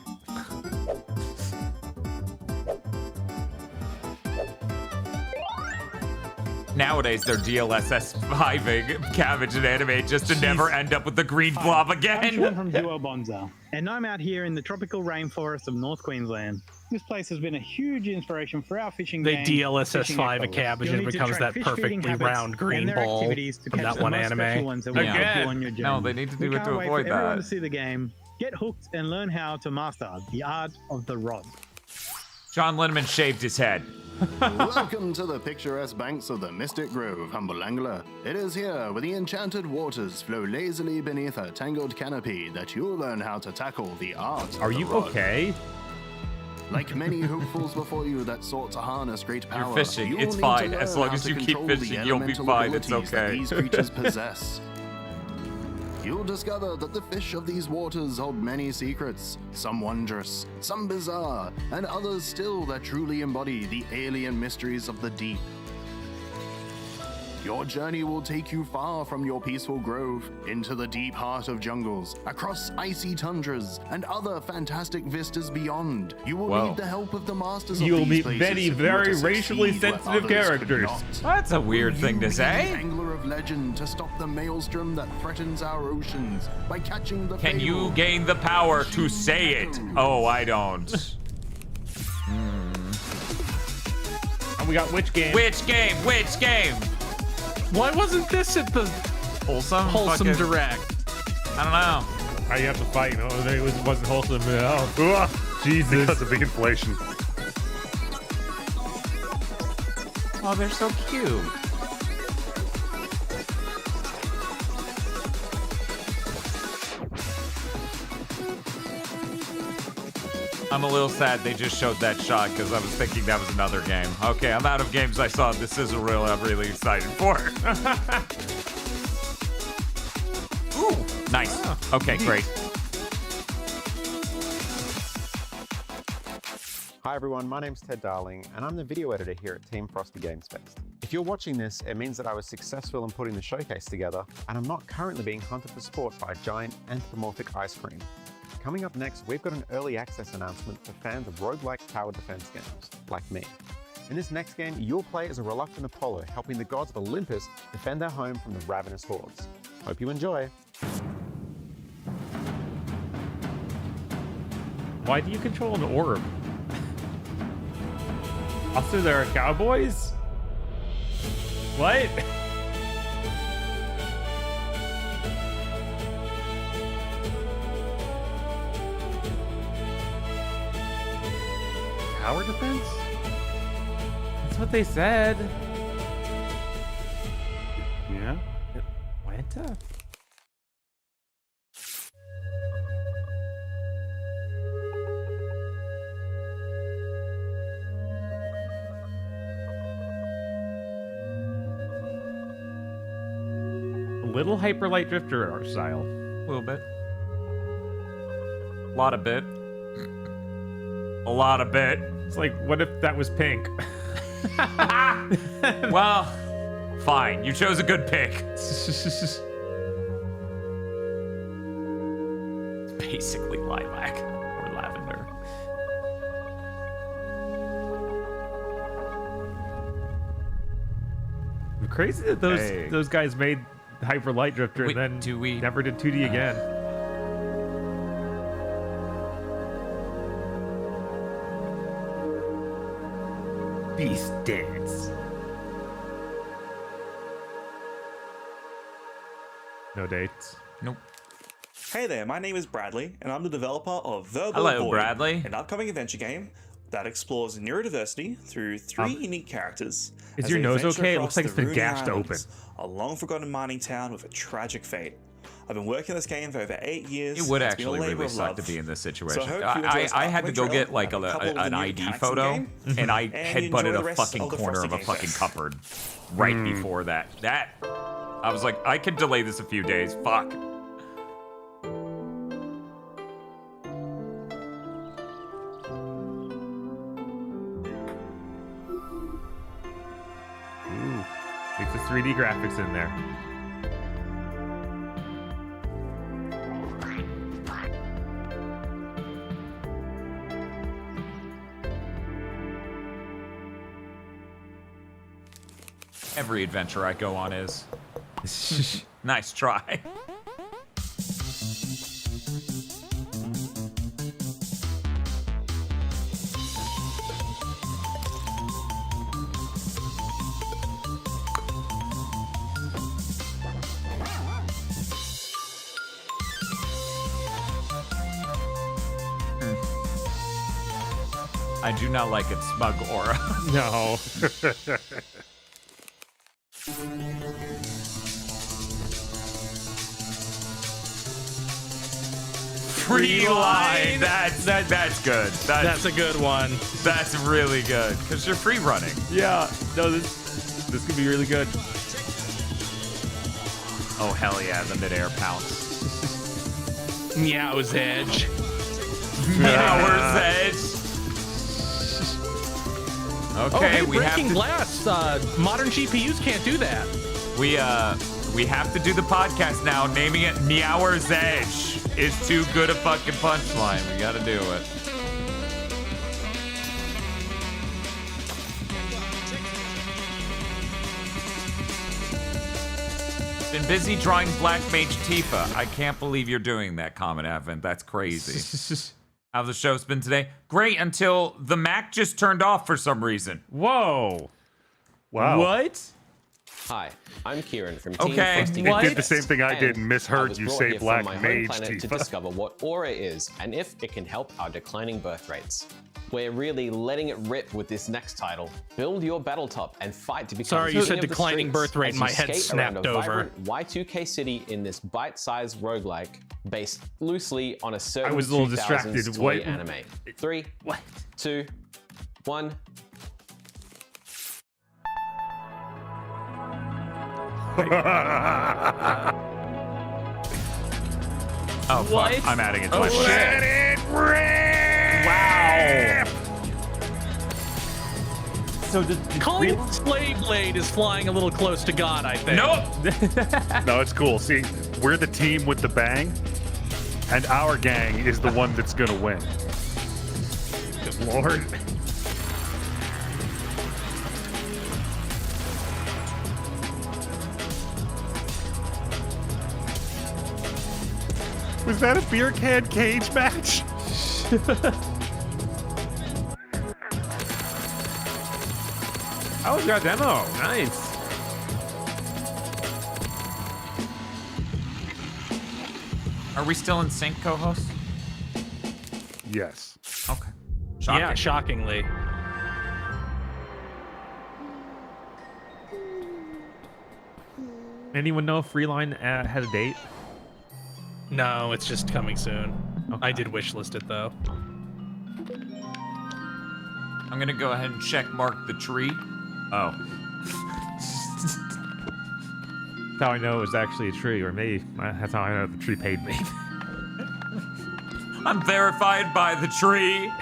Nowadays, they're DLSS-5ing Cabbage in anime just to never end up with the green blob I'm Sean again. from Duo Bonza, and I'm out here in the tropical rainforest of North Queensland. This place has been a huge inspiration for our fishing They game, DLSS Fishing 5 a Echoes. cabbage You'll and it need to becomes track that fish feeding perfectly habits round and green their ball activities to from catch that the one most special anime. ones that will help you on your journey. No, they need to do We it to can't wait avoid for everyone that. to see the game, get hooked, and learn how to master the art of the rod. John Linneman shaved his head. Welcome to the picturesque banks of the Mystic Grove, Humbelangla. It is here, where the enchanted waters flow lazily beneath a tangled canopy, that you'll learn how to tackle the art of Are the you rod. okay? Like many hopefuls before you that sought to harness great power, You're fishing. you'll It's need fine. to As learn long how as to you keep control the fishing, you'll be elemental fine. It's abilities that okay. these creatures possess. You'll discover that the fish of these waters hold many secrets, some wondrous, some bizarre, and others still that truly embody the alien mysteries of the deep. Your journey will take you far from your peaceful grove into the deep heart of jungles, across icy tundras, and other fantastic vistas beyond. You will Whoa. need the help of the masters of You'll these meet places many if you are very to racially succeed where sensitive others could characters. not. That's a weird thing to You say. be the angler of legend to stop the maelstrom that threatens our oceans by catching the Can you fabled gain the power to say it? Oh, I don't. We got which game? Which game? Which game? Why wasn't this at the Wholesome Wholesome Direct? I don't know. You have to fight. No, it wasn't wholesome. Oh, Jesus. Because of the inflation. Oh, they're so cute. I'm a little sad they just showed that shot because I was thinking that was another game. Okay, I'm out of games I saw. This is a real I'm really excited for. Ooh, nice. Okay, great. Hi everyone, my name's Ted Darling, and I'm the video editor here at Team Frosty Games Fest. If you're watching this, it means that I was successful in putting the showcase together, and I'm not currently being hunted for sport by a giant anthropomorphic ice cream. Coming up next, we've got an early access announcement for fans of roguelike tower defense games, like me. In this next game, you'll play as a reluctant Apollo, helping the gods of Olympus defend their home from the ravenous hordes. Hope you enjoy. Why do you control an orb? Also, there are cowboys? What? Tower defense? That's what they said. Yeah. Atlanta? Little hyper light drifter art style. A little bit. A lot of bit. A lot of bit. It's like, what if that was pink? Well, fine. You chose a good pick. It's basically lilac or lavender. Crazy that those guys made Hyper Light Drifter Wait, and then never did 2D again. Beast Dance. No dates. Nope. Hey there, my name is Bradley, and I'm the developer of Verbal Hello, Void, Bradley. an upcoming adventure game that explores neurodiversity through three unique characters. Is as your they nose adventure okay? It across looks like the it's been Rooney gashed Islands, open. a long-forgotten mining town with a tragic fate. I've been working on this game for over 8 years. It would and it's been a actually labor really of suck to love. be in this So situation. I hope you enjoy this I had to go upcoming get like trailer, a couple of an the new ID mechanics photo, in the game, and I and you enjoy headbutted the a rest fucking of the corner of Frosty a Game fucking Fest. cupboard right before that. I was like, I could delay this a few days. Fuck. Ooh, get the 3D graphics in there. Every adventure I go on is. Nice try. I do not like its smug aura. No. Free line. That's good. That's a good one. That's really good because you're free running. Yeah. No, this could be really good. Oh hell yeah, the midair pounce. Meow's Edge. Meower's Edge. Okay, Oh, hey, we have breaking to. glass. Modern GPUs can't do that. We have to do the podcast now. Naming it Meower's Edge is too good a fucking punchline. We got to do it. Been busy drawing Black Mage Tifa. I can't believe you're doing that, Common Advent. That's crazy. How's the show's been today? Great until the Mac just turned off for some reason. Whoa. Wow. What? Hi, I'm Kieran from Okay, Team Frosty It Games did the Fest, same thing I did and I misheard was you brought say here from Black my home Mage planet to Tifa. discover what Aura is and if it can help our declining birth rates. We're really letting it rip with this next title. Build your battle top and fight to become Sorry, you king said of the declining streets birth rate as and my you head skate around snapped a over. vibrant Y2K city in this bite-sized roguelike based loosely on a certain I was a little 2000s distracted. toy What? anime. 3, 2, 1. Oh, fuck. I'm adding it to my list. Let it rip! Wow. So the Slave Blade is flying a little close to God, I think. Nope. No, it's cool. See, we're the team with the bang, and our gang is the one that's gonna win. Good Lord. Was that a beer can cage match? Oh, your demo. Nice. Are we still in sync, co-host? Yes. Okay. Yeah, shockingly. Anyone know if Freeline had a date? No, it's just coming soon. I did wishlist it though. I'm gonna go ahead and check mark the tree. Oh. That's how I know it was actually a tree, or maybe that's how I know the tree paid me. I'm verified by the tree.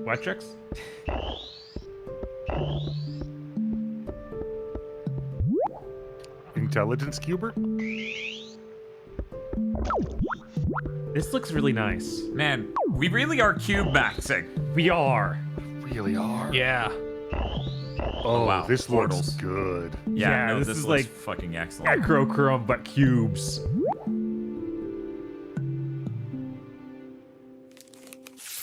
Wetrix? Intelligence Cuber? This looks really nice. Man, we really are cube maxing. We are. Really are. Yeah. Oh, wow. this Portals. looks good. Yeah, no, this this is looks like fucking excellent. Acrochrome, but cubes.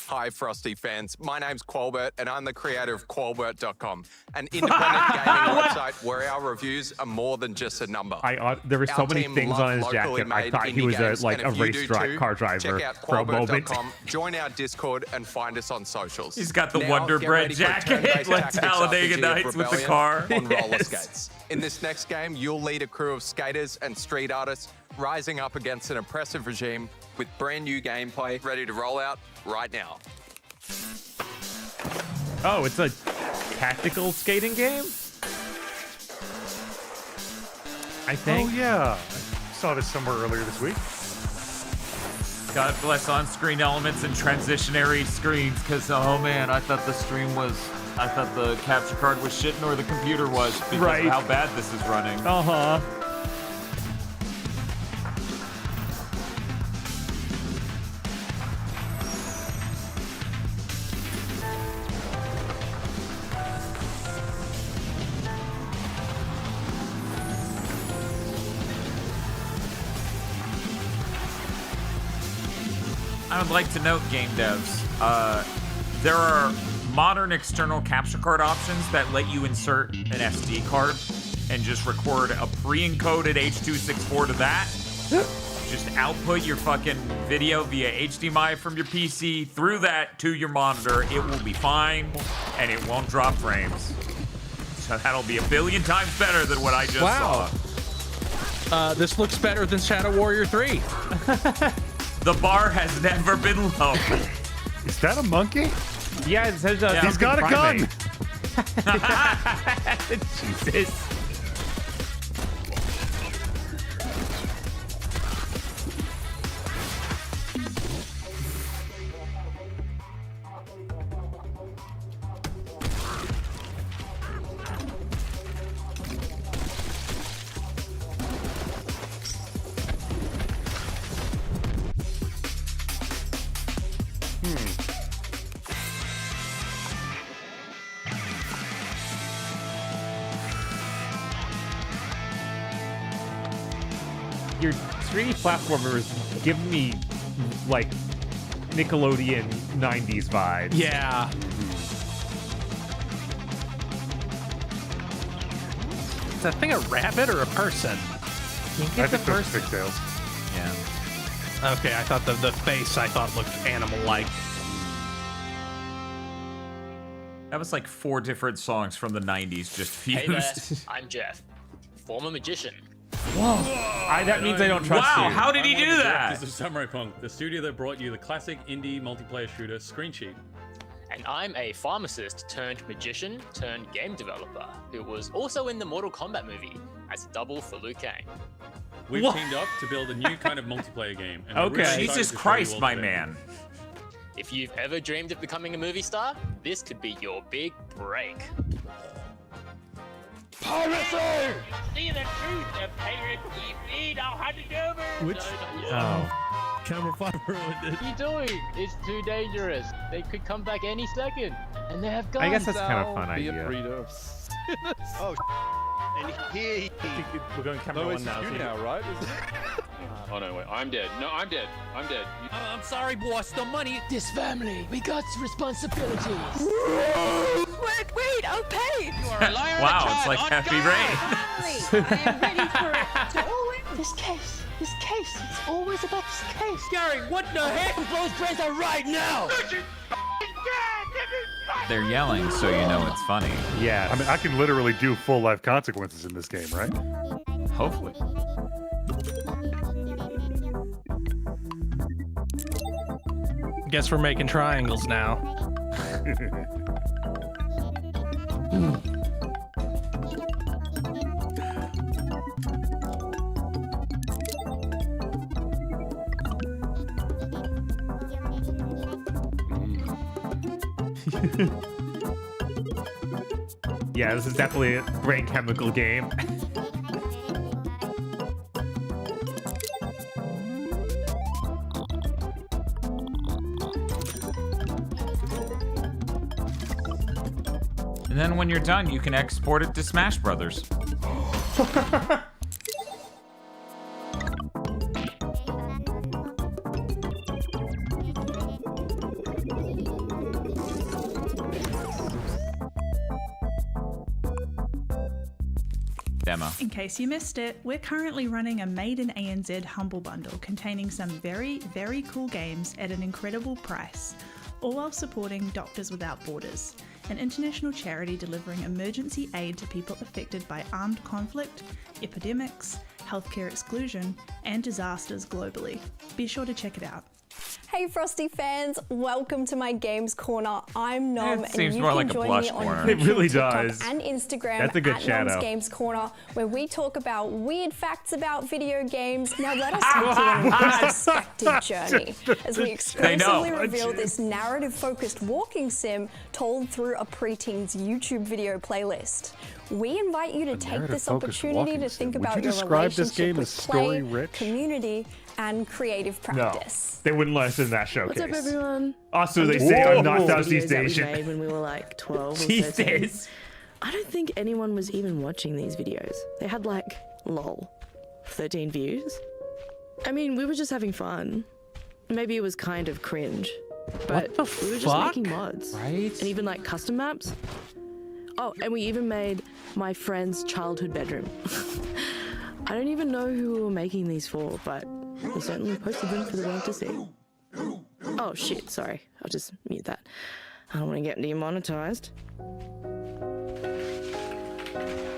Hi, Frosty fans. My name's Qualbert, and I'm the creator of Qualbert.com, an independent gaming website where our reviews are more than just a number. There were so Our many team things love on his locally jacket. I made thought he indie was games, a and if you race do too, car driver check out for a moment. Qualbert.com, join our Discord, and find us on socials. He's got the Now, Wonder get Bread ready for a jacket, turn-based like tactics Talladega RPG of Nights with the Rebellion car. on roller Yes. skates. In this next game, you'll lead a crew of skaters and street artists rising up against an oppressive regime with brand new gameplay ready to roll out right now. Oh, it's a tactical skating game? I think. Oh, yeah. I saw this somewhere earlier this week. God bless on-screen elements and transitionary screens, because, oh man, I thought the capture card was shit, nor the computer was, because Right. of how bad this is running. Uh-huh. I would like to note, game devs, there are modern external capture card options that let you insert an SD card and just record a pre-encoded H.264 to that. Just output your fucking video via HDMI from your PC through that to your monitor. It will be fine, and it won't drop frames. So that'll be 1 billion times better than what I just saw. This looks better than Shadow Warrior 3. The bar has never been low. Is that a monkey? Yeah, it says He's got a gun. Jesus. your 3D platformers give me like Nickelodeon 90s vibes. Yeah. Is that thing a rabbit or a person? I think those are pigtails. Yeah. Okay, I thought the face looked animal-like. That was like 4 different songs from the 90s just fused. Hey there, I'm Jeff, former magician. Whoa! That means I don't trust you. Wow, how did he I'm one do of the that? directors of Samurai Punk, the studio that brought you the classic indie multiplayer shooter Screen Sheet. And I'm a pharmacist turned magician turned game developer who was also in the Mortal Kombat movie as a double for Liu Kang. We've What? teamed up to build a new kind of multiplayer game. And Okay. we're really excited Jesus to show you Christ, all my today. man. If you've ever dreamed of becoming a movie star, this could be your big break. Piracy! See the truth of pirate TV now handed over. Which? Camera 5 ruined it. What are you doing? It's too dangerous. They could come back any second. And they have guns. I guess that's kind of a fun Be idea. a breeder of sinners. Oh, and here we're going camera no, one it's now. you so you- now, right? Isn't it? Oh no, wait, I'm dead. No, I'm dead. I'm dead. I'm sorry, boss. The money. This family, we got responsibilities. Wait, I'll pay! You are a liar and a Wow, it's child. like On Happy God. Rain. I am ready for it to always. This case, it's always about this case. Gary, what the heck? Those brains are right now. They're yelling, so you know it's funny. Yeah. I mean, I can literally do full life consequences in this game, right? Hopefully. Guess we're making triangles now. Yeah, this is definitely a brain chemical game. And then when you're done, you can export it to Smash Brothers. Demo. In case you missed it, we're currently running a Made in ANZ Humble Bundle containing some very, very cool games at an incredible price, all while supporting Doctors Without Borders, an international charity delivering emergency aid to people affected by armed conflict, epidemics, healthcare exclusion, and disasters globally. Be sure to check it out. Hey Frosty fans, welcome to my Games Corner. I'm Nom, It and seems you more can like a join blush me on corner. YouTube, It really TikTok, does. and Instagram That's a good at shadow. Nom's Games Corner, where we talk about weird facts about video games. Now let us take you on an unsuspected journey as we exclusively reveal this narrative-focused walking sim told through a preteen's YouTube video playlist. We invite you to take this narrative-focused opportunity walking to sim. think Would about you your describe this relationship game with as play, story-rich? community, and creative practice. They wouldn't let us in that showcase. What's up, everyone? Also, I'm they just say thinking I'm not of the Southeast videos that we Asian. made when we were like 12 or 13. Jesus. I don't think anyone was even watching these videos. They had like, lol, 13 views. I mean, we were just having fun. Maybe it was kind of cringe. But What the we were just fuck? making mods. Right? And even like custom maps. Oh, and we even made my friend's childhood bedroom. I don't even know who we were making these for, but we certainly posted them for the world to see. Oh shit, sorry. I'll just mute that. I don't want to get demonetized. I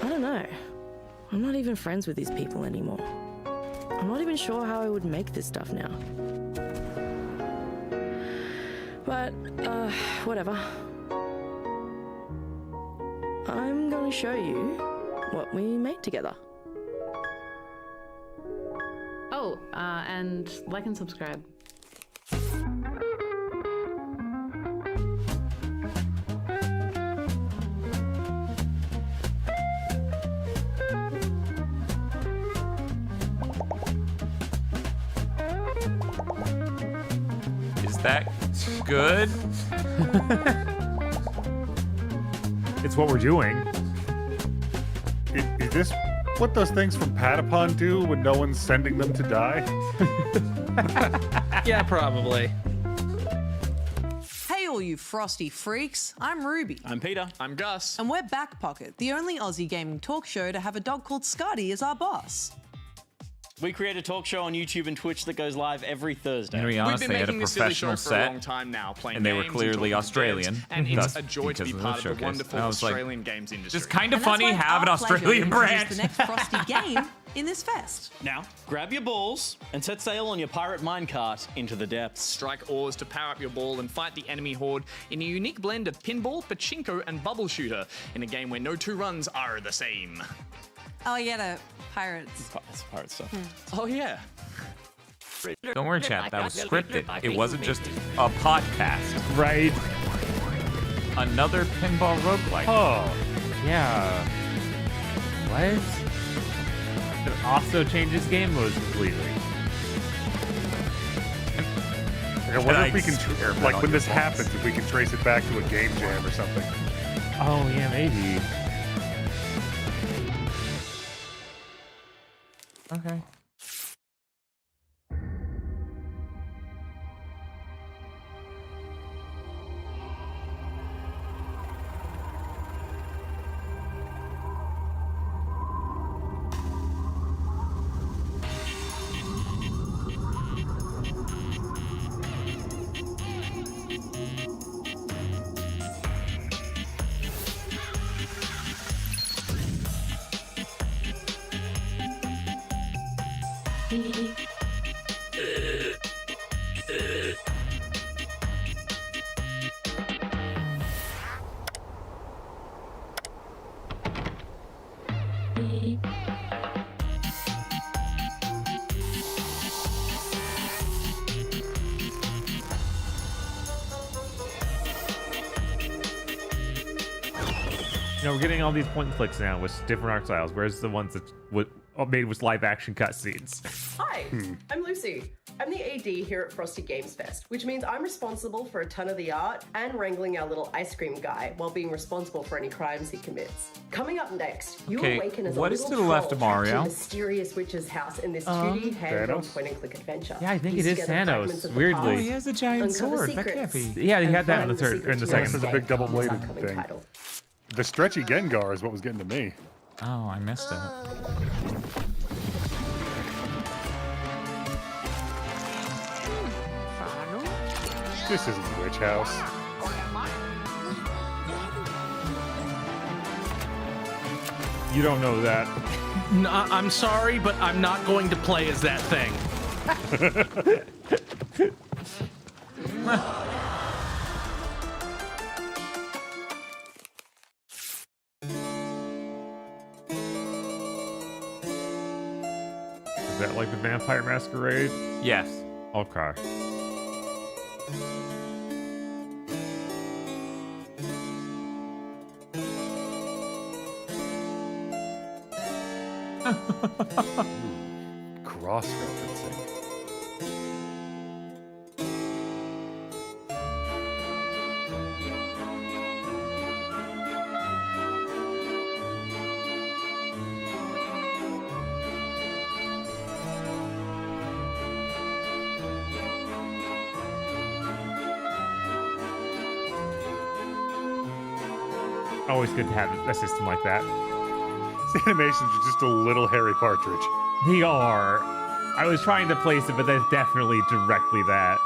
don't know. I'm not even friends with these people anymore. I'm not even sure how I would make this stuff now. But, whatever. I'm gonna show you what we made together. Oh, and like and subscribe. Is that good? It's what we're doing. Is this what those things from Patapon do when no one's sending them to die? Yeah, probably. Hey all you frosty freaks, I'm Ruby. I'm Peter. I'm Gus. And we're Back Pocket, the only Aussie gaming talk show to have a dog called Scotty as our boss. We create a talk show on YouTube and Twitch that goes live every Thursday. To be honest, they had a professional set, for a long time now, playing and they were games clearly and Australian. and it's thus a joy to be because of part of the showcase. wonderful And I was like, Australian games industry. just kind of And that's funny why it's have an our pleasure to Australian introduce brand. the next frosty game in this fest. Now, grab your balls and set sail on your pirate minecart into the depths. Strike oars to power up your ball and fight the enemy horde in a unique blend of pinball, pachinko, and bubble shooter in a game where no two runs are the same. Oh yeah, pirates. That's pirate stuff. Oh yeah. Don't worry, chat. That was scripted. It wasn't just a podcast. Right. Another pinball roguelike. Oh, yeah. What? It also changes game modes completely. I wonder if we can, like, when this happens, if we can trace it back to a game jam or something. Oh, yeah, maybe. Okay. You know, we're getting all these point and clicks now with different art styles. Whereas the ones that made with live action cutscenes. Hi, I'm Lucy. I'm the AD here at Frosty Games Fest, which means I'm responsible for a ton of the art and wrangling our little ice cream guy while being responsible for any crimes he commits. Coming up next, you Okay, awaken as a what is little to the left of troll trapped in Mario? a mysterious witch's house in this 2D hand-drawn Thanos? point-and-click adventure. Yeah, I think Piece it is together fragments Thanos. of the Weirdly. past, Oh, he has a giant uncover sword. That can't secrets, be. Yeah, he and had that in the find third, or in the secret second. This is a escape big double-bladed from his upcoming thing. title. The stretchy Gengar is what was getting to me. Oh, I missed it. This isn't the witch house. You don't know that. No, I'm sorry, but I'm not going to play as that thing. Is that like the Vampire Masquerade? Yes. Okay. Cross-referencing. Always good to have a system like that. These animations are just a little Harry Partridge. They are. I was trying to place it, but that's definitely directly that.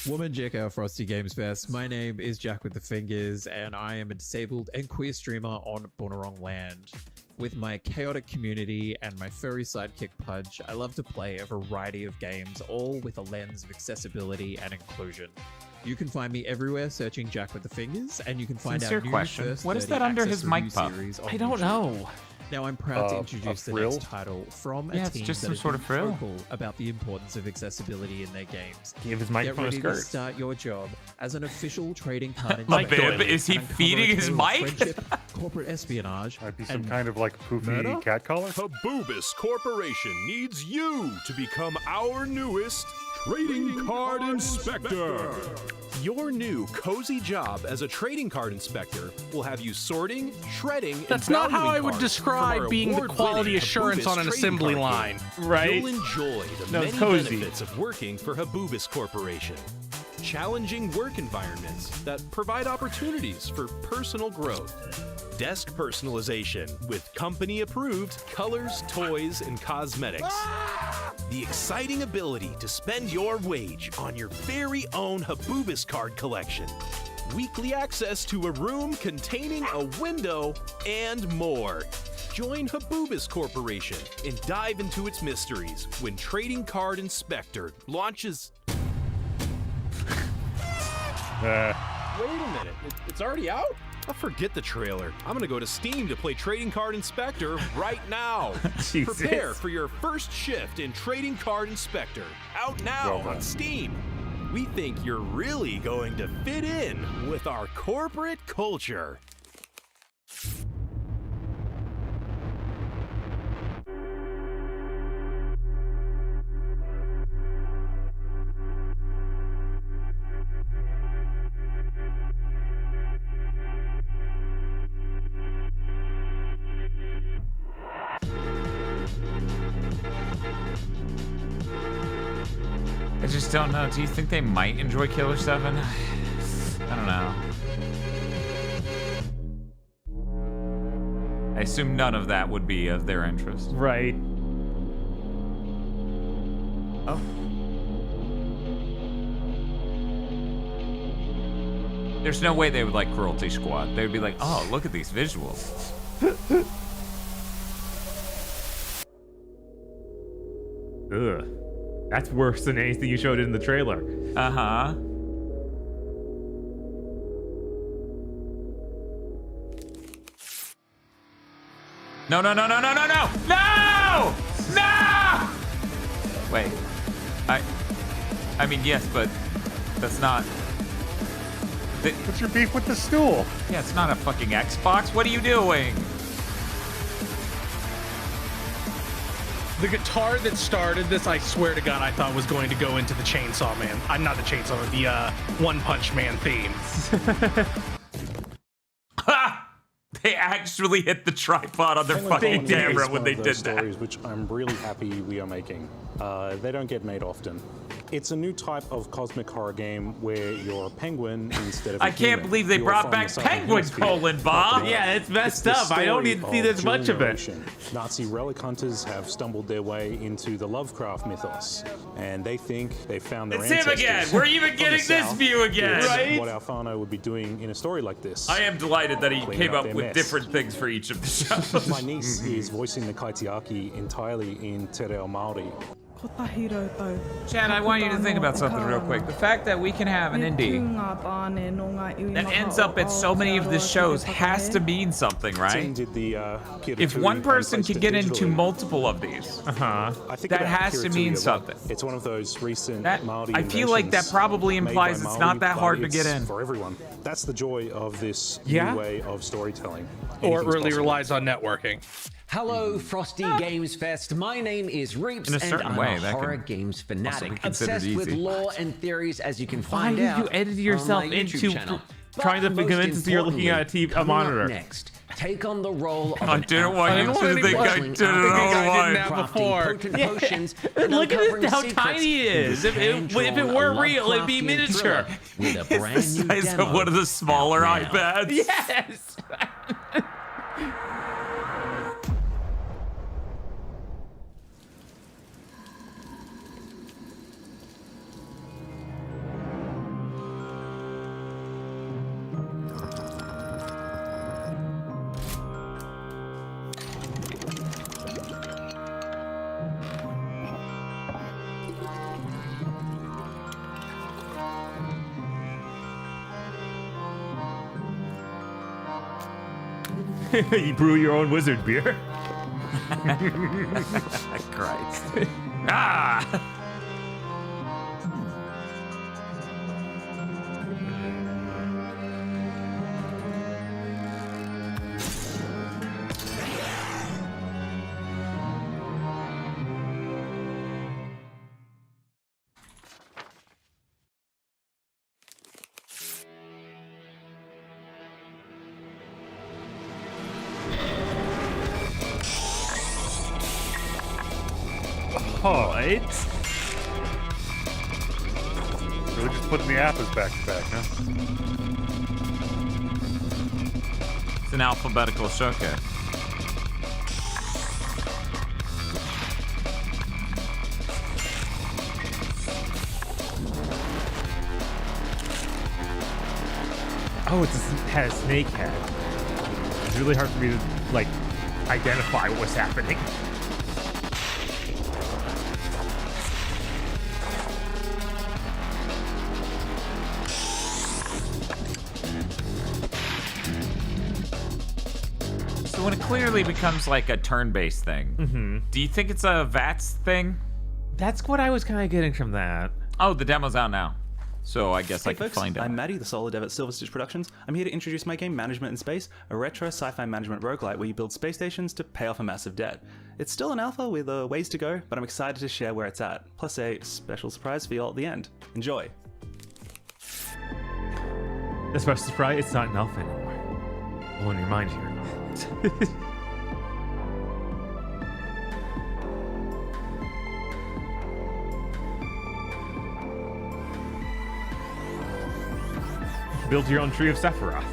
Woman Jack our Frosty Games Fest. My name is Jack with the Fingers, and I am a disabled and queer streamer on Boonwurrung Land. With my chaotic community and my furry sidekick Pudge, I love to play a variety of games, all with a lens of accessibility and inclusion. You can find me everywhere searching Jack with the Fingers, and you can find Sincere our new question. first What is 30 that under access his mic review puff? series on I don't YouTube. know. Now, I'm proud to A introduce the frill? next title from a Yeah, it's team just that some has sort been of frill. vocal about the importance of accessibility in their games. Give his Get microphone a ready to skirt. start your job as an official trading card My inspector bib, is he and uncover feeding a his tale of mic? friendship, corporate espionage, Might be some and kind of like poofy murder? cat collar. Habubis Corporation needs you to become our newest trading card inspector. Your new cozy job as a trading card inspector will have you sorting, shredding, That's and not how valuing I would cards describe from our being the award-winning quality assurance Habubis on an trading assembly card line. game. Right? You'll enjoy the No, it's many cozy. benefits of working for Habubis Corporation. Challenging work environments that provide opportunities for personal growth. Desk personalization with company-approved colors, toys, and cosmetics. The exciting ability to spend your wage on your very own Habubis card collection. Weekly access to a room containing a window, and more. Join Habubis Corporation and dive into its mysteries when Trading Card Inspector launches. Wait a minute, it's already out? Forget the trailer. I'm gonna go to Steam to play Trading Card Inspector right now. Jesus. Prepare for your first shift in Trading Card Inspector. Out now Well on done. Steam. We think you're really going to fit in with our corporate culture. I just don't know. Do you think they might enjoy Killer 7? I don't know. I assume none of that would be of their interest. Right. Oh. There's no way they would like Cruelty Squad. They would be like, oh, look at these visuals. Ugh. That's worse than anything you showed in the trailer. Uh-huh. No, no, no, no, no, no, no! No! No! Wait. I mean, yes, but that's not... What's your beef with the stool? Yeah, it's not a fucking Xbox. What are you doing? The guitar that started this, I swear to God, I thought was going to go into the Chainsaw Man. I'm not the Chainsaw Man, the One Punch Man theme. Ha! They actually hit the tripod on their fucking camera when they did that. Stories which I'm really happy we are making. They don't get made often. It's a new type of cosmic horror game where you're a penguin instead of a I can't human. believe they You're brought from the back Southern Penguin Hemisphere. Colon, Bob. Yeah, it's messed the up. I don't need to see story this much of it. generation. Nazi relic hunters have stumbled their way into the Lovecraft mythos, and they think they've found their It's him ancestors. again. We're even from getting the this South. view again. It's Right? what Alfano would be doing in a story like this. I am delighted that he Cleaning came up up their with mess. different things for each of the shows. My niece is voicing the Kaitiaki entirely in Te Reo Māori. Chad, I want you to think about something real quick. The fact that we can have an indie that ends up at so many of the shows has to mean something, right? If one person can get into multiple of these, that has to mean something. It's one of those recent That- Māori I feel like that inventions probably made implies by it's not Māori, that hard but to get it's in. for everyone. That's the joy of this Yeah. new way of storytelling. Or it Anything's really possible. relies on networking. Hello, Frosty Games Fest. My name is Reeps, In a and certain I'm way, a that horror can games also be fanatic, considered obsessed with easy. lore and theories, as you can Why find did out you edit on yourself my into YouTube channel. trying to But be most convinced that you're looking at a importantly, a coming up monitor? Next, take on the role of I an didn't want you alpha to think I did it all crafting potent Yeah. potions and Look at uncovering how secrets tiny it is. with If it hand-drawn were real, it'd be Lovecraftian miniature. thriller with a It's brand the new size demo of one of the smaller out now. iPads. Yes. You brew your own wizard beer. Christ. Ah! Really just putting the apples back to back, huh? It's an alphabetical showcase. Oh, it has a snake head. It's really hard for me to like identify what was happening. So when it clearly becomes like a turn-based thing, do you think it's a VATS thing? That's what I was kind of getting from that. Oh, the demo's out now. So I guess Hey I can folks, find out. I'm Maddie, the solo dev at Silver Stitch Productions. I'm here to introduce my game Management in Space, a retro sci-fi management roguelite where you build space stations to pay off a massive debt. It's still an alpha with a ways to go, but I'm excited to share where it's at, plus a special surprise for you all at the end. Enjoy. The special surprise, it's not an alpha anymore. Blowing your mind here. Build your own tree of Sephiroth.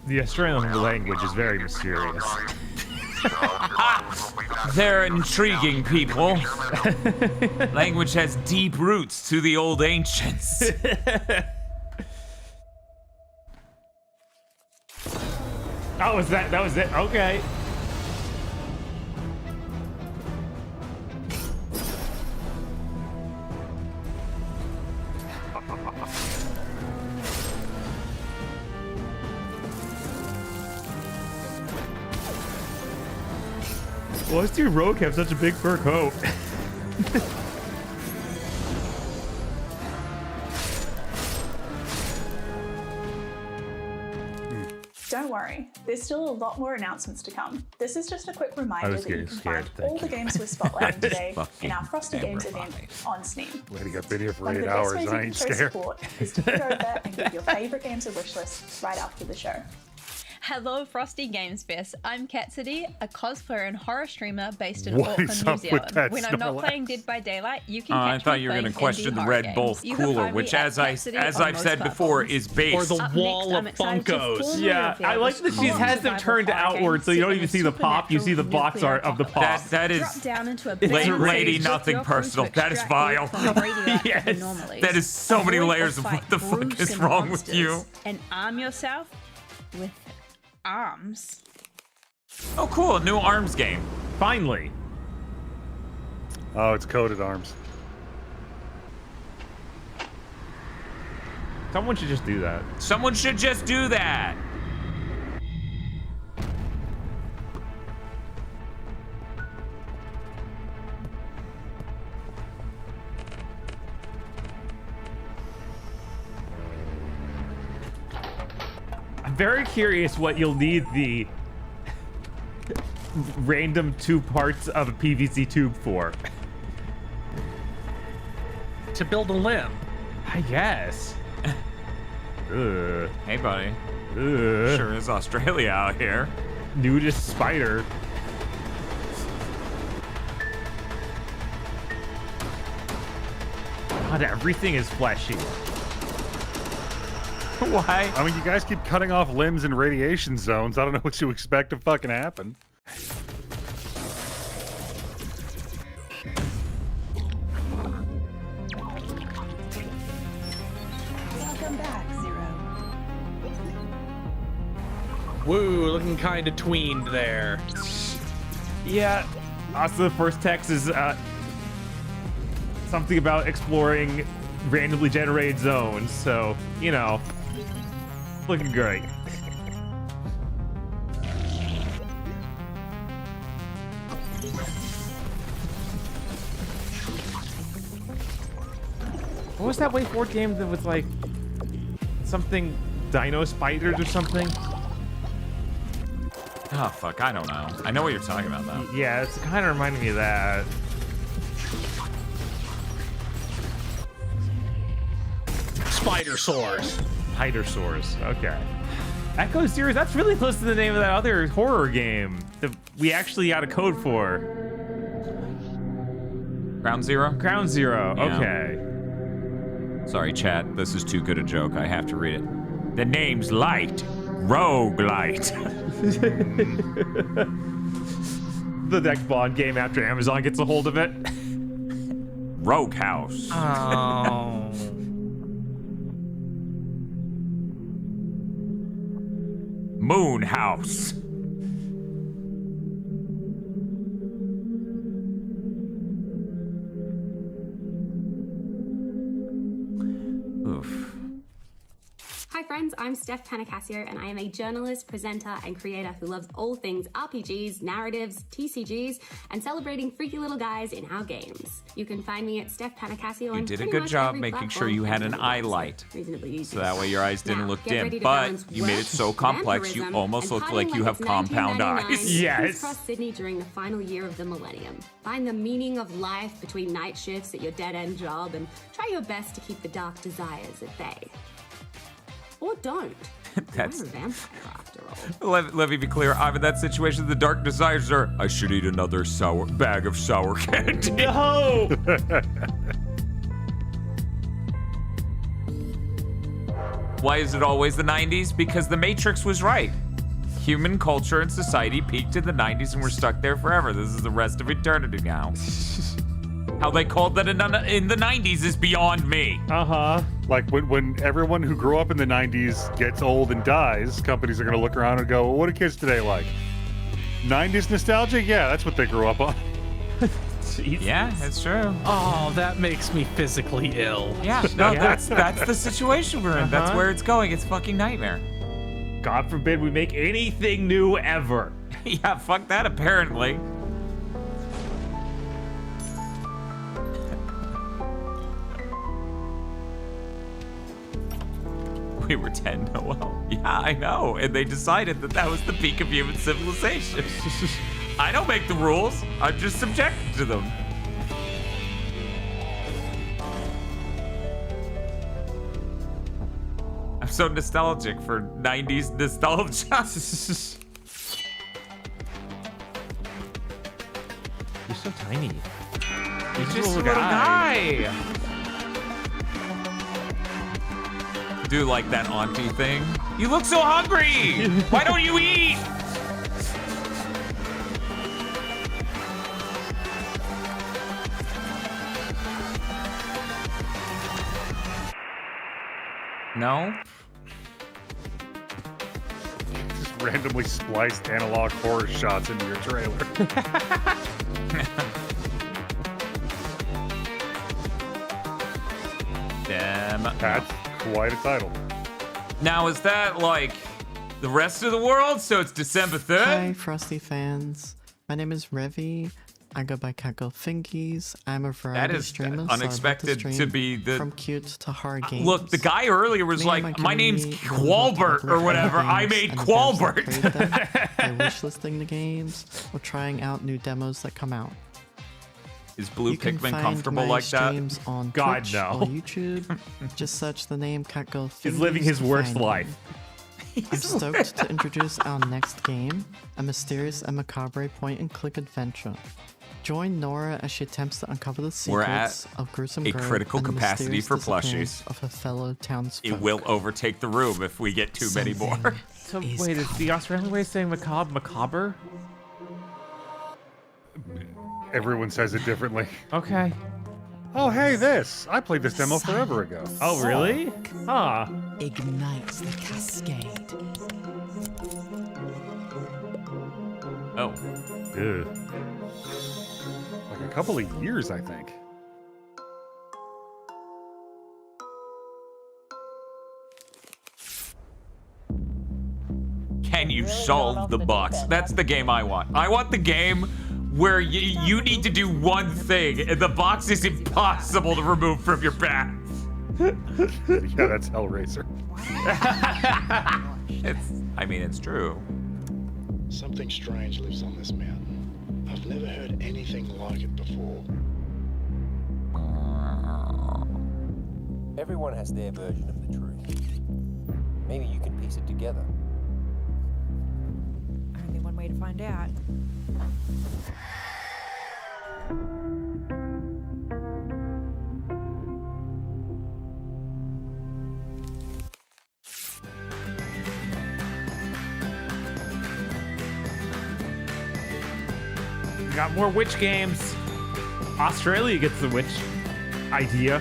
The Australian language is very mysterious. They're intriguing people. Language has deep roots to the old ancients. Oh, was that was it? Okay. Why does your rogue have such a big fur coat? Don't worry, there's still a lot more announcements to come. This is just a quick reminder that you can find all the games we're spotlighting today in our Frosty Games event on Steam. Glad I've been here for One of 8 the hours. best ways I you ain't can show scared. support is to head over and give your favourite games a wish list right after the show. Hello, Frosty Games Fest. I'm Cassidy, a cosplayer and horror streamer based in What Auckland, is New up with Zealand. that When I'm not Snorlax? playing Dead by Daylight, you can I catch thought me you were playing going to question indie the horror Red games. Bull You can cooler, find me which, at as Cassidy I've on most said before, platforms. is based. Or the Up wall next, of I'm excited to Funkos. formally Yeah, reveal I like the that she full has them survival turned horror game outward, so you set don't in even a see the pop. You see the supernatural box art of the nuclear pop. That is Drop down into a lady, nothing personal. That is vile. Yes. That is so many Avoid or layers of fight what the fuck is gruesome wrong with monsters you. And arm yourself with arms. Oh, cool, a new ARMS game. Finally. Oh, it's coded arms. Someone should just do that. Someone should just do that. I'm very curious what you'll need the random 2 parts of a PVC tube for? To build a limb. I guess. Hey, buddy. Sure is Australia out here. Nudist spider. God, everything is fleshy. Why? I mean, you guys keep cutting off limbs in radiation zones. I don't know what you expect to fucking happen. Welcome back, Zero. Woo, looking kind of tweened there. Yeah. Also, the first text is something about exploring randomly generated zones. So, you know, looking great. What was that Way Forward game that was like something Dino Spiders or something? Oh, fuck, I don't know. I know what you're talking about, though. Yeah, it's kind of reminding me of that. Spider Sores. Spider Sores, okay. Echo series, that's really close to the name of that other horror game that we actually got a code for. Ground Zero? Ground Zero, Yeah. okay. Sorry, chat. This is too good a joke. I have to read it. The name's Light. Rogue Light. The next Bond game after Amazon gets a hold of it. Rogue House. Oh. Moon House. Oof. Hi friends, I'm Steph Panicasio and I am a journalist, presenter and creator who loves all things RPGs, narratives, TCGs and celebrating freaky little guys in our games. You can find me at Steph Panicasio on You did a pretty good much job every making sure platform you had and an on the eye website. light. Reasonably easy. So that way your eyes didn't Now, look get ready dim. to But balance you made it work, so complex, you vampirism, almost and look like partying you have it's compound 1999 eyes. in Yes. King's Cross, Sydney during the final year of the millennium. Find the meaning of life between night shifts at your dead-end job and try your best to keep the dark desires at bay. Or don't. That's- I'm a vampire after all. Let me be clear. I'm in that situation. The dark desires are, I should eat another bag of sour candy. No! Why is it always the 90s? Because the Matrix was right. Human culture and society peaked in the 90s and we're stuck there forever. This is the rest of eternity now. How they called that in the 90s is beyond me. Uh-huh. Like when everyone who grew up in the 90s gets old and dies, companies are going to look around and go, well, what are kids today like? 90s nostalgia? Yeah, that's what they grew up on. Yeah, it's true. Oh, that makes me physically ill. Yeah, no, that's the situation we're in. That's where it's going. It's fucking nightmare. God forbid we make anything new ever. Yeah, fuck that, apparently. We were 10, Noel. Yeah, I know. And they decided that that was the peak of human civilization. I don't make the rules. I'm just subjected to them. I'm so nostalgic for 90s nostalgia. You're so tiny. You're just a little guy. Do like that auntie thing. You look so hungry. Why don't you eat? No? Just randomly spliced analog horror shots into your trailer. Damn. That's quite a title. Now, is that like the rest of the world? So it's December 3rd? Hi, Frosty fans. My name is Revi. I go by Catgirl Fingies. I'm a variety That is streamer. So I unexpected like to to stream be the. from cute to horror games. Look, the guy earlier was Me and like, my "My name's community really love to Qualbert or upload whatever. games I made and the devs that Qualbert." create them by wishlisting the games or trying out new demos that come out. Is Blue You can Pikmin find comfortable my like that? streams on God, Twitch no. or YouTube. Just search the name Catgirl Fingies. He's living his to worst find life. me. I'm stoked to introduce our next game, a mysterious and macabre point-and-click adventure. Join Nora as she attempts to uncover the We're at secrets of Gruesome a Grove critical and the capacity mysterious for disappearance plushies. of her fellow townsfolk. It will overtake the room if we get too many more. So wait, is the Australian way of saying macabre? Everyone says it differently. Okay. Oh, hey, this. I played this demo forever ago. Oh, really? Huh. Ignites the cascade. Oh. Ew. Like a couple of years, I think. Can you solve the box? That's the game I want. I want the game where you need to do one thing, and the box is impossible to remove from your path. Yeah, that's Hellraiser. I mean, it's true. Something strange lives on this mountain. I've never heard anything like it before. Everyone has their version of the truth. Maybe you can piece it together. Only one way to find out. We got more witch games. Australia gets the witch idea.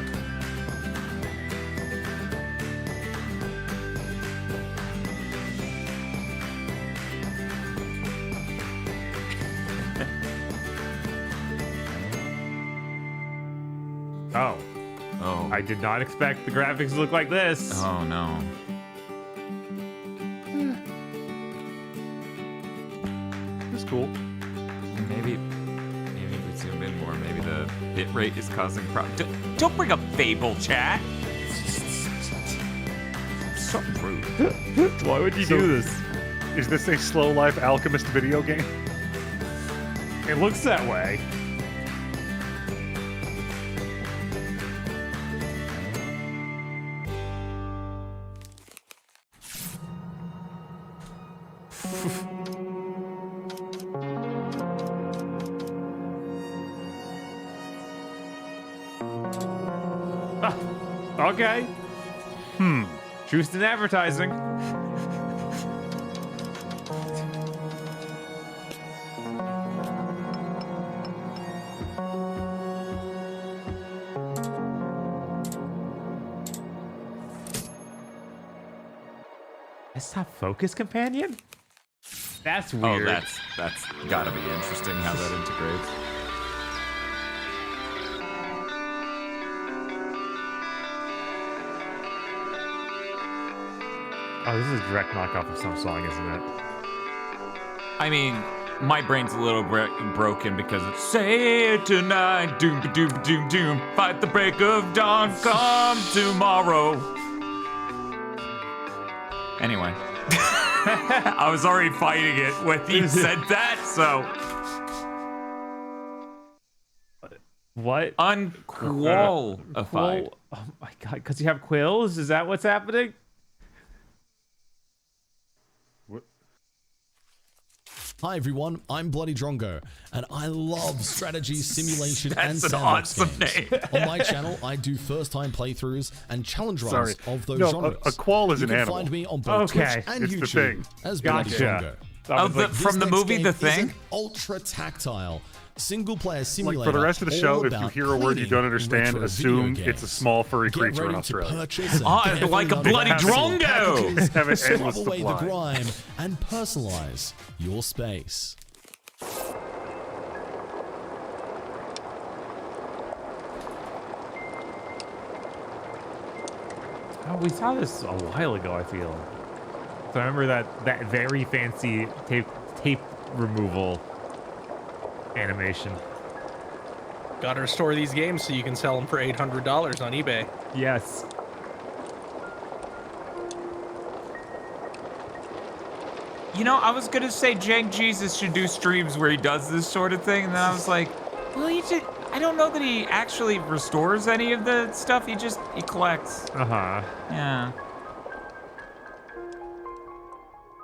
Oh. Oh. I did not expect the graphics to look like this. Oh, no. It's cool. Maybe we zoom in more. Maybe the bit rate is causing problems. Don't bring up Fable, chat. So rude. Why would you So, do this? Is this a slow life alchemist video game? It looks that way. Okay. Juiced in advertising. Desktop focus companion? That's weird. Oh, that's gotta be interesting how that integrates. Oh, this is a direct knockoff of some song, isn't it? I mean, my brain's a little broken because it's say it tonight, doom doom doom doom, fight the break of dawn, come tomorrow. Anyway, I was already fighting it when he said that, so. What? Unqualified. Oh my god, because you have quills? Is that what's happening? Hi everyone, I'm Bloody Drongo, and I love strategy, simulation, and That's an sandbox awesome games. name. On my channel, I do first-time playthroughs and challenge runs Sorry. of those No, genres. a qual is you an can animal. find me on both Okay, Twitch and it's YouTube the thing. as Bloody Gotcha. Drongo. From the This movie next The game is Thing? an ultra tactile single-player Like simulator. for the rest of the all show, if you about hear a word you cleaning don't understand, retro assume video it's a games. small furry Get creature in ready to Australia. purchase and like a carefully bloody unbox drongo. packages, Have an swab endless away the supply. grime and personalize your space. Oh, we saw this a while ago, I feel. So I remember that very fancy tape removal animation. Gotta restore these games so you can sell them for $800 on eBay. Yes. You know, I was gonna say Jank Jesus should do streams where he does this sort of thing, and then I was like, well, I don't know that he actually restores any of the stuff. He collects. Uh-huh. Yeah.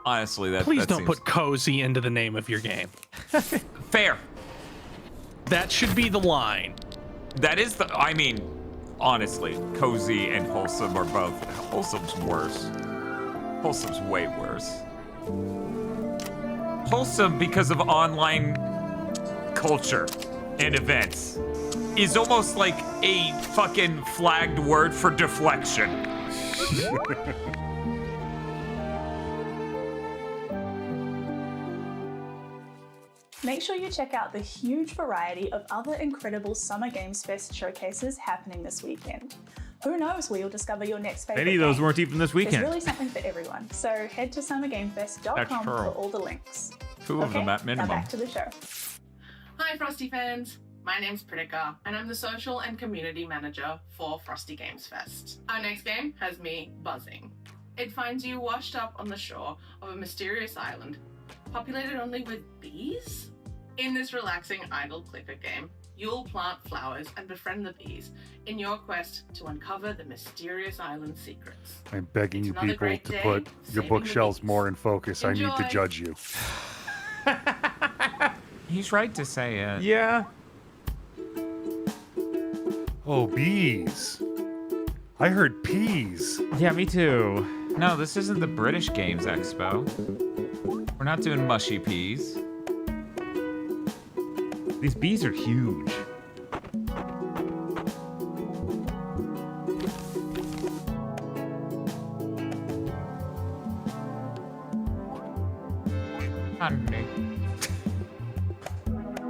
Honestly, that Please that don't seems... put cozy into the name of your game. Fair. That should be the line. That is the. I mean, honestly, cozy and wholesome are both. Wholesome's worse. Wholesome's way worse. Wholesome, because of online culture and events, is almost like a fucking flagged word for deflection. Make sure you check out the huge variety of other incredible Summer Games Fest showcases happening this weekend. Who knows where you'll discover your next favorite Many of those game. weren't even this weekend. There's really something for everyone, so head to summergamefest.com That's for true. all the links. Two of them at minimum. Now back to the show. Hi Frosty fans, my name's Pritika and I'm the Social and Community Manager for Frosty Games Fest. Our next game has me buzzing. It finds you washed up on the shore of a mysterious island, populated only with bees? In this relaxing idle clicker game, you'll plant flowers and befriend the bees in your quest to uncover the mysterious island secrets. I'm begging you another people great to day put your saving bookshelves the more in focus. I need to Enjoy. judge you. He's right to say it. Yeah. Oh, bees. I heard peas. Yeah, me too. No, this isn't the British Games Expo. We're not doing mushy peas. These bees are huge. Honey.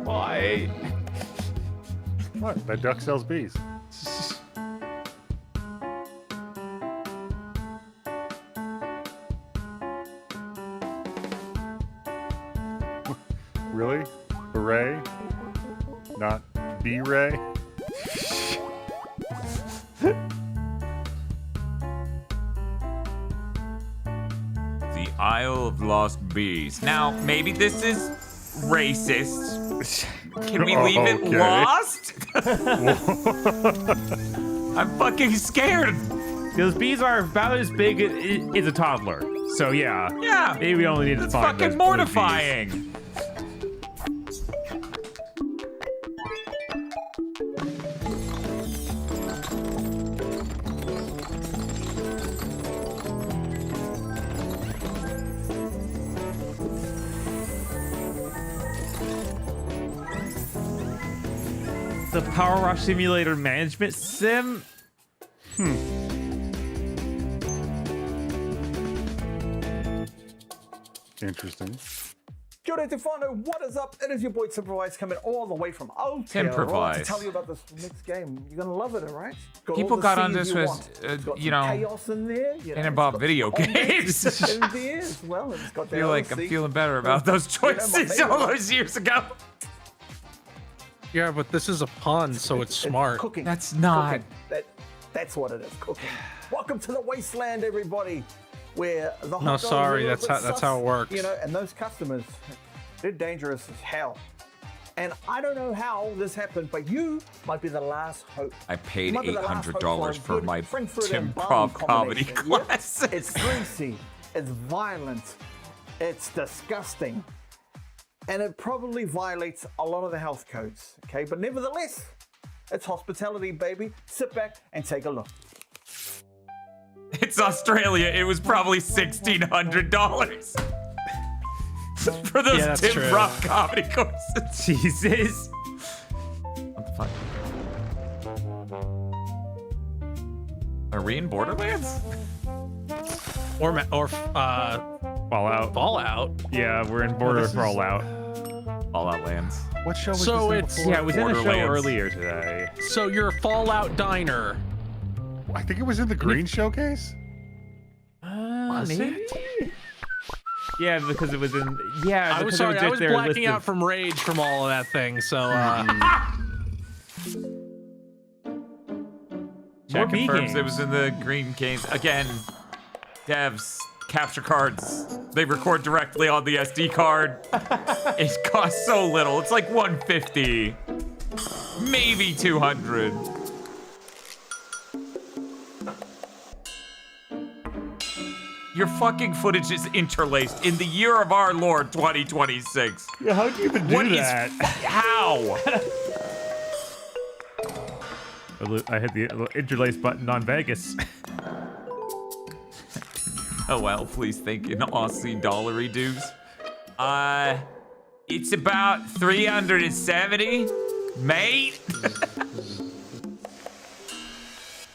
Why? What? That duck sells bees. Really? Beret? Not B-Ray? The Isle of Lost Bees. Now, maybe this is racist. Can we leave it Okay. lost? I'm fucking scared. Those bees are about as big as a toddler. So yeah. Yeah. Maybe we only need to That's find fucking those mortifying. The Power Wash Simulator Management Sim. Interesting. Kia ora te whānau, what is up? It is your boy Timprovise coming all the way from Aotearoa Timprovise. to tell you about this next game. You're going to love it, all right? Got People all the got on scenes this you with, want. It's got you some know, chaos in there. You know, and it's about got video some games. in there as well. And it's got I feel like I'm feeling better about those choices all those years ago. Yeah, but this is a pun, so it's smart. Cooking. That's not. Cooking. That's what it is, cooking. Welcome to the wasteland, everybody. Where the hot No, dogs sorry, are a that's little how- bit that's how it sus, works. You know, and those customers, they're dangerous as hell. And I don't know how this happened, but you might be the last hope. I paid You might be the last hope $800 a for good my Frankfurt and Timprov Bum comedy combination. Yep. class. It's greasy, it's violent, it's disgusting, and it probably violates a lot of the health codes. Okay, but nevertheless, it's hospitality, baby. Sit back and take a look. It's Australia. It was probably $1,600 for those Yeah, that's Tim true. Roth comedy courses. Jesus. What the fuck? Are we in Borderlands? Or Fallout. Fallout. Yeah, we're in Border this is- Fallout. Fallout Lands. What show was So this in it's- before? Yeah, it was in a show Borderlands. earlier today. So you're a Fallout diner. I think it was in the Green Showcase. Maybe. Yeah, because it was in. Yeah, I was because sorry, it I was was just their blacking list out of, from rage from all of that thing. So Chat B confirms it games. was in the green games. Again, devs, capture cards. They record directly on the SD card. It costs so little. It's like 150, maybe 200. Your fucking footage is interlaced in the year of our Lord 2026. Yeah, how'd you even do What is that? How? I hit the interlace button on Vegas. Oh well, please think in Aussie dollary dues. It's about 370, mate.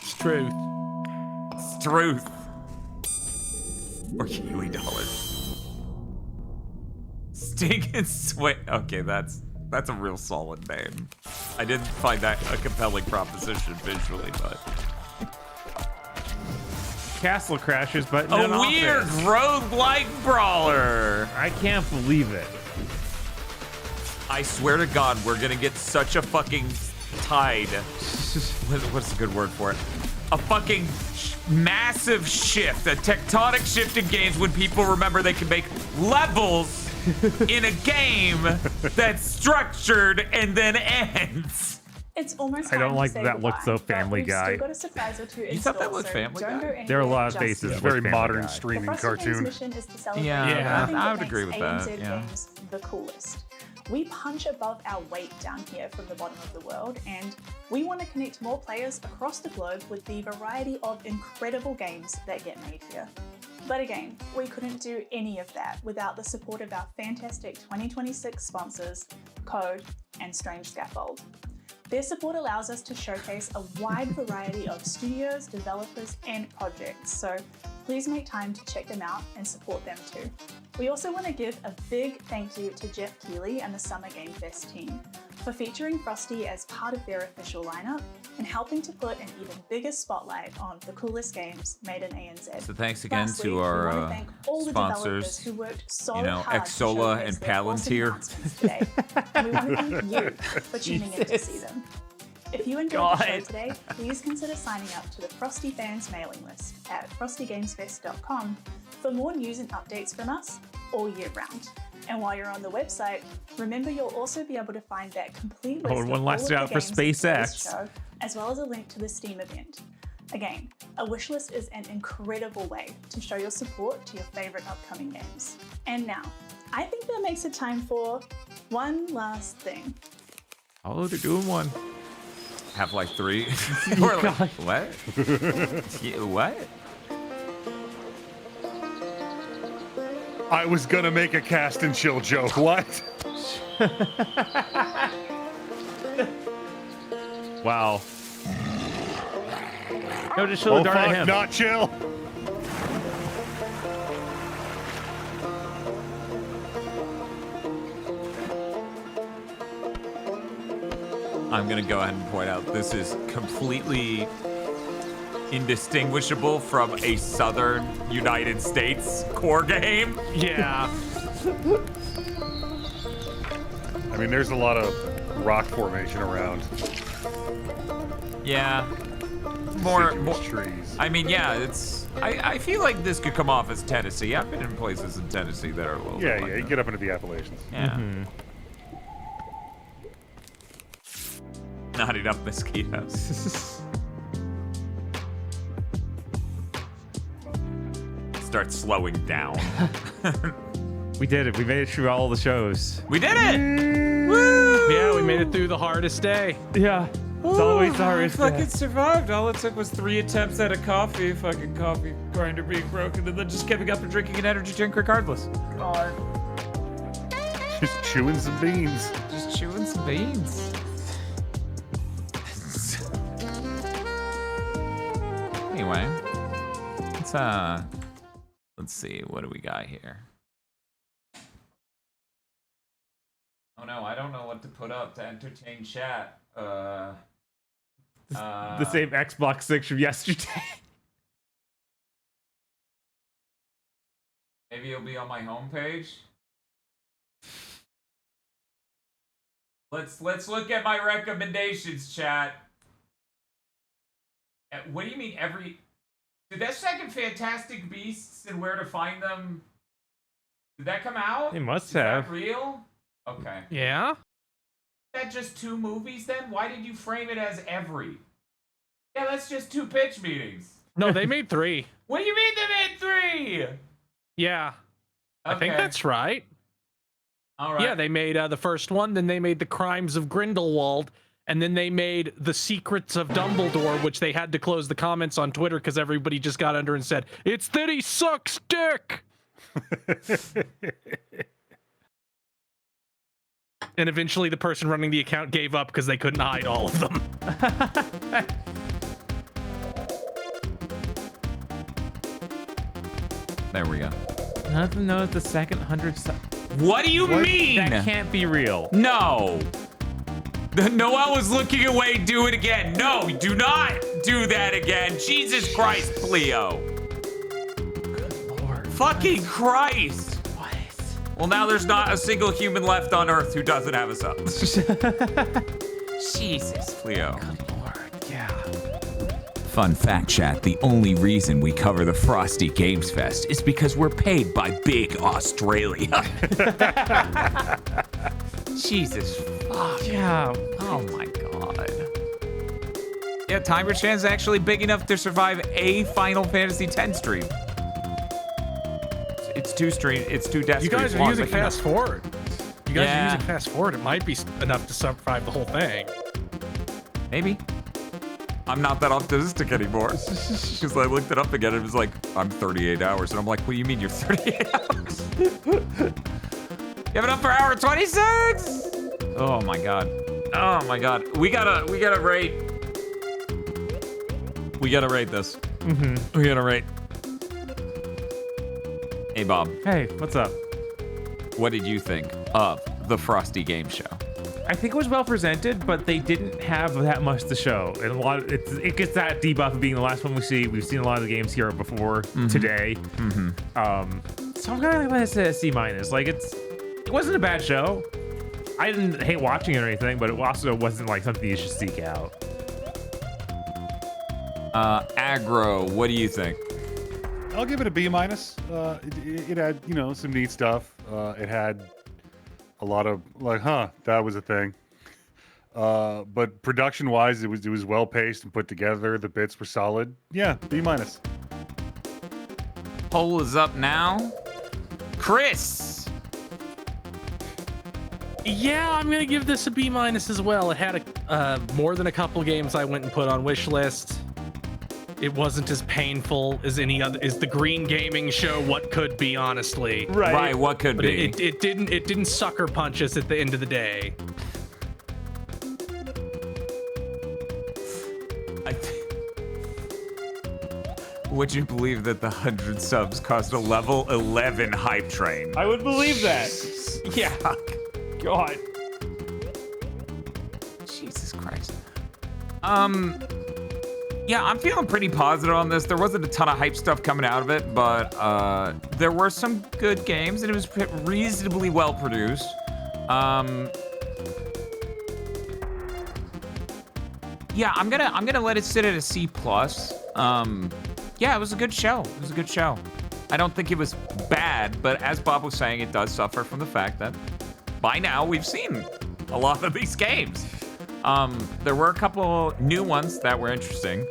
It's truth. It's truth. Or Kiwi dollars. Sting and Swing. Okay, that's a real solid name. I didn't find that a compelling proposition visually, but Castle crashes, but in a an weird office. roguelike brawler. I can't believe it. I swear to God, we're gonna get such a fucking tide. What's a good word for it? A fucking massive shift, a tectonic shift in games when people remember they can make levels in a game that's structured and then ends. It's almost I don't time like to say that looks so goodbye, but Family we've Guy. Still got a surprise or two in You thought that store, looked so Family don't Guy? go There are a anywhere lot of just faces. yet. It's very Family modern Guy. streaming The Frosty Games cartoon. mission is to celebrate Yeah, everything I that would agree makes with that, ANZ yeah. games the coolest. We punch above our weight down here from the bottom of the world, and we want to connect more players across the globe with the variety of incredible games that get made here. But again, we couldn't do any of that without the support of our fantastic 2026 sponsors, Code and Strange Scaffold. Their support allows us to showcase a wide variety of studios, developers, and projects, so please make time to check them out and support them too. We also want to give a big thank you to Jeff Keighley and the Summer Game Fest team for featuring Frosty as part of their official lineup and helping to put an even bigger spotlight on the coolest games made in ANZ. So thanks again Lastly, to we our want to thank all the developers sponsors, who worked so you know, hard to Xsola showcase and their awesome Palantir. announcements today. And we want to thank you for tuning in to see them. If you enjoyed the show God. today, please consider signing up to the Frosty Fans mailing list at frostygamesfest.com for more news and updates from us all year round. And while you're on the website, remember you'll also be able to find that complete list Oh, and one of last all of shout the for games in today's SpaceX. show, as well as a link to the Steam event. Again, a wishlist is an incredible way to show your support to your favorite upcoming games. And now, I think that makes it time for one last thing. Oh, they're doing one. Half-Life 3. Or like, what? Yeah, what? I was gonna make a cast and chill joke. What? Wow. No, just show Oh the dart fuck, at him. not chill. I'm gonna go ahead and point out this is completely indistinguishable from a southern United States core game. Yeah. I mean, there's a lot of rock formation around. Yeah. More Deciduous trees. I mean, yeah, it's. I feel like this could come off as Tennessee. I've been in places in Tennessee that are a little Yeah, bit yeah, like you that. get up into the Appalachians. Yeah. Not enough mosquitoes. Start slowing down. We did it. We made it through all the shows. We did it! Woo! Yeah, we made it through the hardest day. Yeah. It's always the hardest day. Fucking survived. All it took was 3 attempts at a coffee, fucking coffee grinder being broken, and then just giving up and drinking an energy drink regardless. God. Just chewing some beans. Just chewing some beans. Anyway, let's see, what do we got here? Oh no, I don't know what to put up to entertain chat. The same Xbox 6 from yesterday. Maybe it'll be on my homepage. Let's look at my recommendations, chat. What do you mean every? Did that second Fantastic Beasts and Where to Find Them? Did that come out? It must Is have. that real? Okay. Yeah. Is that just 2 movies then? Why did you frame it as every? Yeah, that's just 2 pitch meetings. No, they made 3. What do you mean they made 3? Yeah. I think Okay. that's right. All right. Yeah, they made the first one, then they made The Crimes of Grindelwald, and then they made The Secrets of Dumbledore, which they had to close the comments on Twitter because everybody just got under and said, "It's that he sucks dick." And eventually the person running the account gave up because they couldn't hide all of them. There we go. Nothing knows the second 100. What do you mean? That can't be real. No. Noel was looking away. Do it again. No, do not do that again. Jesus Christ, Cleo. Good Lord. Fucking Christ. What? Well, now there's not a single human left on Earth who doesn't have a sub. Jesus, Cleo. Good Lord. Yeah. Fun fact, chat, the only reason we cover the Frosty Games Fest is because we're paid by Big Australia. Jesus fuck. Yeah. Oh my god. Yeah, Timer Chan's actually big enough to survive a Final Fantasy X stream. It's 2 stream. It's 2 death You guys streams are long, using but, you know. fast forward. You guys Yeah. are using fast forward. It might be enough to survive the whole thing. Maybe. I'm not that optimistic anymore. Because I looked it up again and it was like, I'm 38 hours. And I'm like, what do you mean you're 38 hours? Give it up for hour 26! Oh my god. Oh my god. We gotta rate. We gotta rate this. Mm-hmm. We gotta rate. Hey Bob. Hey, what's up? What did you think of the Frosty Game Show? I think it was well presented, but they didn't have that much to show. And a lot of, it gets that debuff of being the last one we see. We've seen a lot of the games here before today. So I'm gonna let it say a C-. Like it wasn't a bad show. I didn't hate watching it or anything, but it also wasn't like something you should seek out. Aggro, what do you think? I'll give it a B-. It had, you know, some neat stuff. It had a lot of like, that was a thing. But production-wise, it was well paced and put together. The bits were solid. Yeah, B-. Poll is up now. Chris. Yeah, I'm gonna give this a B- as well. It had more than a couple games I went and put on wish list. It wasn't as painful as any other. Is the Green Gaming Show what could be? Honestly, Right, what could but be? It didn't sucker punch us at the end of the day. Would you believe that the 100 subs cost a level 11 hype train? I would believe that. Yeah. God. Jesus Christ. Yeah, I'm feeling pretty positive on this. There wasn't a ton of hype stuff coming out of it, but there were some good games, and it was reasonably well produced. Yeah, I'm gonna let it sit at a C+. Yeah, it was a good show. It was a good show. I don't think it was bad, but as Bob was saying, it does suffer from the fact that by now we've seen a lot of these games. There were a couple new ones that were interesting.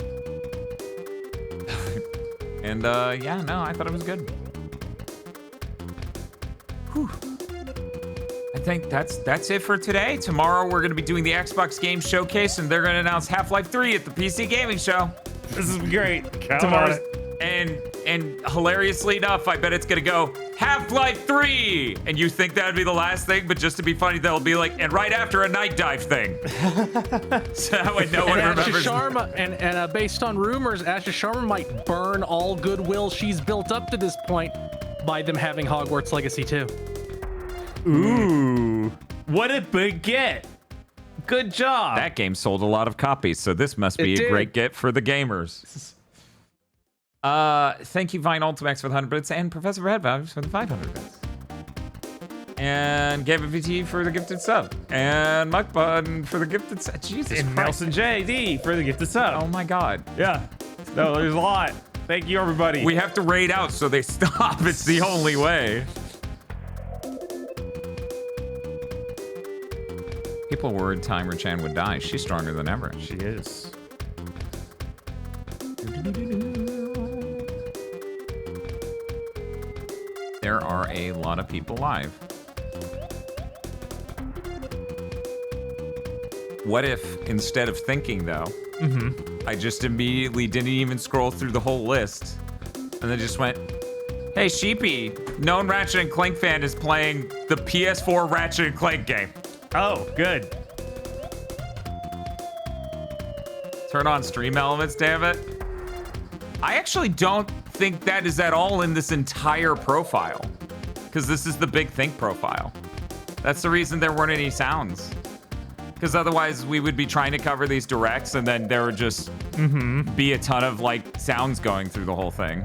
And yeah, no, I thought it was good. Whew. I think that's it for today. Tomorrow we're gonna be doing the Xbox Game Showcase, and they're gonna announce Half-Life 3 at the PC Gaming Show. This is great. Tomorrow, and hilariously enough, I bet it's gonna go Half-Life 3, and you think that would be the last thing, but just to be funny, they'll be like, and right after a night dive thing. So that way no one remembers. Sharma, and based on rumors, Asha Sharma might burn all goodwill she's built up to this point by them having Hogwarts Legacy 2. Ooh, what a big get. Good job. That game sold a lot of copies, so this must be a great get for the gamers. Thank you, Vine Ultimax, for the 100 bits, and Professor Red Vibes for the 500 bits. And Gavin VT for the gifted sub. And Muckbun for the gifted sub. Jesus And Christ. Nelson JD for the gifted sub. Oh my God. Yeah. No, there's a lot. Thank you, everybody. We have to raid out so they stop. It's the only way. People were worried Timer Chan would die. She's stronger than ever. She is. There are a lot of people live. What if, instead of thinking, though, I just immediately didn't even scroll through the whole list, and then just went, hey, Sheepy, known Ratchet & Clank fan is playing the PS4 Ratchet & Clank game. Oh, good. Turn on stream elements, damn it. I actually don't think that is at all in this entire profile, because this is the Big Think profile. That's the reason there weren't any sounds. Because otherwise we would be trying to cover these directs and then there would just be a ton of like sounds going through the whole thing.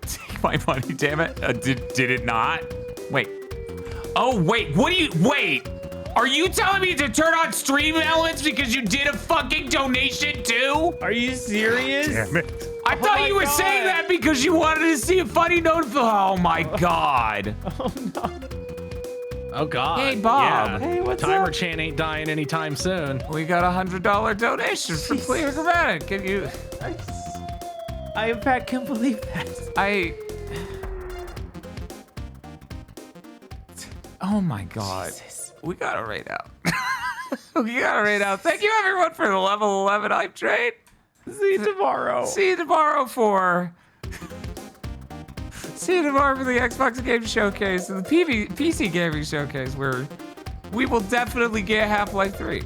Take my money, damn it. Did it not? Wait. Oh, wait. What do you... Wait. Are you telling me to turn on stream elements because you did a fucking donation too? Are you serious? Damn it. I thought you were saying that because you wanted to see a funny note. Oh my God. Oh no. Oh God. Hey, Bob. Yeah. Hey, what's Timer up? Chan ain't dying anytime soon. We got $100 donation for Clear Grammatic. Can you... I in fact can't believe that. Oh my God. Jesus. We gotta rate out. We gotta rate out. Thank you everyone for the level 11 hype train. See you tomorrow. See you tomorrow for the Xbox Game Showcase and the PC Gaming Showcase, where we will definitely get Half-Life 3.